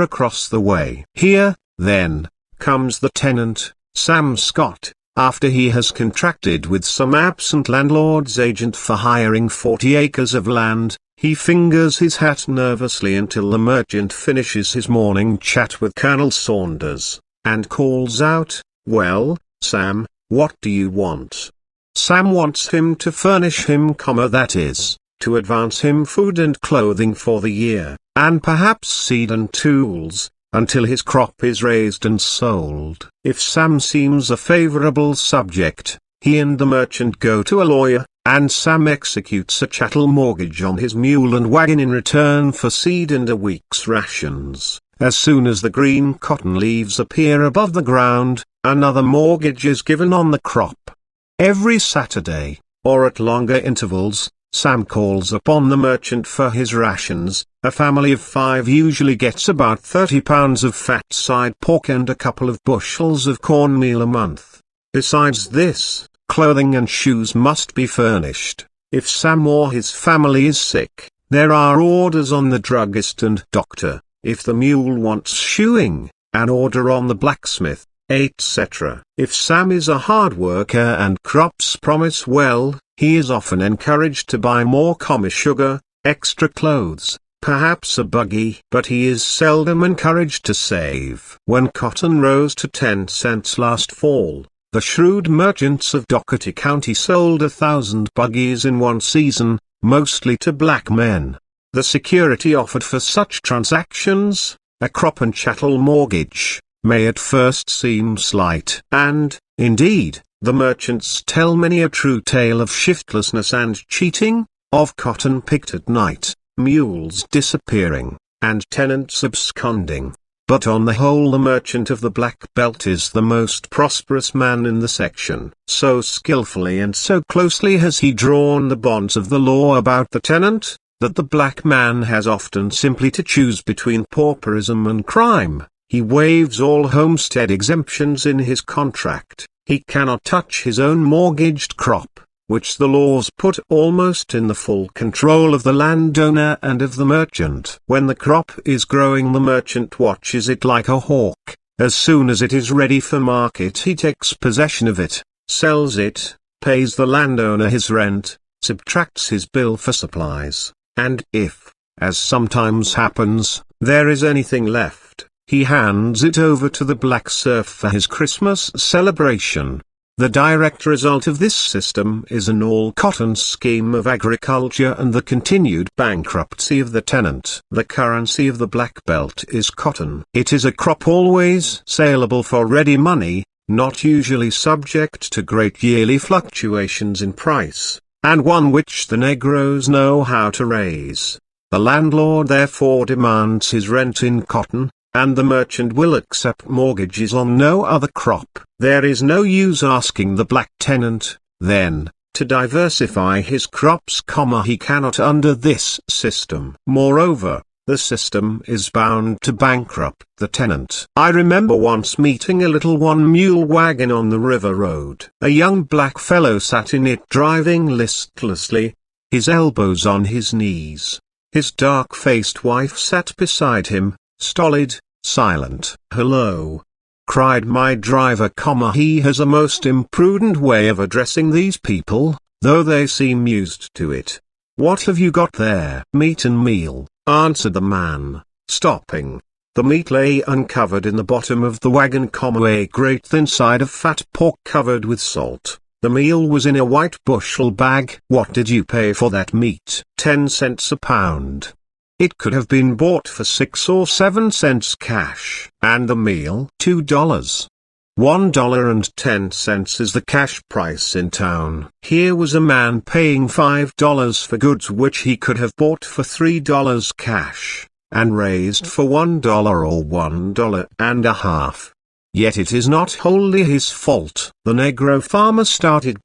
across the way. Here, then, comes the tenant, Sam Scott, after he has contracted with some absent landlord's agent for hiring 40 acres of land. He fingers his hat nervously until the merchant finishes his morning chat with Colonel Saunders, and calls out, "Well, Sam, what do you want?" Sam wants him to furnish him, that is, to advance him food and clothing for the year, and perhaps seed and tools, until his crop is raised and sold. If Sam seems a favorable subject, he and the merchant go to a lawyer, and Sam executes a chattel mortgage on his mule and wagon in return for seed and a week's rations. As soon as the green cotton leaves appear above the ground, another mortgage is given on the crop. Every Saturday, or at longer intervals, Sam calls upon the merchant for his rations. A family of 5 usually gets about 30 pounds of fat side pork and a couple of bushels of cornmeal a month. Besides this, clothing and shoes must be furnished. If Sam or his family is sick, there are orders on the druggist and doctor. If the mule wants shoeing, an order on the blacksmith, etc. If Sam is a hard worker and crops promise well, he is often encouraged to buy more sugar, extra clothes, perhaps a buggy. But he is seldom encouraged to save. When cotton rose to 10 cents last fall, the shrewd merchants of Dougherty County sold 1,000 buggies in one season, mostly to black men. The security offered for such transactions, a crop and chattel mortgage, may at first seem slight. And, indeed, the merchants tell many a true tale of shiftlessness and cheating, of cotton picked at night, mules disappearing, and tenants absconding. But on the whole the merchant of the Black Belt is the most prosperous man in the section. So skillfully and so closely has he drawn the bonds of the law about the tenant, that the black man has often simply to choose between pauperism and crime. He waives all homestead exemptions in his contract. He cannot touch his own mortgaged crop, which the laws put almost in the full control of the landowner and of the merchant. When the crop is growing, the merchant watches it like a hawk. As soon as it is ready for market, he takes possession of it, sells it, pays the landowner his rent, subtracts his bill for supplies, and if, as sometimes happens, there is anything left, he hands it over to the black serf for his Christmas celebration. The direct result of this system is an all-cotton scheme of agriculture and the continued bankruptcy of the tenant. The currency of the Black Belt is cotton. It is a crop always saleable for ready money, not usually subject to great yearly fluctuations in price, and one which the Negroes know how to raise. The landlord therefore demands his rent in cotton, and the merchant will accept mortgages on no other crop. There is no use asking the black tenant, then, to diversify his crops, he cannot under this system. Moreover, The system is bound to bankrupt the tenant. I remember once meeting a little one-mule wagon on the river road. A young black fellow sat in it driving listlessly, his elbows on his knees. His dark-faced wife sat beside him, stolid, silent. "Hello," cried my driver, "he has a most imprudent way of addressing these people, though they seem used to it. What have you got there?" "Meat and meal," answered the man, stopping. The meat lay uncovered in the bottom of the wagon, a great thin side of fat pork covered with salt. The meal was in a white bushel bag. "What did you pay for that meat?" "10 cents a pound. It could have been bought for 6 or 7 cents cash." "And the meal?" $2. $1.10 is the cash price in town. Here was a man paying $5 for goods which he could have bought for $3 cash, and raised for $1 or $1.50. Yet it is not wholly his fault. The Negro farmer started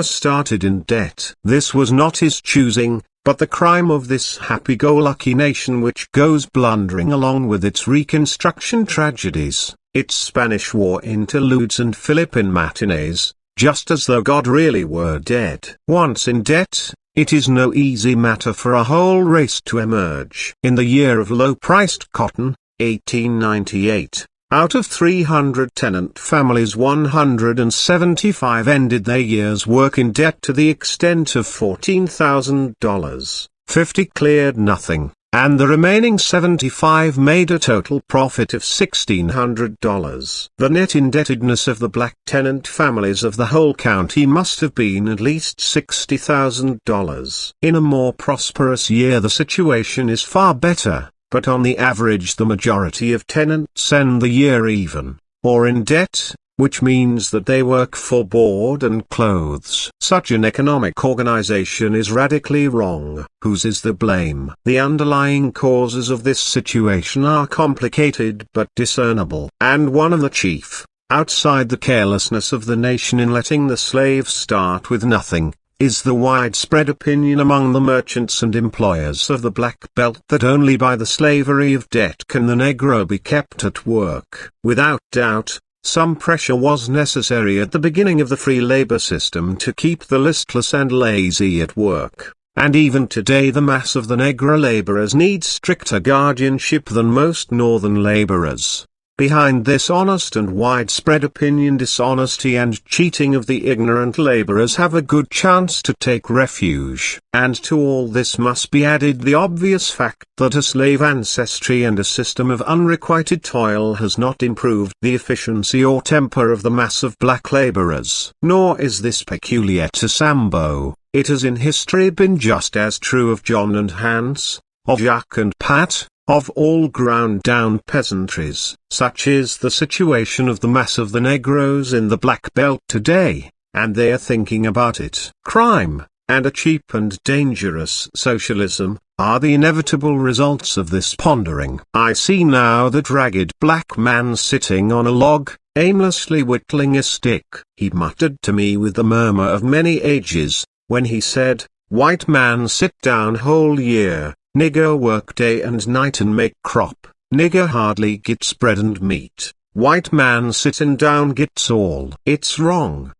started in debt. This was not his choosing, but the crime of this happy-go-lucky nation which goes blundering along with its Reconstruction tragedies, its Spanish War interludes and Philippine matinees, just as though God really were dead. Once in debt, it is no easy matter for a whole race to emerge. In the year of low-priced cotton, 1898, out of 300 tenant families 175 ended their year's work in debt to the extent of $14,000. 50 cleared nothing, and the remaining 75 made a total profit of $1,600. The net indebtedness of the black tenant families of the whole county must have been at least $60,000. In a more prosperous year the situation is far better, but on the average the majority of tenants end the year even, or in debt, which means that they work for board and clothes. Such an economic organization is radically wrong. Whose is the blame? The underlying causes of this situation are complicated but discernible. And one of the chief, outside the carelessness of the nation in letting the slaves start with nothing, is the widespread opinion among the merchants and employers of the Black Belt that only by the slavery of debt can the Negro be kept at work. Without doubt, some pressure was necessary at the beginning of the free labor system to keep the listless and lazy at work, and even today the mass of the Negro laborers need stricter guardianship than most northern laborers. Behind this honest and widespread opinion dishonesty and cheating of the ignorant laborers have a good chance to take refuge. And to all this must be added the obvious fact that a slave ancestry and a system of unrequited toil has not improved the efficiency or temper of the mass of black laborers. Nor is this peculiar to Sambo. It has in history been just as true of John and Hans, of Jacques and Pat, of all ground-down peasantries. Such is the situation of the mass of the Negroes in the Black Belt today, and they are thinking about it. Crime, and a cheap and dangerous socialism, are the inevitable results of this pondering. I see now that ragged black man sitting on a log, aimlessly whittling a stick. He muttered to me with the murmur of many ages, when he said, "White man sit down whole year, nigger work day and night and make crop, nigger hardly gets bread and meat, white man sittin' down gets all." It's wrong.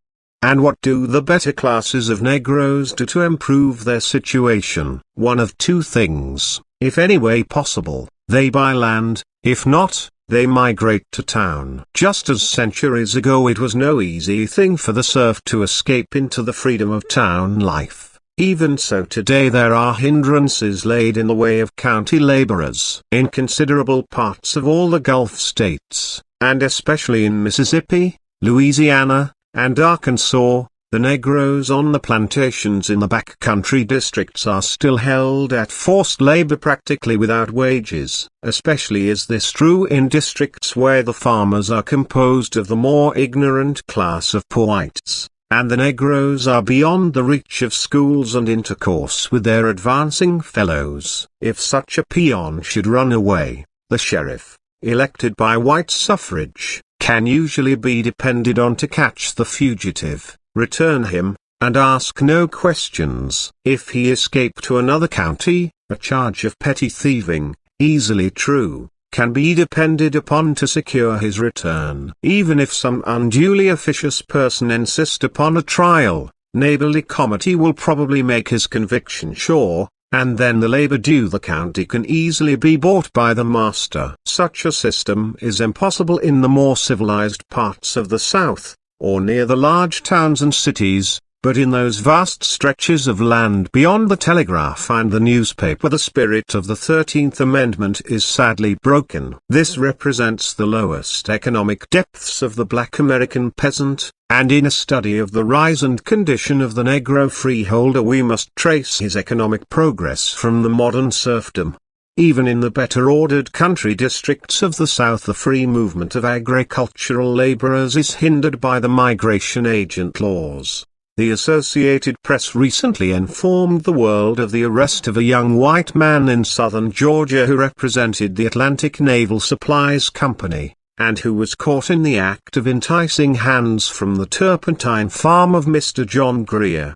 And what do the better classes of Negroes do to improve their situation? One of two things: if any way possible, they buy land; if not, they migrate to town. Just as centuries ago it was no easy thing for the serf to escape into the freedom of town life, even so today there are hindrances laid in the way of county laborers. In considerable parts of all the Gulf states, and especially in Mississippi, Louisiana, and Arkansas, the Negroes on the plantations in the back country districts are still held at forced labor practically without wages. Especially is this true in districts where the farmers are composed of the more ignorant class of poor whites, and the Negroes are beyond the reach of schools and intercourse with their advancing fellows. If such a peon should run away, the sheriff, elected by white suffrage, can usually be depended on to catch the fugitive, return him, and ask no questions. If he escape to another county, a charge of petty thieving, easily true, can be depended upon to secure his return. Even if some unduly officious person insist upon a trial, neighborly comity will probably make his conviction sure, and then the labor due the county can easily be bought by the master. Such a system is impossible in the more civilized parts of the South, or near the large towns and cities, but in those vast stretches of land beyond the telegraph and the newspaper the spirit of the 13th Amendment is sadly broken. This represents the lowest economic depths of the black American peasant, and in a study of the rise and condition of the Negro freeholder we must trace his economic progress from the modern serfdom. Even in the better-ordered country districts of the South the free movement of agricultural laborers is hindered by the migration agent laws. The Associated Press recently informed the world of the arrest of a young white man in southern Georgia who represented the Atlantic Naval Supplies Company, and who was caught in the act of enticing hands from the turpentine farm of Mr. John Greer.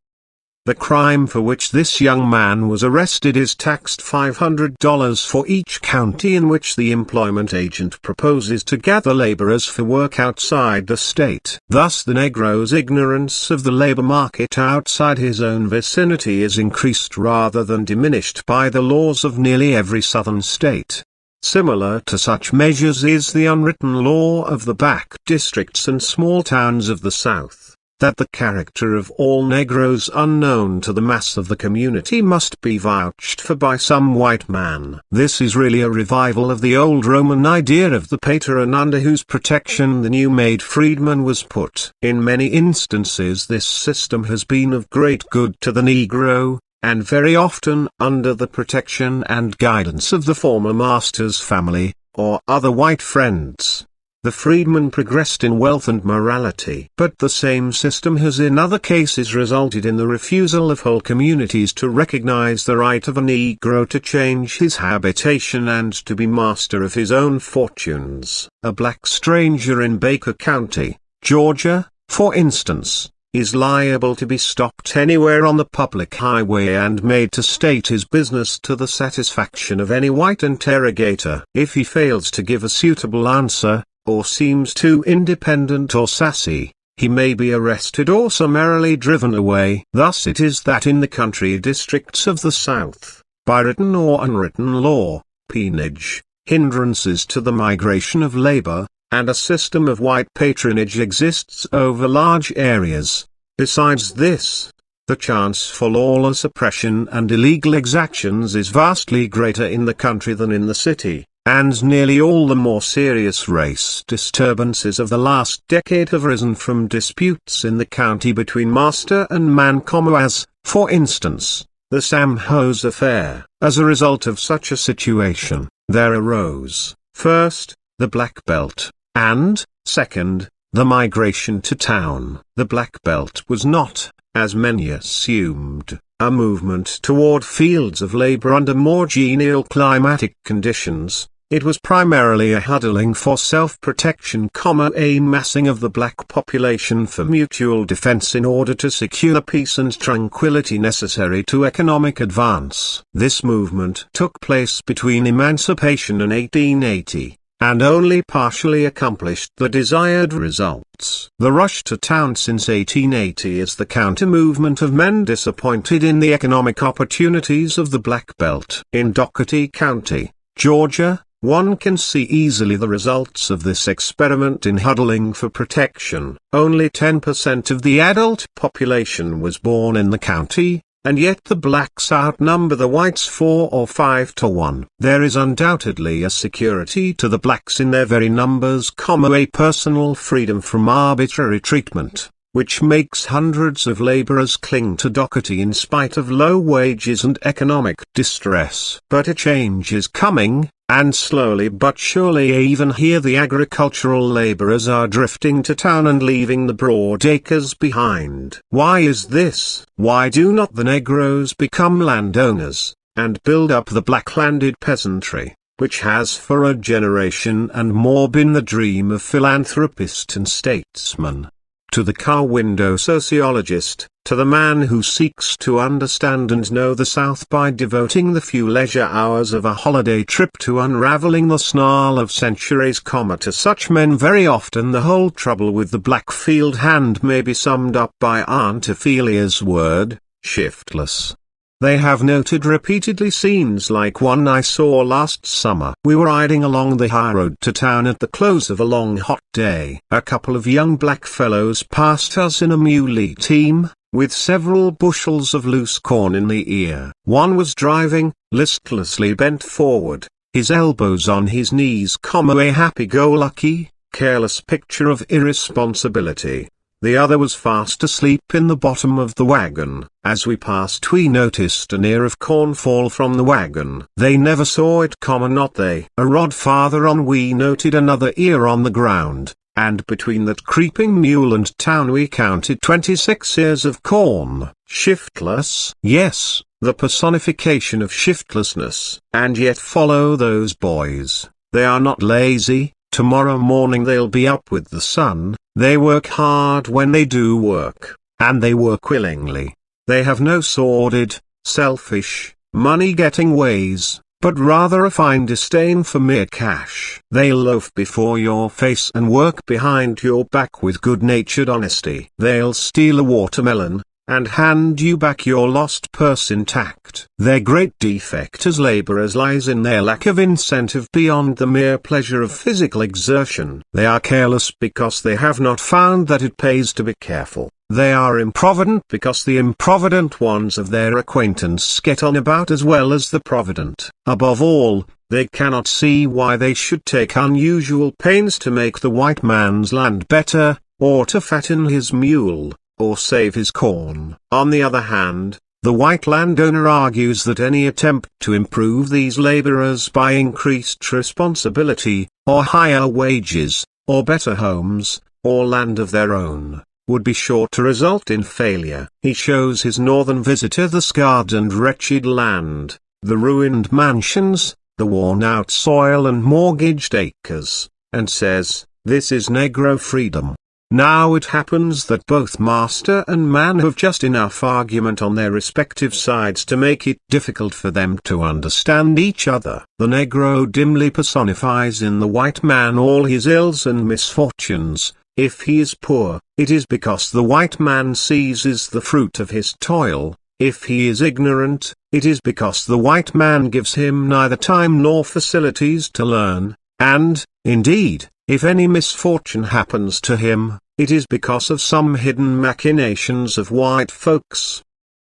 The crime for which this young man was arrested is taxed $500 for each county in which the employment agent proposes to gather laborers for work outside the state. Thus the Negro's ignorance of the labor market outside his own vicinity is increased rather than diminished by the laws of nearly every southern state. Similar to such measures is the unwritten law of the back districts and small towns of the South, that the character of all Negroes unknown to the mass of the community must be vouched for by some white man. This is really a revival of the old Roman idea of the patron under whose protection the new-made freedman was put. In many instances this system has been of great good to the Negro, and very often under the protection and guidance of the former master's family, or other white friends, the freedman progressed in wealth and morality. But the same system has in other cases resulted in the refusal of whole communities to recognize the right of a Negro to change his habitation and to be master of his own fortunes. A black stranger in Baker County, Georgia, for instance, is liable to be stopped anywhere on the public highway and made to state his business to the satisfaction of any white interrogator. If he fails to give a suitable answer, or seems too independent or sassy, he may be arrested or summarily driven away. Thus it is that in the country districts of the South, by written or unwritten law, peonage, hindrances to the migration of labor, and a system of white patronage exists over large areas. Besides this, the chance for lawless oppression and illegal exactions is vastly greater in the country than in the city, and nearly all the more serious race disturbances of the last decade have arisen from disputes in the county between master and man, as, for instance, the Sam Hose affair. As a result of such a situation, there arose, first, the Black Belt, and, second, the migration to town. The Black Belt was not, as many assumed, a movement toward fields of labor under more genial climatic conditions. It was primarily a huddling for self-protection, a massing of the black population for mutual defense in order to secure the peace and tranquility necessary to economic advance. This movement took place between emancipation and 1880, and only partially accomplished the desired results. The rush to town since 1880 is the counter-movement of men disappointed in the economic opportunities of the Black Belt. In Dougherty County, Georgia, one can see easily the results of this experiment in huddling for protection. Only 10% of the adult population was born in the county, and yet the blacks outnumber the whites 4 or 5 to 1. There is undoubtedly a security to the blacks in their very numbers, a personal freedom from arbitrary treatment, which makes hundreds of laborers cling to Dougherty in spite of low wages and economic distress. But a change is coming, and slowly but surely even here the agricultural laborers are drifting to town and leaving the broad acres behind. Why is this? Why do not the Negroes become landowners, and build up the black-landed peasantry, which has for a generation and more been the dream of philanthropist and statesman? to the car window sociologist, to the man who seeks to understand and know the South by devoting the few leisure hours of a holiday trip to unraveling the snarl of centuries, to such men very often the whole trouble with the Blackfield hand may be summed up by Aunt Ophelia's word, shiftless. They have noted repeatedly scenes like one I saw last summer. We were riding along the high road to town at the close of a long hot day. A couple of young black fellows passed us in a muley team, with several bushels of loose corn in the ear. One was driving, listlessly bent forward, his elbows on his knees, a happy-go-lucky, careless picture of irresponsibility. The other was fast asleep in the bottom of the wagon. As we passed we noticed an ear of corn fall from the wagon. They never saw it, not they. A rod farther on we noted another ear on the ground, and between that creeping mule and town we counted 26 ears of corn. Shiftless? Yes, the personification of shiftlessness. And yet follow those boys. They are not lazy. Tomorrow morning they'll be up with the sun. They work hard when they do work, and they work willingly. They have no sordid, selfish, money-getting ways, but rather a fine disdain for mere cash. They'll loaf before your face and work behind your back with good-natured honesty. They'll steal a watermelon, and hand you back your lost purse intact. Their great defect as laborers lies in their lack of incentive beyond the mere pleasure of physical exertion. They are careless because they have not found that it pays to be careful. They are improvident because the improvident ones of their acquaintance get on about as well as the provident. Above all, they cannot see why they should take unusual pains to make the white man's land better, or to fatten his mule, or save his corn. On the other hand, the white landowner argues that any attempt to improve these laborers by increased responsibility, or higher wages, or better homes, or land of their own, would be sure to result in failure. He shows his northern visitor the scarred and wretched land, the ruined mansions, the worn-out soil and mortgaged acres, and says, "This is Negro freedom." Now it happens that both master and man have just enough argument on their respective sides to make it difficult for them to understand each other. The Negro dimly personifies in the white man all his ills and misfortunes. If he is poor, it is because the white man seizes the fruit of his toil. If he is ignorant, it is because the white man gives him neither time nor facilities to learn, and, indeed, if any misfortune happens to him, it is because of some hidden machinations of white folks.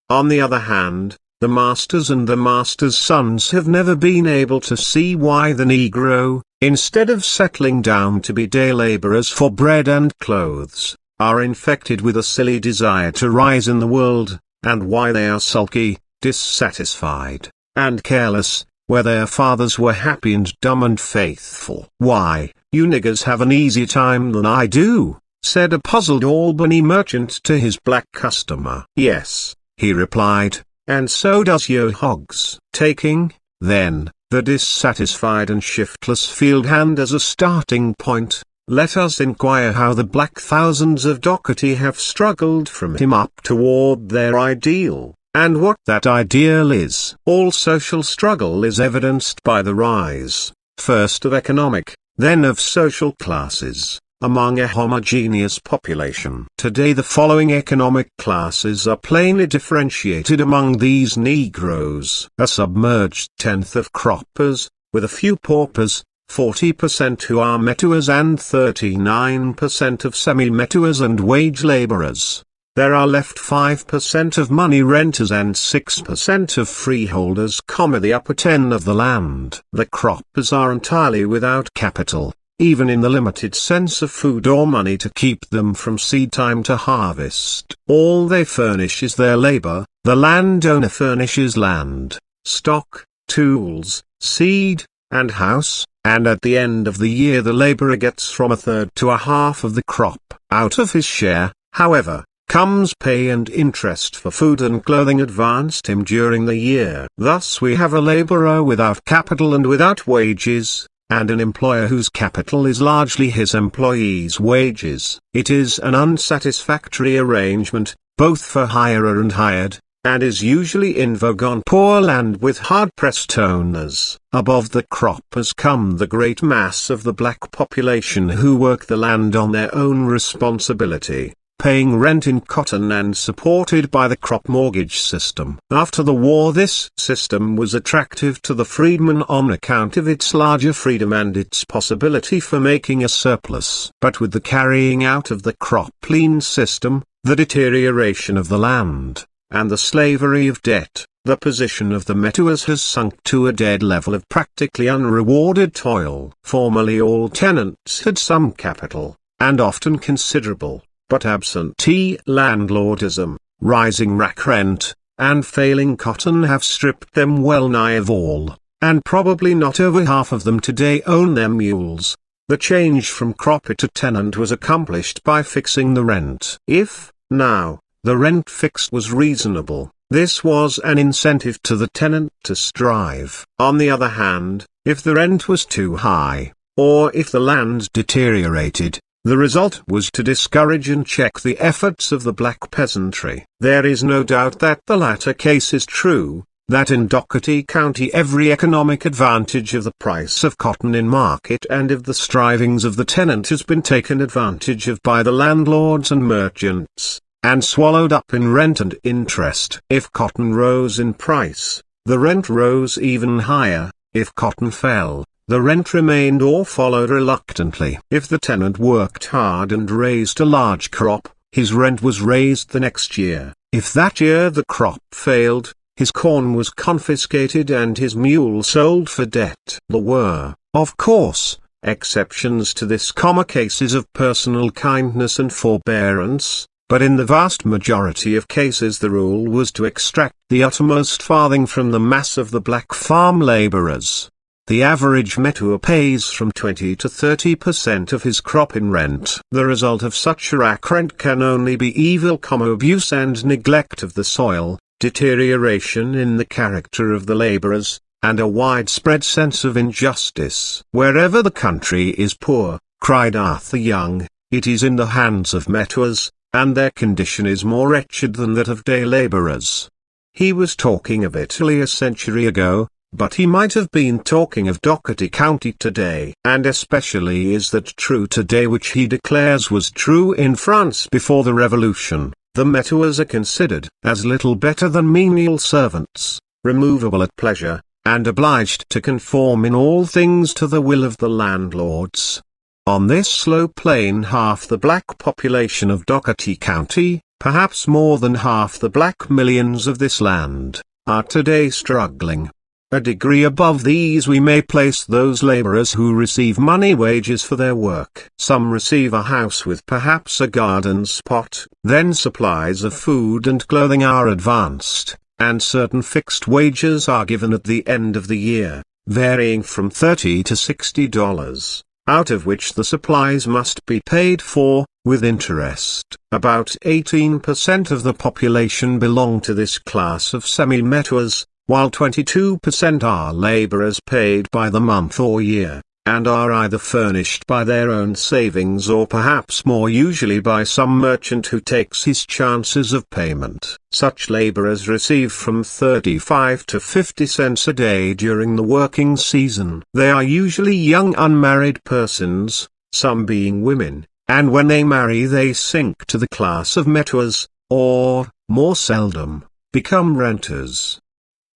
On the other hand, the masters and the masters' sons have never been able to see why the Negro, instead of settling down to be day laborers for bread and clothes, are infected with a silly desire to rise in the world, and why they are sulky, dissatisfied, and careless, where their fathers were happy and dumb and faithful. "Why, you niggers have an easier time than I do," said a puzzled Albany merchant to his black customer. "Yes," he replied, "and so does yo' hogs." Taking, then, the dissatisfied and shiftless field hand as a starting point, let us inquire how the black thousands of Doherty have struggled from him up toward their ideal, and what that ideal is. All social struggle is evidenced by the rise, first of economic, then of social classes, among a homogeneous population. Today the following economic classes are plainly differentiated among these Negroes: a submerged tenth of croppers, with a few paupers, 40% who are metuas and 39% of semi-metuas and wage laborers. There are left 5% of money renters and 6% of freeholders, the upper 10 of the land. The croppers are entirely without capital, even in the limited sense of food or money to keep them from seed time to harvest. All they furnish is their labor. The landowner furnishes land, stock, tools, seed, and house, and at the end of the year the laborer gets from a third to a half of the crop. Out of his share, however, comes pay and interest for food and clothing advanced him during the year. Thus we have a laborer without capital and without wages, and an employer whose capital is largely his employees' wages. It is an unsatisfactory arrangement, both for hirer and hired, and is usually in vogue on poor land with hard-pressed owners. Above the crop has come the great mass of the black population who work the land on their own responsibility, paying rent in cotton and supported by the crop mortgage system. After the war, this system was attractive to the freedmen on account of its larger freedom and its possibility for making a surplus. But with the carrying out of the crop lien system, the deterioration of the land, and the slavery of debt, the position of the metuas has sunk to a dead level of practically unrewarded toil. Formerly all tenants had some capital, and often considerable, but absentee landlordism, rising rack rent, and failing cotton have stripped them well nigh of all, and probably not over half of them today own their mules. The change from cropper to tenant was accomplished by fixing the rent. If, now, the rent fixed was reasonable, this was an incentive to the tenant to strive. On the other hand, if the rent was too high, or if the land deteriorated, the result was to discourage and check the efforts of the black peasantry. There is no doubt that the latter case is true, that in Dougherty County every economic advantage of the price of cotton in market and of the strivings of the tenant has been taken advantage of by the landlords and merchants, and swallowed up in rent and interest. If cotton rose in price, the rent rose even higher; if cotton fell, the rent remained or followed reluctantly. If the tenant worked hard and raised a large crop, his rent was raised the next year. If that year the crop failed, his corn was confiscated and his mule sold for debt. There were, of course, exceptions to this common cases of personal kindness and forbearance, but in the vast majority of cases the rule was to extract the uttermost farthing from the mass of the black farm laborers. The average metua pays from 20 to 30% of his crop in rent. The result of such rack rent can only be evil abuse and neglect of the soil, deterioration in the character of the laborers, and a widespread sense of injustice. Wherever the country is poor, cried Arthur Young, it is in the hands of metuas, and their condition is more wretched than that of day laborers. He was talking of Italy a century ago, but he might have been talking of Dougherty County today. And especially is that true today which he declares was true in France before the Revolution. The metuas are considered as little better than menial servants, removable at pleasure, and obliged to conform in all things to the will of the landlords. On this slow plain half the black population of Dougherty County, perhaps more than half the black millions of this land, are today struggling. A degree above these we may place those laborers who receive money wages for their work. Some receive a house with perhaps a garden spot, then supplies of food and clothing are advanced, and certain fixed wages are given at the end of the year, varying from $30 to $60, out of which the supplies must be paid for, with interest. About 18% of the population belong to this class of semi-metuas, while 22% are laborers paid by the month or year, and are either furnished by their own savings or perhaps more usually by some merchant who takes his chances of payment. Such laborers receive from 35 to 50 cents a day during the working season. They are usually young unmarried persons, some being women, and when they marry they sink to the class of metuas, or, more seldom, become renters.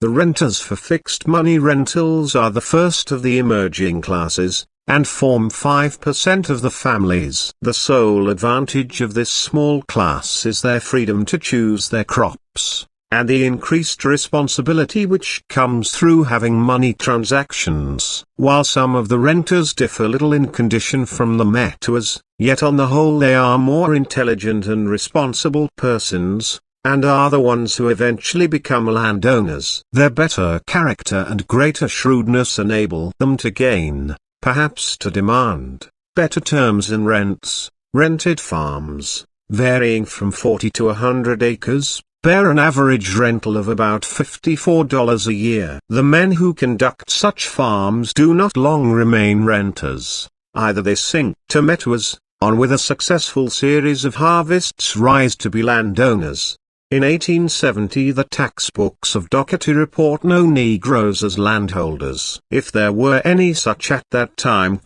The renters for fixed money rentals are the first of the emerging classes, and form 5% of the families. The sole advantage of this small class is their freedom to choose their crops, and the increased responsibility which comes through having money transactions. While some of the renters differ little in condition from the metuas, yet on the whole they are more intelligent and responsible persons, and are the ones who eventually become landowners. Their better character and greater shrewdness enable them to gain, perhaps to demand, better terms in rents. Rented farms, varying from 40 to 100 acres, bear an average rental of about $54 a year. The men who conduct such farms do not long remain renters. Either they sink to metuas, or with a successful series of harvests rise to be landowners. In 1870 the tax books of Doherty report no Negroes as landholders. If there were any such at that time,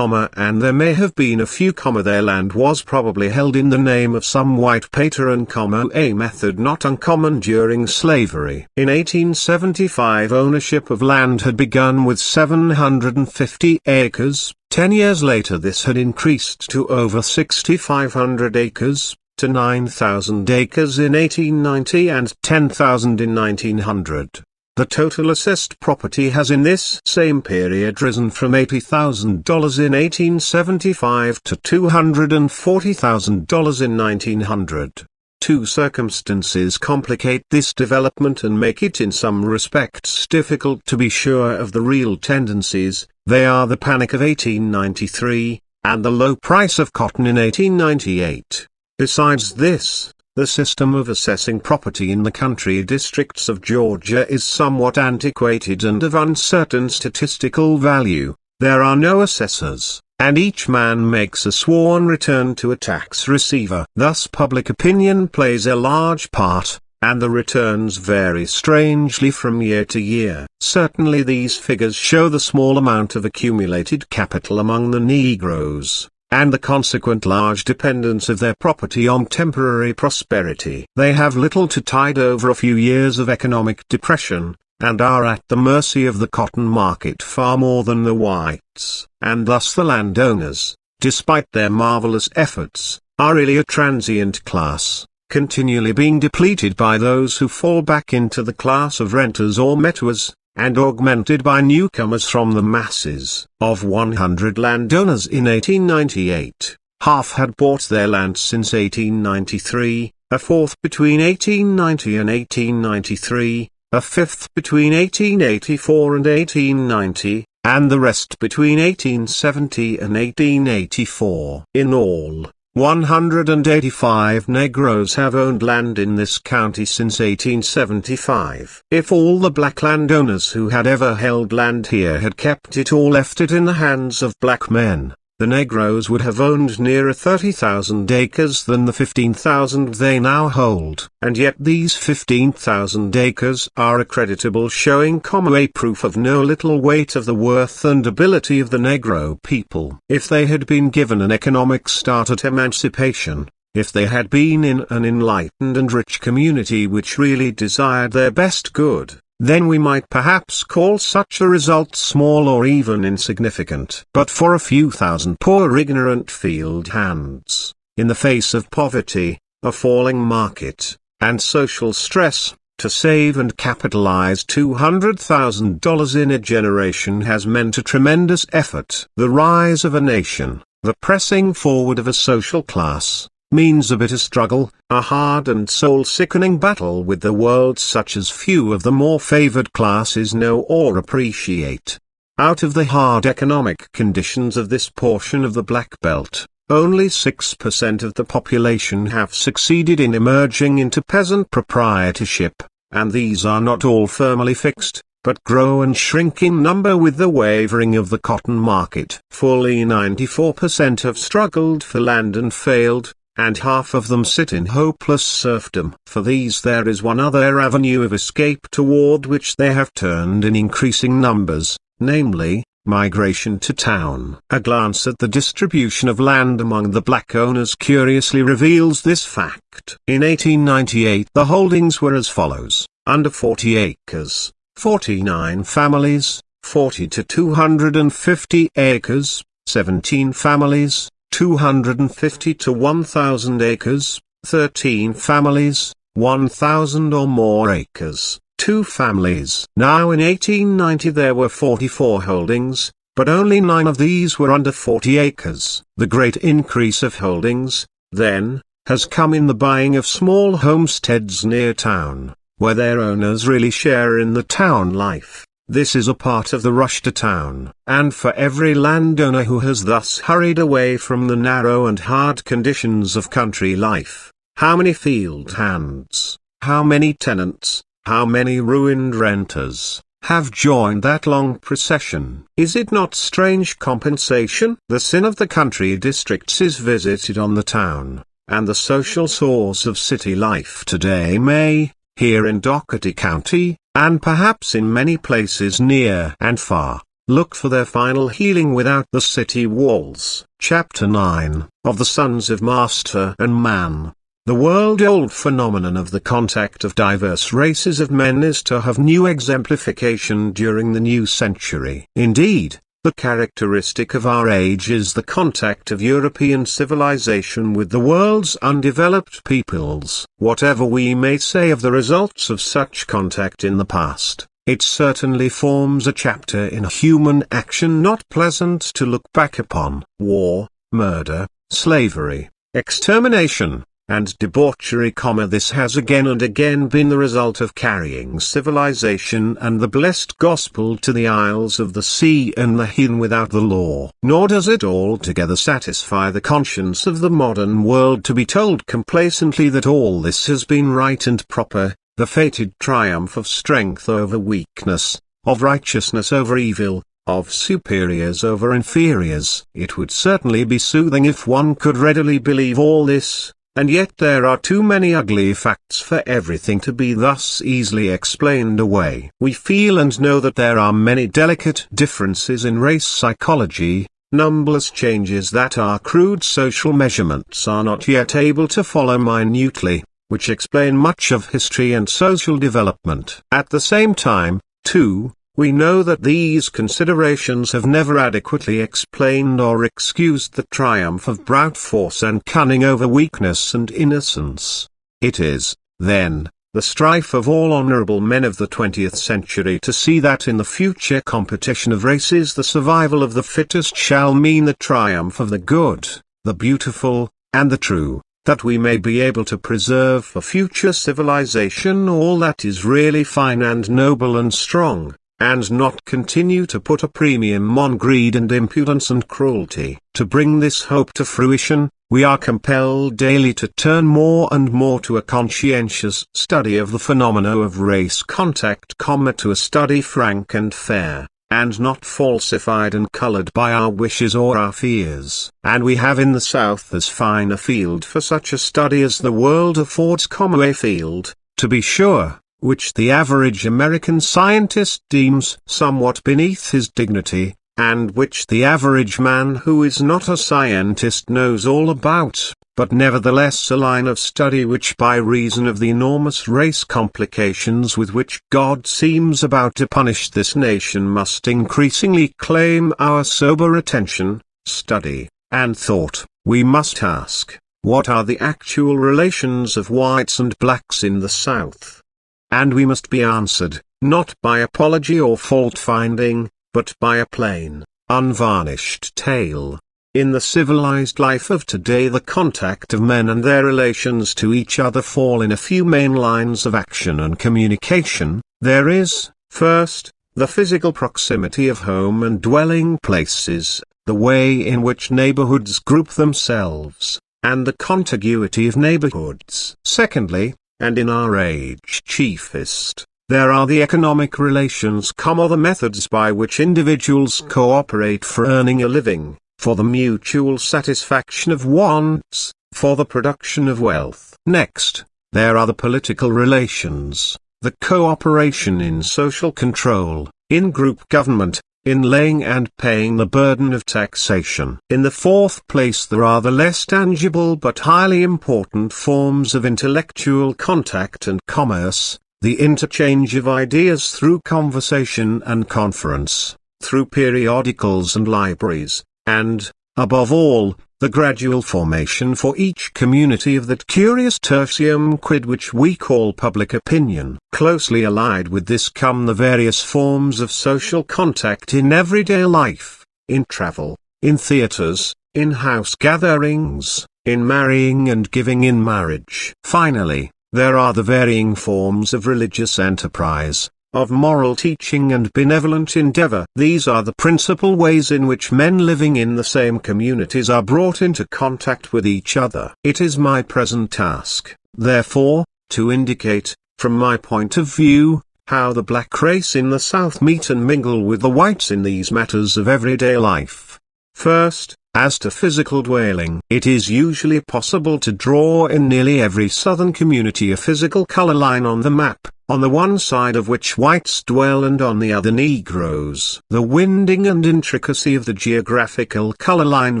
and there may have been a few, their land was probably held in the name of some white patron, a method not uncommon during slavery. In 1875 ownership of land had begun with 750 acres. 10 years later this had increased to over 6,500 acres, to 9,000 acres in 1890 and 10,000 in 1900. The total assessed property has in this same period risen from $80,000 in 1875 to $240,000 in 1900. Two circumstances complicate this development and make it in some respects difficult to be sure of the real tendencies. They are the Panic of 1893, and the low price of cotton in 1898. Besides this, the system of assessing property in the country districts of Georgia is somewhat antiquated and of uncertain statistical value. There are no assessors, and each man makes a sworn return to a tax receiver. Thus public opinion plays a large part, and the returns vary strangely from year to year. Certainly these figures show the small amount of accumulated capital among the Negroes, and the consequent large dependence of their property on temporary prosperity. They have little to tide over a few years of economic depression, and are at the mercy of the cotton market far more than the whites, and thus the landowners, despite their marvelous efforts, are really a transient class, continually being depleted by those who fall back into the class of renters or metuas, and augmented by newcomers from the masses. Of 100 landowners in 1898, half had bought their land since 1893, a fourth between 1890 and 1893, a fifth between 1884 and 1890, and the rest between 1870 and 1884. In all, 185 Negroes have owned land in this county since 1875. If all the black landowners who had ever held land here had kept it or left it in the hands of black men, the Negroes would have owned nearer 30,000 acres than the 15,000 they now hold. And yet these 15,000 acres are a creditable showing, a proof of no little weight of the worth and ability of the Negro people. If they had been given an economic start at emancipation, if they had been in an enlightened and rich community which really desired their best good, then we might perhaps call such a result small or even insignificant. But for a few thousand poor ignorant field hands, in the face of poverty, a falling market, and social stress, to save and capitalize $200,000 in a generation has meant a tremendous effort. The rise of a nation, the pressing forward of a social class, means a bitter struggle, a hard and soul-sickening battle with the world such as few of the more favored classes know or appreciate. Out of the hard economic conditions of this portion of the Black Belt, only 6% of the population have succeeded in emerging into peasant proprietorship, and these are not all firmly fixed, but grow and shrink in number with the wavering of the cotton market. Fully 94% have struggled for land and failed, and half of them sit in hopeless serfdom. For these there is one other avenue of escape toward which they have turned in increasing numbers, namely, migration to town. A glance at the distribution of land among the black owners curiously reveals this fact. In 1898 the holdings were as follows: under 40 acres, 49 families; 40 to 250 acres, 17 families; 250 to 1,000 acres, 13 families; 1,000 or more acres, 2 families. Now in 1890 there were 44 holdings, but only 9 of these were under 40 acres. The great increase of holdings, then, has come in the buying of small homesteads near town, where their owners really share in the town life. This is a part of the rush to town. And for every landowner who has thus hurried away from the narrow and hard conditions of country life, how many field hands, How many tenants, how many ruined renters, have joined that long procession? Is it not strange compensation? The sin of the country districts is visited on the town, and the social source of city life today may, here in Dougherty County, and perhaps in many places near and far, look for their final healing without the city walls. Chapter 9 of the Sons of Master and Man. The world-old phenomenon of the contact of diverse races of men is to have new exemplification during the new century. Indeed, the characteristic of our age is the contact of European civilization with the world's undeveloped peoples. Whatever we may say of the results of such contact in the past, it certainly forms a chapter in human action not pleasant to look back upon. War, murder, slavery, extermination, and debauchery. This has again and again been the result of carrying civilization and the blessed gospel to the isles of the sea and the heathen without the law. Nor does it altogether satisfy the conscience of the modern world to be told complacently that all this has been right and proper, the fated triumph of strength over weakness, of righteousness over evil, of superiors over inferiors. It would certainly be soothing if one could readily believe all this. And yet there are too many ugly facts for everything to be thus easily explained away. We feel and know that there are many delicate differences in race psychology, numberless changes that our crude social measurements are not yet able to follow minutely, which explain much of history and social development. At the same time, too, we know that these considerations have never adequately explained or excused the triumph of brute force and cunning over weakness and innocence. It is, then, the strife of all honorable men of the 20th century to see that in the future competition of races the survival of the fittest shall mean the triumph of the good, the beautiful, and the true, that we may be able to preserve for future civilization all that is really fine and noble and strong, and not continue to put a premium on greed and impudence and cruelty. To bring this hope to fruition, we are compelled daily to turn more and more to a conscientious study of the phenomena of race contact, to a study frank and fair, and not falsified and colored by our wishes or our fears. And we have in the South as fine a field for such a study as the world affords, a field, to be sure, which the average American scientist deems somewhat beneath his dignity, and which the average man who is not a scientist knows all about, but nevertheless a line of study which by reason of the enormous race complications with which God seems about to punish this nation must increasingly claim our sober attention, study, and thought. We must ask, what are the actual relations of whites and blacks in the South? And we must be answered, not by apology or fault-finding, but by a plain, unvarnished tale. In the civilized life of today the contact of men and their relations to each other fall in a few main lines of action and communication. There is, first, the physical proximity of home and dwelling places, the way in which neighborhoods group themselves, and the contiguity of neighborhoods. Secondly, and in our age chiefest, there are the economic relations, the methods by which individuals cooperate for earning a living, for the mutual satisfaction of wants, for the production of wealth. Next, there are the political relations, the cooperation in social control, in group government, in laying and paying the burden of taxation. In the fourth place there are the less tangible but highly important forms of intellectual contact and commerce, the interchange of ideas through conversation and conference, through periodicals and libraries, and, above all, the gradual formation for each community of that curious tertium quid which we call public opinion. Closely allied with this come the various forms of social contact in everyday life, in travel, in theaters, in house gatherings, in marrying and giving in marriage. Finally, there are the varying forms of religious enterprise, of moral teaching and benevolent endeavor. These are the principal ways in which men living in the same communities are brought into contact with each other. It is my present task, therefore, to indicate, from my point of view, how the black race in the South meet and mingle with the whites in these matters of everyday life. First, as to physical dwelling, it is usually possible to draw in nearly every Southern community a physical color line on the map, on the one side of which whites dwell and on the other Negroes. The winding and intricacy of the geographical color line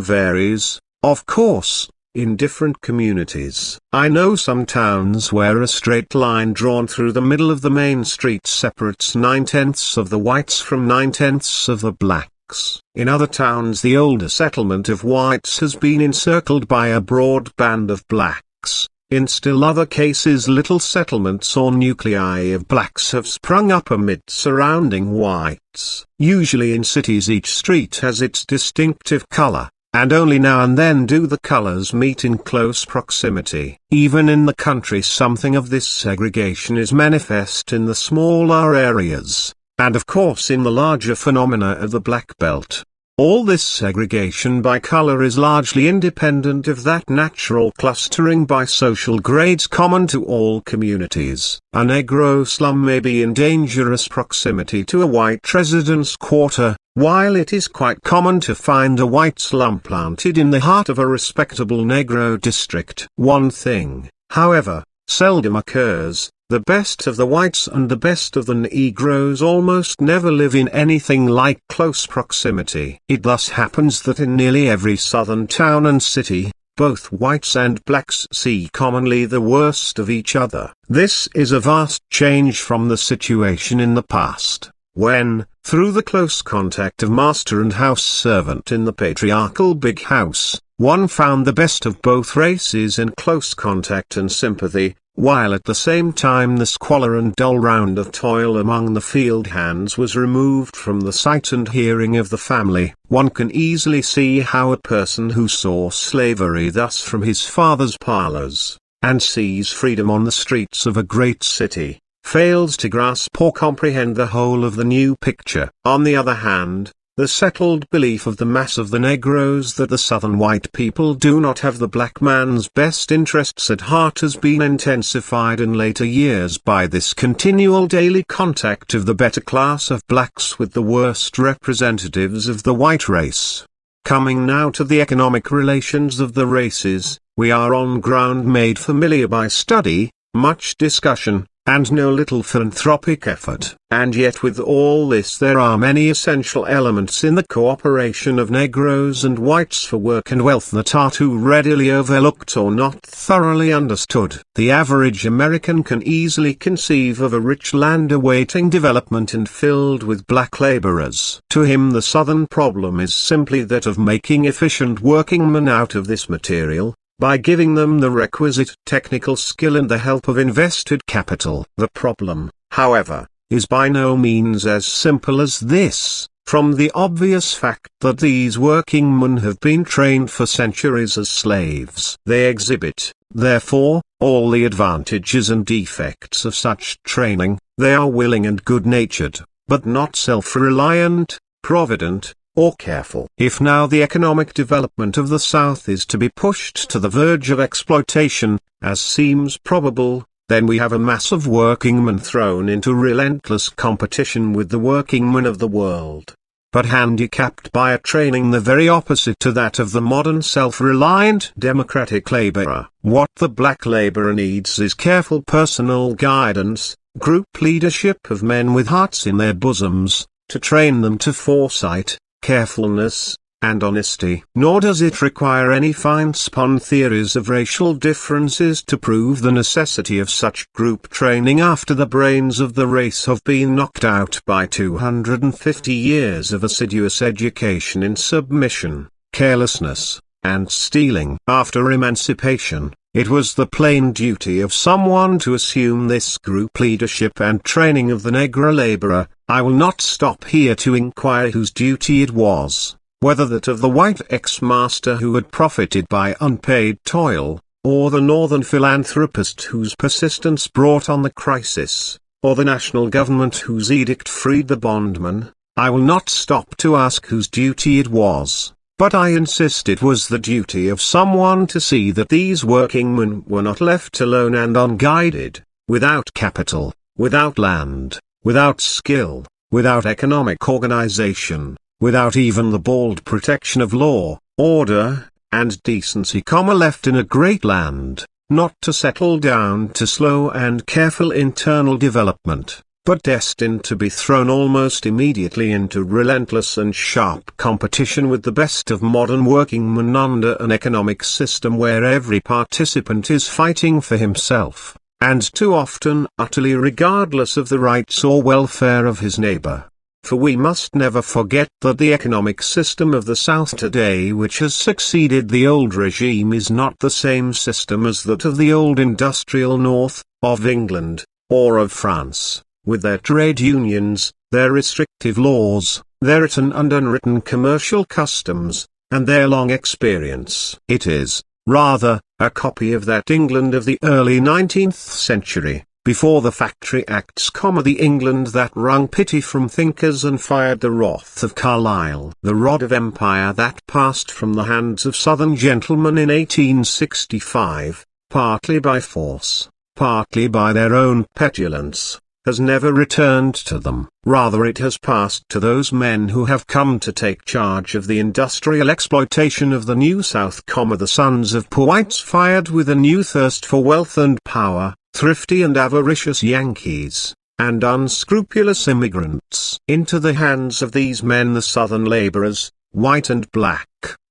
varies, of course, in different communities. I know some towns where a straight line drawn through the middle of the main street separates 9/10 of the whites from 9/10 of the blacks. In other towns the older settlement of whites has been encircled by a broad band of blacks. In still other cases little settlements or nuclei of blacks have sprung up amid surrounding whites. Usually in cities each street has its distinctive color, and only now and then do the colors meet in close proximity. Even in the country something of this segregation is manifest in the smaller areas, and of course in the larger phenomena of the Black Belt. All this segregation by color is largely independent of that natural clustering by social grades common to all communities. A Negro slum may be in dangerous proximity to a white residence quarter, while it is quite common to find a white slum planted in the heart of a respectable Negro district. One thing, however, seldom occurs: the best of the whites and the best of the Negroes almost never live in anything like close proximity. It thus happens that in nearly every Southern town and city, both whites and blacks see commonly the worst of each other. This is a vast change from the situation in the past, when, through the close contact of master and house servant in the patriarchal big house, one found the best of both races in close contact and sympathy, while at the same time the squalor and dull round of toil among the field hands was removed from the sight and hearing of the family. One can easily see how a person who saw slavery thus from his father's parlors, and sees freedom on the streets of a great city, fails to grasp or comprehend the whole of the new picture. On the other hand, the settled belief of the mass of the Negroes that the Southern white people do not have the black man's best interests at heart has been intensified in later years by this continual daily contact of the better class of blacks with the worst representatives of the white race. Coming now to the economic relations of the races, we are on ground made familiar by study, much discussion, and no little philanthropic effort. And yet with all this there are many essential elements in the cooperation of Negroes and whites for work and wealth that are too readily overlooked or not thoroughly understood. The average American can easily conceive of a rich land awaiting development and filled with black laborers. To him the Southern problem is simply that of making efficient workingmen out of this material, by giving them the requisite technical skill and the help of invested capital. The problem, however, is by no means as simple as this, from the obvious fact that these workingmen have been trained for centuries as slaves. They exhibit, therefore, all the advantages and defects of such training. They are willing and good-natured, but not self-reliant, provident, or careful. If now the economic development of the South is to be pushed to the verge of exploitation, as seems probable, then we have a mass of workingmen thrown into relentless competition with the workingmen of the world, but handicapped by a training the very opposite to that of the modern self-reliant democratic laborer. What the black laborer needs is careful personal guidance, group leadership of men with hearts in their bosoms, to train them to foresight, carefulness, and honesty. Nor does it require any fine-spun theories of racial differences to prove the necessity of such group training after the brains of the race have been knocked out by 250 years of assiduous education in submission, carelessness, and stealing. After emancipation, it was the plain duty of someone to assume this group leadership and training of the Negro laborer. I will not stop here to inquire whose duty it was, whether that of the white ex-master who had profited by unpaid toil, or the Northern philanthropist whose persistence brought on the crisis, or the national government whose edict freed the bondman. I will not stop to ask whose duty it was, But I insist it was the duty of someone to see that these workingmen were not left alone and unguided, without capital, without land, without skill, without economic organization, without even the bald protection of law, order, and decency, left in a great land, not to settle down to slow and careful internal development, but destined to be thrown almost immediately into relentless and sharp competition with the best of modern workingmen under an economic system where every participant is fighting for himself, and too often utterly regardless of the rights or welfare of his neighbor. For we must never forget that the economic system of the South today, which has succeeded the old regime, is not the same system as that of the old industrial North, of England, or of France, with their trade unions, their restrictive laws, their written and unwritten commercial customs, and their long experience. It is, rather, a copy of that England of the early 19th century, before the Factory Acts, the England that wrung pity from thinkers and fired the wrath of Carlyle. The rod of empire that passed from the hands of Southern gentlemen in 1865, partly by force, partly by their own petulance, has never returned to them. Rather it has passed to those men who have come to take charge of the industrial exploitation of the New South, the sons of poor whites fired with a new thirst for wealth and power, thrifty and avaricious Yankees, and unscrupulous immigrants. Into the hands of these men the Southern laborers, white and black,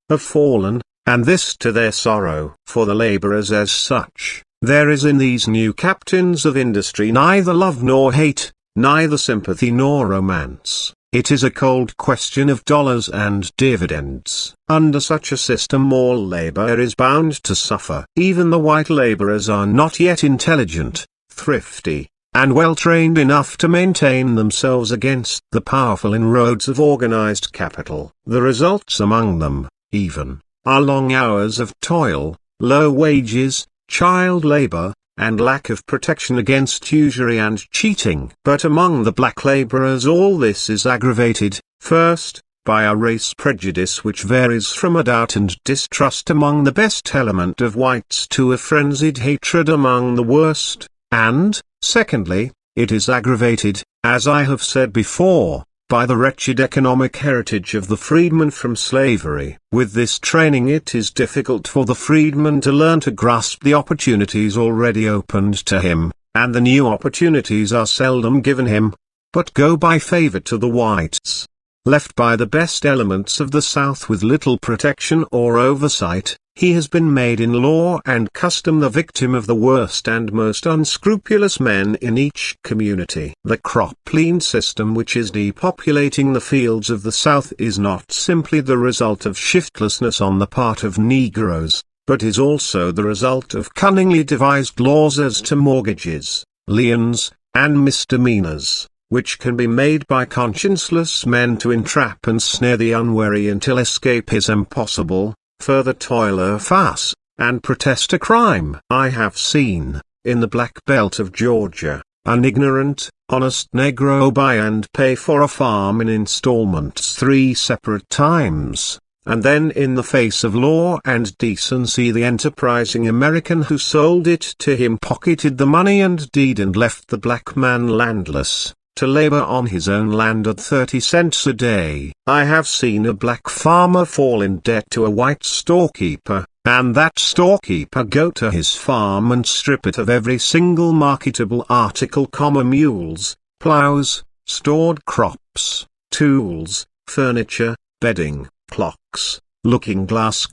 have fallen, and this to their sorrow. For the laborers as such, there is in these new captains of industry neither love nor hate, neither sympathy nor romance. It is a cold question of dollars and dividends. Under such a system all labor is bound to suffer. Even the white laborers are not yet intelligent, thrifty, and well trained enough to maintain themselves against the powerful inroads of organized capital. The results among them, even, are long hours of toil, low wages, child labor, and lack of protection against usury and cheating. But among the black laborers all this is aggravated, first, by a race prejudice which varies from a doubt and distrust among the best element of whites to a frenzied hatred among the worst, and, secondly, it is aggravated, as I have said before, by the wretched economic heritage of the freedman from slavery. With this training it is difficult for the freedman to learn to grasp the opportunities already opened to him, and the new opportunities are seldom given him, but go by favor to the whites. Left by the best elements of the South with little protection or oversight, he has been made in law and custom the victim of the worst and most unscrupulous men in each community. The crop-lean system which is depopulating the fields of the South is not simply the result of shiftlessness on the part of Negroes, but is also the result of cunningly devised laws as to mortgages, liens, and misdemeanors, which can be made by conscienceless men to entrap and snare the unwary until escape is impossible, further toil a farce, and protest a crime. I have seen, in the Black Belt of Georgia, an ignorant, honest Negro buy and pay for a farm in installments 3 separate times, and then in the face of law and decency the enterprising American who sold it to him pocketed the money and deed and left the black man landless, to labor on his own land at 30 cents a day. I have seen a black farmer fall in debt to a white storekeeper, and that storekeeper go to his farm and strip it of every single marketable article, mules, plows, stored crops, tools, furniture, bedding, clocks, looking glass,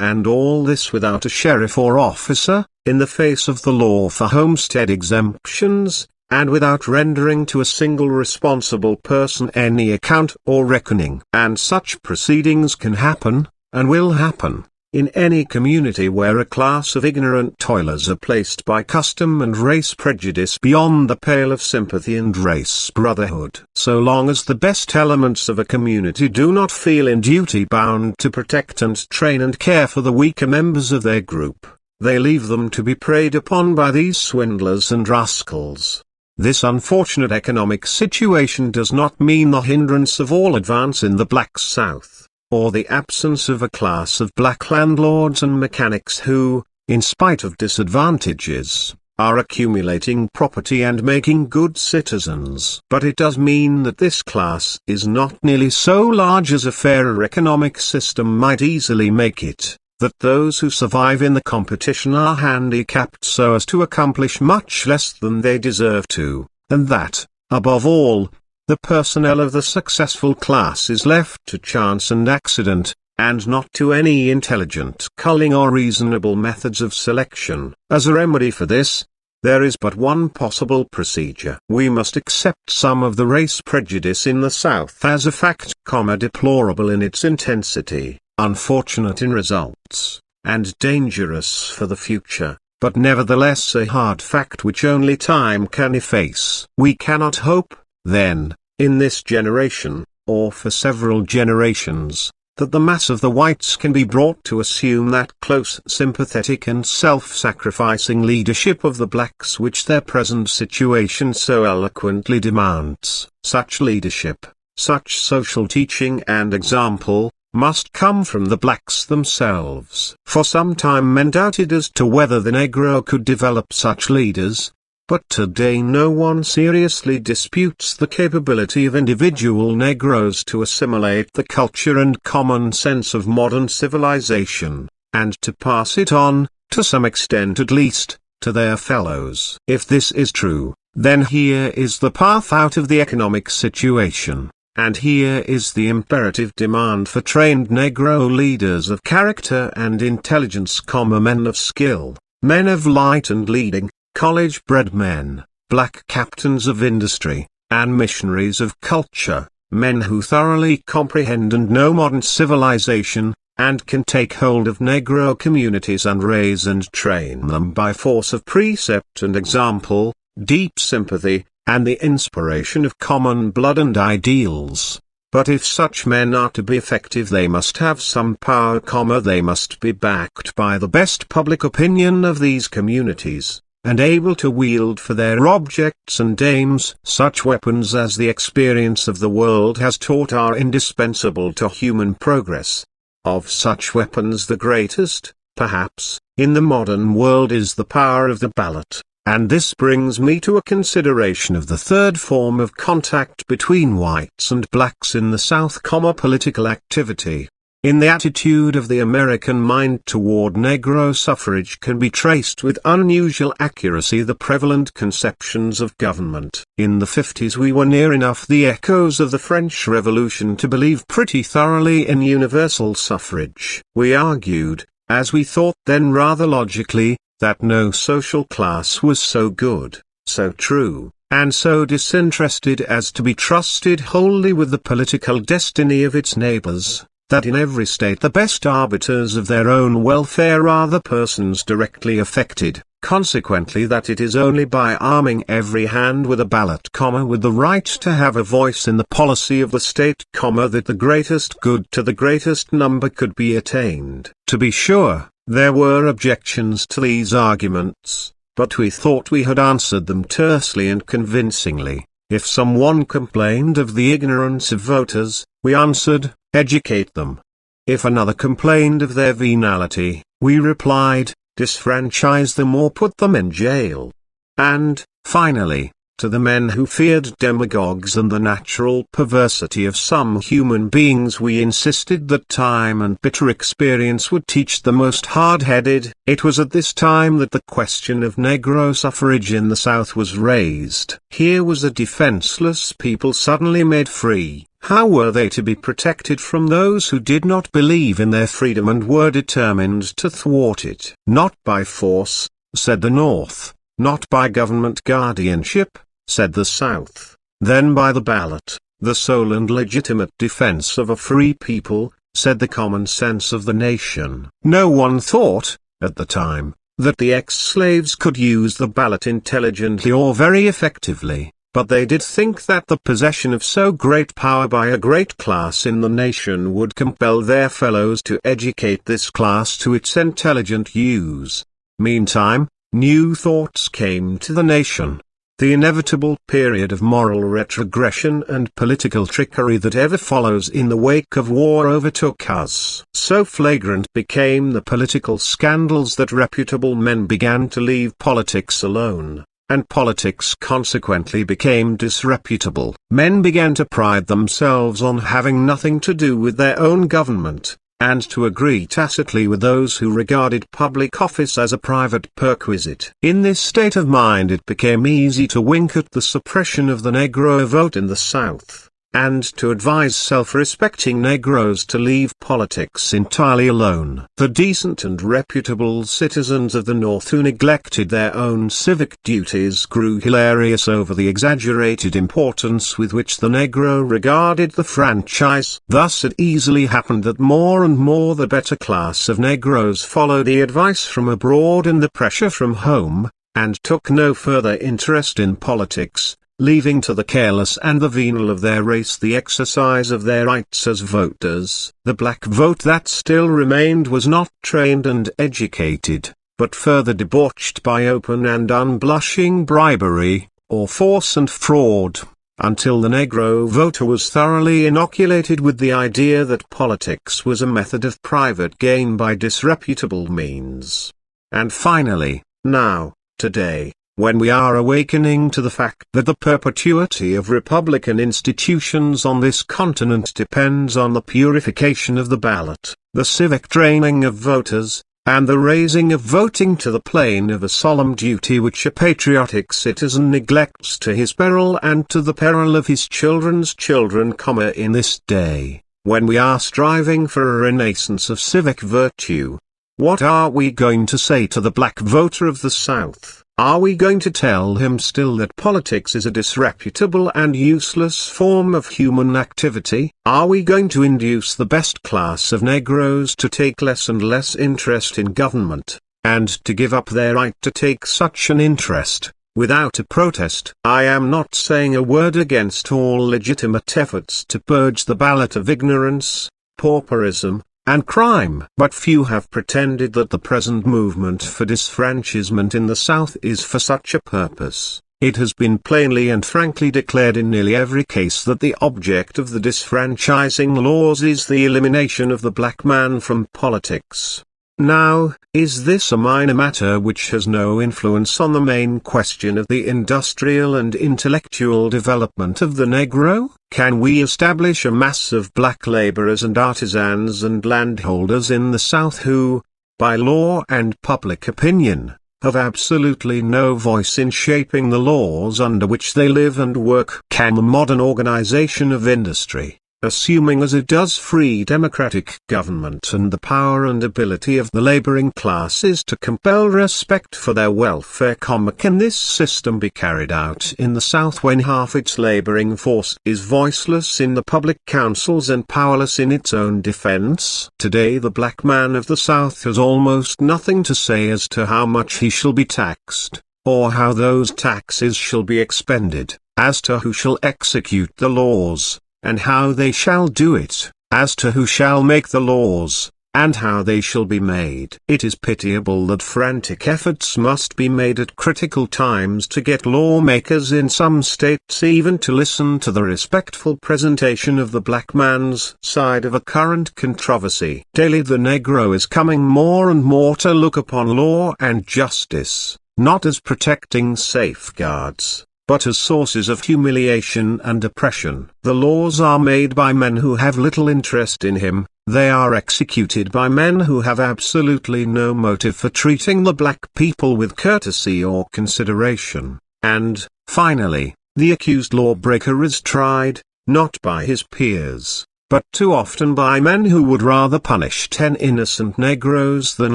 and all this without a sheriff or officer, in the face of the law for homestead exemptions, and without rendering to a single responsible person any account or reckoning. And such proceedings can happen, and will happen, in any community where a class of ignorant toilers are placed by custom and race prejudice beyond the pale of sympathy and race brotherhood. So long as the best elements of a community do not feel in duty bound to protect and train and care for the weaker members of their group, they leave them to be preyed upon by these swindlers and rascals. This unfortunate economic situation does not mean the hindrance of all advance in the Black South. or the absence of a class of black landlords and mechanics who, in spite of disadvantages, are accumulating property and making good citizens. But it does mean that this class is not nearly so large as a fairer economic system might easily make it, that those who survive in the competition are handicapped so as to accomplish much less than they deserve to, and that, above all, the personnel of the successful class is left to chance and accident, and not to any intelligent culling or reasonable methods of selection. As a remedy for this, there is but one possible procedure. We must accept some of the race prejudice in the South as a fact, deplorable in its intensity, unfortunate in results, and dangerous for the future, but nevertheless a hard fact which only time can efface. We cannot hope, then, in this generation, or for several generations, that the mass of the whites can be brought to assume that close, sympathetic and self-sacrificing leadership of the blacks which their present situation so eloquently demands. Such leadership, such social teaching and example, must come from the blacks themselves. For some time men doubted as to whether the Negro could develop such leaders, but today no one seriously disputes the capability of individual Negroes to assimilate the culture and common sense of modern civilization, and to pass it on, to some extent at least, to their fellows. If this is true, then here is the path out of the economic situation, and here is the imperative demand for trained Negro leaders of character and intelligence, men of skill, men of light and leading, college-bred men, black captains of industry, and missionaries of culture, men who thoroughly comprehend and know modern civilization, and can take hold of Negro communities and raise and train them by force of precept and example, deep sympathy, and the inspiration of common blood and ideals. But if such men are to be effective they must have some power, they must be backed by the best public opinion of these communities, and able to wield for their objects and aims such weapons as the experience of the world has taught are indispensable to human progress. Of such weapons the greatest, perhaps, in the modern world is the power of the ballot, and this brings me to a consideration of the third form of contact between whites and blacks in the South, political activity. In the attitude of the American mind toward Negro suffrage can be traced with unusual accuracy the prevalent conceptions of government. In the 50s we were near enough the echoes of the French Revolution to believe pretty thoroughly in universal suffrage. We argued, as we thought then rather logically, that no social class was so good, so true, and so disinterested as to be trusted wholly with the political destiny of its neighbors, that in every state the best arbiters of their own welfare are the persons directly affected, consequently that it is only by arming every hand with a ballot, with the right to have a voice in the policy of the state, that the greatest good to the greatest number could be attained. To be sure, there were objections to these arguments, but we thought we had answered them tersely and convincingly. If someone complained of the ignorance of voters, we answered, educate them. If another complained of their venality, we replied, disfranchise them or put them in jail. And, finally, to the men who feared demagogues and the natural perversity of some human beings we insisted that time and bitter experience would teach the most hard-headed. It was at this time that the question of Negro suffrage in the South was raised. Here was a defenseless people suddenly made free. How were they to be protected from those who did not believe in their freedom and were determined to thwart it? Not by force, said the North, not by government guardianship, said the South, then by the ballot, the sole and legitimate defense of a free people, said the common sense of the nation. No one thought, at the time, that the ex-slaves could use the ballot intelligently or very effectively, but they did think that the possession of so great power by a great class in the nation would compel their fellows to educate this class to its intelligent use. Meantime, new thoughts came to the nation. The inevitable period of moral retrogression and political trickery that ever follows in the wake of war overtook us. So flagrant became the political scandals that reputable men began to leave politics alone, and politics consequently became disreputable. Men began to pride themselves on having nothing to do with their own government, and to agree tacitly with those who regarded public office as a private perquisite. In this state of mind it became easy to wink at the suppression of the Negro vote in the South, and to advise self-respecting Negroes to leave politics entirely alone. The decent and reputable citizens of the North who neglected their own civic duties grew hilarious over the exaggerated importance with which the Negro regarded the franchise. Thus it easily happened that more and more the better class of Negroes followed the advice from abroad and the pressure from home, and took no further interest in politics, leaving to the careless and the venal of their race the exercise of their rights as voters. The black vote that still remained was not trained and educated, but further debauched by open and unblushing bribery, or force and fraud, until the Negro voter was thoroughly inoculated with the idea that politics was a method of private gain by disreputable means. And finally, now, today, when we are awakening to the fact that the perpetuity of republican institutions on this continent depends on the purification of the ballot, the civic training of voters, and the raising of voting to the plane of a solemn duty which a patriotic citizen neglects to his peril and to the peril of his children's children, in this day, when we are striving for a renaissance of civic virtue, what are we going to say to the black voter of the South? Are we going to tell him still that politics is a disreputable and useless form of human activity? Are we going to induce the best class of Negroes to take less and less interest in government, and to give up their right to take such an interest, without a protest? I am not saying a word against all legitimate efforts to purge the ballot of ignorance, pauperism, and crime. But few have pretended that the present movement for disfranchisement in the South is for such a purpose. It has been plainly and frankly declared in nearly every case that the object of the disfranchising laws is the elimination of the black man from politics. Now, is this a minor matter which has no influence on the main question of the industrial and intellectual development of the Negro? Can we establish a mass of black laborers and artisans and landholders in the South who, by law and public opinion, have absolutely no voice in shaping the laws under which they live and work? Can the modern organization of industry, assuming as it does free democratic government and the power and ability of the laboring classes to compel respect for their welfare, can this system be carried out in the South when half its laboring force is voiceless in the public councils and powerless in its own defense? Today the black man of the South has almost nothing to say as to how much he shall be taxed, or how those taxes shall be expended, as to who shall execute the laws, and how they shall do it, as to who shall make the laws, and how they shall be made. It is pitiable that frantic efforts must be made at critical times to get lawmakers in some states even to listen to the respectful presentation of the black man's side of a current controversy. Daily the Negro is coming more and more to look upon law and justice, not as protecting safeguards, but as sources of humiliation and oppression. The laws are made by men who have little interest in him, they are executed by men who have absolutely no motive for treating the black people with courtesy or consideration, and, finally, the accused lawbreaker is tried, not by his peers, but too often by men who would rather punish 10 innocent Negroes than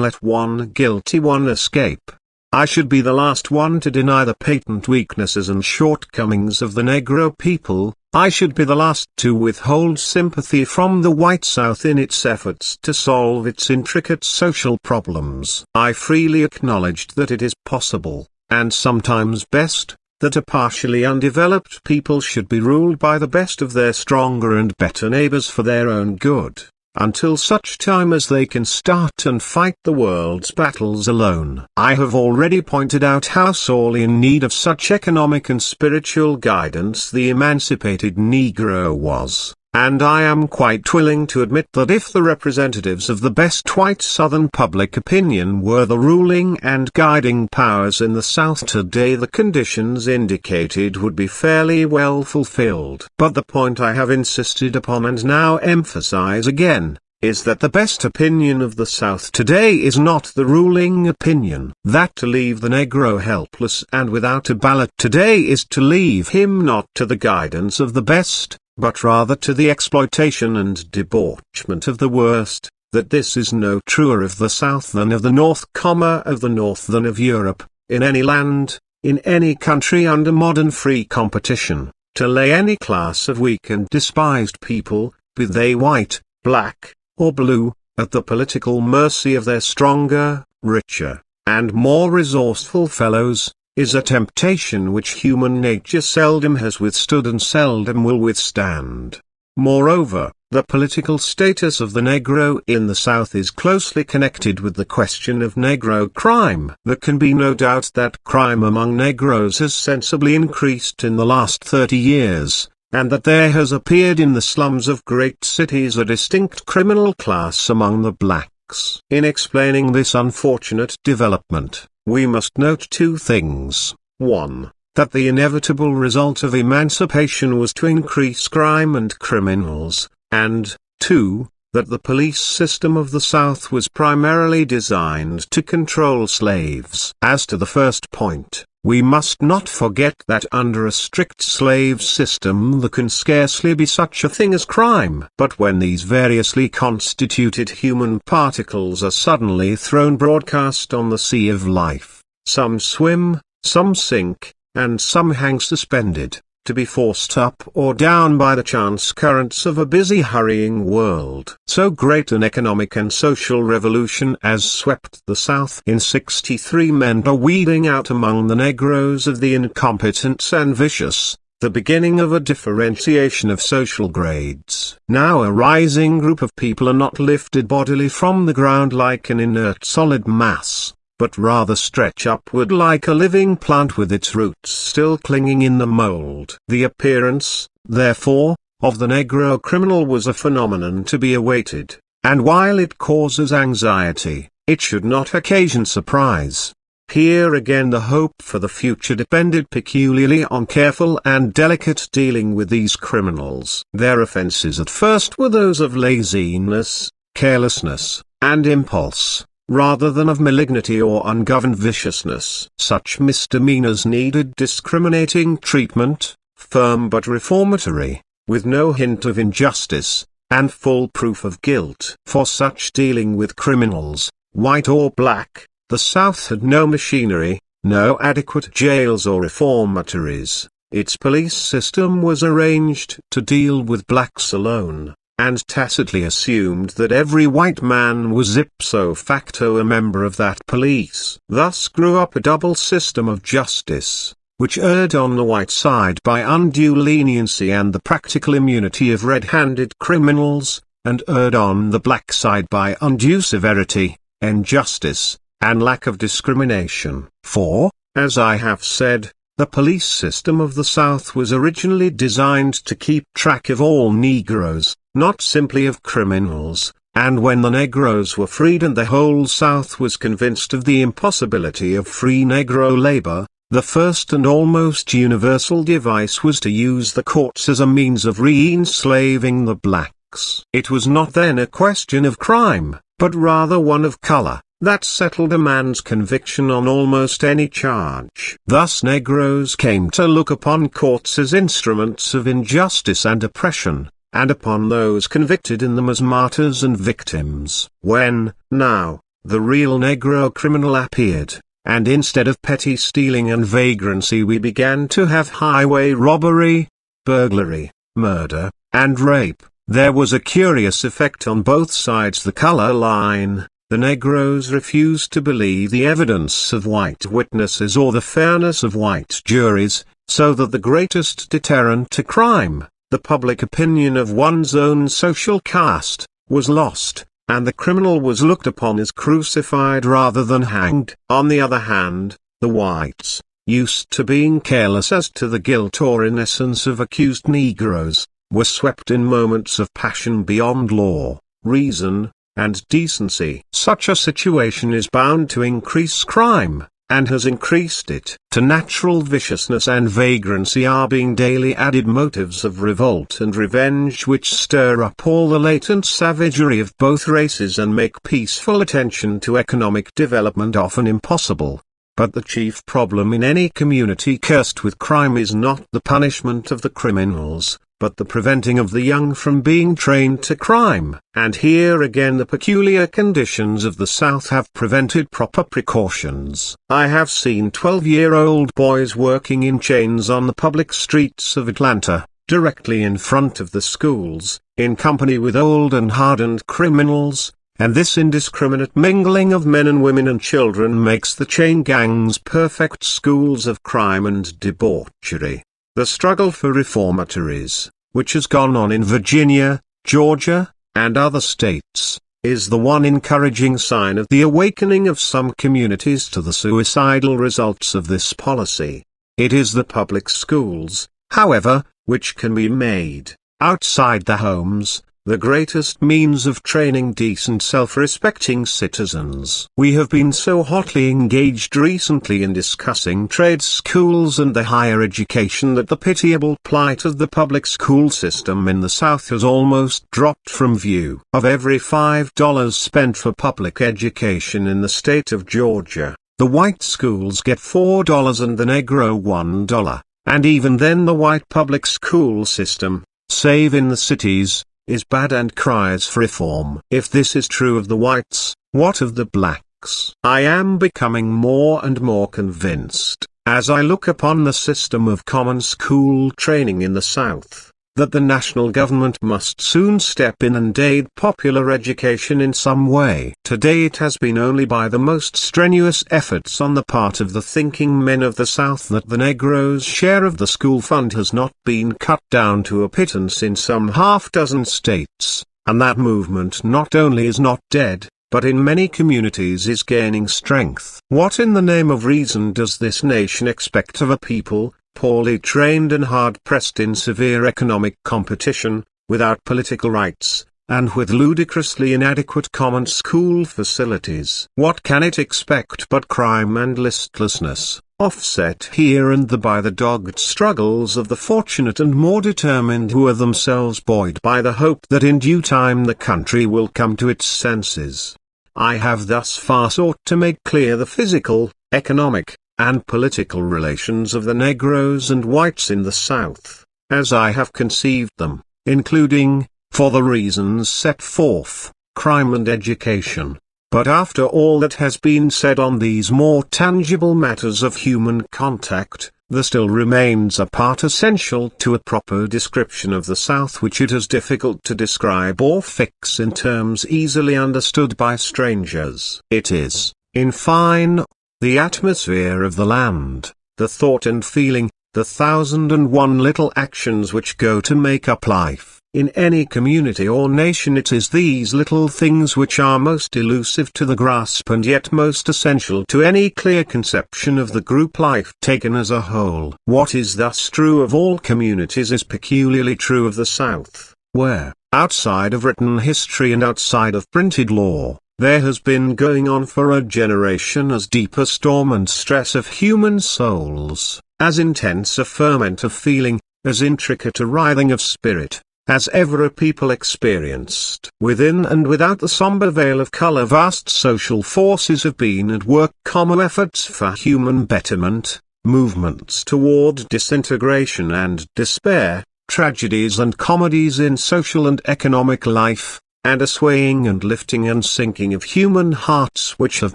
let one guilty one escape. I should be the last one to deny the patent weaknesses and shortcomings of the Negro people. I should be the last to withhold sympathy from the white South in its efforts to solve its intricate social problems. I freely acknowledged that it is possible, and sometimes best, that a partially undeveloped people should be ruled by the best of their stronger and better neighbors for their own good. until such time as they can start and fight the world's battles alone. I have already pointed out how sorely in need of such economic and spiritual guidance the emancipated Negro was. And I am quite willing to admit that if the representatives of the best white Southern public opinion were the ruling and guiding powers in the South today, the conditions indicated would be fairly well fulfilled. But the point I have insisted upon and now emphasize again, is that the best opinion of the South today is not the ruling opinion. That to leave the Negro helpless and without a ballot today is to leave him not to the guidance of the best, but rather to the exploitation and debauchement of the worst. That this is no truer of the South than of the North, of the North than of Europe, in any land, in any country under modern free competition, to lay any class of weak and despised people, be they white, black, or blue, at the political mercy of their stronger, richer, and more resourceful fellows, is a temptation which human nature seldom has withstood and seldom will withstand. Moreover, the political status of the Negro in the South is closely connected with the question of Negro crime. There can be no doubt that crime among Negroes has sensibly increased in the last 30 years, and that there has appeared in the slums of great cities a distinct criminal class among the blacks. In explaining this unfortunate development, we must note two things. 1. That the inevitable result of emancipation was to increase crime and criminals, and 2. That the police system of the South was primarily designed to control slaves. As to the first point, we must not forget that under a strict slave system there can scarcely be such a thing as crime. But when these variously constituted human particles are suddenly thrown broadcast on the sea of life, some swim, some sink, and some hang suspended, to be forced up or down by the chance currents of a busy hurrying world. So great an economic and social revolution as swept the South in '63 meant a weeding out among the Negroes of the incompetent and vicious, the beginning of a differentiation of social grades. Now a rising group of people are not lifted bodily from the ground like an inert solid mass, but rather stretch upward like a living plant with its roots still clinging in the mold. The appearance, therefore, of the Negro criminal was a phenomenon to be awaited, and while it causes anxiety, it should not occasion surprise. Here again the hope for the future depended peculiarly on careful and delicate dealing with these criminals. Their offenses at first were those of laziness, carelessness, and impulse, rather than of malignity or ungoverned viciousness. Such misdemeanors needed discriminating treatment, firm but reformatory, with no hint of injustice, and full proof of guilt. For such dealing with criminals, white or black, the South had no machinery, no adequate jails or reformatories. Its police system was arranged to deal with blacks alone, and tacitly assumed that every white man was ipso facto a member of that police. Thus grew up a double system of justice, which erred on the white side by undue leniency and the practical immunity of red-handed criminals, and erred on the black side by undue severity, injustice, and lack of discrimination. For, as I have said, the police system of the South was originally designed to keep track of all Negroes, not simply of criminals, and when the Negroes were freed and the whole South was convinced of the impossibility of free Negro labor, the first and almost universal device was to use the courts as a means of re-enslaving the blacks. It was not then a question of crime, but rather one of color, that settled a man's conviction on almost any charge. Thus Negroes came to look upon courts as instruments of injustice and oppression, and upon those convicted in them as martyrs and victims. When, now, the real Negro criminal appeared, and instead of petty stealing and vagrancy we began to have highway robbery, burglary, murder, and rape, there was a curious effect on both sides the color line. The Negroes refused to believe the evidence of white witnesses or the fairness of white juries, so that the greatest deterrent to crime, the public opinion of one's own social caste, was lost, and the criminal was looked upon as crucified rather than hanged. On the other hand, the whites, used to being careless as to the guilt or innocence of accused Negroes, were swept in moments of passion beyond law, reason, and decency. Such a situation is bound to increase crime, and has increased it. To natural viciousness and vagrancy are being daily added motives of revolt and revenge which stir up all the latent savagery of both races and make peaceful attention to economic development often impossible. But the chief problem in any community cursed with crime is not the punishment of the criminals, but the preventing of the young from being trained to crime. And here again the peculiar conditions of the South have prevented proper precautions. I have seen 12-year-old boys working in chains on the public streets of Atlanta, directly in front of the schools, in company with old and hardened criminals, and this indiscriminate mingling of men and women and children makes the chain gangs perfect schools of crime and debauchery. The struggle for reformatories, which has gone on in Virginia, Georgia, and other states, is the one encouraging sign of the awakening of some communities to the suicidal results of this policy. It is the public schools, however, which can be made, outside the homes, the greatest means of training decent self-respecting citizens. We have been so hotly engaged recently in discussing trade schools and the higher education that the pitiable plight of the public school system in the South has almost dropped from view. Of every $5 spent for public education in the state of Georgia, the white schools get $4 and the Negro $1, and even then the white public school system, save in the cities, is bad and cries for reform. If this is true of the whites, what of the blacks? I am becoming more and more convinced, as I look upon the system of common school training in the South, that the national government must soon step in and aid popular education in some way. Today it has been only by the most strenuous efforts on the part of the thinking men of the South that the Negro's share of the school fund has not been cut down to a pittance in some half-dozen states, and that movement not only is not dead, but in many communities is gaining strength. What in the name of reason does this nation expect of a people, poorly trained and hard-pressed in severe economic competition, without political rights, and with ludicrously inadequate common school facilities? What can it expect but crime and listlessness, offset here and there by the dogged struggles of the fortunate and more determined who are themselves buoyed by the hope that in due time the country will come to its senses? I have thus far sought to make clear the physical, economic, and political relations of the Negroes and whites in the South, as I have conceived them, including, for the reasons set forth, crime and education. But after all that has been said on these more tangible matters of human contact, there still remains a part essential to a proper description of the South which it is difficult to describe or fix in terms easily understood by strangers. It is, in fine, the atmosphere of the land, the thought and feeling, the 1,001 little actions which go to make up life. In any community or nation it is these little things which are most elusive to the grasp and yet most essential to any clear conception of the group life taken as a whole. What is thus true of all communities is peculiarly true of the South, where, outside of written history and outside of printed law, there has been going on for a generation as deep a storm and stress of human souls, as intense a ferment of feeling, as intricate a writhing of spirit, as ever a people experienced. Within and without the somber veil of color vast social forces have been at work, common efforts for human betterment, movements toward disintegration and despair, tragedies and comedies in social and economic life, and a swaying and lifting and sinking of human hearts which have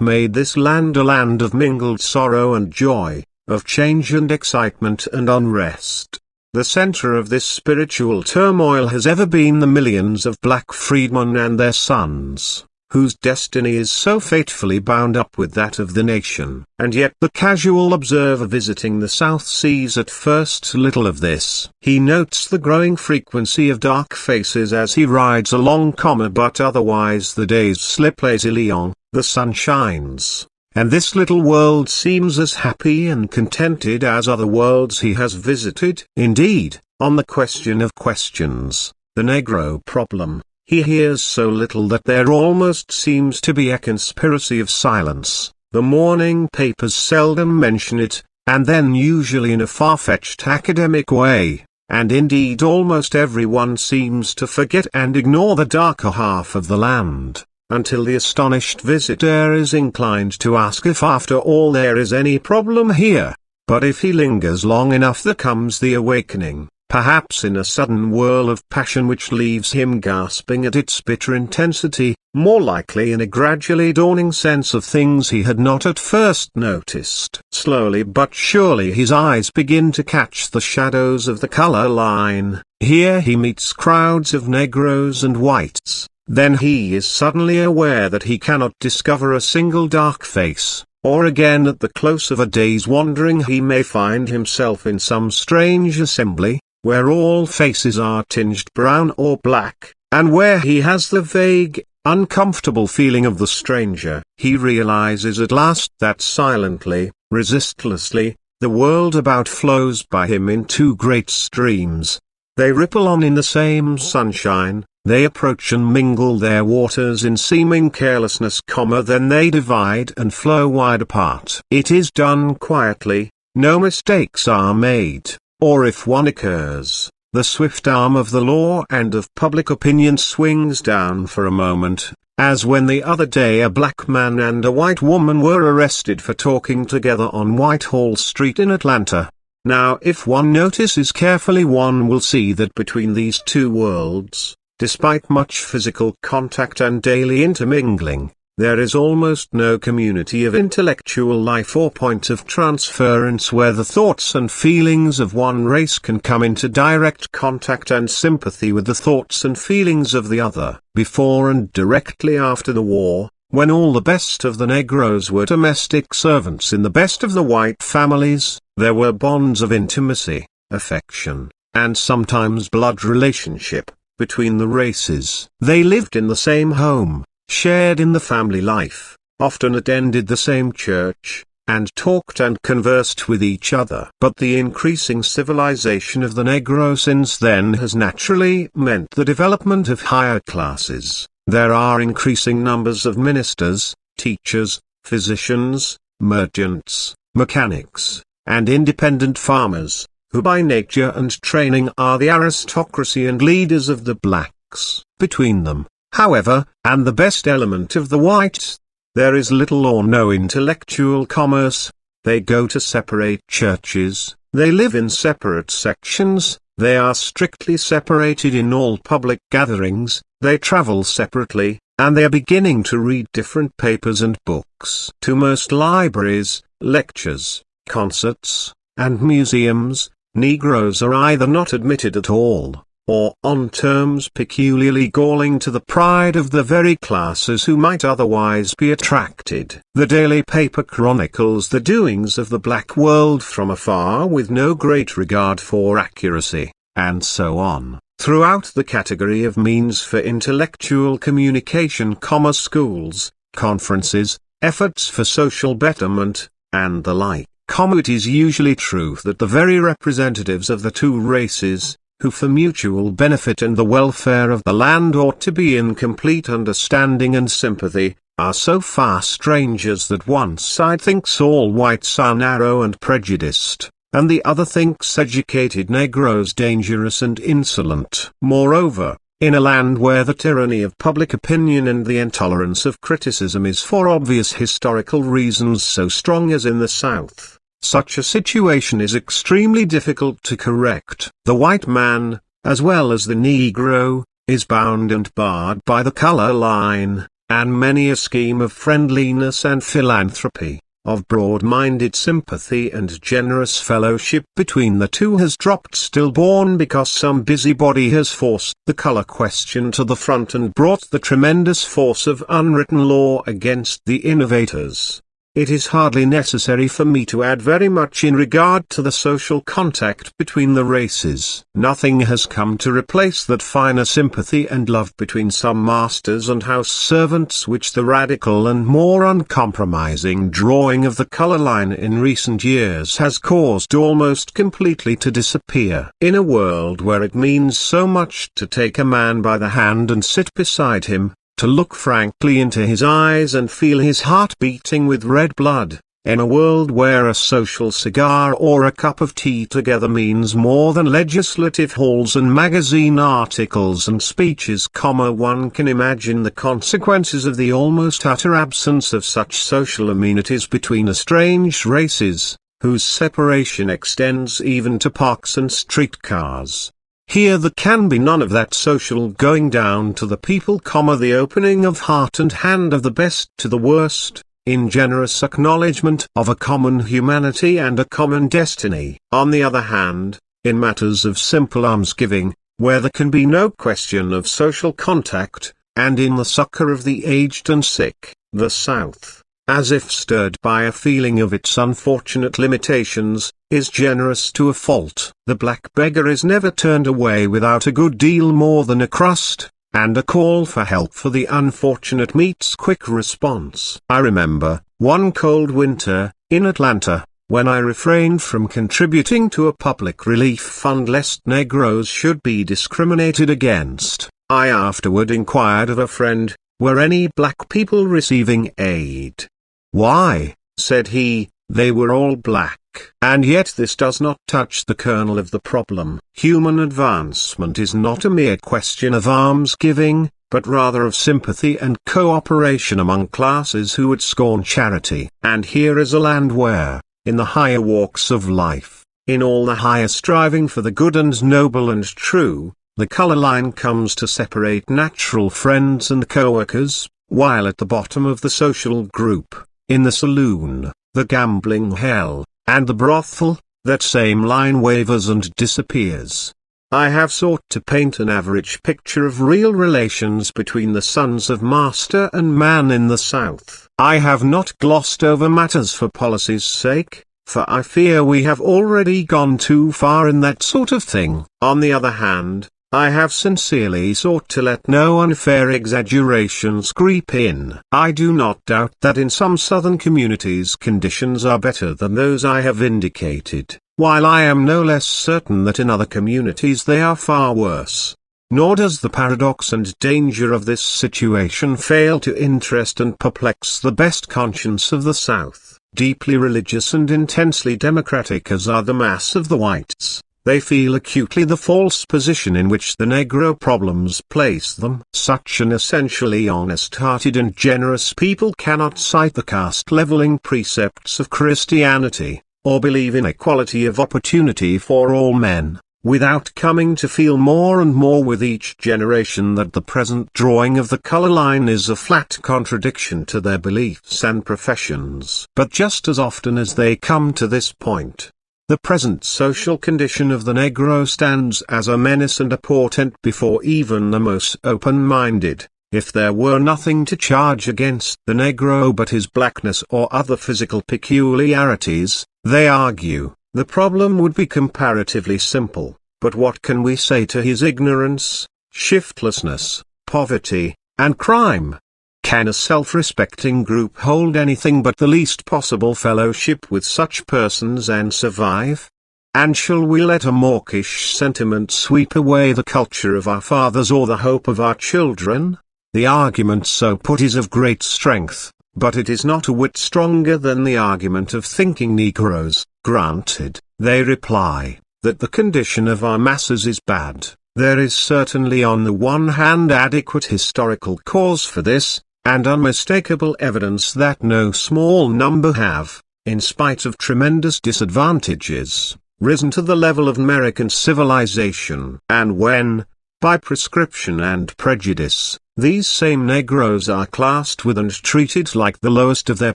made this land a land of mingled sorrow and joy, of change and excitement and unrest. The center of this spiritual turmoil has ever been the millions of black freedmen and their sons, whose destiny is so fatefully bound up with that of the nation. And yet the casual observer visiting the South sees at first little of this. He notes the growing frequency of dark faces as he rides along, but otherwise the days slip lazily on, the sun shines, and this little world seems as happy and contented as other worlds he has visited. Indeed, on the question of questions, the Negro problem, he hears so little that there almost seems to be a conspiracy of silence. The morning papers seldom mention it, and then usually in a far-fetched academic way, and indeed almost everyone seems to forget and ignore the darker half of the land, until the astonished visitor is inclined to ask if after all there is any problem here. But if he lingers long enough there comes the awakening, perhaps in a sudden whirl of passion which leaves him gasping at its bitter intensity, more likely in a gradually dawning sense of things he had not at first noticed. Slowly but surely his eyes begin to catch the shadows of the color line. Here he meets crowds of Negroes and whites. Then he is suddenly aware that he cannot discover a single dark face, or again at the close of a day's wandering he may find himself in some strange assembly, where all faces are tinged brown or black, and where he has the vague, uncomfortable feeling of the stranger. He realizes at last that silently, resistlessly, the world about flows by him in two great streams. They ripple on in the same sunshine, they approach and mingle their waters in seeming carelessness, then they divide and flow wide apart. It is done quietly, no mistakes are made, or if one occurs, the swift arm of the law and of public opinion swings down for a moment, as when the other day a black man and a white woman were arrested for talking together on Whitehall Street in Atlanta. Now if one notices carefully one will see that between these two worlds, despite much physical contact and daily intermingling, there is almost no community of intellectual life or point of transference where the thoughts and feelings of one race can come into direct contact and sympathy with the thoughts and feelings of the other. Before and directly after the war, when all the best of the Negroes were domestic servants in the best of the white families, there were bonds of intimacy, affection, and sometimes blood relationship between the races. They lived in the same home, shared in the family life, often attended the same church, and talked and conversed with each other. But the increasing civilization of the Negro since then has naturally meant the development of higher classes. There are increasing numbers of ministers, teachers, physicians, merchants, mechanics, and independent farmers, who by nature and training are the aristocracy and leaders of the blacks. Between them, however, and the best element of the whites, there is little or no intellectual commerce. They go to separate churches, they live in separate sections, they are strictly separated in all public gatherings, they travel separately, and they are beginning to read different papers and books. To most libraries, lectures, concerts, and museums, Negroes are either not admitted at all, or on terms peculiarly galling to the pride of the very classes who might otherwise be attracted. The daily paper chronicles the doings of the black world from afar with no great regard for accuracy, and so on. Throughout the category of means for intellectual communication, schools, conferences, efforts for social betterment, and the like, it is usually true that the very representatives of the two races, who for mutual benefit and the welfare of the land ought to be in complete understanding and sympathy, are so far strangers that one side thinks all whites are narrow and prejudiced, and the other thinks educated Negroes dangerous and insolent. Moreover, in a land where the tyranny of public opinion and the intolerance of criticism is for obvious historical reasons so strong as in the South, such a situation is extremely difficult to correct. The white man, as well as the Negro, is bound and barred by the color line, and many a scheme of friendliness and philanthropy, of broad-minded sympathy and generous fellowship between the two has dropped stillborn because some busybody has forced the color question to the front and brought the tremendous force of unwritten law against the innovators. It is hardly necessary for me to add very much in regard to the social contact between the races. Nothing has come to replace that finer sympathy and love between some masters and house servants which the radical and more uncompromising drawing of the color line in recent years has caused almost completely to disappear. In a world where it means so much to take a man by the hand and sit beside him, to look frankly into his eyes and feel his heart beating with red blood, in a world where a social cigar or a cup of tea together means more than legislative halls and magazine articles and speeches, one can imagine the consequences of the almost utter absence of such social amenities between estranged races, whose separation extends even to parks and streetcars. Here there can be none of that social going down to the people, the opening of heart and hand of the best to the worst, in generous acknowledgment of a common humanity and a common destiny. On the other hand, in matters of simple almsgiving, where there can be no question of social contact, and in the succor of the aged and sick, the South, as if stirred by a feeling of its unfortunate limitations, is generous to a fault. The black beggar is never turned away without a good deal more than a crust, and a call for help for the unfortunate meets quick response. I remember, one cold winter, in Atlanta, when I refrained from contributing to a public relief fund lest Negroes should be discriminated against, I afterward inquired of a friend, were any black people receiving aid? Why, said he, they were all black. And yet this does not touch the kernel of the problem. Human advancement is not a mere question of almsgiving, but rather of sympathy and cooperation among classes who would scorn charity. And here is a land where, in the higher walks of life, in all the higher striving for the good and noble and true, the color line comes to separate natural friends and co-workers, while at the bottom of the social group, in the saloon, the gambling hell, and the brothel, that same line wavers and disappears. I have sought to paint an average picture of real relations between the sons of master and man in the South. I have not glossed over matters for policy's sake, for I fear we have already gone too far in that sort of thing. On the other hand, I have sincerely sought to let no unfair exaggerations creep in. I do not doubt that in some southern communities conditions are better than those I have indicated, while I am no less certain that in other communities they are far worse. Nor does the paradox and danger of this situation fail to interest and perplex the best conscience of the South. Deeply religious and intensely democratic as are the mass of the whites, they feel acutely the false position in which the Negro problems place them. Such an essentially honest-hearted and generous people cannot cite the caste-leveling precepts of Christianity, or believe in equality of opportunity for all men, without coming to feel more and more with each generation that the present drawing of the color line is a flat contradiction to their beliefs and professions. But just as often as they come to this point, the present social condition of the Negro stands as a menace and a portent before even the most open-minded. If there were nothing to charge against the Negro but his blackness or other physical peculiarities, they argue, the problem would be comparatively simple. But what can we say to his ignorance, shiftlessness, poverty, and crime? Can a self-respecting group hold anything but the least possible fellowship with such persons and survive? And shall we let a mawkish sentiment sweep away the culture of our fathers or the hope of our children? The argument so put is of great strength, but it is not a whit stronger than the argument of thinking Negroes. Granted, they reply, that the condition of our masses is bad. There is certainly on the one hand adequate historical cause for this, and unmistakable evidence that no small number have, in spite of tremendous disadvantages, risen to the level of American civilization. And when, by prescription and prejudice, these same Negroes are classed with and treated like the lowest of their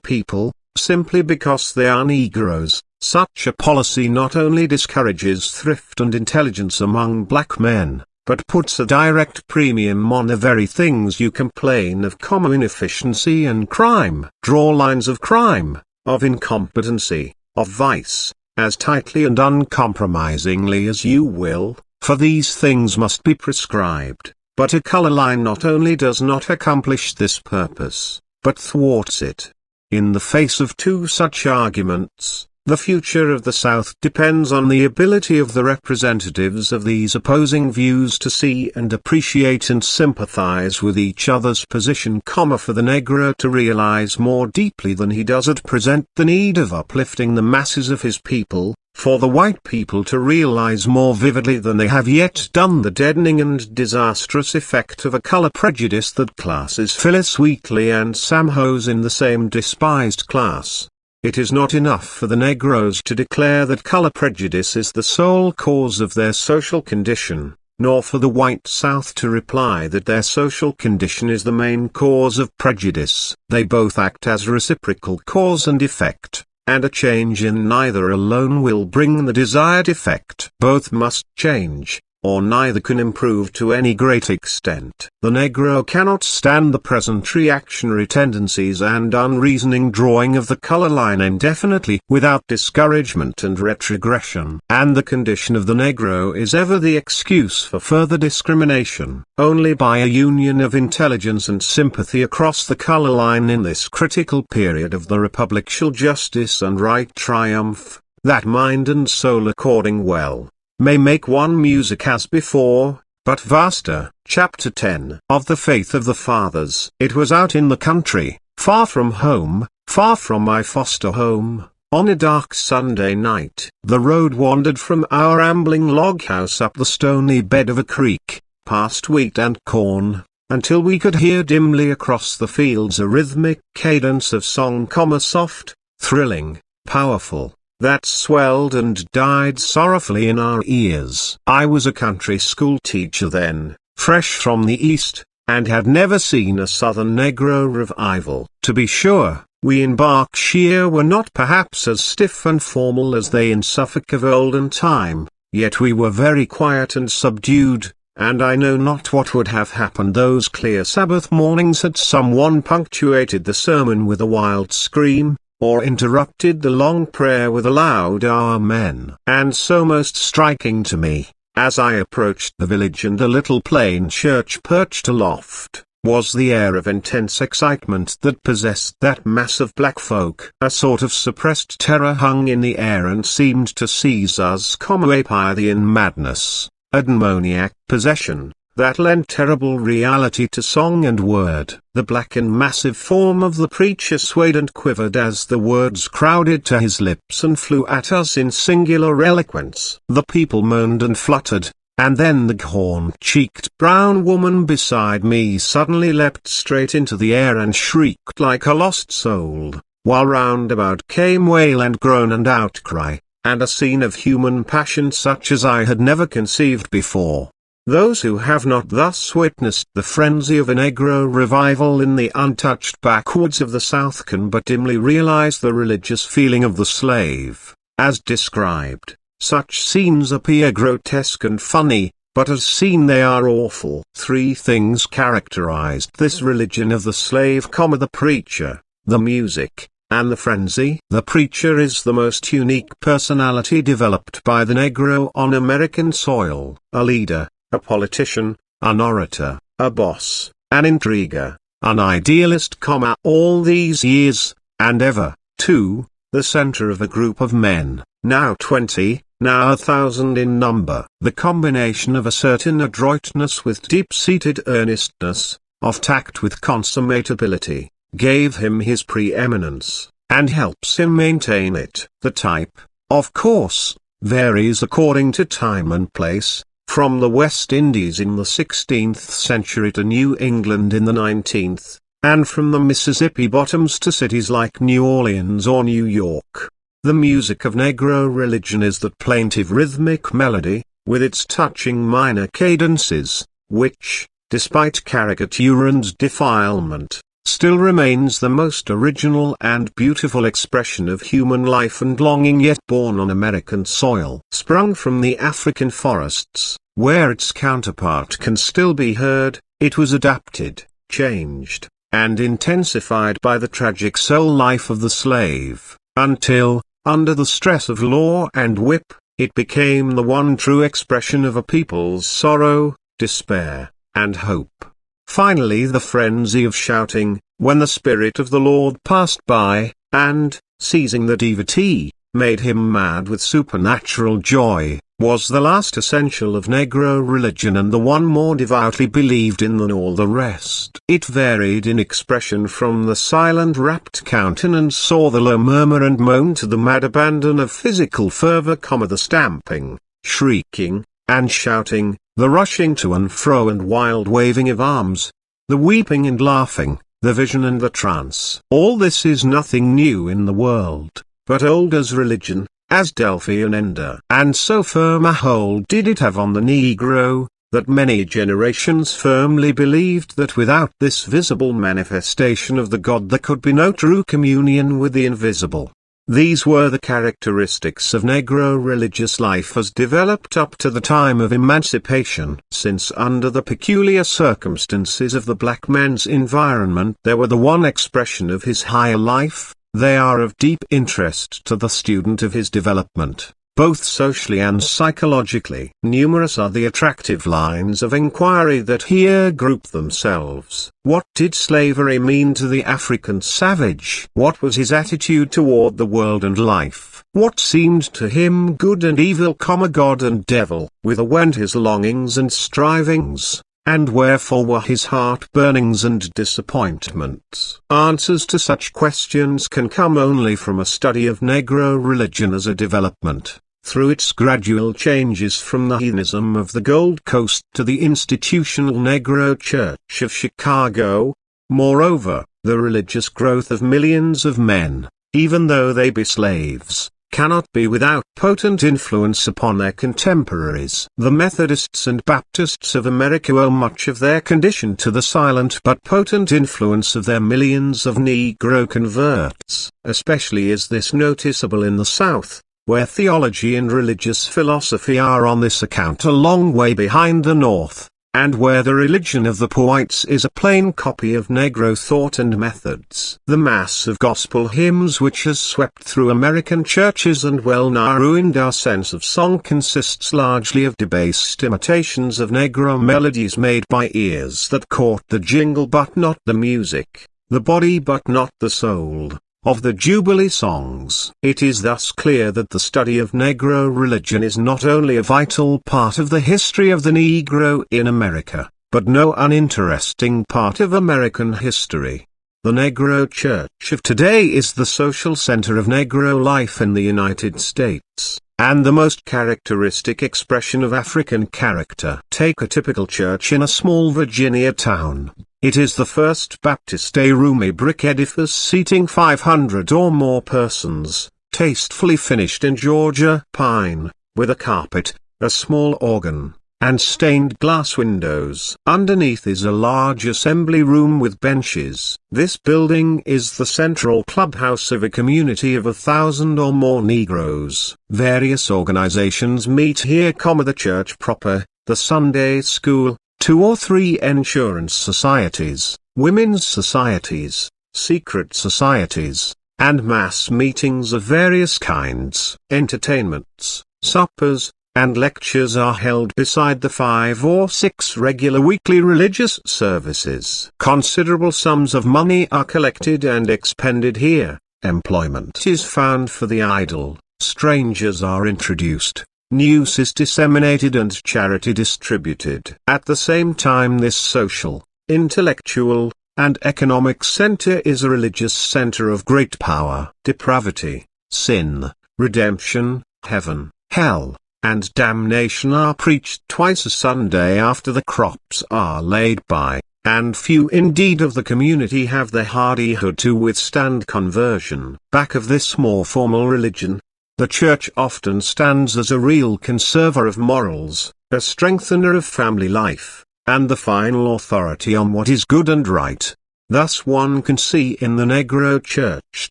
people, simply because they are Negroes. Such a policy not only discourages thrift and intelligence among black men, but puts a direct premium on the very things you complain of: inefficiency and crime. Draw lines of crime, of incompetency, of vice, as tightly and uncompromisingly as you will, for these things must be prescribed. But a color line not only does not accomplish this purpose, but thwarts it. In the face of two such arguments, the future of the South depends on the ability of the representatives of these opposing views to see and appreciate and sympathize with each other's position, for the Negro to realize more deeply than he does at present the need of uplifting the masses of his people, for the white people to realize more vividly than they have yet done the deadening and disastrous effect of a color prejudice that classes Phyllis Wheatley and Sam Hose in the same despised class. It is not enough for the Negroes to declare that color prejudice is the sole cause of their social condition, nor for the white South to reply that their social condition is the main cause of prejudice. They both act as reciprocal cause and effect, and a change in neither alone will bring the desired effect. Both must change, or neither can improve to any great extent. The Negro cannot stand the present reactionary tendencies and unreasoning drawing of the color line indefinitely without discouragement and retrogression. And the condition of the Negro is ever the excuse for further discrimination. Only by a union of intelligence and sympathy across the color line in this critical period of the Republic shall justice and right triumph, that mind and soul according well may make one music as before, but vaster. Chapter 10 of the Faith of the Fathers. It was out in the country, far from home, far from my foster home, on a dark Sunday night. The road wandered from our rambling log house up the stony bed of a creek, past wheat and corn, until we could hear dimly across the fields a rhythmic cadence of song, soft, thrilling, powerful, that swelled and died sorrowfully in our ears. I was a country school teacher then, fresh from the East, and had never seen a Southern Negro revival. To be sure, we in Berkshire were not perhaps as stiff and formal as they in Suffolk of olden time, yet we were very quiet and subdued, and I know not what would have happened those clear Sabbath mornings had someone punctuated the sermon with a wild scream, or interrupted the long prayer with a loud Amen. And so most striking to me, as I approached the village and a little plain church perched aloft, was the air of intense excitement that possessed that mass of black folk. A sort of suppressed terror hung in the air and seemed to seize us a Pythian madness, a demoniac possession, that lent terrible reality to song and word. The black and massive form of the preacher swayed and quivered as the words crowded to his lips and flew at us in singular eloquence. The people moaned and fluttered, and then the horn-cheeked brown woman beside me suddenly leapt straight into the air and shrieked like a lost soul, while round about came wail and groan and outcry, and a scene of human passion such as I had never conceived before. Those who have not thus witnessed the frenzy of a Negro revival in the untouched backwoods of the South can but dimly realize the religious feeling of the slave. As described, such scenes appear grotesque and funny, but as seen they are awful. Three things characterized this religion of the slave, the preacher, the music, and the frenzy. The preacher is the most unique personality developed by the Negro on American soil, a leader, a politician, an orator, a boss, an intriguer, an idealist, all these years, and ever, too, the center of a group of men, now 20, now 1,000 in number. The combination of a certain adroitness with deep-seated earnestness, of tact with consummate ability, gave him his preeminence, and helps him maintain it. The type, of course, varies according to time and place, from the West Indies in the 16th century to New England in the 19th, and from the Mississippi bottoms to cities like New Orleans or New York. The music of Negro religion is that plaintive rhythmic melody, with its touching minor cadences, which, despite caricature and defilement, still remains the most original and beautiful expression of human life and longing, yet born on American soil. Sprung from the African forests, where its counterpart can still be heard, it was adapted, changed, and intensified by the tragic soul life of the slave, until, under the stress of law and whip, it became the one true expression of a people's sorrow, despair, and hope. Finally, the frenzy of shouting, when the Spirit of the Lord passed by, and, seizing the devotee, made him mad with supernatural joy, was the last essential of Negro religion and the one more devoutly believed in than all the rest. It varied in expression from the silent rapt countenance or the low murmur and moan to the mad abandon of physical fervor, the stamping, shrieking, and shouting, the rushing to and fro and wild waving of arms, the weeping and laughing, the vision and the trance. All this is nothing new in the world, but old as religion, as Delphian Ender. And so firm a hold did it have on the Negro, that many generations firmly believed that without this visible manifestation of the God there could be no true communion with the invisible. These were the characteristics of Negro religious life as developed up to the time of emancipation. Since under the peculiar circumstances of the black man's environment they were the one expression of his higher life, they are of deep interest to the student of his development, both socially and psychologically. Numerous are the attractive lines of inquiry that here group themselves. What did slavery mean to the African savage? What was his attitude toward the world and life? What seemed to him good and evil, God and devil? Whither went his longings and strivings? And wherefore were his heart-burnings and disappointments? Answers to such questions can come only from a study of Negro religion as a development, through its gradual changes from the heathenism of the Gold Coast to the institutional Negro Church of Chicago. Moreover, the religious growth of millions of men, even though they be slaves, cannot be without potent influence upon their contemporaries. The Methodists and Baptists of America owe much of their condition to the silent but potent influence of their millions of Negro converts. Especially is this noticeable in the South, where theology and religious philosophy are on this account a long way behind the North, and where the religion of the whites is a plain copy of Negro thought and methods. The mass of gospel hymns which has swept through American churches and well-nigh ruined our sense of song consists largely of debased imitations of Negro melodies made by ears that caught the jingle but not the music, the body but not the soul, of the Jubilee songs. It is thus clear that the study of Negro religion is not only a vital part of the history of the Negro in America, but no uninteresting part of American history. The Negro Church of today is the social center of Negro life in the United States, and the most characteristic expression of African character. Take a typical church in a small Virginia town. It is the First Baptist, a roomy brick edifice seating 500 or more persons, tastefully finished in Georgia pine, with a carpet, a small organ, and stained glass windows. Underneath is a large assembly room with benches. This building is the central clubhouse of a community of 1,000 or more Negroes. Various organizations meet here, the church proper, the Sunday school, 2 or 3 insurance societies, women's societies, secret societies, and mass meetings of various kinds. Entertainments, suppers, and lectures are held beside the 5 or 6 regular weekly religious services. Considerable sums of money are collected and expended here. Employment is found for the idle, strangers are introduced, news is disseminated and charity distributed. At the same time, this social, intellectual, and economic center is a religious center of great power. Depravity, sin, redemption, heaven, hell, and damnation are preached twice a Sunday after the crops are laid by, and few indeed of the community have the hardihood to withstand conversion. Back of this more formal religion, the church often stands as a real conserver of morals, a strengthener of family life, and the final authority on what is good and right. Thus one can see in the Negro Church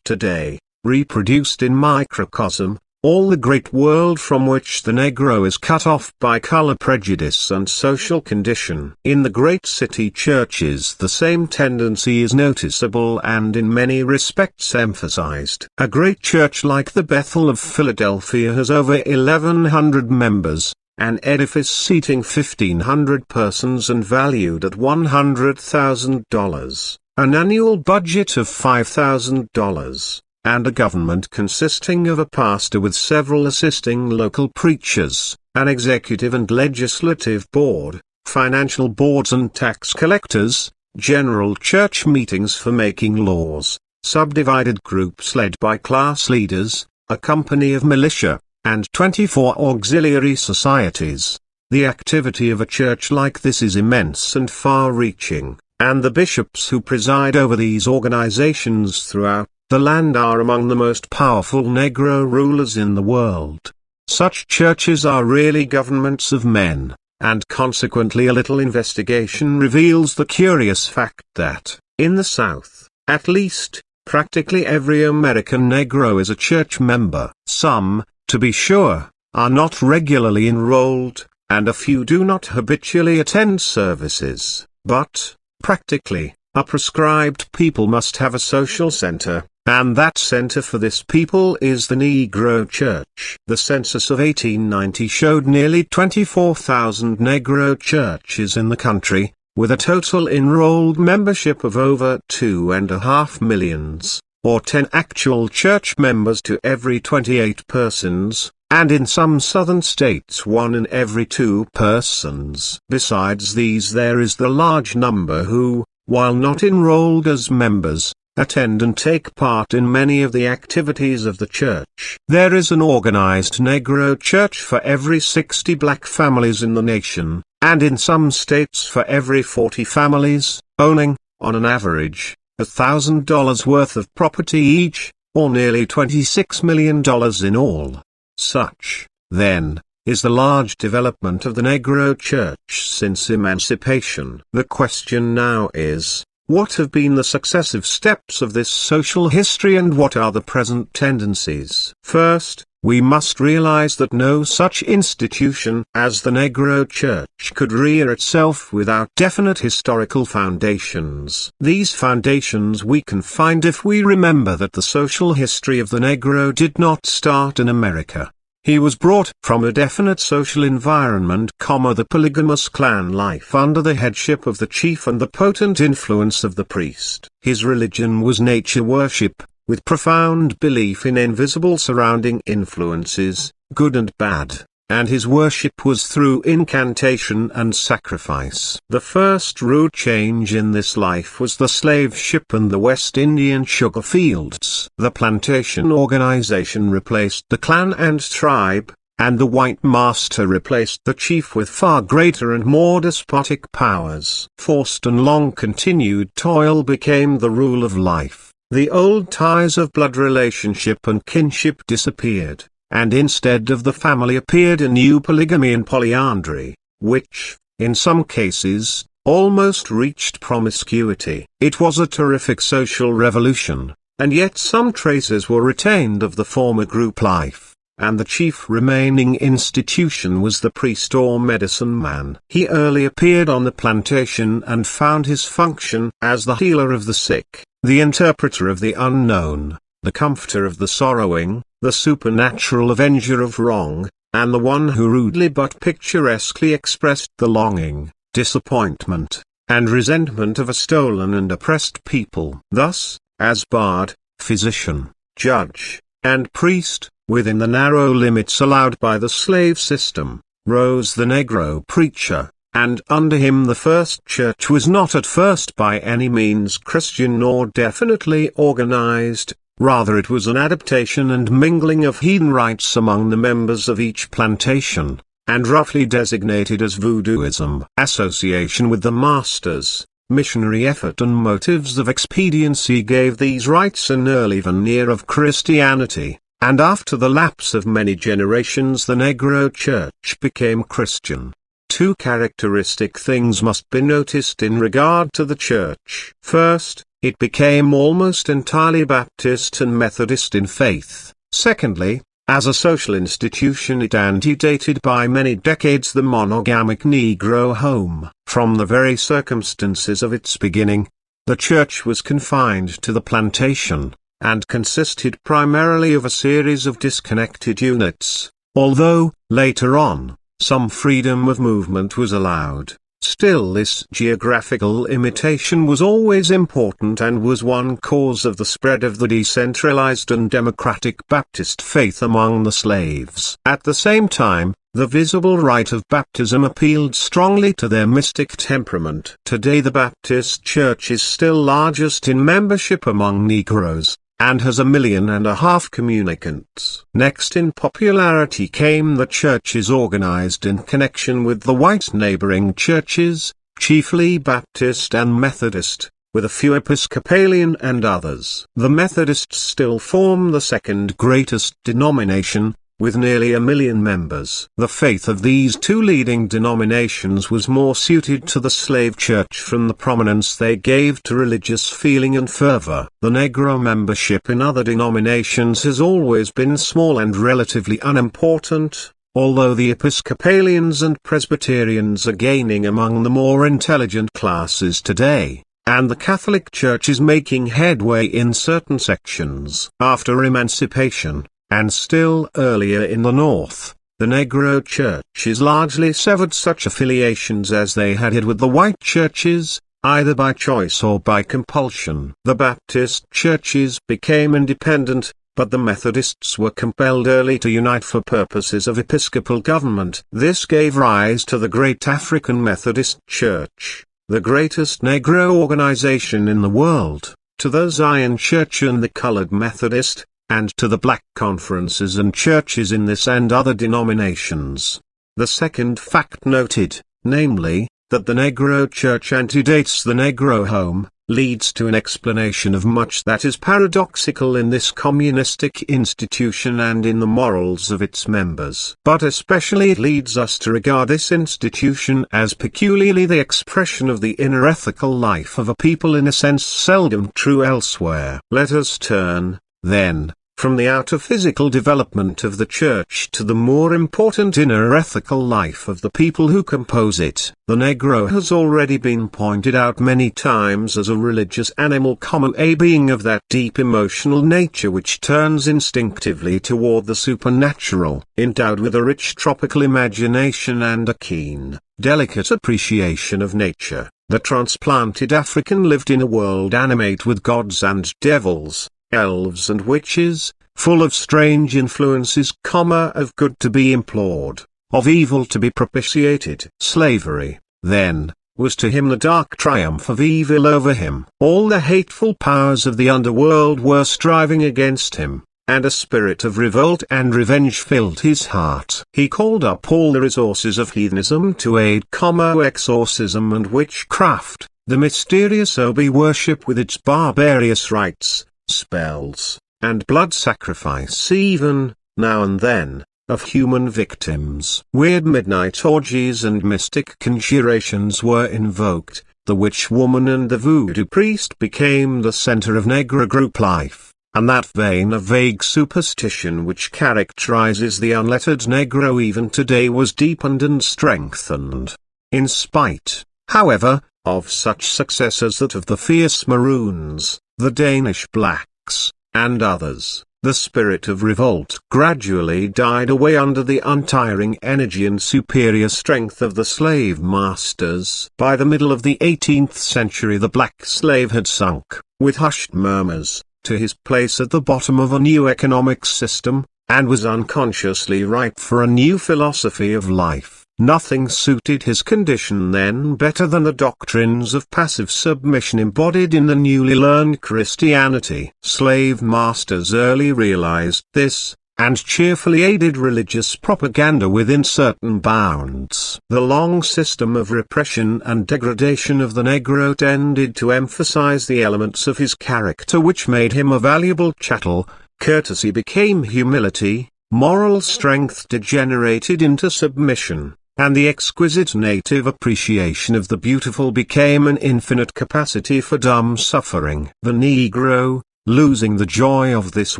today, reproduced in microcosm, all the great world from which the Negro is cut off by color prejudice and social condition. In the great city churches the same tendency is noticeable and in many respects emphasized. A great church like the Bethel of Philadelphia has over 1,100 members, an edifice seating 1,500 persons and valued at $100,000, an annual budget of $5,000. And a government consisting of a pastor with several assisting local preachers, an executive and legislative board, financial boards and tax collectors, general church meetings for making laws, subdivided groups led by class leaders, a company of militia, and 24 auxiliary societies. The activity of a church like this is immense and far-reaching, and the bishops who preside over these organizations throughout the land are among the most powerful Negro rulers in the world. Such churches are really governments of men, and consequently a little investigation reveals the curious fact that, in the South, at least, practically every American Negro is a church member. Some, to be sure, are not regularly enrolled, and a few do not habitually attend services, but, practically, a prescribed people must have a social center. And that center for this people is the Negro Church. The census of 1890 showed nearly 24,000 Negro churches in the country, with a total enrolled membership of over 2.5 million, or 10 actual church members to every 28 persons, and in some southern states 1 in every 2 persons. Besides these there is the large number who, while not enrolled as members, attend and take part in many of the activities of the church. There is an organized Negro church for every 60 black families in the nation, and in some states for every 40 families, owning, on an average, $1,000 worth of property each, or nearly $26 million in all. Such, then, is the large development of the Negro church since emancipation. The question now is, what have been the successive steps of this social history and what are the present tendencies? First, we must realize that no such institution as the Negro Church could rear itself without definite historical foundations. These foundations we can find if we remember that the social history of the Negro did not start in America. He was brought from a definite social environment, the polygamous clan life under the headship of the chief and the potent influence of the priest. His religion was nature worship, with profound belief in invisible surrounding influences, good and bad, and his worship was through incantation and sacrifice. The first rude change in this life was the slave ship and the West Indian sugar fields. The plantation organization replaced the clan and tribe, and the white master replaced the chief with far greater and more despotic powers. Forced and long-continued toil became the rule of life. The old ties of blood relationship and kinship disappeared, and instead of the family appeared a new polygamy and polyandry, which, in some cases, almost reached promiscuity. It was a terrific social revolution, and yet some traces were retained of the former group life, and the chief remaining institution was the priest or medicine man. He early appeared on the plantation and found his function as the healer of the sick, the interpreter of the unknown, the comforter of the sorrowing, the supernatural avenger of wrong, and the one who rudely but picturesquely expressed the longing, disappointment, and resentment of a stolen and oppressed people. Thus, as bard, physician, judge, and priest, within the narrow limits allowed by the slave system, rose the Negro preacher, and under him the first church was not at first by any means Christian nor definitely organized. Rather it was an adaptation and mingling of heathen rites among the members of each plantation, and roughly designated as voodooism. Association with the masters, missionary effort and motives of expediency gave these rites an early veneer of Christianity, and after the lapse of many generations the Negro Church became Christian. Two characteristic things must be noticed in regard to the Church. First, it became almost entirely Baptist and Methodist in faith. Secondly, as a social institution it antedated by many decades the monogamic Negro home. From the very circumstances of its beginning, the church was confined to the plantation, and consisted primarily of a series of disconnected units, although, later on, some freedom of movement was allowed. Still, this geographical limitation was always important and was one cause of the spread of the decentralized and democratic Baptist faith among the slaves. At the same time, the visible rite of baptism appealed strongly to their mystic temperament. Today the Baptist Church is still largest in membership among Negroes, and has 1.5 million communicants. Next in popularity came the churches organized in connection with the white neighboring churches, chiefly Baptist and Methodist, with a few Episcopalian and others. The Methodists still form the second greatest denomination, with nearly 1 million members. The faith of these two leading denominations was more suited to the slave church from the prominence they gave to religious feeling and fervor. The Negro membership in other denominations has always been small and relatively unimportant, although the Episcopalians and Presbyterians are gaining among the more intelligent classes today, and the Catholic Church is making headway in certain sections. After emancipation, and still earlier in the North, the Negro churches largely severed such affiliations as they had with the white churches, either by choice or by compulsion. The Baptist churches became independent, but the Methodists were compelled early to unite for purposes of episcopal government. This gave rise to the great African Methodist Church, the greatest Negro organization in the world, to the Zion Church and the Colored Methodist, and to the black conferences and churches in this and other denominations. The second fact noted, namely, that the Negro church antedates the Negro home, leads to an explanation of much that is paradoxical in this communistic institution and in the morals of its members. But especially it leads us to regard this institution as peculiarly the expression of the inner ethical life of a people in a sense seldom true elsewhere. Let us turn, then, from the outer physical development of the church to the more important inner ethical life of the people who compose it. The Negro has already been pointed out many times as a religious animal, a being of that deep emotional nature which turns instinctively toward the supernatural, endowed with a rich tropical imagination and a keen, delicate appreciation of nature. The transplanted African lived in a world animate with gods and devils, elves and witches, full of strange influences, of good to be implored, of evil to be propitiated. Slavery, then, was to him the dark triumph of evil over him. All the hateful powers of the underworld were striving against him, and a spirit of revolt and revenge filled his heart. He called up all the resources of heathenism to aid, exorcism and witchcraft, the mysterious W.E.B worship with its barbarous rites, spells, and blood sacrifice, even, now and then, of human victims. Weird midnight orgies and mystic conjurations were invoked, the witch woman and the voodoo priest became the center of Negro group life, and that vein of vague superstition which characterizes the unlettered Negro even today was deepened and strengthened. In spite, however, of such success as that of the fierce Maroons, the Danish blacks, and others, the spirit of revolt gradually died away under the untiring energy and superior strength of the slave masters. By the middle of the 18th century the black slave had sunk, with hushed murmurs, to his place at the bottom of a new economic system, and was unconsciously ripe for a new philosophy of life. Nothing suited his condition then better than the doctrines of passive submission embodied in the newly learned Christianity. Slave masters early realized this, and cheerfully aided religious propaganda within certain bounds. The long system of repression and degradation of the Negro tended to emphasize the elements of his character which made him a valuable chattel. Courtesy became humility, moral strength degenerated into submission, and the exquisite native appreciation of the beautiful became an infinite capacity for dumb suffering. The Negro, losing the joy of this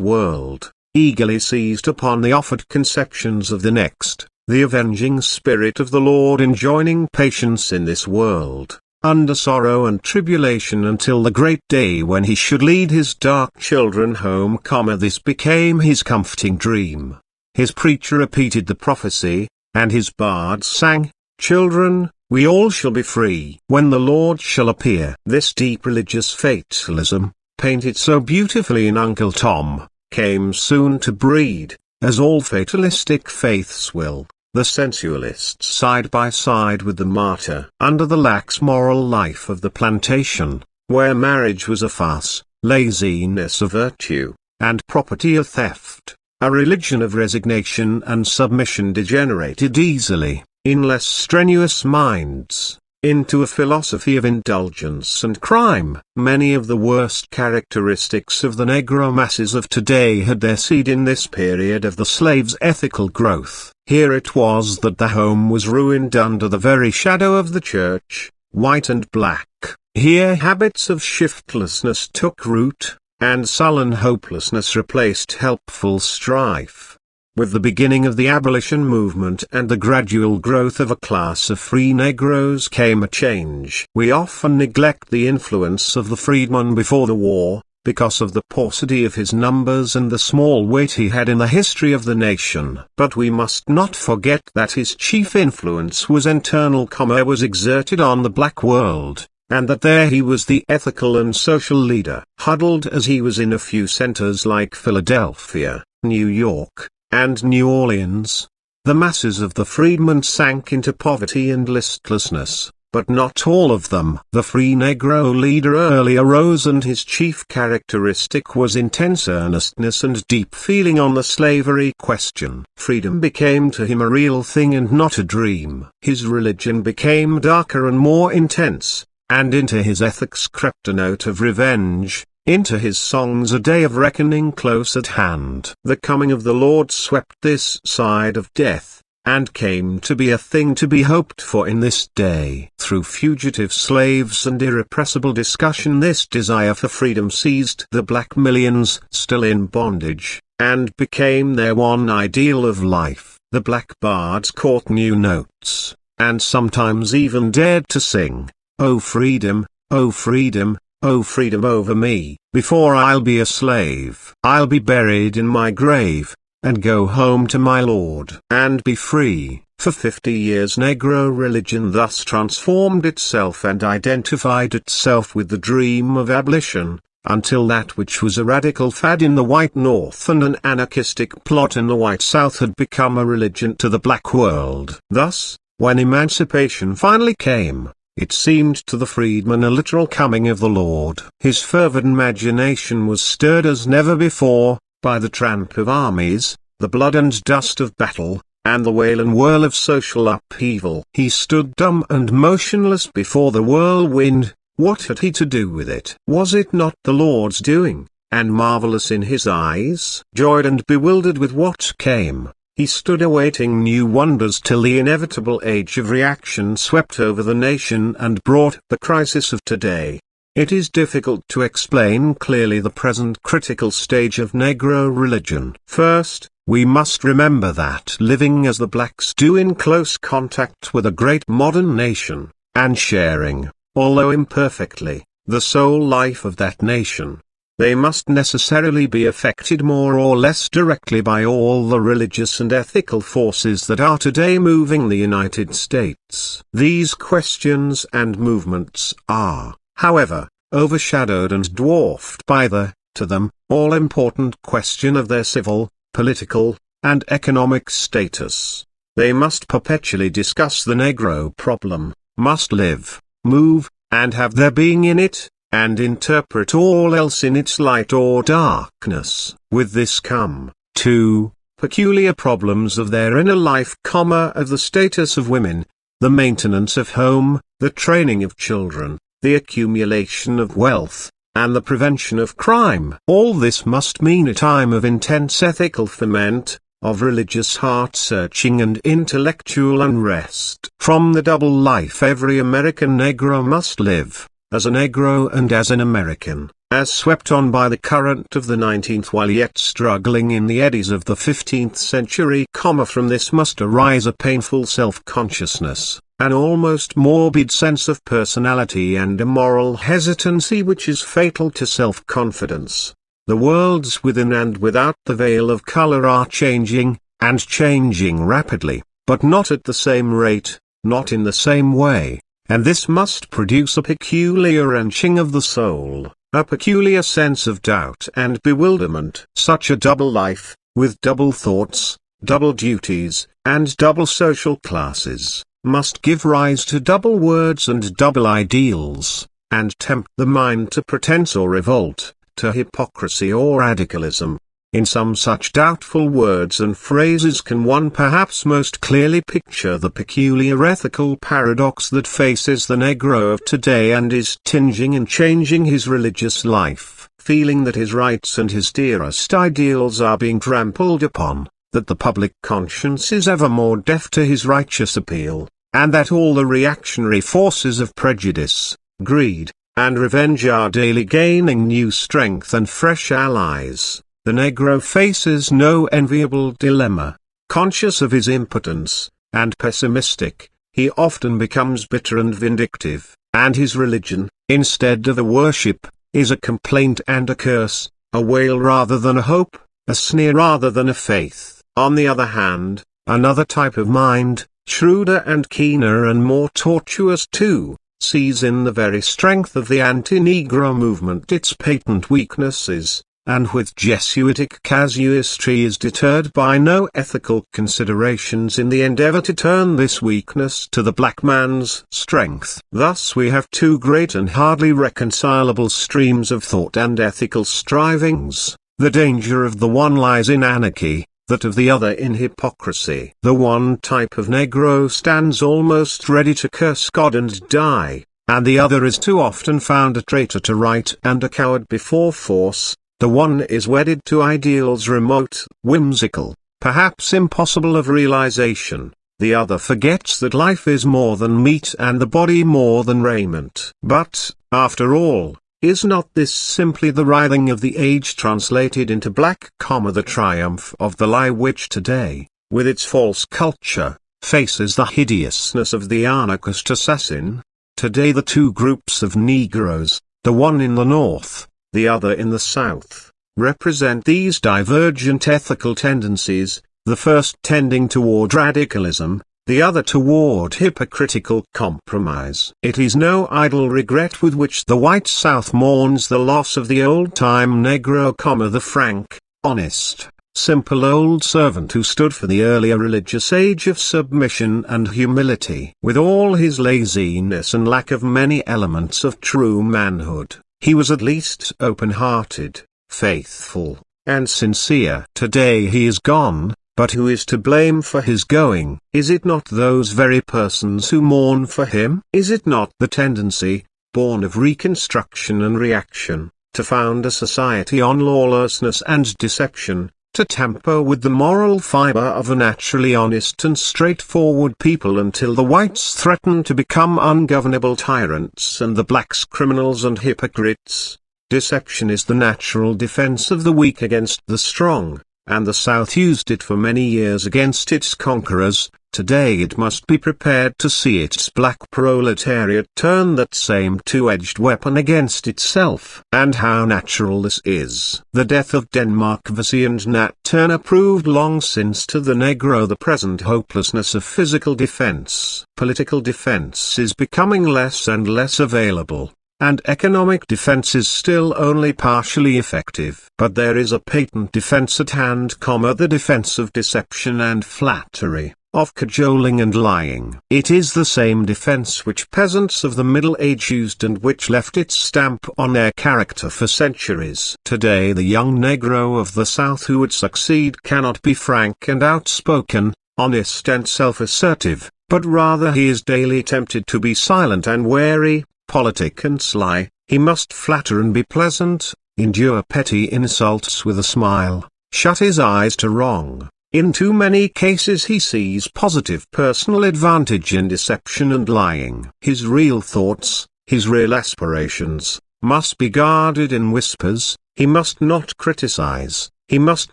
world, eagerly seized upon the offered conceptions of the next, the avenging spirit of the Lord enjoining patience in this world, under sorrow and tribulation until the great day when he should lead his dark children home. This became his comforting dream. His preacher repeated the prophecy, and his bards sang, "Children, we all shall be free when the Lord shall appear." This deep religious fatalism, painted so beautifully in Uncle Tom, came soon to breed, as all fatalistic faiths will, the sensualists side by side with the martyr. Under the lax moral life of the plantation, where marriage was a farce, laziness a virtue, and property a theft, a religion of resignation and submission degenerated easily, in less strenuous minds, into a philosophy of indulgence and crime. Many of the worst characteristics of the Negro masses of today had their seed in this period of the slave's ethical growth. Here it was that the home was ruined under the very shadow of the church, white and black. Here habits of shiftlessness took root, and sullen hopelessness replaced helpful strife. With the beginning of the abolition movement and the gradual growth of a class of free Negroes came a change. We often neglect the influence of the freedman before the war, because of the paucity of his numbers and the small weight he had in the history of the nation. But we must not forget that his chief influence was internal, was exerted on the black world, and that there he was the ethical and social leader. Huddled as he was in a few centers like Philadelphia, New York, and New Orleans, the masses of the freedmen sank into poverty and listlessness, but not all of them. The free Negro leader early arose, and his chief characteristic was intense earnestness and deep feeling on the slavery question. Freedom became to him a real thing and not a dream. His religion became darker and more intense, and into his ethics crept a note of revenge, into his songs a day of reckoning close at hand. The coming of the Lord swept this side of death, and came to be a thing to be hoped for in this day. Through fugitive slaves and irrepressible discussion, this desire for freedom seized the black millions still in bondage, and became their one ideal of life. The black bards caught new notes, and sometimes even dared to sing, "Oh freedom, oh freedom, oh freedom over me. Before I'll be a slave, I'll be buried in my grave, and go home to my Lord and be free." For 50 years Negro religion thus transformed itself and identified itself with the dream of abolition, until that which was a radical fad in the white North and an anarchistic plot in the white South had become a religion to the black world. Thus, when emancipation finally came, it seemed to the freedman a literal coming of the Lord. His fervid imagination was stirred as never before, by the tramp of armies, the blood and dust of battle, and the wail and whirl of social upheaval. He stood dumb and motionless before the whirlwind. What had he to do with it? Was it not the Lord's doing, and marvelous in his eyes? Joyed and bewildered with what came, he stood awaiting new wonders till the inevitable age of reaction swept over the nation and brought the crisis of today. It is difficult to explain clearly the present critical stage of Negro religion. First, we must remember that living as the blacks do in close contact with a great modern nation, and sharing, although imperfectly, the soul life of that nation, they must necessarily be affected more or less directly by all the religious and ethical forces that are today moving the United States. These questions and movements are, however, overshadowed and dwarfed by the, to them, all-important question of their civil, political, and economic status. They must perpetually discuss the Negro problem, must live, move, and have their being in it, and interpret all else in its light or darkness. With this come, too, peculiar problems of their inner life, of the status of women, the maintenance of home, the training of children, the accumulation of wealth, and the prevention of crime. All this must mean a time of intense ethical ferment, of religious heart-searching and intellectual unrest. From the double life every American Negro must live, as a Negro and as an American, as swept on by the current of the 19th while yet struggling in the eddies of the 15th century. From this must arise a painful self-consciousness, an almost morbid sense of personality and a moral hesitancy which is fatal to self-confidence. The worlds within and without the veil of color are changing, and changing rapidly, but not at the same rate, not in the same way, and this must produce a peculiar wrenching of the soul, a peculiar sense of doubt and bewilderment. Such a double life, with double thoughts, double duties, and double social classes, must give rise to double words and double ideals, and tempt the mind to pretense or revolt, to hypocrisy or radicalism. In some such doubtful words and phrases can one perhaps most clearly picture the peculiar ethical paradox that faces the Negro of today and is tinging and changing his religious life, feeling that his rights and his dearest ideals are being trampled upon, that the public conscience is ever more deaf to his righteous appeal, and that all the reactionary forces of prejudice, greed, and revenge are daily gaining new strength and fresh allies. The Negro faces no enviable dilemma. Conscious of his impotence, and pessimistic, he often becomes bitter and vindictive, and his religion, instead of a worship, is a complaint and a curse, a wail rather than a hope, a sneer rather than a faith. On the other hand, another type of mind, shrewder and keener and more tortuous too, sees in the very strength of the anti-Negro movement its patent weaknesses, and with Jesuitic casuistry is deterred by no ethical considerations in the endeavor to turn this weakness to the black man's strength. Thus we have two great and hardly reconcilable streams of thought and ethical strivings. The danger of the one lies in anarchy, that of the other in hypocrisy. The one type of Negro stands almost ready to curse God and die, and the other is too often found a traitor to right and a coward before force. The one is wedded to ideals remote, whimsical, perhaps impossible of realization. The other forgets that life is more than meat and the body more than raiment. But, after all, is not this simply the writhing of the age translated into black, the triumph of the lie which today, with its false culture, faces the hideousness of the anarchist assassin? Today the two groups of Negroes, the one in the North, the other in the South, represent these divergent ethical tendencies, the first tending toward radicalism, the other toward hypocritical compromise. It is no idle regret with which the white South mourns the loss of the old-time Negro, the frank, honest, simple old servant who stood for the earlier religious age of submission and humility. With all his laziness and lack of many elements of true manhood, he was at least open-hearted, faithful, and sincere. Today he is gone, but who is to blame for his going? Is it not those very persons who mourn for him? Is it not the tendency, born of Reconstruction and reaction, to found a society on lawlessness and deception, to tamper with the moral fiber of a naturally honest and straightforward people until the whites threaten to become ungovernable tyrants and the blacks criminals and hypocrites? Deception is the natural defense of the weak against the strong, and the South used it for many years against its conquerors. Today it must be prepared to see its black proletariat turn that same two-edged weapon against itself. And how natural this is. The death of Denmark Vesey and Nat Turner proved long since to the Negro the present hopelessness of physical defense. Political defense is becoming less and less available, and economic defense is still only partially effective. But there is a patent defense at hand, the defense of deception and flattery, of cajoling and lying. It is the same defense which peasants of the Middle Age used and which left its stamp on their character for centuries. Today the young Negro of the South who would succeed cannot be frank and outspoken, honest and self-assertive, but rather he is daily tempted to be silent and wary, politic and sly. He must flatter and be pleasant, endure petty insults with a smile, shut his eyes to wrong, In too many cases he sees positive personal advantage in deception and lying. His real thoughts, his real aspirations, must be guarded in whispers. He must not criticize, he must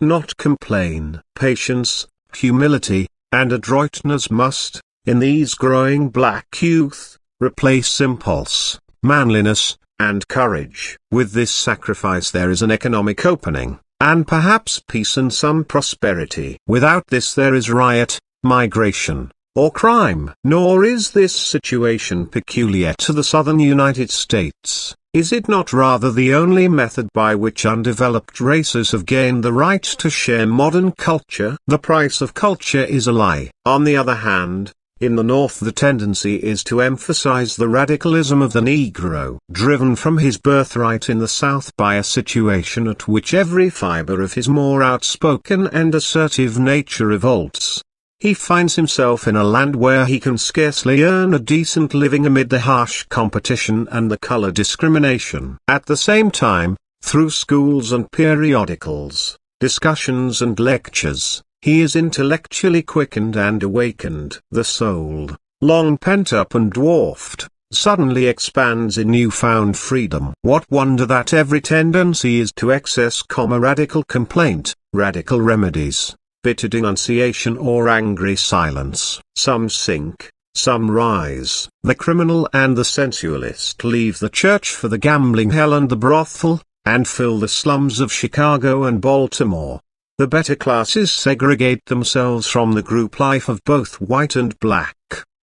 not complain. Patience, humility, and adroitness must, in these growing black youth, replace impulse, manliness, and courage. With this sacrifice there is an economic opening, and perhaps peace and some prosperity. Without this there is riot, migration, or crime. Nor is this situation peculiar to the southern United States. Is it not rather the only method by which undeveloped races have gained the right to share modern culture? The price of culture is a lie. On the other hand, in the North the tendency is to emphasize the radicalism of the Negro, driven from his birthright in the South by a situation at which every fiber of his more outspoken and assertive nature revolts. He finds himself in a land where he can scarcely earn a decent living amid the harsh competition and the color discrimination. At the same time, through schools and periodicals, discussions and lectures, he is intellectually quickened and awakened. The soul, long pent up and dwarfed, suddenly expands in newfound freedom. What wonder that every tendency is to excess, radical complaint, radical remedies, bitter denunciation or angry silence. Some sink, some rise. The criminal and the sensualist leave the church for the gambling hell and the brothel, and fill the slums of Chicago and Baltimore. The better classes segregate themselves from the group life of both white and black,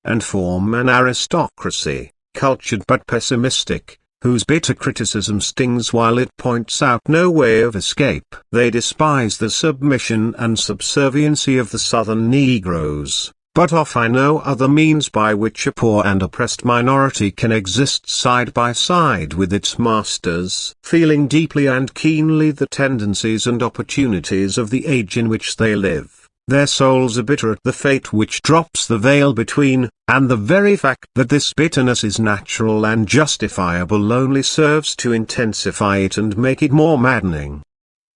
and form an aristocracy, cultured but pessimistic, whose bitter criticism stings while it points out no way of escape. They despise the submission and subserviency of the Southern Negroes, but offer no other means by which a poor and oppressed minority can exist side by side with its masters. Feeling deeply and keenly the tendencies and opportunities of the age in which they live, their souls are bitter at the fate which drops the veil between, and the very fact that this bitterness is natural and justifiable only serves to intensify it and make it more maddening.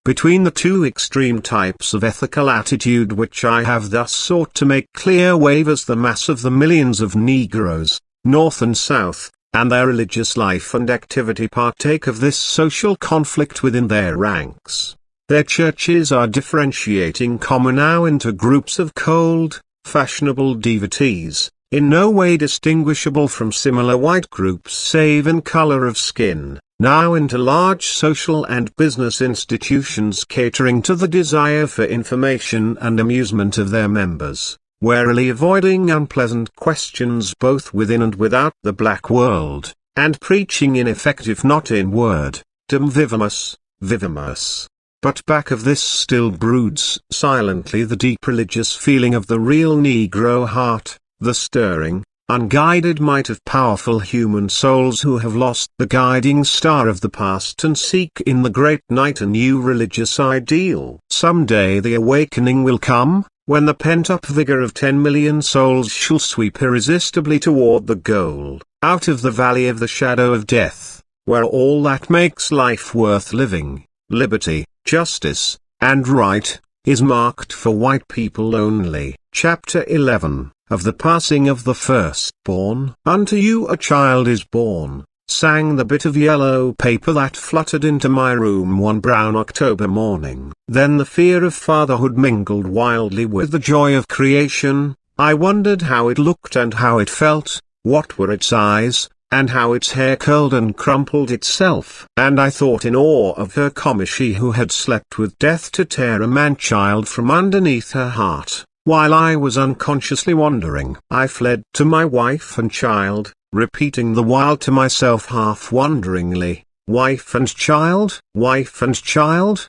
Between the two extreme types of ethical attitude which I have thus sought to make clear wavers the mass of the millions of Negroes, North and South, and their religious life and activity partake of this social conflict within their ranks. Their churches are differentiating now into groups of cold, fashionable devotees, in no way distinguishable from similar white groups save in color of skin, now into large social and business institutions catering to the desire for information and amusement of their members, warily avoiding unpleasant questions both within and without the black world, and preaching in effect if not in word, dum vivimus, vivimus. But back of this still broods silently the deep religious feeling of the real Negro heart, the stirring, unguided might of powerful human souls who have lost the guiding star of the past and seek in the great night a new religious ideal. Some day the awakening will come, when the pent-up vigor of 10 million souls shall sweep irresistibly toward the goal, out of the valley of the shadow of death, where all that makes life worth living, liberty, justice, and right, is marked for white people only. Chapter 11, of the passing of the firstborn. Unto you a child is born, sang the bit of yellow paper that fluttered into my room one brown October morning. Then the fear of fatherhood mingled wildly with the joy of creation. I wondered how it looked and how it felt, what were its eyes, and how its hair curled and crumpled itself. And I thought in awe of her, she who had slept with death to tear a man-child from underneath her heart. While I was unconsciously wondering, I fled to my wife and child, repeating the while to myself half wonderingly, wife and child, wife and child?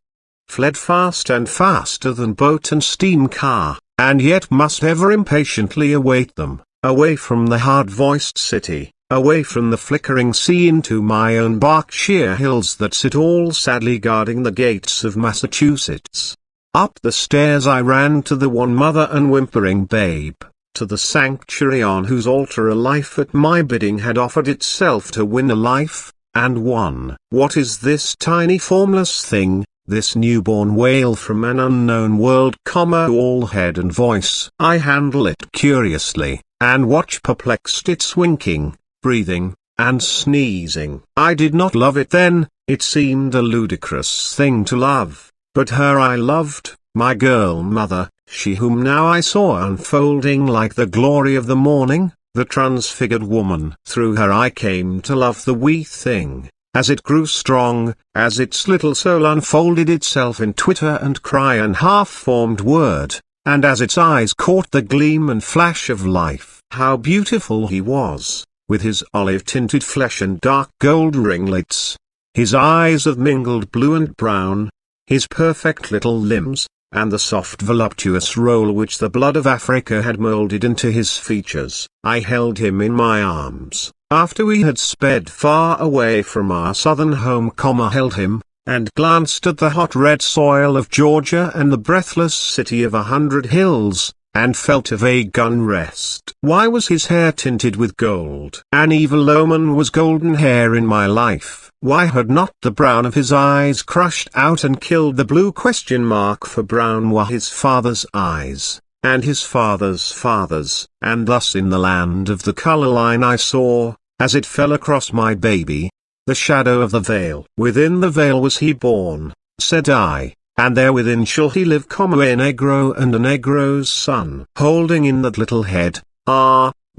Fled fast and faster than boat and steam car, and yet must ever impatiently await them, away from the hard-voiced city, away from the flickering sea into my own Berkshire hills that sit all sadly guarding the gates of Massachusetts. Up the stairs I ran to the one mother and whimpering babe, to the sanctuary on whose altar a life at my bidding had offered itself to win a life, and won. What is this tiny formless thing, this newborn wail from an unknown world, all head and voice. I handle it curiously, and watch perplexed its winking, breathing, and sneezing. I did not love it then, it seemed a ludicrous thing to love, but her I loved, my girl mother, she whom now I saw unfolding like the glory of the morning, the transfigured woman. Through her I came to love the wee thing. As it grew strong, as its little soul unfolded itself in twitter and cry and half-formed word, and as its eyes caught the gleam and flash of life, how beautiful he was, with his olive-tinted flesh and dark gold ringlets, his eyes of mingled blue and brown, his perfect little limbs, and the soft voluptuous roll which the blood of Africa had moulded into his features. I held him in my arms, after we had sped far away from our southern home, held him, and glanced at the hot red soil of Georgia and the breathless city of 100 hills, and felt a vague unrest. Why was his hair tinted with gold? An evil omen was golden hair in my life. Why had not the brown of his eyes crushed out and killed the blue? For brown were his father's eyes, and his father's father's. And thus in the land of the color line I saw, as it fell across my baby, the shadow of the veil. Within the veil was he born, said I, and there within shall he live, a negro and a negro's son. Holding in that little head,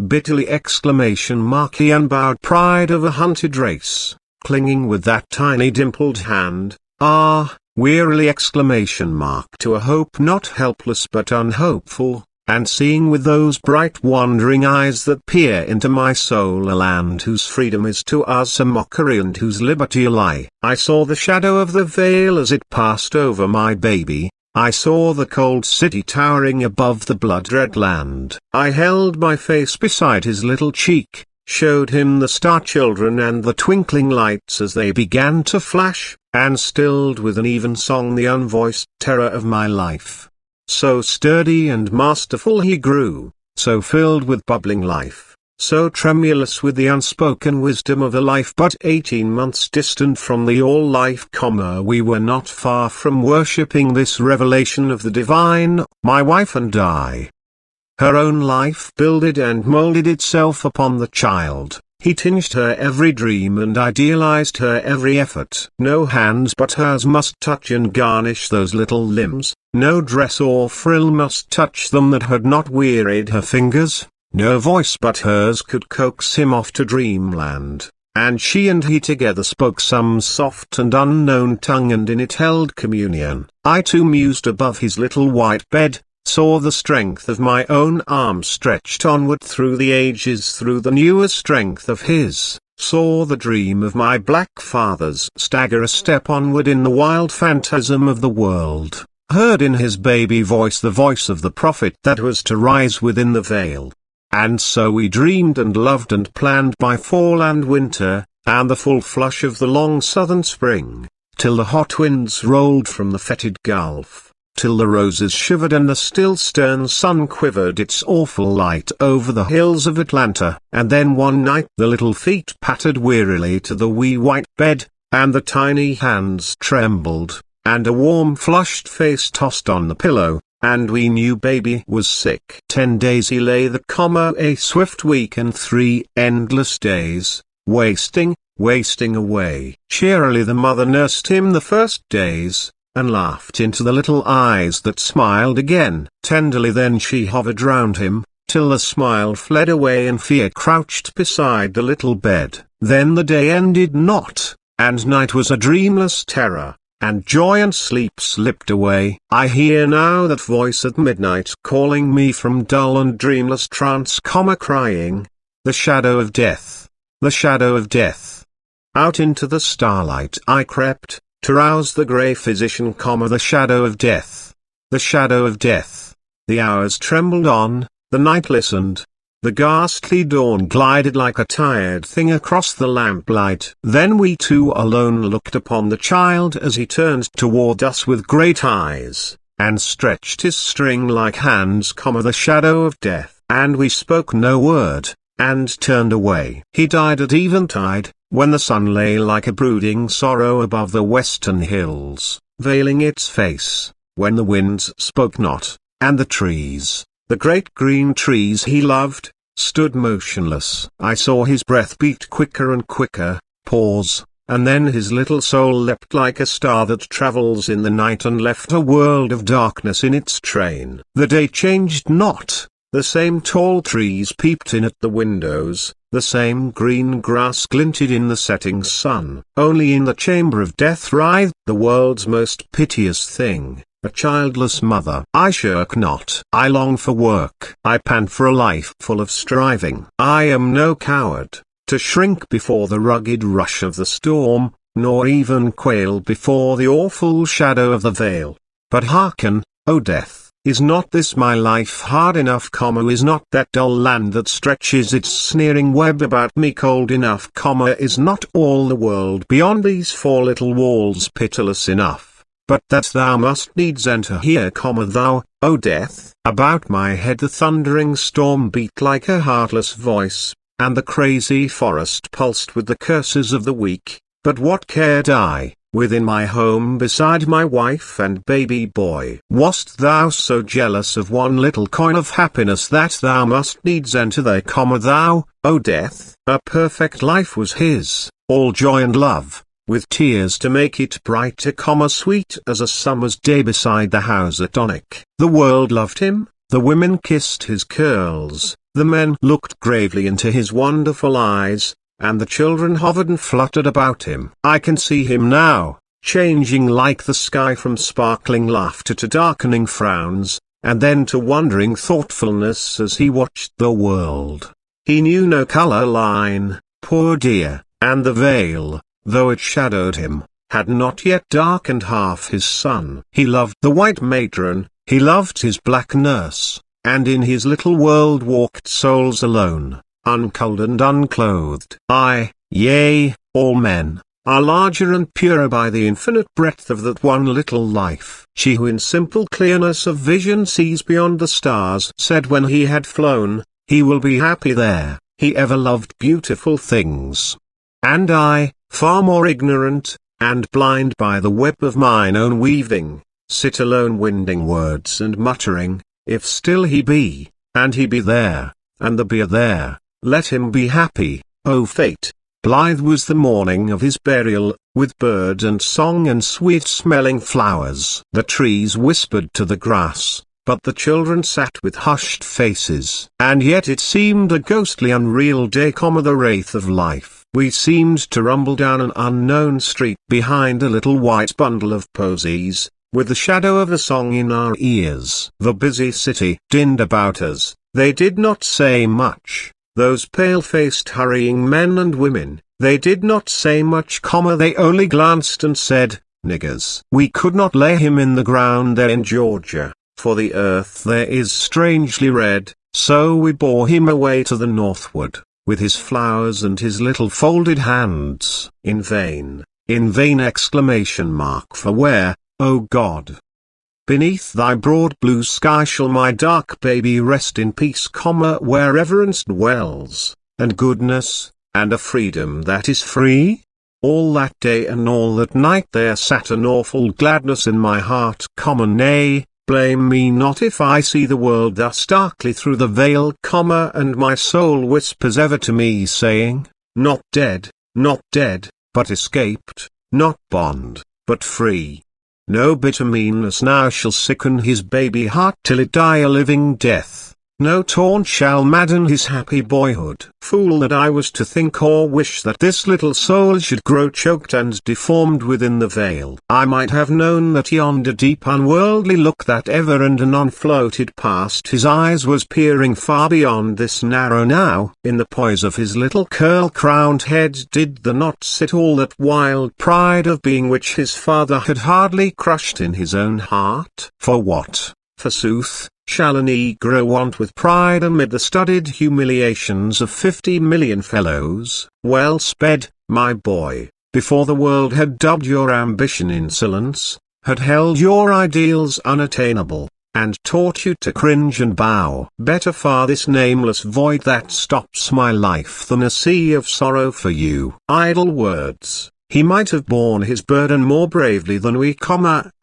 bitterly ! He unbowed pride of a hunted race, clinging with that tiny dimpled hand, wearily ! To a hope not helpless but unhopeful, and seeing with those bright wandering eyes that peer into my soul a land whose freedom is to us a mockery and whose liberty a lie. I saw the shadow of the veil as it passed over my baby, I saw the cold city towering above the blood-red land. I held my face beside his little cheek, showed him the star children and the twinkling lights as they began to flash, and stilled with an even song the unvoiced terror of my life. So sturdy and masterful he grew, so filled with bubbling life, so tremulous with the unspoken wisdom of a life but 18 months distant from the all-life, we were not far from worshipping this revelation of the divine, my wife and I. Her own life builded and molded itself upon the child. He tinged her every dream and idealized her every effort. No hands but hers must touch and garnish those little limbs, no dress or frill must touch them that had not wearied her fingers, no voice but hers could coax him off to dreamland, and she and he together spoke some soft and unknown tongue and in it held communion. I too mused above his little white bed, saw the strength of my own arm stretched onward through the ages through the newer strength of his, saw the dream of my black fathers stagger a step onward in the wild phantasm of the world, heard in his baby voice the voice of the prophet that was to rise within the veil. And so we dreamed and loved and planned by fall and winter, and the full flush of the long southern spring, till the hot winds rolled from the fetid gulf, till the roses shivered and the still stern sun quivered its awful light over the hills of Atlanta. And then one night the little feet pattered wearily to the wee white bed, and the tiny hands trembled, and a warm flushed face tossed on the pillow, and we knew baby was sick. 10 days he lay a swift week and 3 endless days, wasting away. Cheerily the mother nursed him the first days, and laughed into the little eyes that smiled again. Tenderly then she hovered round him, till the smile fled away and fear crouched beside the little bed. Then the day ended not, and night was a dreamless terror, and joy and sleep slipped away. I hear now that voice at midnight calling me from dull and dreamless trance, crying, "The shadow of death, the shadow of death." Out into the starlight I crept, to rouse the grey physician, the shadow of death, the shadow of death. The hours trembled on, the night listened, the ghastly dawn glided like a tired thing across the lamplight. Then we two alone looked upon the child as he turned toward us with great eyes, and stretched his string-like hands, the shadow of death. And we spoke no word, and turned away. He died at eventide, when the sun lay like a brooding sorrow above the western hills. veiling its face, when the winds spoke not, and the trees, the great green trees he loved, stood motionless. I saw his breath beat quicker and quicker, pause, and then his little soul leapt like a star that travels in the night and left a world of darkness in its train. The day changed not, the same tall trees peeped in at the windows, the same green grass glinted in the setting sun. Only in the chamber of death writhed the world's most piteous thing, a childless mother. I shirk not. I long for work. I pant for a life full of striving. I am no coward, to shrink before the rugged rush of the storm, nor even quail before the awful shadow of the veil. But hearken, O death. Is not this my life hard enough, is not that dull land that stretches its sneering web about me cold enough, is not all the world beyond these four little walls pitiless enough, but that thou must needs enter here, thou, O death? About my head the thundering storm beat like a heartless voice, and the crazy forest pulsed with the curses of the weak, but what cared I? Within my home beside my wife and baby boy. Wast thou so jealous of one little coin of happiness that thou must needs enter there, thou, O death? A perfect life was his, all joy and love, with tears to make it brighter, sweet as a summer's day beside the house at Onick. The world loved him, the women kissed his curls, the men looked gravely into his wonderful eyes, and the children hovered and fluttered about him. I can see him now, changing like the sky from sparkling laughter to darkening frowns, and then to wondering thoughtfulness as he watched the world. He knew no color line, poor dear, and the veil, though it shadowed him, had not yet darkened half his sun. He loved the white matron, he loved his black nurse, and in his little world walked souls alone, unculled and unclothed. Yea, all men, are larger and purer by the infinite breadth of that one little life. She who in simple clearness of vision sees beyond the stars said when he had flown, he will be happy there, he ever loved beautiful things. And I, far more ignorant, and blind by the web of mine own weaving, sit alone winding words and muttering, if still he be, and he be there, and the be there, let him be happy, O fate. Blithe was the morning of his burial, with bird and song and sweet-smelling flowers. The trees whispered to the grass, but the children sat with hushed faces. And yet it seemed a ghostly unreal day, the wraith of life. We seemed to rumble down an unknown street behind a little white bundle of posies, with the shadow of a song in our ears. The busy city dinned about us. They did not say much. Those pale-faced hurrying men and women, they did not say much, they only glanced and said, niggers. We could not lay him in the ground there in Georgia, for the earth there is strangely red, so we bore him away to the northward, with his flowers and his little folded hands. In vain, for where, O God? Beneath thy broad blue sky shall my dark baby rest in peace, where reverence dwells, and goodness, and a freedom that is free? All that day and all that night there sat an awful gladness in my heart, nay, blame me not if I see the world thus darkly through the veil, and my soul whispers ever to me saying, not dead, but escaped, not bond, but free. No bitter meanness now shall sicken his baby heart till it die a living death. No taunt shall madden his happy boyhood. Fool that I was to think or wish that this little soul should grow choked and deformed within the veil. I might have known that yonder deep unworldly look that ever and anon floated past his eyes was peering far beyond this narrow now. In the poise of his little curl-crowned head did there not sit all that wild pride of being which his father had hardly crushed in his own heart? For what, forsooth, shall a negro want with pride amid the studied humiliations of 50 million fellows? Well sped, my boy, before the world had dubbed your ambition insolence, had held your ideals unattainable, and taught you to cringe and bow. Better far this nameless void that stops my life than a sea of sorrow for you. Idle words, He might have borne his burden more bravely than we,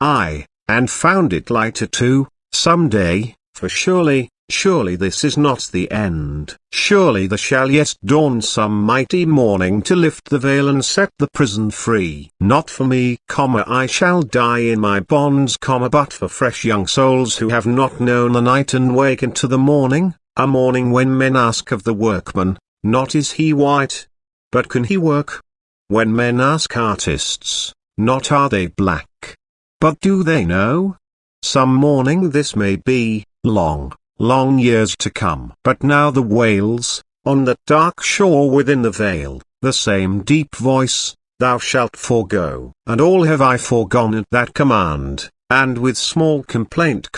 I, and found it lighter too, some day, for surely this is not the end. Surely there shall yet dawn some mighty morning to lift the veil and set the prison free. Not for me, I shall die in my bonds, but for fresh young souls who have not known the night and wake into the morning, a morning when men ask of the workman, not is he white, but can he work? When men ask artists, not are they black, but do they know? Some morning this may be, long years to come. But now the wails, on that dark shore within the veil, the same deep voice, thou shalt forego. And all have I foregone at that command, and with small complaint,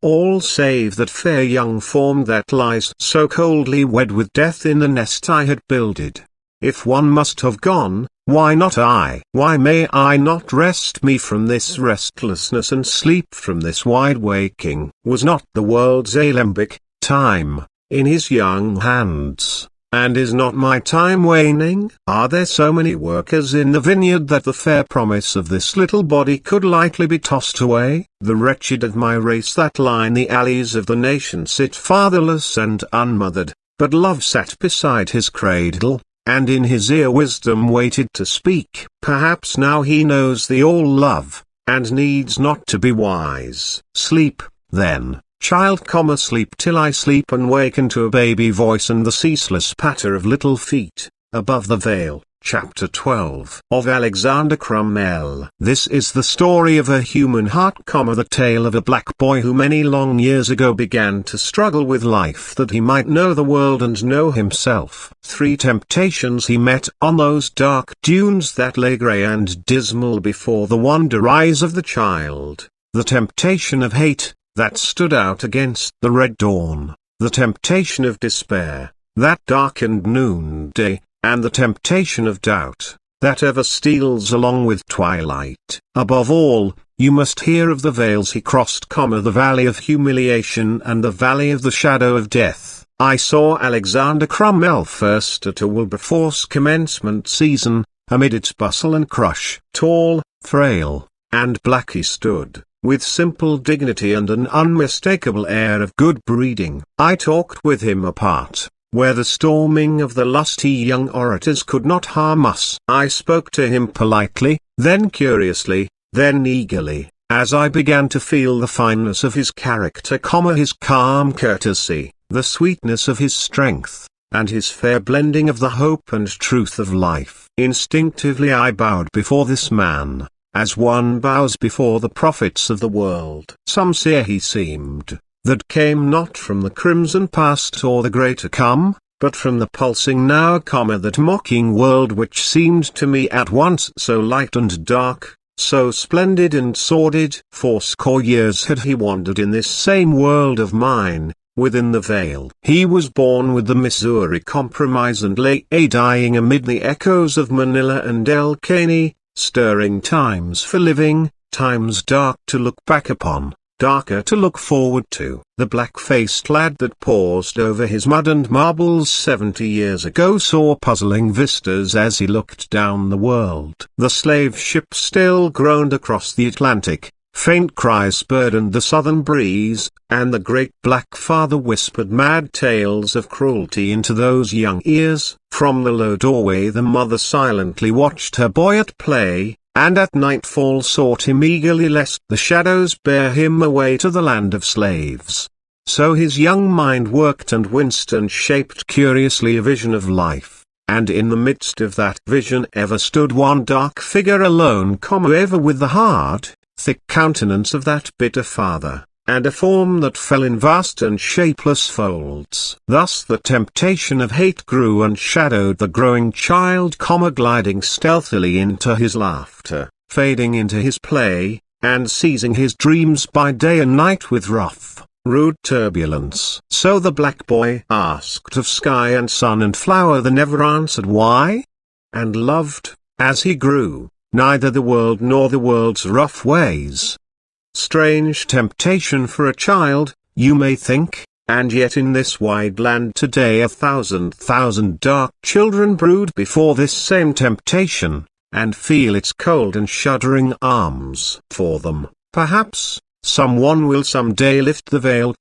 all save that fair young form that lies so coldly wed with death in the nest I had builded. If one must have gone, why not I? Why may I not rest me from this restlessness and sleep from this wide waking? Was not the world's alembic, time, in his young hands, and is not my time waning? Are there so many workers in the vineyard that the fair promise of this little body could lightly be tossed away? The wretched of my race that line the alleys of the nation sit fatherless and unmothered, but love sat beside his cradle, and in his ear wisdom waited to speak. Perhaps now he knows the all-love, and needs not to be wise. Sleep, then, child, sleep till I sleep and waken to a baby voice and the ceaseless patter of little feet, above the veil. Chapter 12 of Alexander Crummell. This is the story of a human heart, the tale of a black boy who many long years ago began to struggle with life that he might know the world and know himself. 3 temptations he met on those dark dunes that lay grey and dismal before the wonder eyes of the child. The temptation of hate, that stood out against the red dawn. The temptation of despair, that darkened noonday. And the temptation of doubt, that ever steals along with twilight. Above all, you must hear of the vales he crossed, the valley of humiliation and the valley of the shadow of death. I saw Alexander Crummell first at a Wilberforce commencement season, amid its bustle and crush. Tall, frail, and black he stood, with simple dignity and an unmistakable air of good breeding. I talked with him apart, where the storming of the lusty young orators could not harm us. I spoke to him politely, then curiously, then eagerly, as I began to feel the fineness of his character, his calm courtesy, the sweetness of his strength, and his fair blending of the hope and truth of life. Instinctively I bowed before this man, as one bows before the prophets of the world. Some seer he seemed, that came not from the crimson past or the greater come, but from the pulsing now, that mocking world which seemed to me at once so light and dark, so splendid and sordid. 80 years had he wandered in this same world of mine, within the veil. He was born with the Missouri Compromise and lay dying amid the echoes of Manila and El Caney, stirring times for living, times dark to look back upon, darker to look forward to. The black-faced lad that paused over his mud and marbles 70 years ago saw puzzling vistas as he looked down the world. The slave ship still groaned across the Atlantic, faint cries burdened the southern breeze, and the great black father whispered mad tales of cruelty into those young ears. From the low doorway the mother silently watched her boy at play, and at nightfall sought him eagerly lest the shadows bear him away to the land of slaves. So his young mind worked and winced and shaped curiously a vision of life, and in the midst of that vision ever stood one dark figure alone, ever with the hard, thick countenance of that bitter father, and a form that fell in vast and shapeless folds. Thus the temptation of hate grew and shadowed the growing child, gliding stealthily into his laughter, fading into his play, and seizing his dreams by day and night with rough, rude turbulence. So the black boy asked of sky and sun and flower the never answered why, and loved, as he grew, neither the world nor the world's rough ways. Strange temptation for a child, you may think, and yet in this wide land today 1,000 dark children brood before this same temptation, and feel its cold and shuddering arms for them. Perhaps someone will someday lift the veil,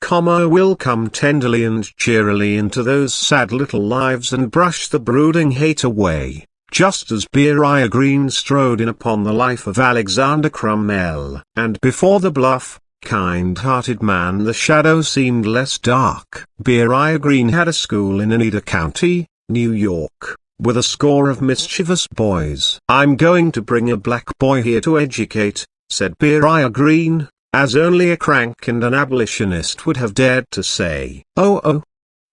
will come tenderly and cheerily into those sad little lives and brush the brooding hate away, just as Bois Green strode in upon the life of Alexander Crummell. And before the bluff, kind-hearted man the shadow seemed less dark. Bois Green had a school in Oneida County, New York, with a score of mischievous boys. "I'm going to bring a black boy here to educate," said Bois Green, as only a crank and an abolitionist would have dared to say. "Oh,"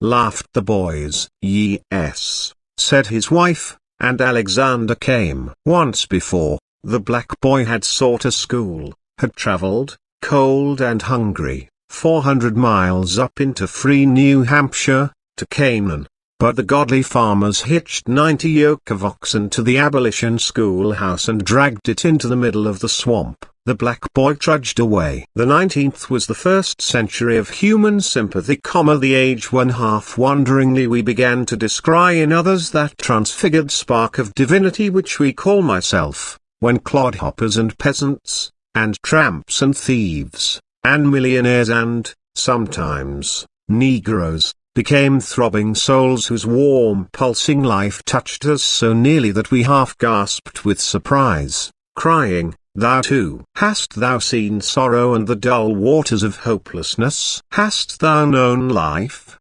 laughed the boys. "Yes," said his wife, and Alexander came. Once before, the black boy had sought a school, had traveled, cold and hungry, 400 miles up into free New Hampshire, to Canaan. But the godly farmers hitched 90 yoke of oxen to the abolition schoolhouse and dragged it into the middle of the swamp. The black boy trudged away. The 19th was the first century of human sympathy, the age when half-wonderingly we began to descry in others that transfigured spark of divinity which we call myself, when clodhoppers and peasants, and tramps and thieves, and millionaires and, sometimes, Negroes, became throbbing souls whose warm pulsing life touched us so nearly that we half gasped with surprise, crying, "Thou too! Hast thou seen sorrow and the dull waters of hopelessness? Hast thou known life?"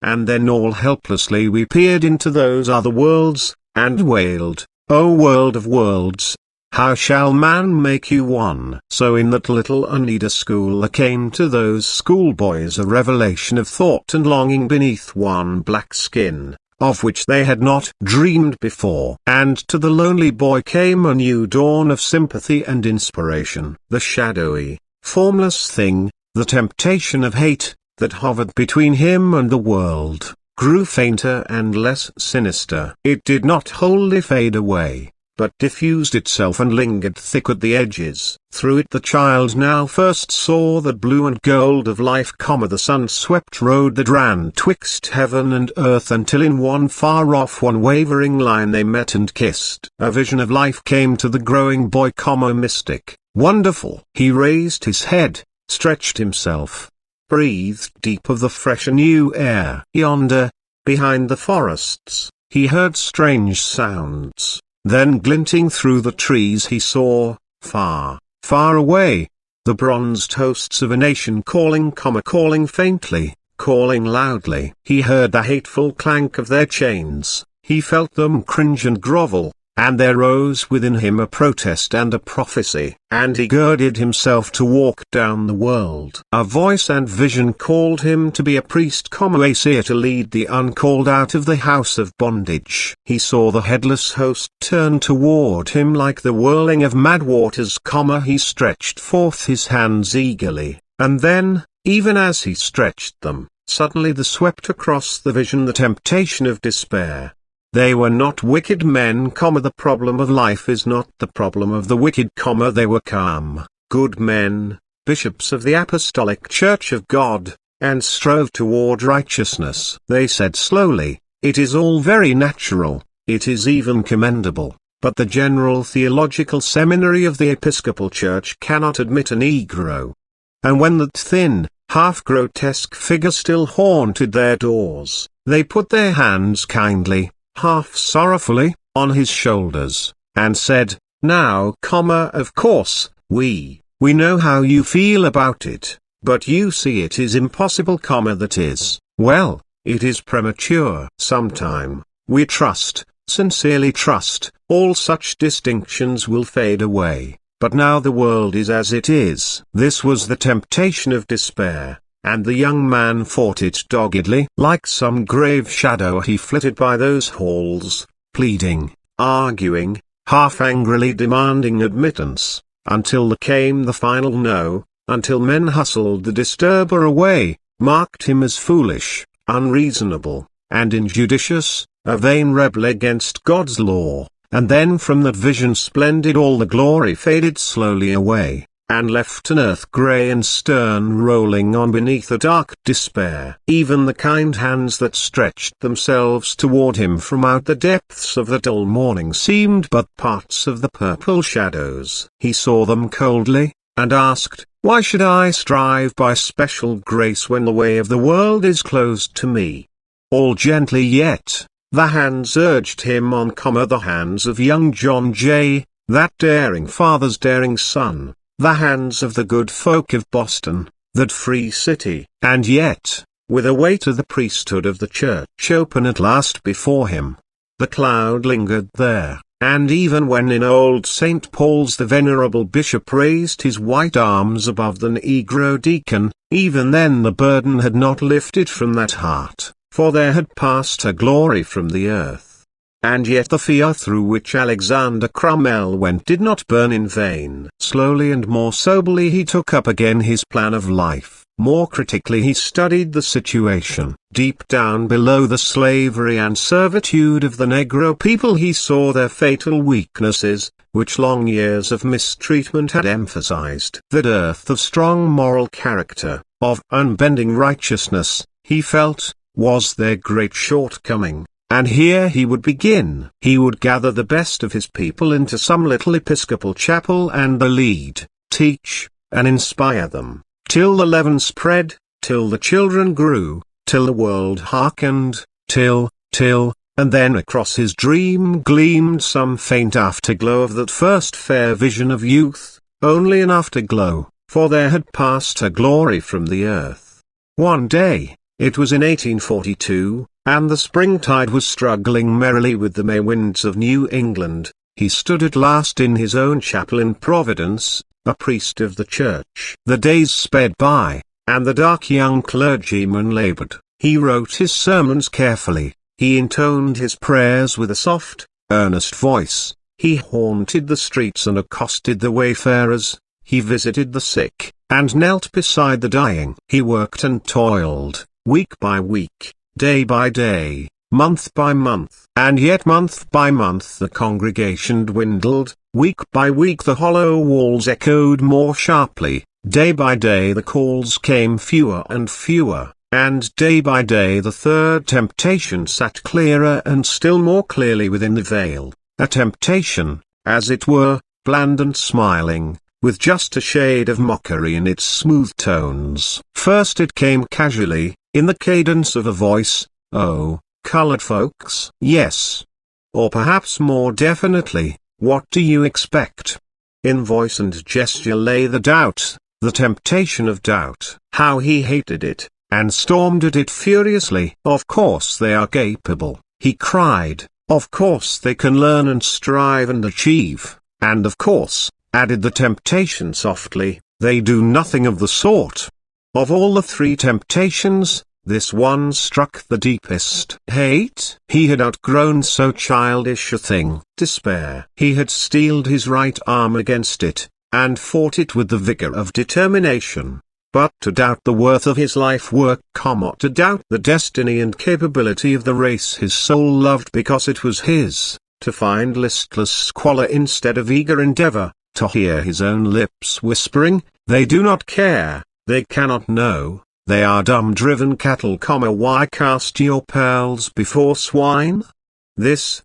And then all helplessly we peered into those other worlds, and wailed, "O world of worlds, how shall man make you one?" So in that little Oneida school there came to those schoolboys a revelation of thought and longing beneath one black skin, of which they had not dreamed before. And to the lonely boy came a new dawn of sympathy and inspiration. The shadowy, formless thing, the temptation of hate, that hovered between him and the world, grew fainter and less sinister. It did not wholly fade away, but diffused itself and lingered thick at the edges. Through it the child now first saw the blue and gold of life, the sun-swept road that ran twixt heaven and earth until in one far-off one wavering line they met and kissed. A vision of life came to the growing boy, mystic, wonderful. He raised his head, stretched himself, breathed deep of the fresh new air. Yonder, behind the forests, he heard strange sounds. Then glinting through the trees he saw, far, far away, the bronzed hosts of a nation calling faintly, calling loudly. He heard the hateful clank of their chains, he felt them cringe and grovel, and there rose within him a protest and a prophecy. And he girded himself to walk down the world. A voice and vision called him to be a priest, a seer, to lead the uncalled out of the house of bondage. He saw the headless host turn toward him like the whirling of mad waters, he stretched forth his hands eagerly, and then, even as he stretched them, suddenly there swept across the vision the temptation of despair. They were not wicked men, the problem of life is not the problem of the wicked, they were calm, good men, bishops of the Apostolic Church of God, and strove toward righteousness. They said slowly, "It is all very natural, it is even commendable, but the General Theological Seminary of the Episcopal Church cannot admit a Negro." And when that thin, half-grotesque figure still haunted their doors, they put their hands kindly, half sorrowfully, on his shoulders, and said, "Now, of course, we know how you feel about it, but you see it is impossible, that is, well, it is premature. Sometime, we trust, sincerely trust, all such distinctions will fade away, but now the world is as it is." This was the temptation of despair, and the young man fought it doggedly. Like some grave shadow he flitted by those halls, pleading, arguing, half angrily demanding admittance, until there came the final no, until men hustled the disturber away, marked him as foolish, unreasonable, and injudicious, a vain rebel against God's law, and then from that vision splendid all the glory faded slowly away, and left an earth grey and stern rolling on beneath a dark despair. Even the kind hands that stretched themselves toward him from out the depths of the dull morning seemed but parts of the purple shadows. He saw them coldly, and asked, "Why should I strive by special grace when the way of the world is closed to me?" All gently yet, the hands urged him on, the hands of young John Jay, that daring father's daring son, the hands of the good folk of Boston, that free city. And yet, with a way to the priesthood of the church open at last before him, the cloud lingered there, and even when in old St. Paul's the venerable bishop raised his white arms above the negro deacon, even then the burden had not lifted from that heart, for there had passed a glory from the earth. And yet the fear through which Alexander Crummell went did not burn in vain. Slowly and more soberly he took up again his plan of life. More critically he studied the situation. Deep down below the slavery and servitude of the Negro people he saw their fatal weaknesses, which long years of mistreatment had emphasized. The dearth of strong moral character, of unbending righteousness, he felt, was their great shortcoming, and here he would begin. He would gather the best of his people into some little Episcopal chapel and lead, teach, and inspire them, till the leaven spread, till the children grew, till the world hearkened, till, and then across his dream gleamed some faint afterglow of that first fair vision of youth, only an afterglow, for there had passed a glory from the earth. One day, it was in 1842, and the springtide was struggling merrily with the May winds of New England, he stood at last in his own chapel in Providence, a priest of the church. The days sped by, and the dark young clergyman labored. He wrote his sermons carefully, he intoned his prayers with a soft, earnest voice, he haunted the streets and accosted the wayfarers, he visited the sick, and knelt beside the dying. He worked and toiled, week by week, day by day, month by month, and yet month by month the congregation dwindled, week by week the hollow walls echoed more sharply, day by day the calls came fewer and fewer, and day by day the third temptation sat clearer and still more clearly within the veil, a temptation, as it were, bland and smiling, with just a shade of mockery in its smooth tones. First it came casually, in the cadence of a voice, "Oh, colored folks." Yes. Or perhaps more definitely, "What do you expect?" In voice and gesture lay the doubt, the temptation of doubt. How he hated it, and stormed at it furiously. Of course they are capable, he cried, of course they can learn and strive and achieve, and of course, added the temptation softly, they do nothing of the sort. Of all the three temptations, this one struck the deepest. Hate? He had outgrown so childish a thing. Despair? He had steeled his right arm against it, and fought it with the vigor of determination. But to doubt the worth of his life work, to doubt the destiny and capability of the race his soul loved because it was his, to find listless squalor instead of eager endeavor, to hear his own lips whispering, "They do not care, they cannot know, they are dumb-driven cattle, why cast your pearls before swine?" This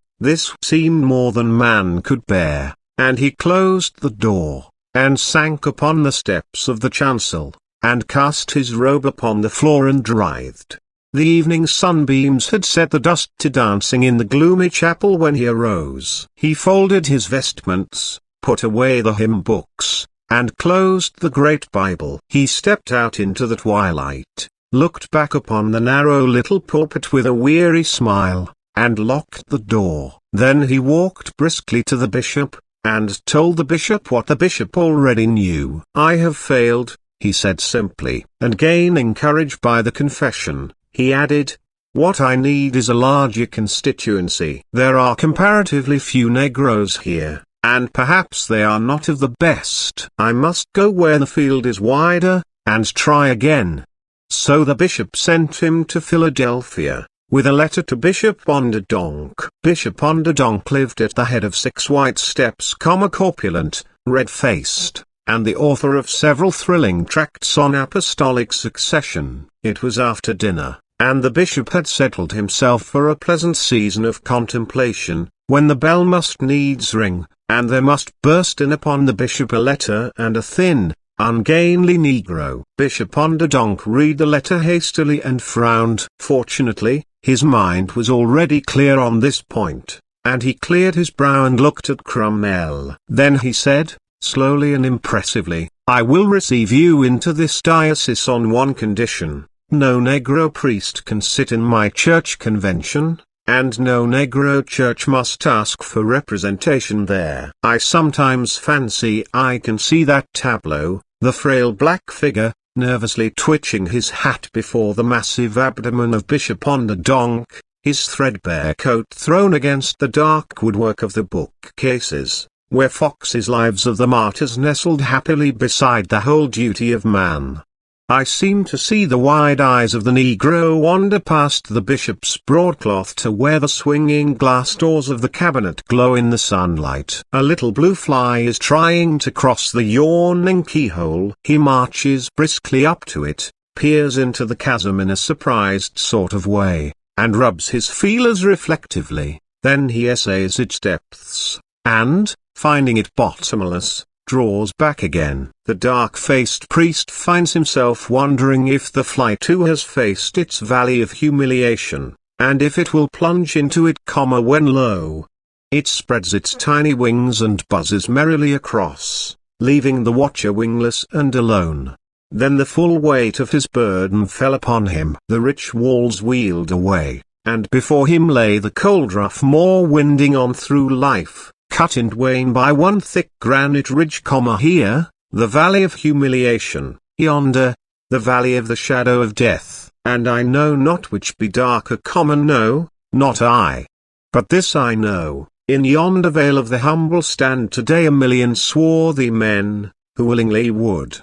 seemed more than man could bear, and he closed the door, and sank upon the steps of the chancel, and cast his robe upon the floor and writhed. The evening sunbeams had set the dust to dancing in the gloomy chapel when he arose. He folded his vestments, put away the hymn books, and closed the great Bible. He stepped out into the twilight, looked back upon the narrow little pulpit with a weary smile, and locked the door. Then he walked briskly to the bishop, and told the bishop what the bishop already knew. "I have failed," he said simply. And gaining courage by the confession, he added, "What I need is a larger constituency. There are comparatively few Negroes here, and perhaps they are not of the best. I must go where the field is wider, and try again." So the bishop sent him to Philadelphia, with a letter to Bishop Onderdonk. Bishop Onderdonk lived at the head of 6 white steps, corpulent, red-faced, and the author of several thrilling tracts on apostolic succession. It was after dinner, and the bishop had settled himself for a pleasant season of contemplation, when the bell must needs ring, and there must burst in upon the bishop a letter and a thin, ungainly negro. Bishop Onderdonk read the letter hastily and frowned. Fortunately, his mind was already clear on this point, and he cleared his brow and looked at Cromwell. Then he said, slowly and impressively, I will receive you into this diocese on one condition: no Negro priest can sit in my church convention, and no Negro church must ask for representation there. I sometimes fancy I can see that tableau, the frail black figure, nervously twitching his hat before the massive abdomen of Bishop Onderdonk, his threadbare coat thrown against the dark woodwork of the bookcases, where Fox's Lives of the Martyrs nestled happily beside The Whole Duty of Man. I seem to see the wide eyes of the Negro wander past the bishop's broadcloth to where the swinging glass doors of the cabinet glow in the sunlight. A little blue fly is trying to cross the yawning keyhole. He marches briskly up to it, peers into the chasm in a surprised sort of way, and rubs his feelers reflectively. Then he essays its depths, and, finding it bottomless, draws back again. The dark-faced priest finds himself wondering if the fly too has faced its valley of humiliation, and if it will plunge into it, when lo! It spreads its tiny wings and buzzes merrily across, leaving the watcher wingless and alone. Then the full weight of his burden fell upon him. The rich walls wheeled away, and before him lay the cold rough moor winding on through life, cut in twain by one thick granite ridge, here, the valley of humiliation, yonder, the valley of the shadow of death, and I know not which be darker, no, not I. But this I know, in yonder vale of the humble stand today a million swarthy men, who willingly would,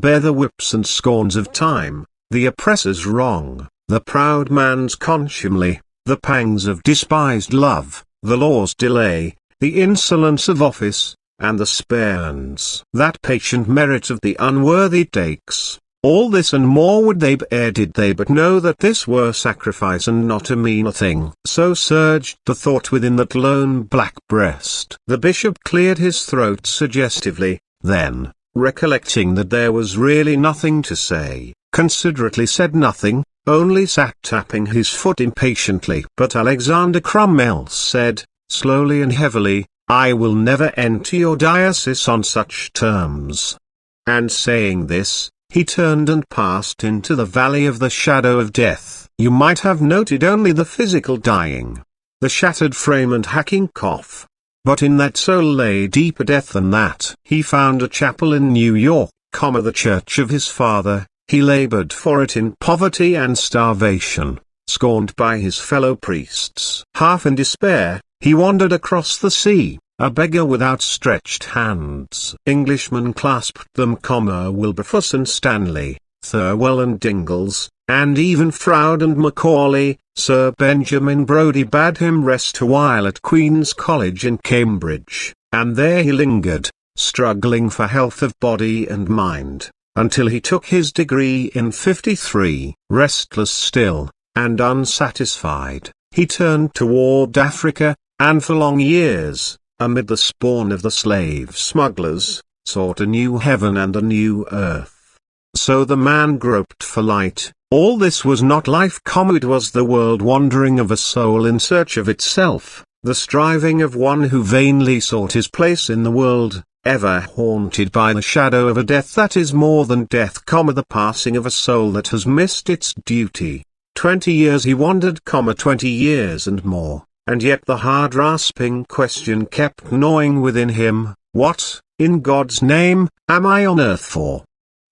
bear the whips and scorns of time, the oppressor's wrong, the proud man's contumely, the pangs of despised love, the law's delay, the insolence of office, and the spurns that patient merit of the unworthy takes. All this and more would they bear did they but know that this were sacrifice and not a mean thing. So surged the thought within that lone black breast. The bishop cleared his throat suggestively, then, recollecting that there was really nothing to say, considerately said nothing, only sat tapping his foot impatiently. But Alexander Cromwell said, slowly and heavily, I will never enter your diocese on such terms. And saying this, he turned and passed into the valley of the shadow of death. You might have noted only the physical dying, the shattered frame and hacking cough. But in that soul lay deeper death than that. He found a chapel in New York, the church of his father. He labored for it in poverty and starvation, scorned by his fellow priests. Half in despair, he wandered across the sea, a beggar with outstretched hands. Englishmen clasped them, Wilberforce and Stanley, Thirlwell and Dingles, and even Froude and Macaulay. Sir Benjamin Brodie bade him rest a while at Queen's College in Cambridge, and there he lingered, struggling for health of body and mind, until he took his degree in '53. Restless still, and unsatisfied, he turned toward Africa, and for long years, amid the spawn of the slave smugglers, sought a new heaven and a new earth. So the man groped for light. All this was not life, it was the world wandering of a soul in search of itself, the striving of one who vainly sought his place in the world, ever haunted by the shadow of a death that is more than death, the passing of a soul that has missed its duty. 20 years he wandered, 20 years and more, and yet the hard rasping question kept gnawing within him, what, in God's name, am I on earth for?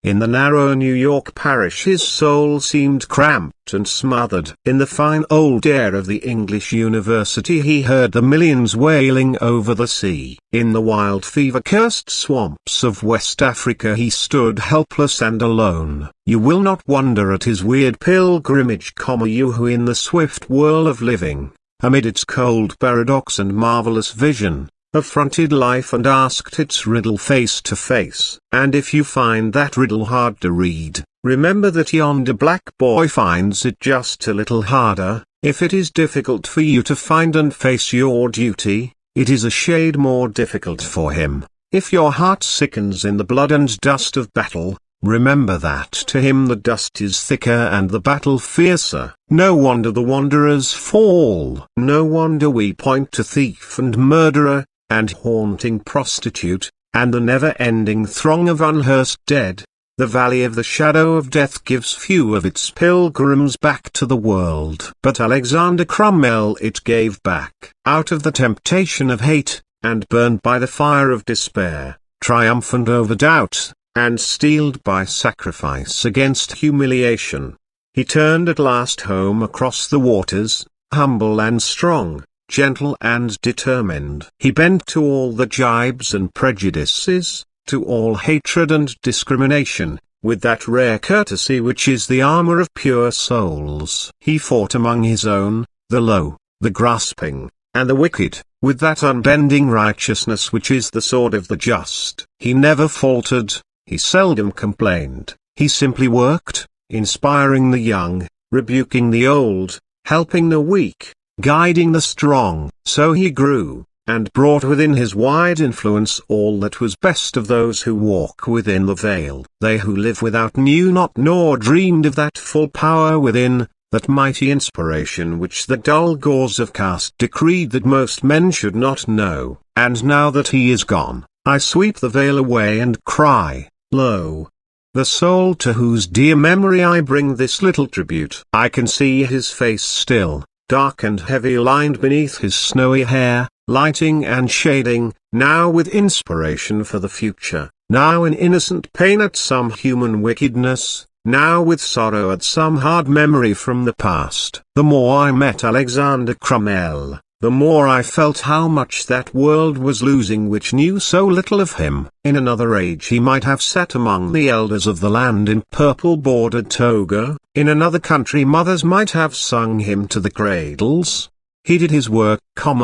In the narrow New York parish his soul seemed cramped and smothered. In the fine old air of the English University he heard the millions wailing over the sea. In the wild fever-cursed swamps of West Africa he stood helpless and alone. You will not wonder at his weird pilgrimage, you who in the swift whirl of living, amid its cold paradox and marvelous vision, affronted life and asked its riddle face to face. And if you find that riddle hard to read, remember that yonder black boy finds it just a little harder. If it is difficult for you to find and face your duty, it is a shade more difficult for him. If your heart sickens in the blood and dust of battle, remember that to him the dust is thicker and the battle fiercer. No wonder the wanderers fall. No wonder we point to thief and murderer, and haunting prostitute, and the never-ending throng of unhearsed dead. The valley of the shadow of death gives few of its pilgrims back to the world. But Alexander Crummell it gave back. Out of the temptation of hate, and burned by the fire of despair, triumphant over doubt, and steeled by sacrifice against humiliation, he turned at last home across the waters, humble and strong, gentle and determined. He bent to all the jibes and prejudices, to all hatred and discrimination, with that rare courtesy which is the armor of pure souls. He fought among his own, the low, the grasping, and the wicked, with that unbending righteousness which is the sword of the just. He never faltered, he seldom complained, he simply worked, inspiring the young, rebuking the old, helping the weak, guiding the strong. So he grew, and brought within his wide influence all that was best of those who walk within the veil. They who live without knew not nor dreamed of that full power within, that mighty inspiration which the dull gauze of caste decreed that most men should not know. And now that he is gone, I sweep the veil away and cry, lo! The soul to whose dear memory I bring this little tribute. I can see his face still, dark and heavy lined beneath his snowy hair, lighting and shading, now with inspiration for the future, now in innocent pain at some human wickedness, now with sorrow at some hard memory from the past. The more I met Alexander Crummell, the more I felt how much that world was losing which knew so little of him. In another age he might have sat among the elders of the land in purple-bordered toga, in another country mothers might have sung him to the cradles. He did his work,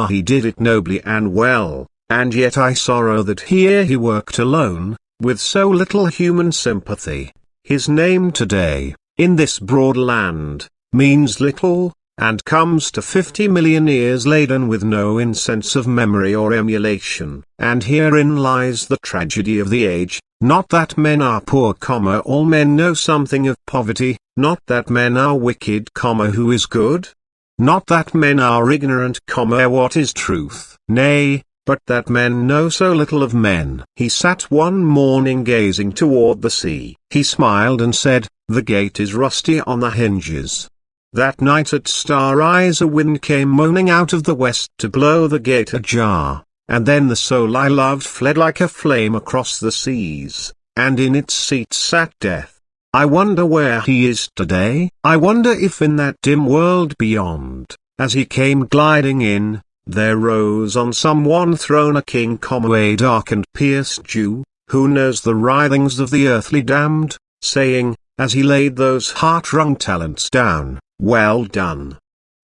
he did it nobly and well, and yet I sorrow that here he worked alone, with so little human sympathy. His name today, in this broad land, means little, and comes to 50 million years laden with no incense of memory or emulation. And herein lies the tragedy of the age, not that men are poor, all men know something of poverty, not that men are wicked, who is good? Not that men are ignorant, what is truth? Nay, but that men know so little of men. He sat one morning gazing toward the sea. He smiled and said, "The gate is rusty on the hinges." That night at Starrise a wind came moaning out of the west to blow the gate ajar, and then the soul I loved fled like a flame across the seas, and in its seat sat death. I wonder where he is today. I wonder if in that dim world beyond, as he came gliding in, there rose on some one throne a king, a dark and pierced Jew, who knows the writhings of the earthly damned, saying, as he laid those heart-wrung talents down, "Well done."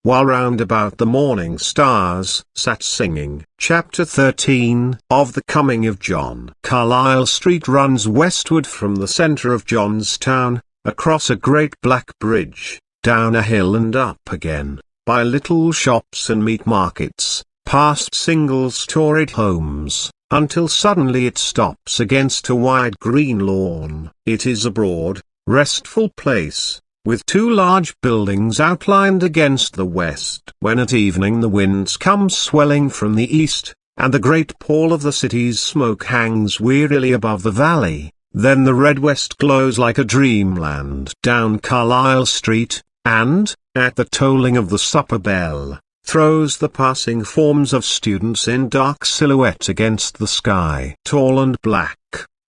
While round about the morning stars sat singing. Chapter 13 of The Coming of John. Carlisle Street runs westward from the centre of Johnstown, across a great black bridge, down a hill and up again, by little shops and meat markets, past single-storied homes, until suddenly it stops against a wide green lawn. It is a broad, restful place, with two large buildings outlined against the west. When at evening the winds come swelling from the east, and the great pall of the city's smoke hangs wearily above the valley, then the red west glows like a dreamland down Carlisle Street, and, at the tolling of the supper bell, throws the passing forms of students in dark silhouette against the sky. Tall and black,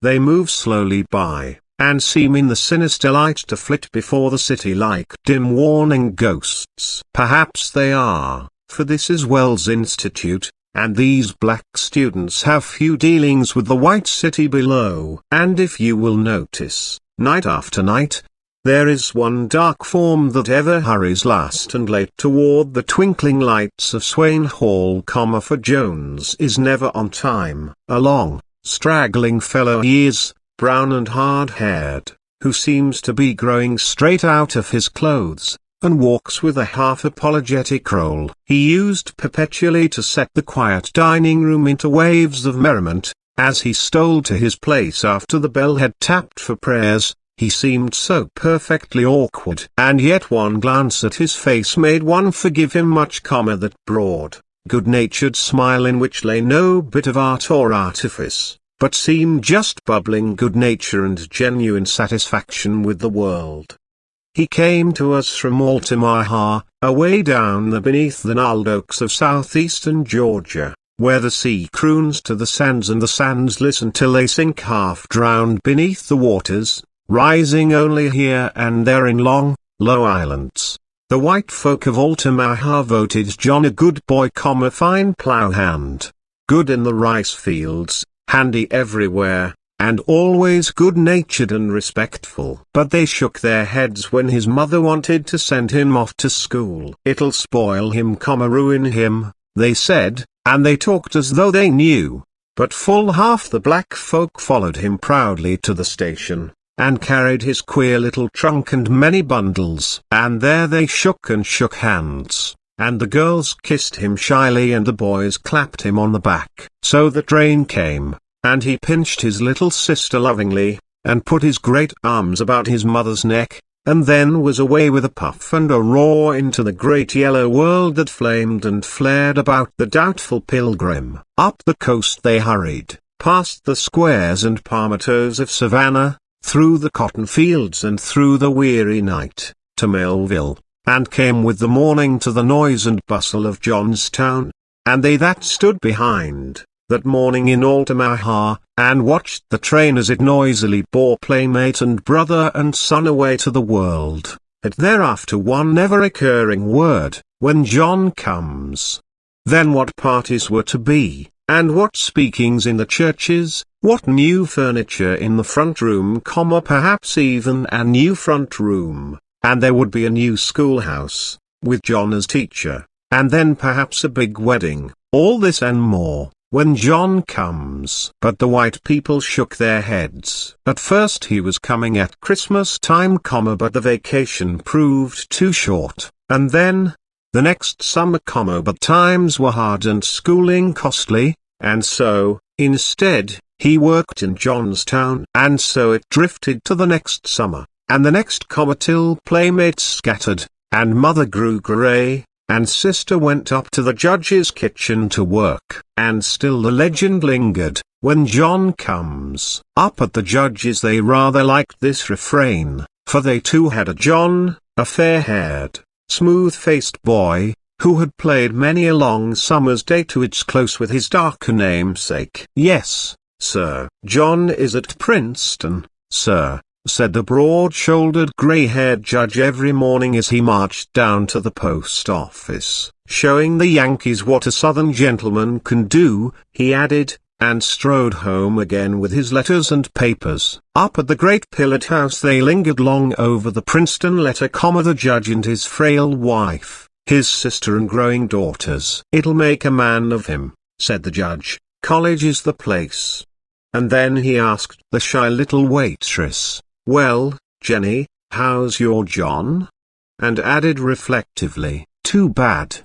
they move slowly by, and seem in the sinister light to flit before the city like dim warning ghosts. Perhaps they are, for this is Wells Institute, and these black students have few dealings with the white city below. And if you will notice, night after night, There is one dark form that ever hurries last and late toward the twinkling lights of Swain Hall, for Jones is never on time. A long, straggling fellow he is, brown and hard-haired, who seems to be growing straight out of his clothes, and walks with a half-apologetic roll. He used perpetually to set the quiet dining-room into waves of merriment. As he stole to his place after the bell had tapped for prayers, he seemed so perfectly awkward. And yet one glance at his face made one forgive him much, that broad, good-natured smile in which lay no bit of art or artifice, but seemed just bubbling good nature and genuine satisfaction with the world. He came to us from Altamaha, away down the beneath the gnarled oaks of southeastern Georgia, where the sea croons to the sands and the sands listen till they sink half drowned beneath the waters, rising only here and there in long, low islands. The white folk of Altamaha voted John a good boy, fine plough hand, good in the rice fields, handy everywhere, and always good-natured and respectful. But they shook their heads when his mother wanted to send him off to school. It'll spoil him, ruin him, they said, and they talked as though they knew. But full half the black folk followed him proudly to the station, and carried his queer little trunk and many bundles. And there they shook and shook hands, and the girls kissed him shyly and the boys clapped him on the back. So the train came, and he pinched his little sister lovingly, and put his great arms about his mother's neck, and then was away with a puff and a roar into the great yellow world that flamed and flared about the doubtful pilgrim. Up the coast they hurried, past the squares and palmettos of Savannah, through the cotton fields and through the weary night, to Millville, and came with the morning to the noise and bustle of Johnstown. And they that stood behind, that morning in Altamaha, and watched the train as it noisily bore playmate and brother and son away to the world, had thereafter one never-recurring word, "When John comes." Then what parties were to be, and what speakings in the churches, what new furniture in the front room, perhaps even a new front room, and there would be a new schoolhouse, with John as teacher, and then perhaps a big wedding, all this and more, when John comes. But the white people shook their heads. At first he was coming at Christmas time, but the vacation proved too short, and then, the next summer, but times were hard and schooling costly, and so, instead, he worked in Johnstown, and so it drifted to the next summer, and the next, till playmates scattered, and mother grew grey, and sister went up to the judge's kitchen to work. And still the legend lingered, "When John comes." Up at the judge's they rather liked this refrain, for they too had a John, a fair-haired, smooth-faced boy, who had played many a long summer's day to its close with his darker namesake. "Yes, sir. John is at Princeton, sir," said the broad-shouldered grey-haired judge every morning as he marched down to the post office. "Showing the Yankees what a Southern gentleman can do," he added, and strode home again with his letters and papers. Up at the great pillared house they lingered long over the Princeton letter, the judge and his frail wife, his sister and growing daughters. "It'll make a man of him," said the judge. "College is the place." And then he asked the shy little waitress, "Well, Jenny, how's your John?" And added reflectively, too bad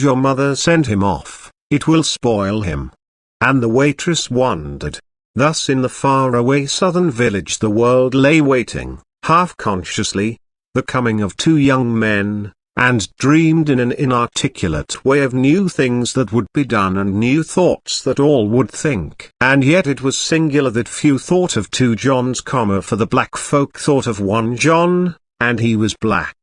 your mother sent him off, it will spoil him." And the waitress wondered. Thus in the far-away southern village the world lay waiting, half-consciously, the coming of two young men, and dreamed in an inarticulate way of new things that would be done and new thoughts that all would think. And yet it was singular that few thought of two Johns, for the black folk thought of one John, and he was black,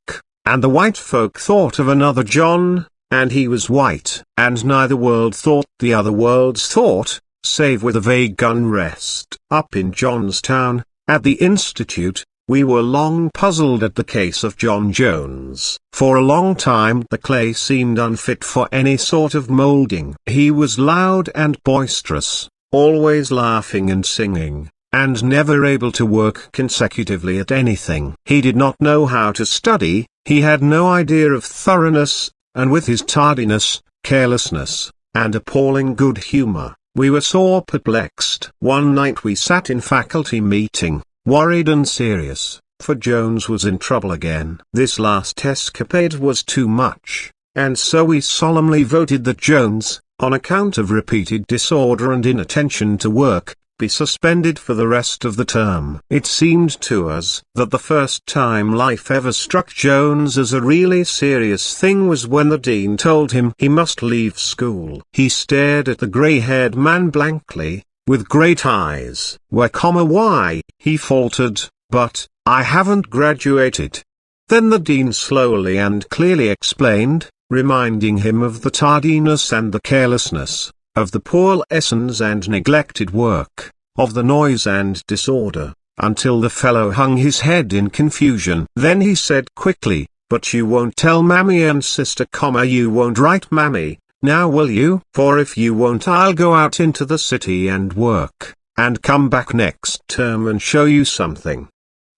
and the white folk thought of another John, and he was white, and neither world thought the other world's thought, save with a vague unrest. Up in Johnstown, at the Institute, we were long puzzled at the case of John Jones. For a long time the clay seemed unfit for any sort of molding. He was loud and boisterous, always laughing and singing, and never able to work consecutively at anything. He did not know how to study, he had no idea of thoroughness, and with his tardiness, carelessness, and appalling good humor, we were sore perplexed. One night we sat in faculty meeting, worried and serious, for Jones was in trouble again. This last escapade was too much, and so we solemnly voted that Jones, on account of repeated disorder and inattention to work, be suspended for the rest of the term. It seemed to us that the first time life ever struck Jones as a really serious thing was when the dean told him he must leave school. He stared at the grey-haired man blankly, with great eyes. Why, he faltered, but, I haven't graduated. Then the dean slowly and clearly explained, reminding him of the tardiness and the carelessness, of the poor lessons and neglected work, of the noise and disorder, until the fellow hung his head in confusion. Then he said quickly, but you won't tell Mammy and Sister, you won't write Mammy, now will you? For if you won't, I'll go out into the city and work, and come back next term and show you something.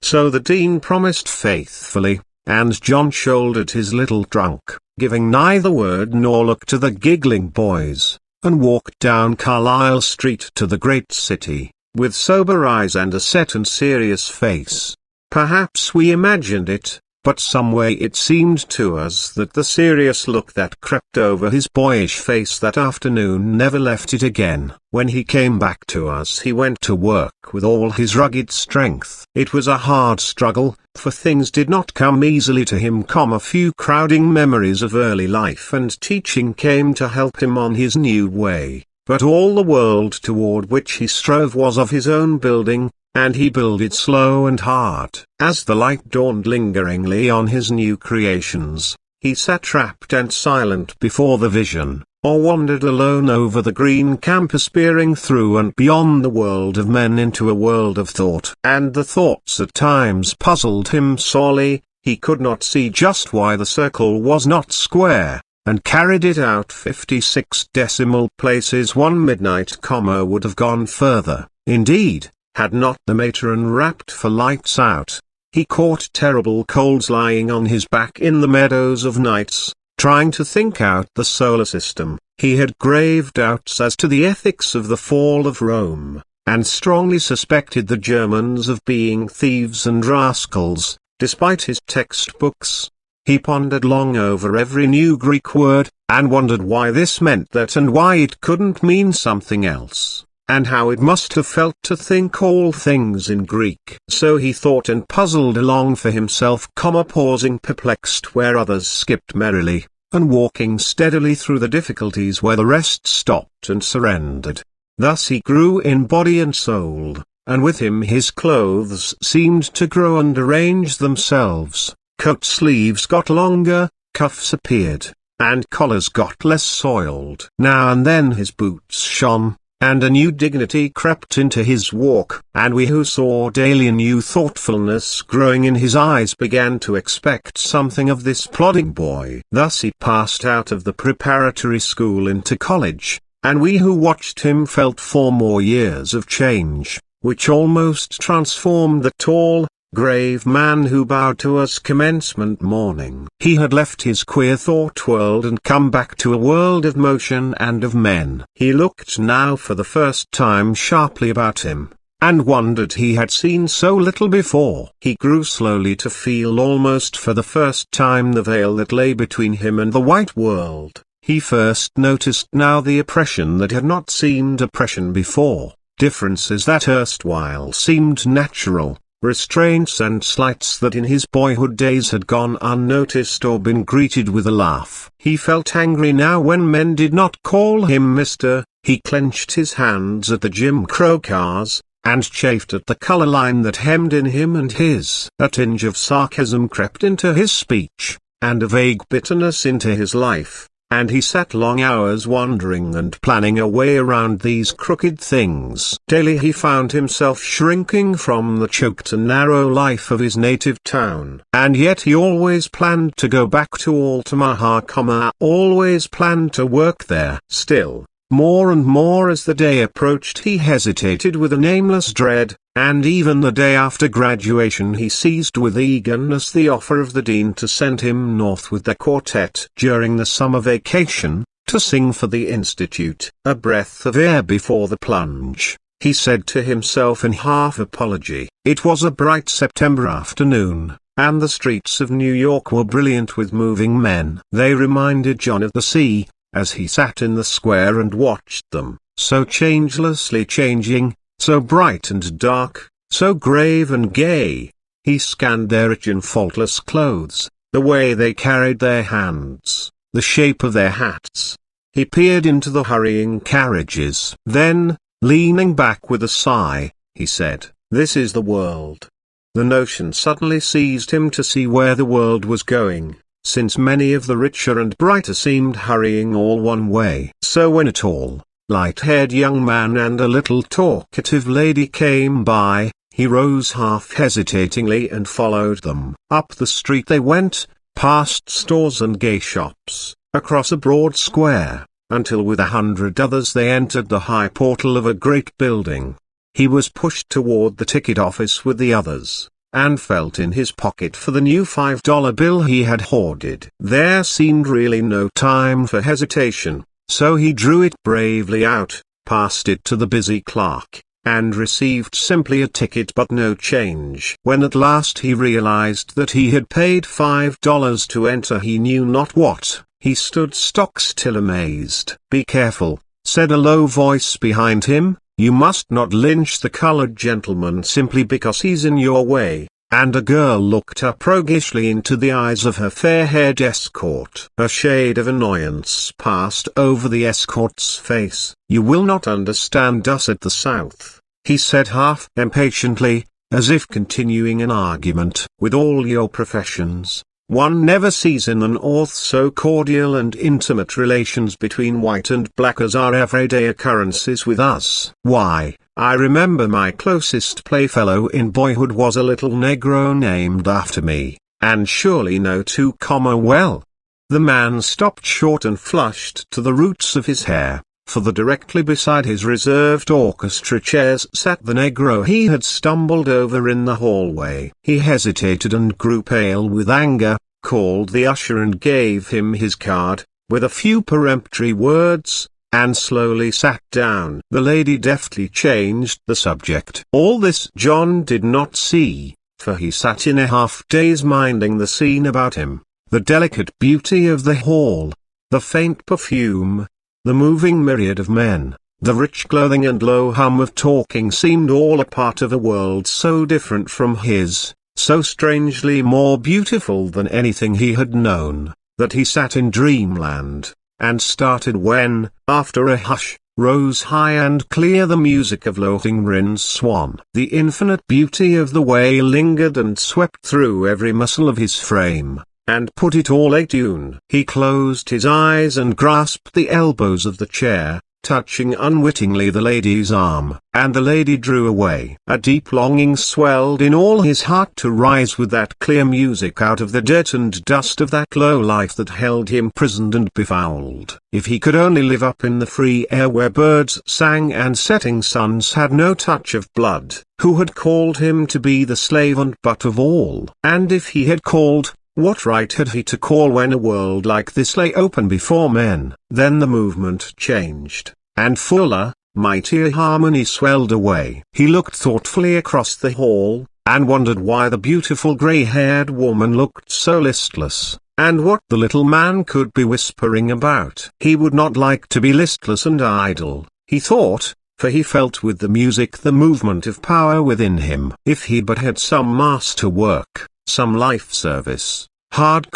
So the dean promised faithfully, and John shouldered his little trunk, giving neither word nor look to the giggling boys, and walked down Carlisle Street to the great city, with sober eyes and a set and serious face. Perhaps we imagined it, but some way it seemed to us that the serious look that crept over his boyish face that afternoon never left it again. When he came back to us, he went to work with all his rugged strength. It was a hard struggle, for things did not come easily to him. A few crowding memories of early life and teaching came to help him on his new way, but all the world toward which he strove was of his own building, and he builded slow and hard. As the light dawned lingeringly on his new creations, he sat rapt and silent before the vision, or wandered alone over the green campus, peering through and beyond the world of men into a world of thought. And the thoughts at times puzzled him sorely. He could not see just why the circle was not square, and carried it out 56 decimal places. One midnight comma would have gone further, indeed, had not the matron rapped for lights out. He caught terrible colds lying on his back in the meadows of nights, trying to think out the solar system. He had grave doubts as to the ethics of the fall of Rome, and strongly suspected the Germans of being thieves and rascals, despite his textbooks. He pondered long over every new Greek word, and wondered why this meant that and why it couldn't mean something else, and how it must have felt to think all things in Greek. So he thought and puzzled along for himself, pausing perplexed where others skipped merrily, and walking steadily through the difficulties where the rest stopped and surrendered. Thus he grew in body and soul, and with him his clothes seemed to grow and arrange themselves. Coat sleeves got longer, cuffs appeared, and collars got less soiled. Now and then his boots shone, and a new dignity crept into his walk, and we who saw daily a new thoughtfulness growing in his eyes began to expect something of this plodding boy. Thus he passed out of the preparatory school into college, and we who watched him felt 4 more years of change, which almost transformed the tall, grave man who bowed to us commencement morning. He had left his queer thought world and come back to a world of motion and of men. He looked now for the first time sharply about him, and wondered he had seen so little before. He grew slowly to feel almost for the first time the veil that lay between him and the white world. He first noticed now the oppression that had not seemed oppression before, differences that erstwhile seemed natural, restraints and slights that in his boyhood days had gone unnoticed or been greeted with a laugh. He felt angry now when men did not call him Mr. He clenched his hands at the Jim Crow cars, and chafed at the color line that hemmed in him and his. A tinge of sarcasm crept into his speech, and a vague bitterness into his life, and he sat long hours wondering and planning a way around these crooked things. Daily he found himself shrinking from the choked and narrow life of his native town. And yet he always planned to go back to Altamaha, always planned to work there. Still, more and more as the day approached he hesitated with a nameless dread, and even the day after graduation he seized with eagerness the offer of the dean to send him north with the quartet during the summer vacation, to sing for the institute. A breath of air before the plunge, he said to himself in half apology. It was a bright September afternoon, and the streets of New York were brilliant with moving men. They reminded John of the sea, as he sat in the square and watched them, so changelessly changing, so bright and dark, so grave and gay. He scanned their rich and faultless clothes, the way they carried their hands, the shape of their hats. He peered into the hurrying carriages. Then, leaning back with a sigh, he said, "This is the world." The notion suddenly seized him to see where the world was going, since many of the richer and brighter seemed hurrying all one way. So when a tall, light-haired young man and a little talkative lady came by, he rose half hesitatingly and followed them. Up the street they went, past stores and gay shops, across a broad square, until with 100 others they entered the high portal of a great building. He was pushed toward the ticket office with the others, and felt in his pocket for the new $5 bill he had hoarded. There seemed really no time for hesitation, so he drew it bravely out, passed it to the busy clerk, and received simply a ticket but no change. When at last he realized that he had paid $5 to enter he knew not what, he stood stock-still amazed. "Be careful," said a low voice behind him. "You must not lynch the colored gentleman simply because he's in your way," and a girl looked up roguishly into the eyes of her fair-haired escort. A shade of annoyance passed over the escort's face. "You will not understand us at the South," he said half impatiently, as if continuing an argument. "With all your professions, one never sees in the North so cordial and intimate relations between white and black as are everyday occurrences with us. Why, I remember my closest playfellow in boyhood was a little Negro named after me, and surely no two well." The man stopped short and flushed to the roots of his hair, for directly beside his reserved orchestra chairs sat the Negro he had stumbled over in the hallway. He hesitated and grew pale with anger, called the usher and gave him his card, with a few peremptory words, and slowly sat down. The lady deftly changed the subject. All this John did not see, for he sat in a half-daze minding the scene about him, the delicate beauty of the hall, the faint perfume, the moving myriad of men, the rich clothing and low hum of talking seemed all a part of a world so different from his, so strangely more beautiful than anything he had known, that he sat in dreamland, and started when, after a hush, rose high and clear the music of Lohengrin's Swan. The infinite beauty of the way lingered and swept through every muscle of his frame, and put it all a-tune. He closed his eyes and grasped the elbows of the chair, touching unwittingly the lady's arm, and the lady drew away. A deep longing swelled in all his heart to rise with that clear music out of the dirt and dust of that low life that held him prisoned and befouled. If he could only live up in the free air where birds sang and setting suns had no touch of blood, who had called him to be the slave and butt of all? And if he had called, what right had he to call when a world like this lay open before men? Then the movement changed, and fuller, mightier harmony swelled away. He looked thoughtfully across the hall, and wondered why the beautiful grey-haired woman looked so listless, and what the little man could be whispering about. He would not like to be listless and idle, he thought, for he felt with the music the movement of power within him. If he but had some master work, some life service, hard,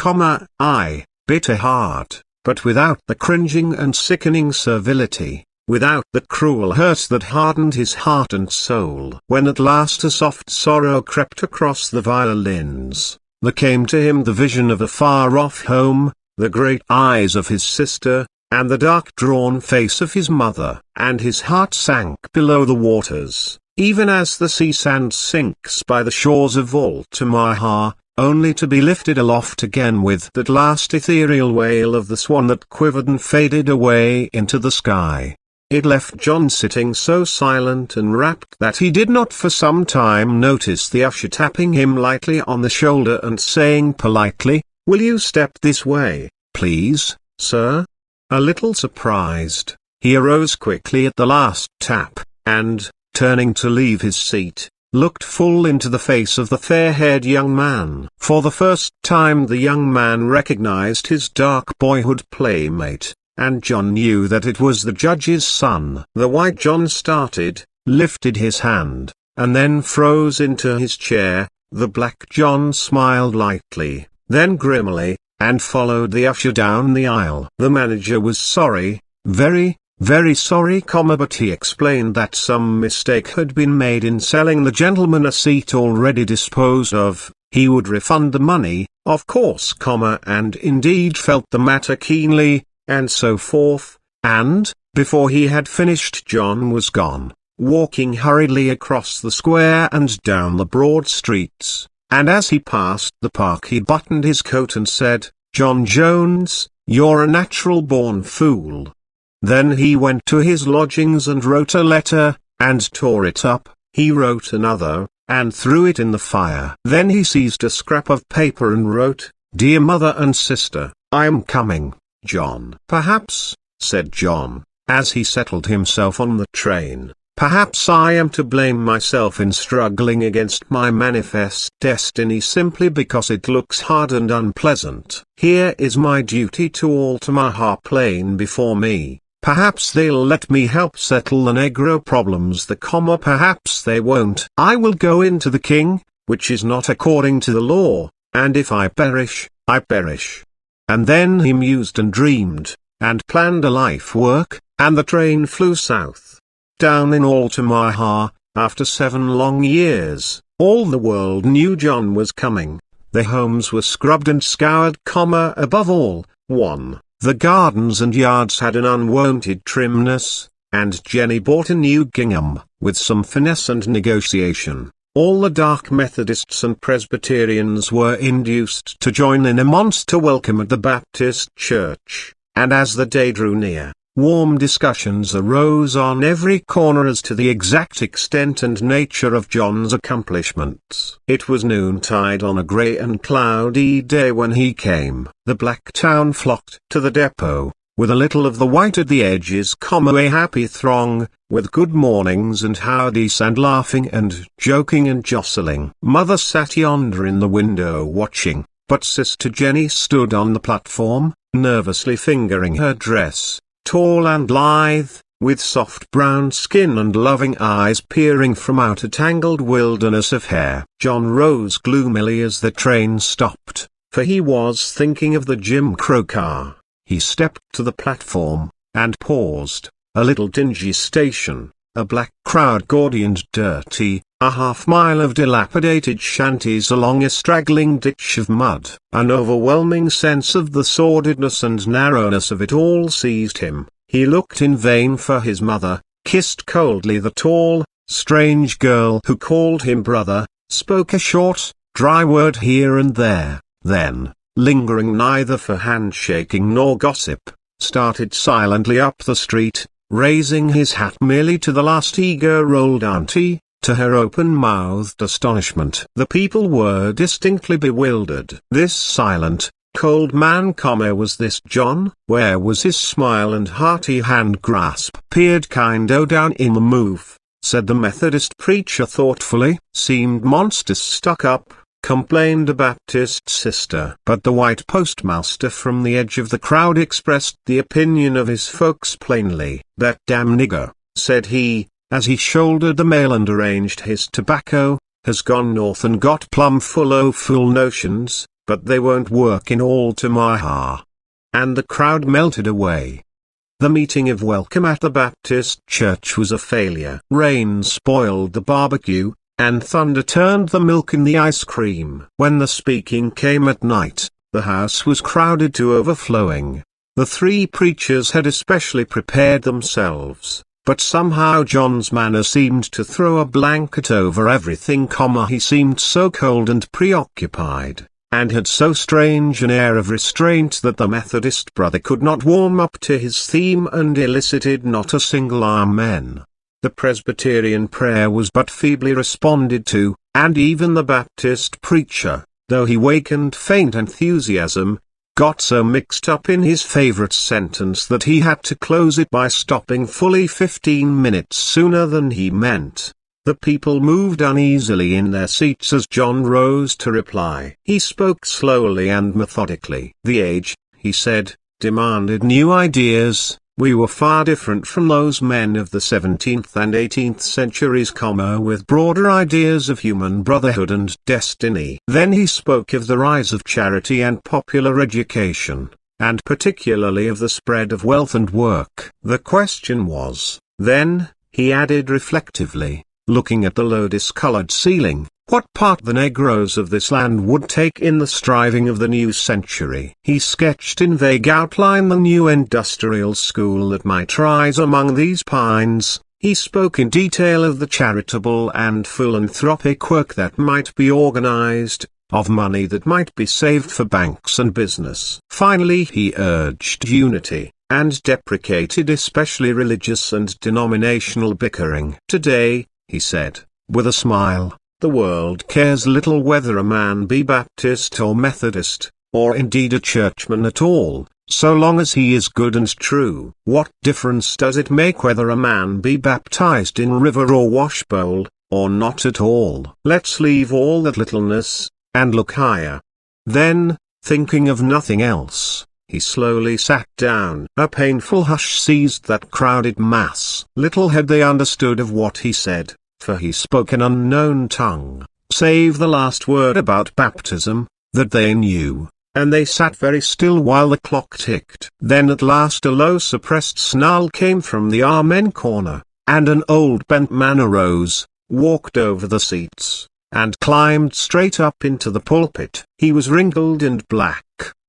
aye, bitter hard, but without the cringing and sickening servility, without the cruel hurt that hardened his heart and soul. When at last a soft sorrow crept across the violins, there came to him the vision of a far-off home, the great eyes of his sister, and the dark-drawn face of his mother, and his heart sank below the waters, even as the sea sand sinks by the shores of Altamaha, only to be lifted aloft again with that last ethereal wail of the swan that quivered and faded away into the sky. It left John sitting so silent and rapt that he did not for some time notice the usher tapping him lightly on the shoulder and saying politely, "Will you step this way, please, sir?" A little surprised, he arose quickly at the last tap, and, turning to leave his seat, looked full into the face of the fair-haired young man. For the first time the young man recognized his dark boyhood playmate, and John knew that it was the judge's son. The white John started, lifted his hand, and then froze into his chair. The black John smiled lightly, then grimly, and followed the usher down the aisle. The manager was sorry, very, very sorry, but he explained that some mistake had been made in selling the gentleman a seat already disposed of. He would refund the money, of course, and indeed felt the matter keenly, and so forth, and, before he had finished, John was gone, walking hurriedly across the square and down the broad streets, and as he passed the park he buttoned his coat and said, "John Jones, you're a natural-born fool." Then he went to his lodgings and wrote a letter, and tore it up. He wrote another, and threw it in the fire. Then he seized a scrap of paper and wrote, "Dear mother and sister, I'm coming, John." "Perhaps," said John, as he settled himself on the train, "perhaps I am to blame myself in struggling against my manifest destiny simply because it looks hard and unpleasant. Here is my duty to all Omaha plain before me. Perhaps they'll let me help settle the Negro problems, perhaps they won't. I will go into the king, which is not according to the law, and if I perish, I perish." And then he mused and dreamed, and planned a life work, and the train flew south. Down in Omaha, after 7 long years, all the world knew John was coming. The homes were scrubbed and scoured, above all, the gardens and yards had an unwonted trimness, and Jenny bought a new gingham, with some finesse and negotiation. All the dark Methodists and Presbyterians were induced to join in a monster welcome at the Baptist church, and as the day drew near, warm discussions arose on every corner as to the exact extent and nature of John's accomplishments. It was noontide on a grey and cloudy day when he came. The black town flocked to the depot, with a little of the white at the edges, a happy throng, with good mornings and howdies and laughing and joking and jostling. Mother sat yonder in the window watching, but Sister Jenny stood on the platform, nervously fingering her dress, tall and lithe, with soft brown skin and loving eyes peering from out a tangled wilderness of hair. John rose gloomily as the train stopped, for he was thinking of the Jim Crow car. He stepped to the platform, and paused. A little dingy station, a black crowd, gaudy and dirty, a half-mile of dilapidated shanties along a straggling ditch of mud. An overwhelming sense of the sordidness and narrowness of it all seized him. He looked in vain for his mother, kissed coldly the tall, strange girl who called him brother, spoke a short, dry word here and there, then, lingering neither for handshaking nor gossip, started silently up the street, raising his hat merely to the last eager rolled auntie, to her open-mouthed astonishment. The people were distinctly bewildered. This silent, cold man, was this John? Where was his smile and hearty hand grasp? "Peered down in the move," said the Methodist preacher thoughtfully. "Seemed monstrous stuck up," complained a Baptist sister. But the white postmaster from the edge of the crowd expressed the opinion of his folks plainly. "That damn nigger," said he, as he shouldered the mail and arranged his tobacco, "has gone north and got plumb full o' fool notions, but they won't work in Omaha." And the crowd melted away. The meeting of welcome at the Baptist church was a failure. Rain spoiled the barbecue, and thunder turned the milk in the ice cream. When the speaking came at night, the house was crowded to overflowing. The 3 preachers had especially prepared themselves, but somehow John's manner seemed to throw a blanket over everything, he seemed so cold and preoccupied. and had so strange an air of restraint that the Methodist brother could not warm up to his theme and elicited not a single amen. The Presbyterian prayer was but feebly responded to, and even the Baptist preacher, though he wakened faint enthusiasm, got so mixed up in his favorite sentence that he had to close it by stopping fully 15 minutes sooner than he meant. The people moved uneasily in their seats as John rose to reply. He spoke slowly and methodically. The age, he said, demanded new ideas. We were far different from those men of the 17th and 18th centuries, with broader ideas of human brotherhood and destiny. Then he spoke of the rise of charity and popular education, and particularly of the spread of wealth and work. The question was, then, he added reflectively, looking at the low discolored ceiling, what part the Negroes of this land would take in the striving of the new century. He sketched in vague outline the new industrial school that might rise among these pines. He spoke in detail of the charitable and philanthropic work that might be organized, of money that might be saved for banks and business. Finally he urged unity, and deprecated especially religious and denominational bickering. Today, he said, with a smile, the world cares little whether a man be Baptist or Methodist, or indeed a churchman at all, so long as he is good and true. What difference does it make whether a man be baptized in river or washbowl, or not at all? Let's leave all that littleness, and look higher. Then, thinking of nothing else, he slowly sat down. A painful hush seized that crowded mass. Little had they understood of what he said, for he spoke an unknown tongue, save the last word about baptism, that they knew, and they sat very still while the clock ticked. Then at last a low suppressed snarl came from the amen corner, and an old bent man arose, walked over the seats, and climbed straight up into the pulpit. He was wrinkled and black,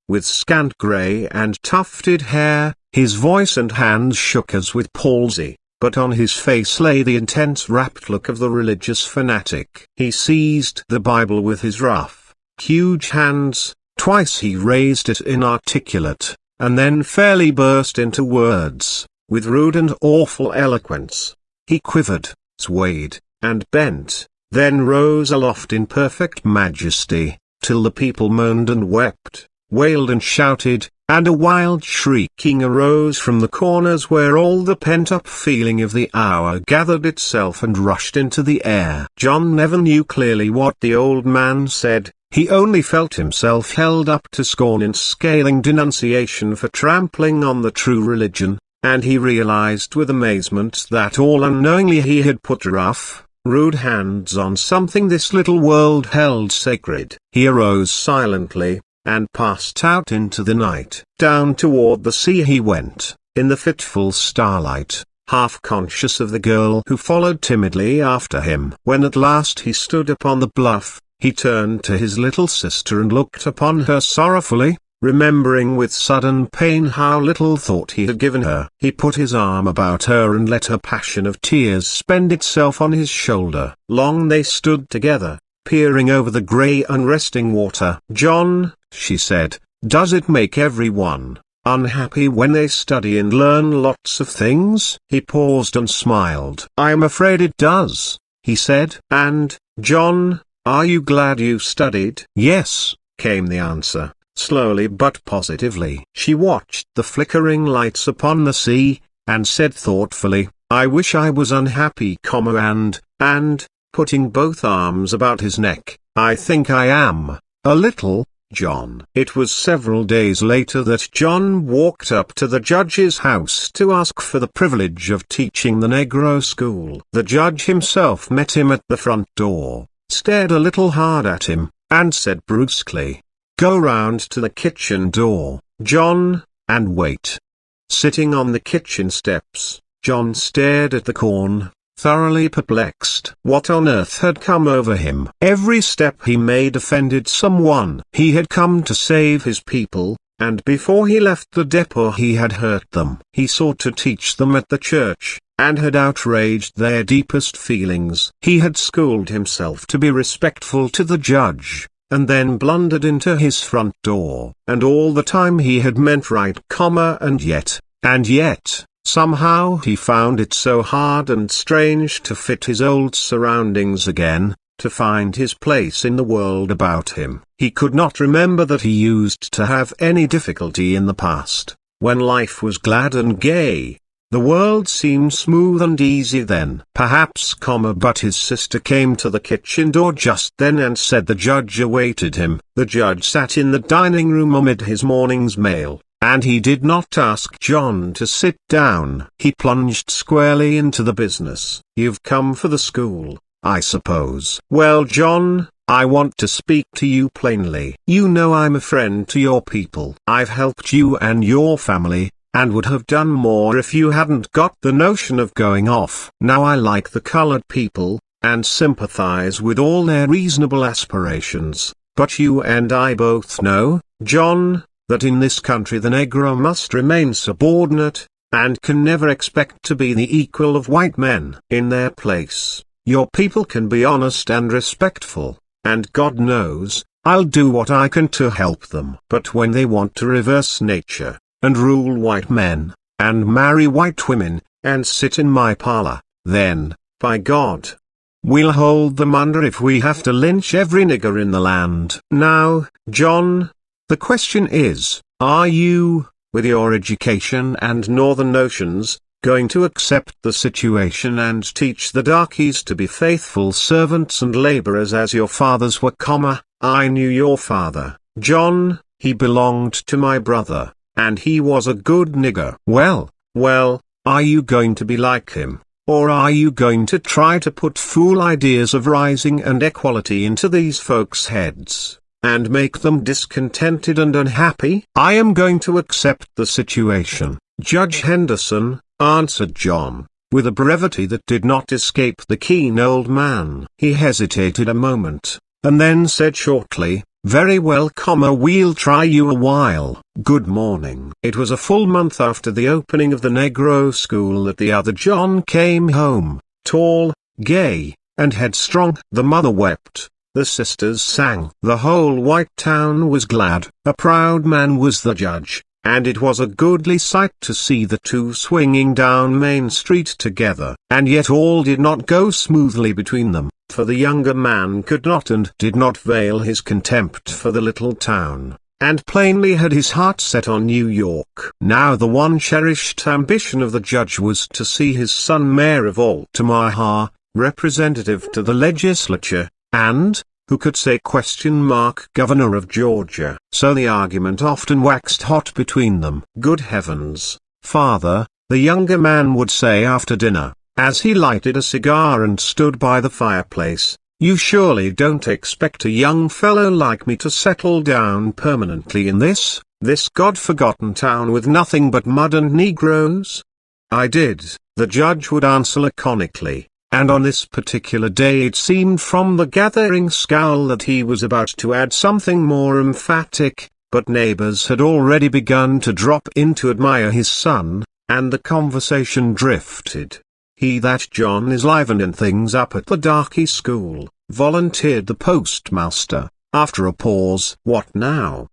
with scant grey and tufted hair. His voice and hands shook as with palsy, but on his face lay the intense rapt look of the religious fanatic. He seized the Bible with his rough, huge hands. Twice he raised it inarticulate, and then fairly burst into words, with rude and awful eloquence. He quivered, swayed, and bent, then rose aloft in perfect majesty, till the people moaned and wept, wailed and shouted, and a wild shrieking arose from the corners where all the pent-up feeling of the hour gathered itself and rushed into the air. John never knew clearly what the old man said. He only felt himself held up to scorn in scathing denunciation for trampling on the true religion, and he realized with amazement that all unknowingly he had put rough, rude hands on something this little world held sacred. He arose silently, and passed out into the night. Down toward the sea he went, in the fitful starlight, half conscious of the girl who followed timidly after him. When at last he stood upon the bluff, he turned to his little sister and looked upon her sorrowfully, remembering with sudden pain how little thought he had given her. He put his arm about her and let her passion of tears spend itself on his shoulder. Long they stood together, peering over the grey unresting water. "John," she said, "does it make everyone unhappy when they study and learn lots of things?" He paused and smiled. "I'm afraid it does," he said. "And, John, are you glad you studied?" "Yes," came the answer, slowly but positively. She watched the flickering lights upon the sea, and said thoughtfully, "I wish I was unhappy, and, putting both arms about his neck, I think I am, a little, John." It was several days later that John walked up to the judge's house to ask for the privilege of teaching the Negro school. The judge himself met him at the front door, stared a little hard at him, and said brusquely, "Go round to the kitchen door, John, and wait." Sitting on the kitchen steps, John stared at the corn, thoroughly perplexed. What on earth had come over him? Every step he made offended someone. He had come to save his people, and before he left the depot he had hurt them. He sought to teach them at the church, and had outraged their deepest feelings. He had schooled himself to be respectful to the judge, and then blundered into his front door. And all the time he had meant right, and yet, somehow he found it so hard and strange to fit his old surroundings again, to find his place in the world about him. He could not remember that he used to have any difficulty in the past, when life was glad and gay. The world seemed smooth and easy then. Perhaps, but his sister came to the kitchen door just then and said the judge awaited him. The judge sat in the dining room amid his morning's mail, and he did not ask John to sit down. He plunged squarely into the business. "You've come for the school, I suppose." "Well, John, I want to speak to you plainly. You know I'm a friend to your people. I've helped you and your family, and would have done more if you hadn't got the notion of going off. Now I like the colored people, and sympathize with all their reasonable aspirations, but you and I both know, John, that in this country the Negro must remain subordinate, and can never expect to be the equal of white men. In their place, your people can be honest and respectful, and God knows, I'll do what I can to help them. But when they want to reverse nature, and rule white men, and marry white women, and sit in my parlor, then, by God, we'll hold them under if we have to lynch every nigger in the land." Now, John, the question is, are you, with your education and northern notions, going to accept the situation and teach the darkies to be faithful servants and laborers as your fathers were, I knew your father, John, he belonged to my brother, and he was a good nigger. Well, are you going to be like him, or are you going to try to put fool ideas of rising and equality into these folks' heads, and make them discontented and unhappy? "I am going to accept the situation, Judge Henderson," answered John, with a brevity that did not escape the keen old man. He hesitated a moment, and then said shortly, "Very well, we'll try you a while. Good morning." It was a full month after the opening of the Negro school that the other John came home, tall, gay, and headstrong. The mother wept, the sisters sang. The whole white town was glad. A proud man was the judge, and it was a goodly sight to see the two swinging down Main Street together. And yet all did not go smoothly between them, for the younger man could not and did not veil his contempt for the little town, and plainly had his heart set on New York. Now the one cherished ambition of the judge was to see his son mayor of Altamaha, representative to the legislature, and, who could say, governor of Georgia. So the argument often waxed hot between them. "Good heavens, father," the younger man would say after dinner, as he lighted a cigar and stood by the fireplace, "you surely don't expect a young fellow like me to settle down permanently in this God-forgotten town with nothing but mud and Negroes?" "I did," the judge would answer laconically, and on this particular day it seemed from the gathering scowl that he was about to add something more emphatic, but neighbors had already begun to drop in to admire his son, and the conversation drifted. "He that John is livening things up at the darky school," volunteered the postmaster, after a pause. "What now?"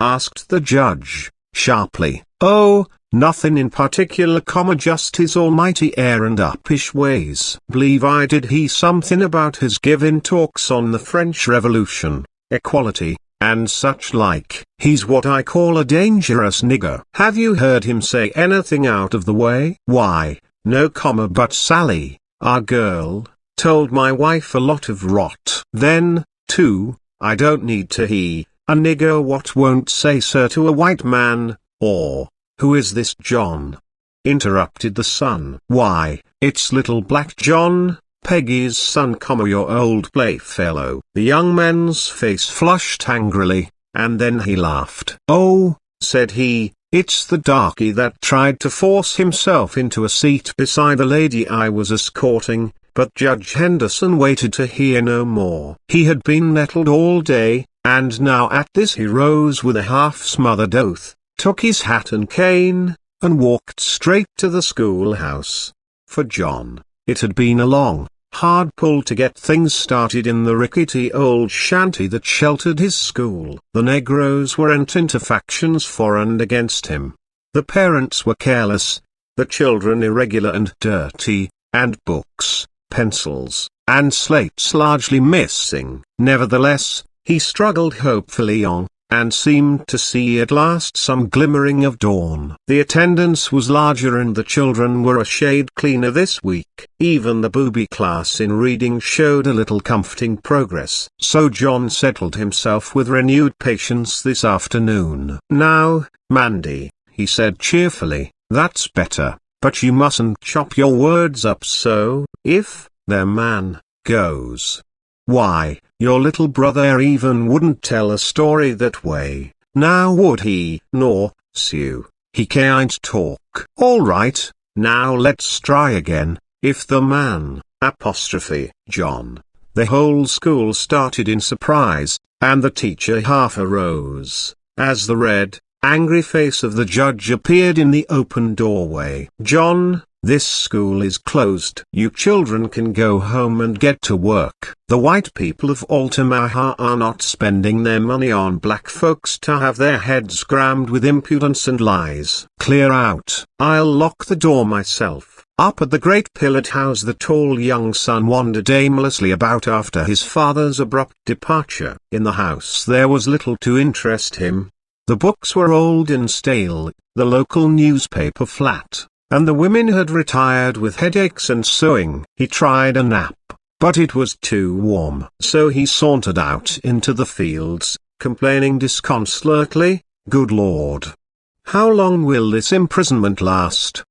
asked the judge, sharply. "Oh, nothing in particular, just his almighty air and uppish ways. Believe I did he something about his giving talks on the French Revolution, equality, and such like. He's what I call a dangerous nigger. Have you heard him say anything out of the way?" "Why, no, but Sally, our girl, told my wife a lot of rot." "Then, too, I don't need to he, a nigger what won't say sir to a white man, or, who is this John?" interrupted the son. "Why, it's little black John, Peggy's son, your old playfellow." The young man's face flushed angrily, and then he laughed. "Oh," said he, "it's the darky that tried to force himself into a seat beside the lady I was escorting." But Judge Henderson waited to hear no more. He had been nettled all day, and now at this he rose with a half-smothered oath, took his hat and cane, and walked straight to the schoolhouse. For John, it had been a long, hard pull to get things started in the rickety old shanty that sheltered his school. The Negroes went into factions for and against him. The parents were careless, the children irregular and dirty, and books, pencils, and slates largely missing. Nevertheless, he struggled hopefully on, and seemed to see at last some glimmering of dawn. The attendance was larger and the children were a shade cleaner this week. Even the booby class in reading showed a little comforting progress. So John settled himself with renewed patience this afternoon. "Now, Mandy," he said cheerfully, "that's better, but you mustn't chop your words up so. If their man goes, why, your little brother even wouldn't tell a story that way, now would he? Nor, Sue, he can't talk." "All right, now let's try again. If the man, John." The whole school started in surprise, and the teacher half arose, as the red, angry face of the judge appeared in the open doorway. "John, this school is closed. You children can go home and get to work. The white people of Altamaha are not spending their money on black folks to have their heads crammed with impudence and lies. Clear out. I'll lock the door myself." Up at the great pillared house the tall young son wandered aimlessly about after his father's abrupt departure. In the house there was little to interest him. The books were old and stale, the local newspaper flat, and the women had retired with headaches and sewing. He tried a nap, but it was too warm. So he sauntered out into the fields, complaining disconsolately, "Good Lord! How long will this imprisonment last?"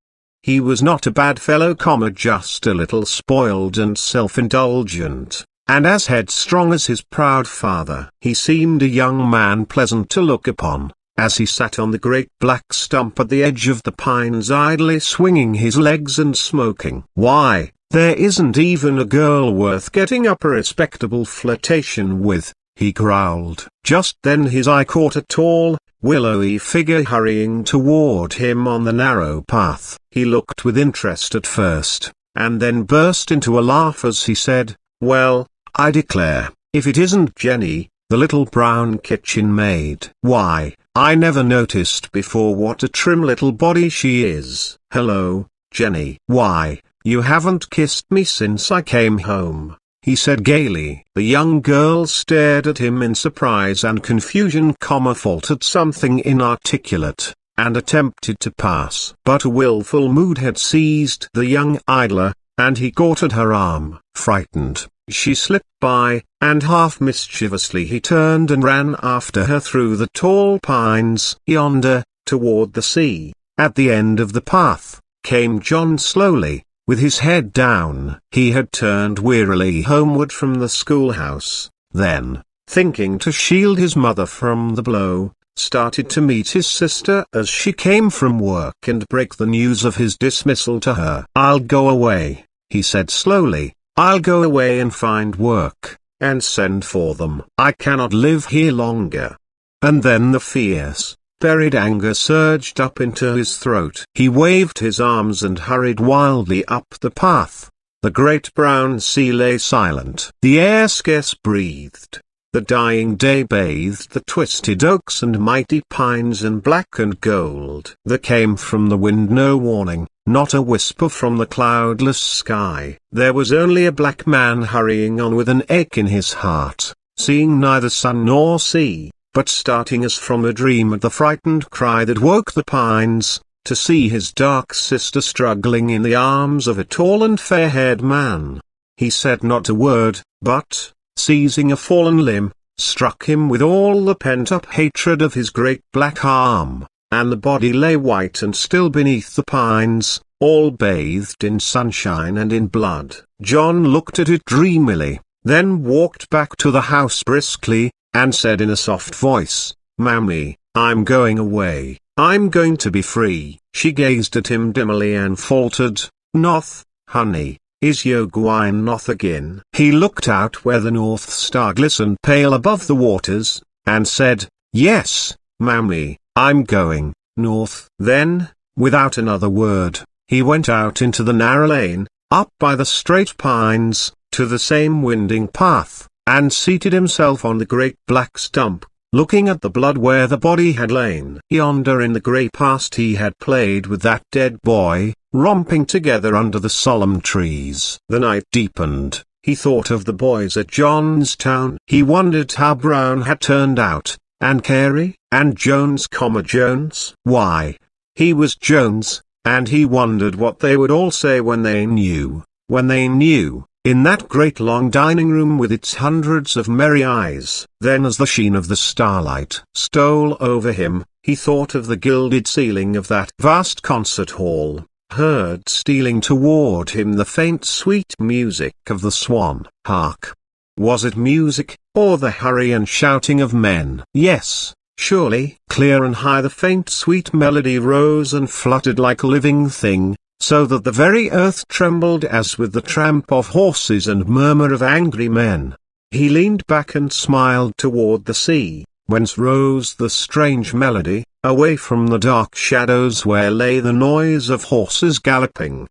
He was not a bad fellow, just a little spoiled and self-indulgent, and as headstrong as his proud father. He seemed a young man pleasant to look upon, as he sat on the great black stump at the edge of the pines idly swinging his legs and smoking. "Why, there isn't even a girl worth getting up a respectable flirtation with," he growled. Just then his eye caught a tall, willowy figure hurrying toward him on the narrow path. He looked with interest at first, and then burst into a laugh as he said, "Well, I declare, if it isn't Jenny, the little brown kitchen maid. Why, I never noticed before what a trim little body she is. Hello, Jenny." "Why, you haven't kissed me since I came home," he said gaily. The young girl stared at him in surprise and confusion, faltered something inarticulate, and attempted to pass. But a willful mood had seized the young idler, and he caught at her arm. Frightened, she slipped by, and half mischievously he turned and ran after her through the tall pines. Yonder, toward the sea, at the end of the path, came John slowly, with his head down. He had turned wearily homeward from the schoolhouse, then, thinking to shield his mother from the blow, started to meet his sister as she came from work and break the news of his dismissal to her. "I'll go away," he said slowly. "I'll go away and find work, and send for them. I cannot live here longer." And then the fierce, buried anger surged up into his throat. He waved his arms and hurried wildly up the path. The great brown sea lay silent. The air scarce breathed. The dying day bathed the twisted oaks and mighty pines in black and gold. There came from the wind no warning, not a whisper from the cloudless sky. There was only a black man hurrying on with an ache in his heart, seeing neither sun nor sea, but starting as from a dream at the frightened cry that woke the pines, to see his dark sister struggling in the arms of a tall and fair-haired man. He said not a word, but, seizing a fallen limb, struck him with all the pent-up hatred of his great black arm, and the body lay white and still beneath the pines, all bathed in sunshine and in blood. John looked at it dreamily, then walked back to the house briskly, and said in a soft voice, "Mammy, I'm going away. I'm going to be free." She gazed at him dimly and faltered, "Noth, honey, is yo gwine noth again?" He looked out where the North Star glistened pale above the waters, and said, "Yes, Mammy, I'm going north." Then, without another word, he went out into the narrow lane, up by the straight pines, to the same winding path, and seated himself on the great black stump, looking at the blood where the body had lain. Yonder in the grey past he had played with that dead boy, romping together under the solemn trees. The night deepened. He thought of the boys at Johnstown. He wondered how Brown had turned out, and Carey, and Jones, Jones. Why, he was Jones, and he wondered what they would all say when they knew, in that great long dining room with its hundreds of merry eyes. Then as the sheen of the starlight stole over him, he thought of the gilded ceiling of that vast concert hall, heard stealing toward him the faint sweet music of the swan. Hark! Was it music, or the hurry and shouting of men? Yes, surely. Clear and high the faint sweet melody rose and fluttered like a living thing, so that the very earth trembled as with the tramp of horses and murmur of angry men. He leaned back and smiled toward the sea, whence rose the strange melody, away from the dark shadows where lay the noise of horses galloping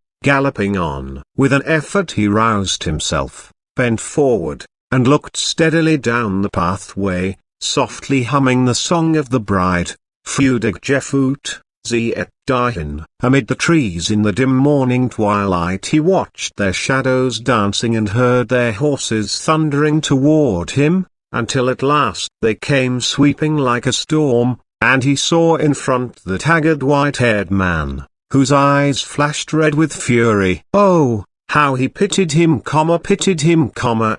on. With an effort he roused himself, bent forward, and looked steadily down the pathway, softly humming the song of the bride, Freudig Jeffut, sie et dahin. Amid the trees in the dim morning twilight he watched their shadows dancing and heard their horses thundering toward him, until at last they came sweeping like a storm, and he saw in front the haggard white-haired man, whose eyes flashed red with fury. Oh, how he pitied him,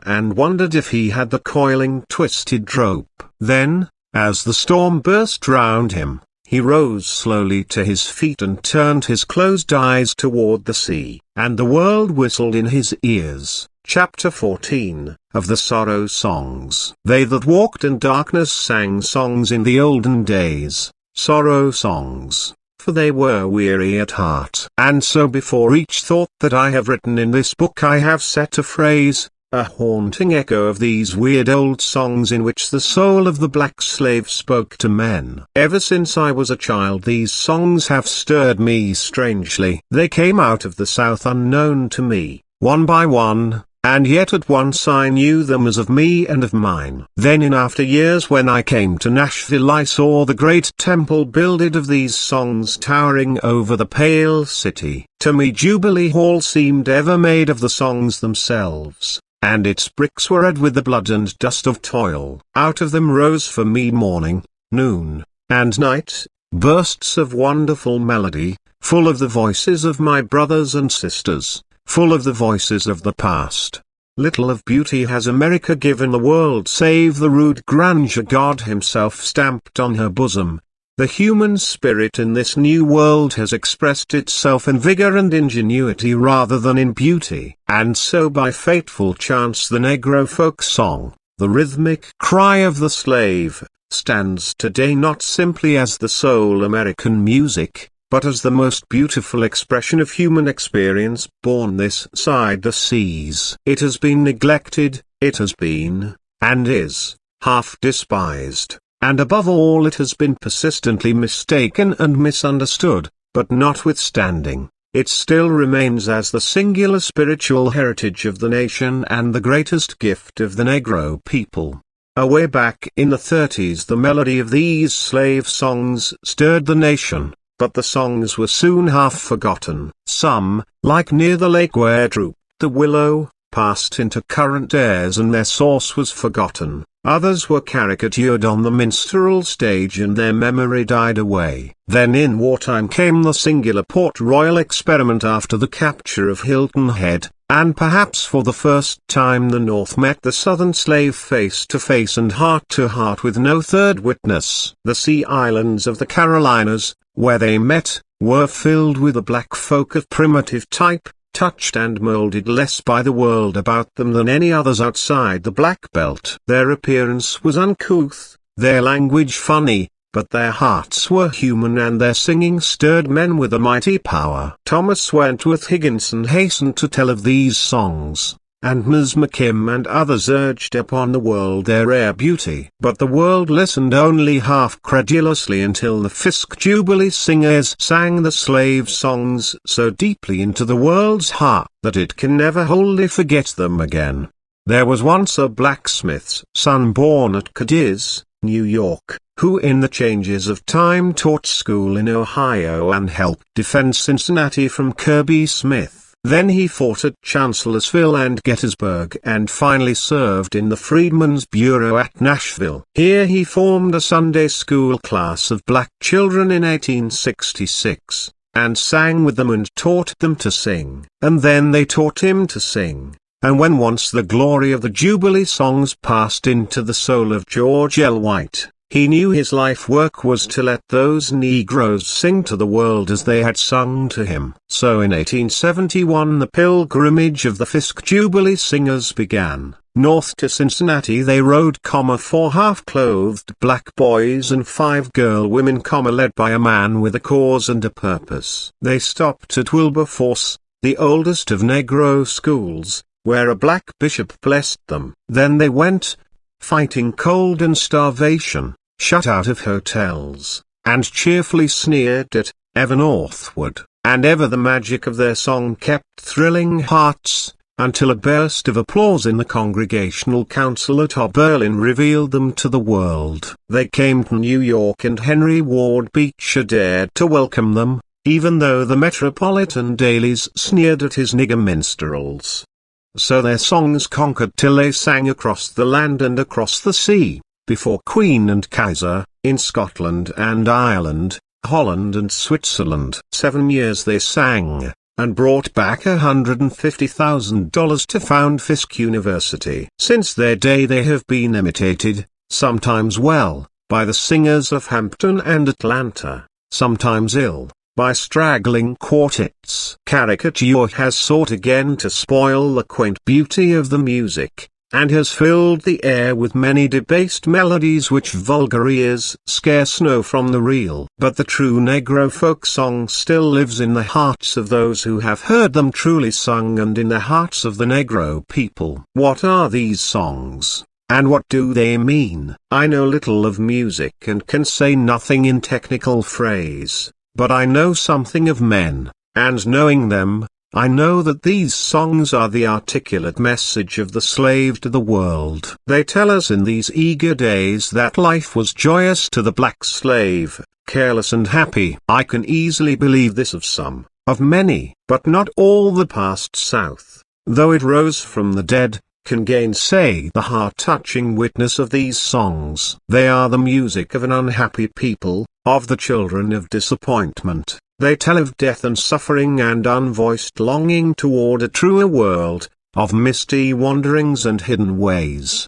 and wondered if he had the coiling twisted rope. Then, as the storm burst round him, he rose slowly to his feet and turned his closed eyes toward the sea, and the world whistled in his ears. Chapter 14, of the Sorrow Songs. They that walked in darkness sang songs in the olden days, sorrow songs, for they were weary at heart. And so before each thought that I have written in this book I have set a phrase, a haunting echo of these weird old songs in which the soul of the black slave spoke to men. Ever since I was a child these songs have stirred me strangely. They came out of the South unknown to me, one by one, and yet at once I knew them as of me and of mine. Then in after years when I came to Nashville I saw the great temple builded of these songs towering over the pale city. To me Jubilee Hall seemed ever made of the songs themselves, and its bricks were red with the blood and dust of toil. Out of them rose for me morning, noon, and night, bursts of wonderful melody, full of the voices of my brothers and sisters, full of the voices of the past. Little of beauty has America given the world save the rude grandeur God himself stamped on her bosom. The human spirit in this new world has expressed itself in vigor and ingenuity rather than in beauty. And so by fateful chance the Negro folk song, the rhythmic cry of the slave, stands today not simply as the sole American music, but as the most beautiful expression of human experience born this side the seas. It has been neglected, it has been, and is, half despised, and above all it has been persistently mistaken and misunderstood, but notwithstanding, it still remains as the singular spiritual heritage of the nation and the greatest gift of the Negro people. Away back in the 30s the melody of these slave songs stirred the nation. But the songs were soon half forgotten. Some, like Near the Lake Where Drooped the Willow, passed into current airs and their source was forgotten. Others were caricatured on the minstrel stage and their memory died away. Then in wartime came the singular Port Royal experiment after the capture of Hilton Head, and perhaps for the first time the North met the Southern slave face to face and heart to heart with no third witness. The sea islands of the Carolinas, where they met, were filled with a black folk of primitive type, touched and molded less by the world about them than any others outside the Black Belt. Their appearance was uncouth, their language funny, but their hearts were human and their singing stirred men with a mighty power. Thomas Wentworth Higginson hastened to tell of these songs, and Ms. McKim and others urged upon the world their rare beauty. But the world listened only half-credulously until the Fisk Jubilee singers sang the slave songs so deeply into the world's heart that it can never wholly forget them again. There was once a blacksmith's son born at Cadiz, New York, who in the changes of time taught school in Ohio and helped defend Cincinnati from Kirby Smith. Then he fought at Chancellorsville and Gettysburg and finally served in the Freedmen's Bureau at Nashville. Here he formed a Sunday school class of black children in 1866, and sang with them and taught them to sing. And then they taught him to sing. And when once the glory of the Jubilee songs passed into the soul of George L. White, he knew his life work was to let those Negroes sing to the world as they had sung to him. So in 1871 the pilgrimage of the Fisk Jubilee singers began. North to Cincinnati they rode, 4 half-clothed black boys and 5 girl women, led by a man with a cause and a purpose. They stopped at Wilberforce, the oldest of Negro schools, where a black bishop blessed them. Then they went, fighting cold and starvation, shut out of hotels, and cheerfully sneered at, ever northward, and ever the magic of their song kept thrilling hearts, until a burst of applause in the Congregational Council at Oberlin revealed them to the world. They came to New York and Henry Ward Beecher dared to welcome them, even though the metropolitan dailies sneered at his nigger minstrels. So their songs conquered till they sang across the land and across the sea, before Queen and Kaiser, in Scotland and Ireland, Holland and Switzerland. 7 years they sang, and brought back $150,000 to found Fisk University. Since their day they have been imitated, sometimes well, by the singers of Hampton and Atlanta, sometimes ill, by straggling quartets. Caricature has sought again to spoil the quaint beauty of the music, and has filled the air with many debased melodies which vulgar ears scarce know from the real. But the true Negro folk song still lives in the hearts of those who have heard them truly sung and in the hearts of the Negro people. What are these songs, and what do they mean? I know little of music and can say nothing in technical phrase, but I know something of men, and knowing them, I know that these songs are the articulate message of the slave to the world. They tell us in these eager days that life was joyous to the black slave, careless and happy. I can easily believe this of some, of many, but not all the past South, though it rose from the dead, can gainsay the heart-touching witness of these songs. They are the music of an unhappy people, of the children of disappointment. They tell of death and suffering and unvoiced longing toward a truer world, of misty wanderings and hidden ways.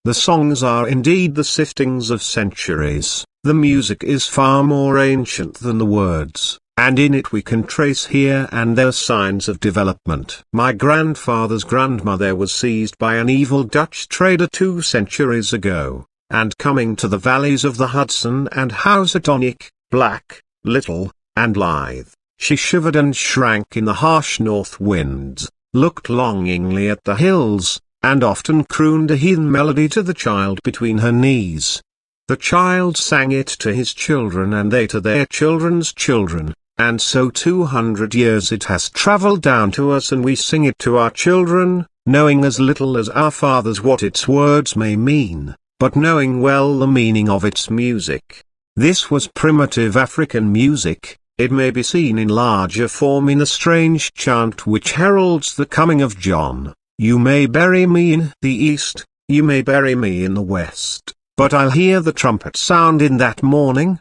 The songs are indeed the siftings of centuries. The music is far more ancient than the words, and in it we can trace here and there signs of development. My grandfather's grandmother was seized by an evil Dutch trader 2 centuries ago, and coming to the valleys of the Hudson and Housatonic, black, little, and lithe, she shivered and shrank in the harsh north winds, looked longingly at the hills, and often crooned a heathen melody to the child between her knees. The child sang it to his children and they to their children's children, and so 200 years it has traveled down to us and we sing it to our children, knowing as little as our fathers what its words may mean, but knowing well the meaning of its music. This was primitive African music. It may be seen in larger form in the strange chant which heralds the coming of John. You may bury me in the east, you may bury me in the west, but I'll hear the trumpet sound in that morning.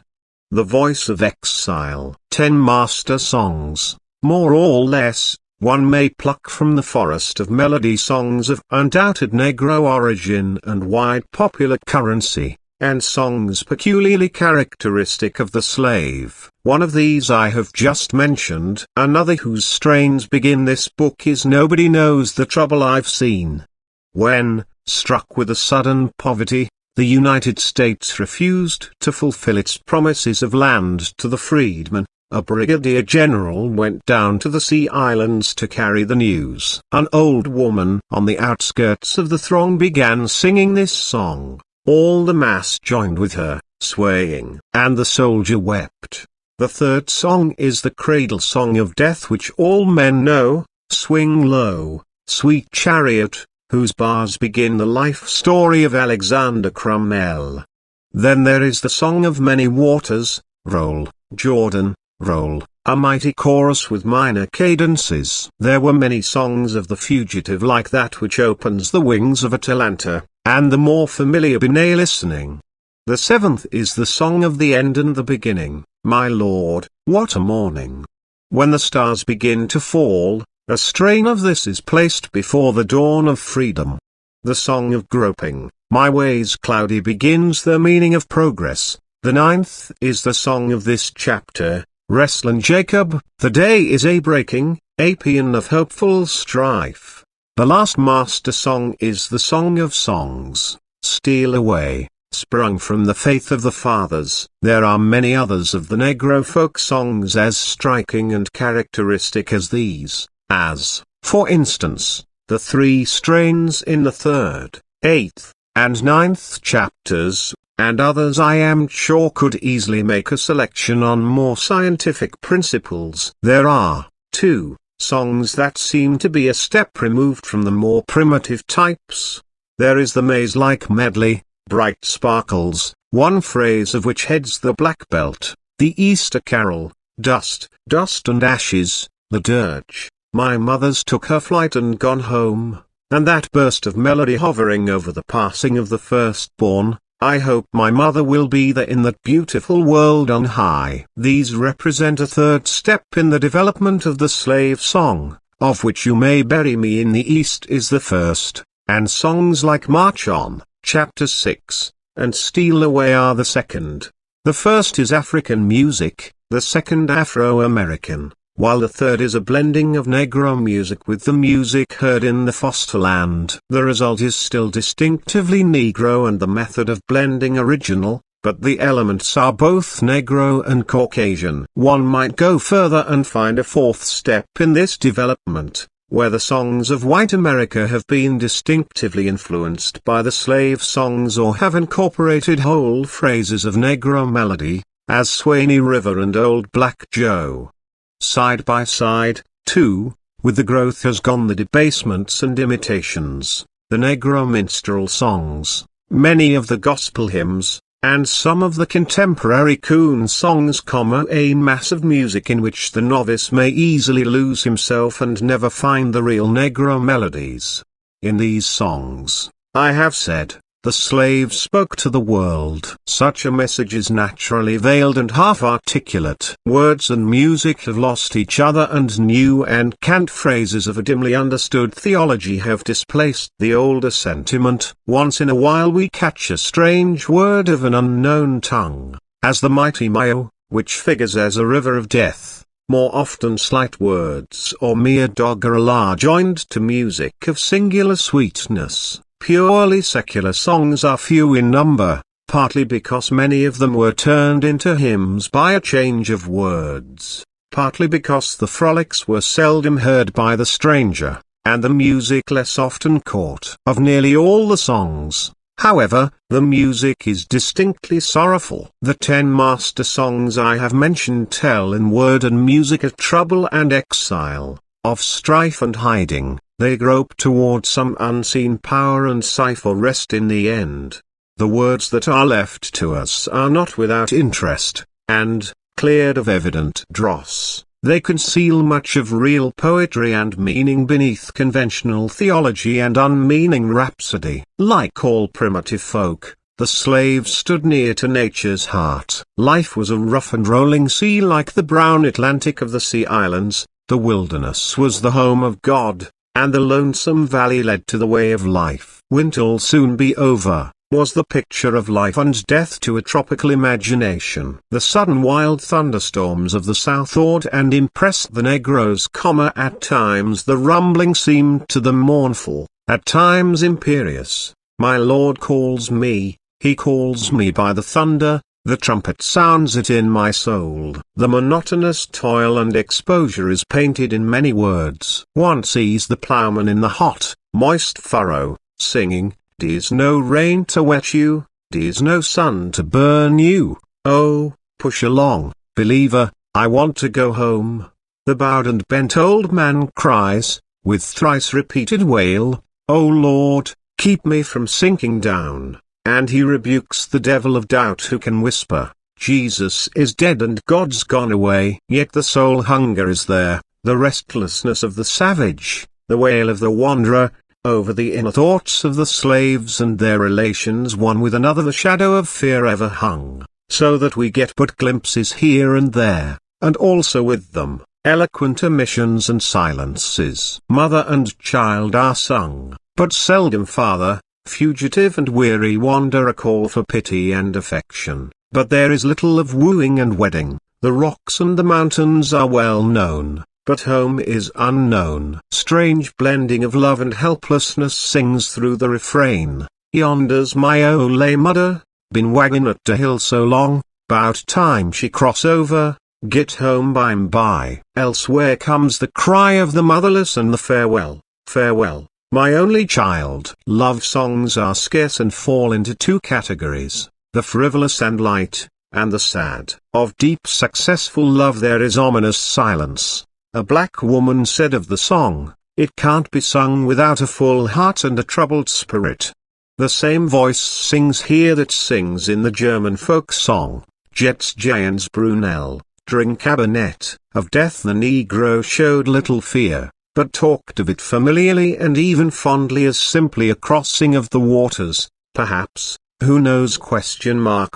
The voice of exile. 10 master songs, more or less, one may pluck from the forest of melody songs of undoubted Negro origin and wide popular currency, and songs peculiarly characteristic of the slave. One of these I have just mentioned. Another whose strains begin this book is Nobody Knows the Trouble I've Seen. When, struck with a sudden poverty, the United States refused to fulfill its promises of land to the freedmen, a brigadier general went down to the sea islands to carry the news. An old woman on the outskirts of the throng began singing this song. All the mass joined with her, swaying, and the soldier wept. The third song is the cradle song of death, which all men know. Swing low, sweet chariot, whose bars begin the life story of Alexander Crummell. Then there is the song of many waters. Roll, Jordan, roll, a mighty chorus with minor cadences. There were many songs of the fugitive like that which opens the wings of Atalanta, and the more familiar Binet listening. The seventh is the song of the end and the beginning. My Lord, what a morning! When the stars begin to fall, a strain of this is placed before the dawn of freedom. The song of groping, my ways cloudy, begins the meaning of progress. The ninth is the song of this chapter, Wrestlin' Jacob. The day is a-breaking, a paean of hopeful strife. The last master song is the Song of Songs, Steal Away, sprung from the faith of the fathers. There are many others of the Negro folk songs as striking and characteristic as these, as, for instance, the three strains in the third, eighth, and ninth chapters, and others I am sure could easily make a selection on more scientific principles. There are, too, songs that seem to be a step removed from the more primitive types. There is the maze-like medley, Bright Sparkles, one phrase of which heads the black belt, the Easter Carol, Dust, Dust and Ashes, the Dirge, My Mother's Took Her Flight and Gone Home, and that burst of melody hovering over the passing of the firstborn, I hope my mother will be there in that beautiful world on high. These represent a third step in the development of the slave song, of which You May Bury Me in the East is the first, and songs like March On, Chapter 6, and Steal Away are the second. The first is African music, the second Afro-American, while the third is a blending of Negro music with the music heard in the fosterland. The result is still distinctively Negro and the method of blending original, but the elements are both Negro and Caucasian. One might go further and find a fourth step in this development, where the songs of white America have been distinctively influenced by the slave songs or have incorporated whole phrases of Negro melody, as Swanee River and Old Black Joe. Side by side, too, with the growth has gone the debasements and imitations, the Negro minstrel songs, many of the gospel hymns, and some of the contemporary coon songs, a mass of music in which the novice may easily lose himself and never find the real Negro melodies. In these songs, I have said, the slave spoke to the world. Such a message is naturally veiled and half-articulate. Words and music have lost each other, and new and cant phrases of a dimly understood theology have displaced the older sentiment. Once in a while we catch a strange word of an unknown tongue, as the mighty Mayo, which figures as a river of death. More often slight words or mere doggerel are joined to music of singular sweetness. Purely secular songs are few in number, partly because many of them were turned into hymns by a change of words, partly because the frolics were seldom heard by the stranger, and the music less often caught. Of nearly all the songs, however, the music is distinctly sorrowful. The 10 master songs I have mentioned tell in word and music of trouble and exile, of strife and hiding. They grope toward some unseen power and sigh for rest in the end. The words that are left to us are not without interest, and, cleared of evident dross, they conceal much of real poetry and meaning beneath conventional theology and unmeaning rhapsody. Like all primitive folk, the slave stood near to nature's heart. Life was a rough and rolling sea like the brown Atlantic of the sea islands. The wilderness was the home of God, and the lonesome valley led to the way of life. Winter'll soon be over, was the picture of life and death to a tropical imagination. The sudden wild thunderstorms of the south awed and impressed the Negroes, at times the rumbling seemed to them mournful, at times imperious. My Lord calls me, he calls me by the thunder, The trumpet sounds it in my soul. The monotonous toil and exposure is painted in many words. One sees the ploughman in the hot, moist furrow, singing, "'Tis no rain to wet you, 'tis no sun to burn you, oh, push along, believer, I want to go home." The bowed and bent old man cries, with thrice repeated wail, "O Lord, keep me from sinking down." And he rebukes the devil of doubt who can whisper, "Jesus is dead and God's gone away." Yet the soul hunger is there, the restlessness of the savage, the wail of the wanderer. Over the inner thoughts of the slaves and their relations one with another the shadow of fear ever hung, so that we get but glimpses here and there, and also with them, eloquent omissions and silences. Mother and child are sung, but seldom father. Fugitive and weary wanderer call for pity and affection, but there is little of wooing and wedding. The rocks and the mountains are well known, but home is unknown. Strange blending of love and helplessness sings through the refrain. Yonder's my ole mudder, been waggin' at the hill so long, 'bout time she cross over, git home by'm by. Elsewhere comes the cry of the motherless and the farewell, farewell, my only child. Love songs are scarce and fall into two categories, the frivolous and light, and the sad. Of deep successful love there is ominous silence. A black woman said of the song, "It can't be sung without a full heart and a troubled spirit." The same voice sings here that sings in the German folk song, "Jets Jans Brunel, drink Cabernet." Of death the Negro showed little fear, but talked of it familiarly and even fondly as simply a crossing of the waters, perhaps, who knows?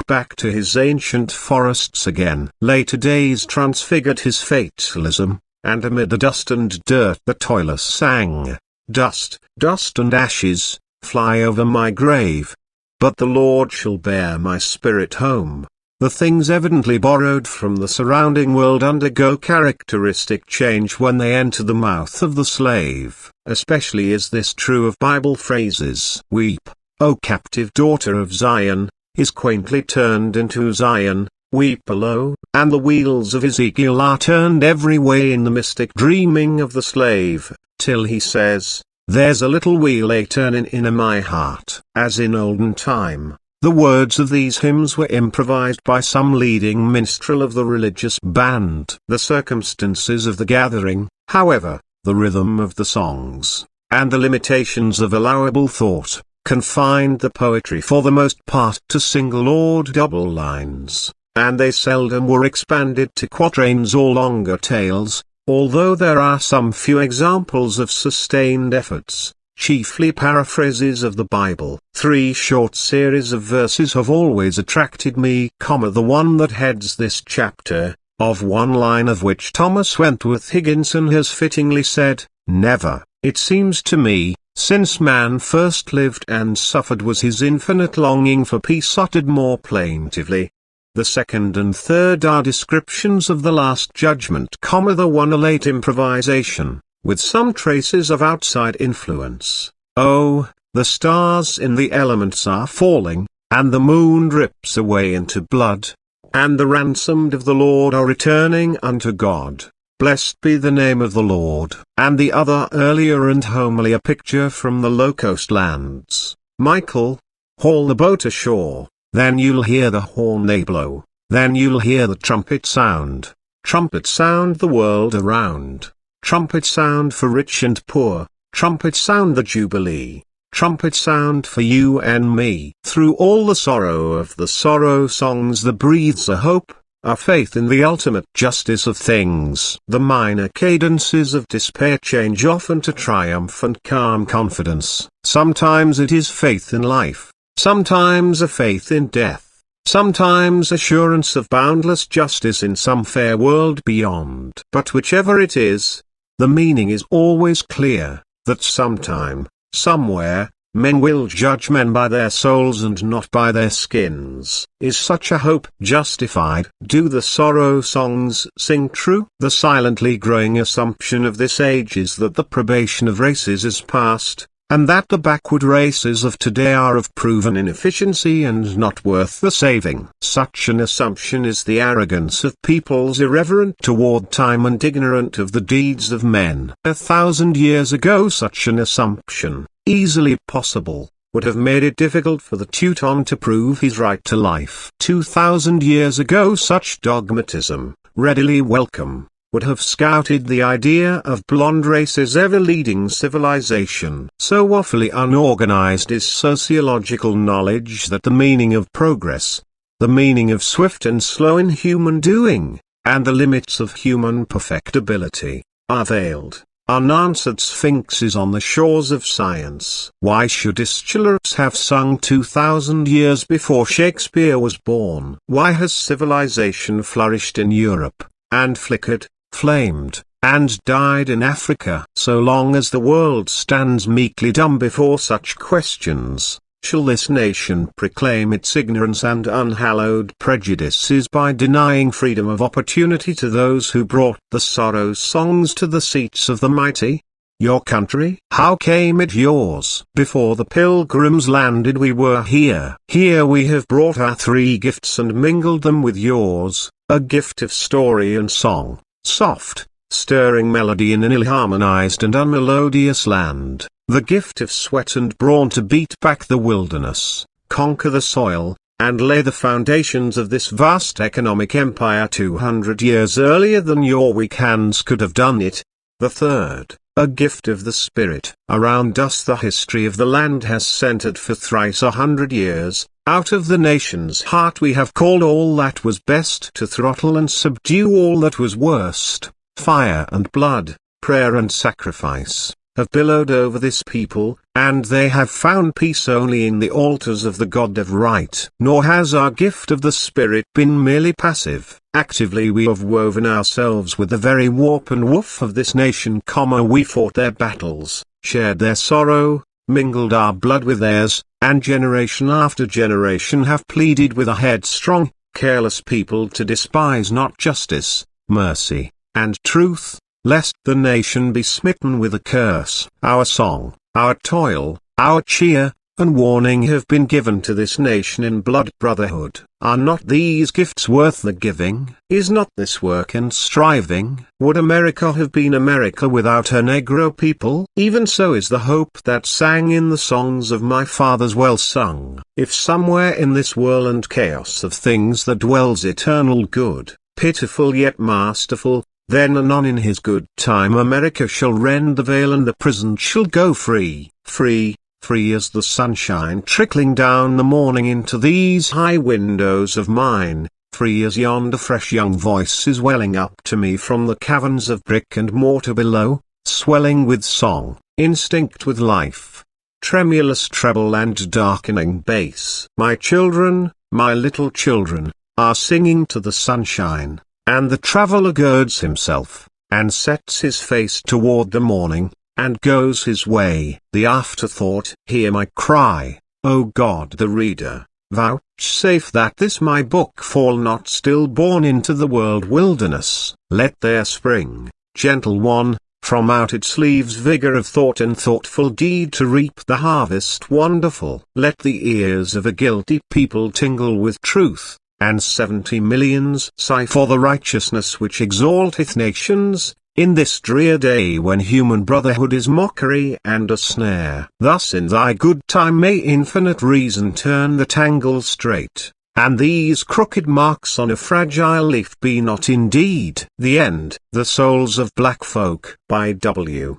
Back to his ancient forests again. Later days transfigured his fatalism, and amid the dust and dirt the toiler sang, "Dust, dust and ashes, fly over my grave. But the Lord shall bear my spirit home." The things evidently borrowed from the surrounding world undergo characteristic change when they enter the mouth of the slave. Especially is this true of Bible phrases. "Weep, O captive daughter of Zion," is quaintly turned into Zion, "weep below," and the wheels of Ezekiel are turned every way in the mystic dreaming of the slave, till he says, "There's a little wheel a turnin' in my heart." As in olden time, the words of these hymns were improvised by some leading minstrel of the religious band. The circumstances of the gathering, however, the rhythm of the songs, and the limitations of allowable thought, confined the poetry for the most part to single or double lines, and they seldom were expanded to quatrains or longer tales, although there are some few examples of sustained efforts, chiefly paraphrases of the Bible. Three short series of verses have always attracted me, the one that heads this chapter, of one line of which Thomas Wentworth Higginson has fittingly said, "Never, it seems to me, since man first lived and suffered was his infinite longing for peace uttered more plaintively." The second and third are descriptions of the Last Judgment, the one a late improvisation, with some traces of outside influence. "Oh, the stars in the elements are falling, and the moon drips away into blood, and the ransomed of the Lord are returning unto God. Blessed be the name of the Lord." And the other earlier and homelier picture from the low-coast lands, "Michael, haul the boat ashore, then you'll hear the horn they blow, then you'll hear the trumpet sound the world around, trumpet sound for rich and poor, trumpet sound the Jubilee, trumpet sound for you and me." Through all the sorrow of the sorrow songs there breathes a hope, a faith in the ultimate justice of things. The minor cadences of despair change often to triumph and calm confidence. Sometimes it is faith in life, sometimes a faith in death, sometimes assurance of boundless justice in some fair world beyond. But whichever it is, the meaning is always clear, that sometime, somewhere, men will judge men by their souls and not by their skins. Is such a hope justified? Do the sorrow songs sing true? The silently growing assumption of this age is that the probation of races is past, and that the backward races of today are of proven inefficiency and not worth the saving. Such an assumption is the arrogance of peoples irreverent toward time and ignorant of the deeds of men. 1,000 years ago such an assumption, easily possible, would have made it difficult for the Teuton to prove his right to life. 2,000 years ago such dogmatism, readily welcome, would have scouted the idea of blonde races ever leading civilization. So awfully unorganized is sociological knowledge that the meaning of progress, the meaning of swift and slow in human doing, and the limits of human perfectibility, are veiled, unanswered sphinxes on the shores of science. Why should Aeschylus have sung 2,000 years before Shakespeare was born? Why has civilization flourished in Europe, and flickered, flamed, and died in Africa? So long as the world stands meekly dumb before such questions, shall this nation proclaim its ignorance and unhallowed prejudices by denying freedom of opportunity to those who brought the sorrow songs to the seats of the mighty? Your country? How came it yours? Before the pilgrims landed we were here. Here we have brought our three gifts and mingled them with yours, a gift of story and song, soft, stirring melody in an ill-harmonized and unmelodious land, the gift of sweat and brawn to beat back the wilderness, conquer the soil, and lay the foundations of this vast economic empire 200 years earlier than your weak hands could have done it. The third, a gift of the spirit. Around us the history of the land has centered for thrice 100 years. Out of the nation's heart we have called all that was best to throttle and subdue all that was worst. Fire and blood, prayer and sacrifice, have billowed over this people, and they have found peace only in the altars of the God of right. Nor has our gift of the Spirit been merely passive. Actively we have woven ourselves with the very warp and woof of this nation, we fought their battles, shared their sorrow, mingled our blood with theirs, and generation after generation have pleaded with a headstrong, careless people to despise not justice, mercy, and truth, lest the nation be smitten with a curse. Our song, our toil, our cheer, and warning have been given to this nation in blood brotherhood. Are not these gifts worth the giving? Is not this work and striving? Would America have been America without her Negro people? Even so is the hope that sang in the songs of my fathers well sung. If somewhere in this whirlwind chaos of things there dwells eternal good, pitiful yet masterful, then anon in his good time America shall rend the veil and the prison shall go free, free, free as the sunshine trickling down the morning into these high windows of mine, free as yonder fresh young voice is welling up to me from the caverns of brick and mortar below, swelling with song, instinct with life, tremulous treble and darkening bass. My children, my little children, are singing to the sunshine. And the traveller girds himself, and sets his face toward the morning, and goes his way. The afterthought, hear my cry, O God. The reader, vouchsafe that this my book fall not stillborn into the world wilderness. Let there spring, gentle one, from out its leaves vigour of thought and thoughtful deed to reap the harvest wonderful. Let the ears of a guilty people tingle with truth, and 70 millions sigh for the righteousness which exalteth nations, in this drear day when human brotherhood is mockery and a snare. Thus in thy good time may infinite reason turn the tangle straight, and these crooked marks on a fragile leaf be not indeed the end. The Souls of Black Folk by W.E.B.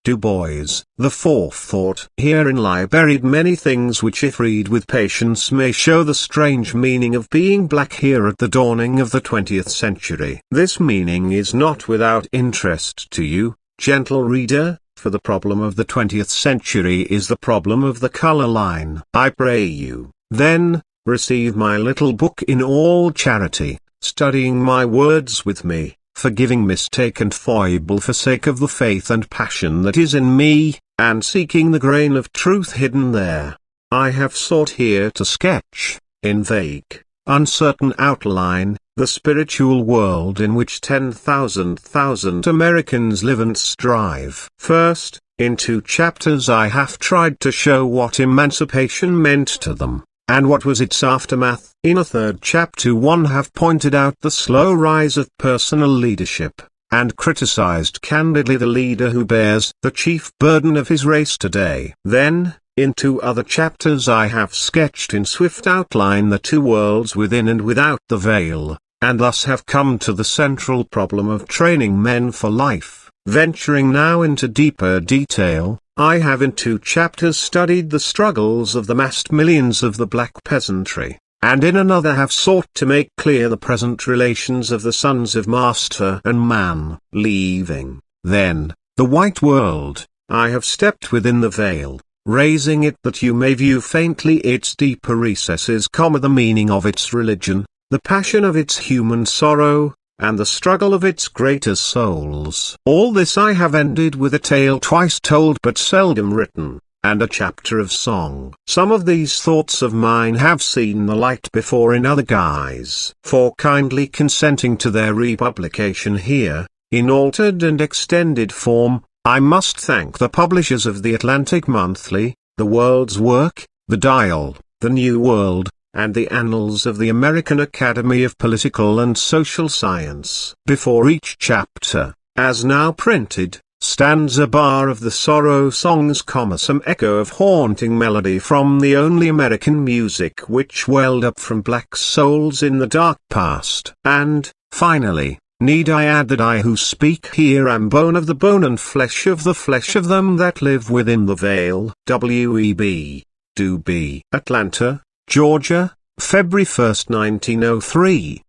Du Bois. The forethought. Herein lie buried many things which if read with patience may show the strange meaning of being black here at the dawning of the 20th century. This meaning is not without interest to you, gentle reader, for the problem of the 20th century is the problem of the color line. I pray you, then, receive my little book in all charity, studying my words with me, forgiving mistake and foible for sake of the faith and passion that is in me, and seeking the grain of truth hidden there. I have sought here to sketch, in vague, uncertain outline, the spiritual world in which 10,000 Americans live and strive. First, in 2 chapters I have tried to show what emancipation meant to them, and what was its aftermath. In a 3rd chapter 1 have pointed out the slow rise of personal leadership, and criticized candidly the leader who bears the chief burden of his race today. Then, in 2 other chapters I have sketched in swift outline the 2 worlds within and without the veil, and thus have come to the central problem of training men for life. Venturing now into deeper detail, I have in 2 chapters studied the struggles of the massed millions of the black peasantry, and in another have sought to make clear the present relations of the sons of master and man. Leaving, then, the white world, I have stepped within the veil, raising it that you may view faintly its deeper recesses, the meaning of its religion, the passion of its human sorrow, and the struggle of its greater souls. All this I have ended with a tale twice told but seldom written, and a chapter of song. Some of these thoughts of mine have seen the light before in other guise. For kindly consenting to their republication here, in altered and extended form, I must thank the publishers of the Atlantic Monthly, The World's Work, The Dial, The New World, and the Annals of the American Academy of Political and Social Science. Before each chapter, as now printed, stands a bar of the sorrow songs, some echo of haunting melody from the only American music which welled up from black souls in the dark past. And, finally, need I add that I who speak here am bone of the bone and flesh of the flesh of them that live within the veil. W.E.B. Do be. Atlanta, Georgia, February 1, 1903.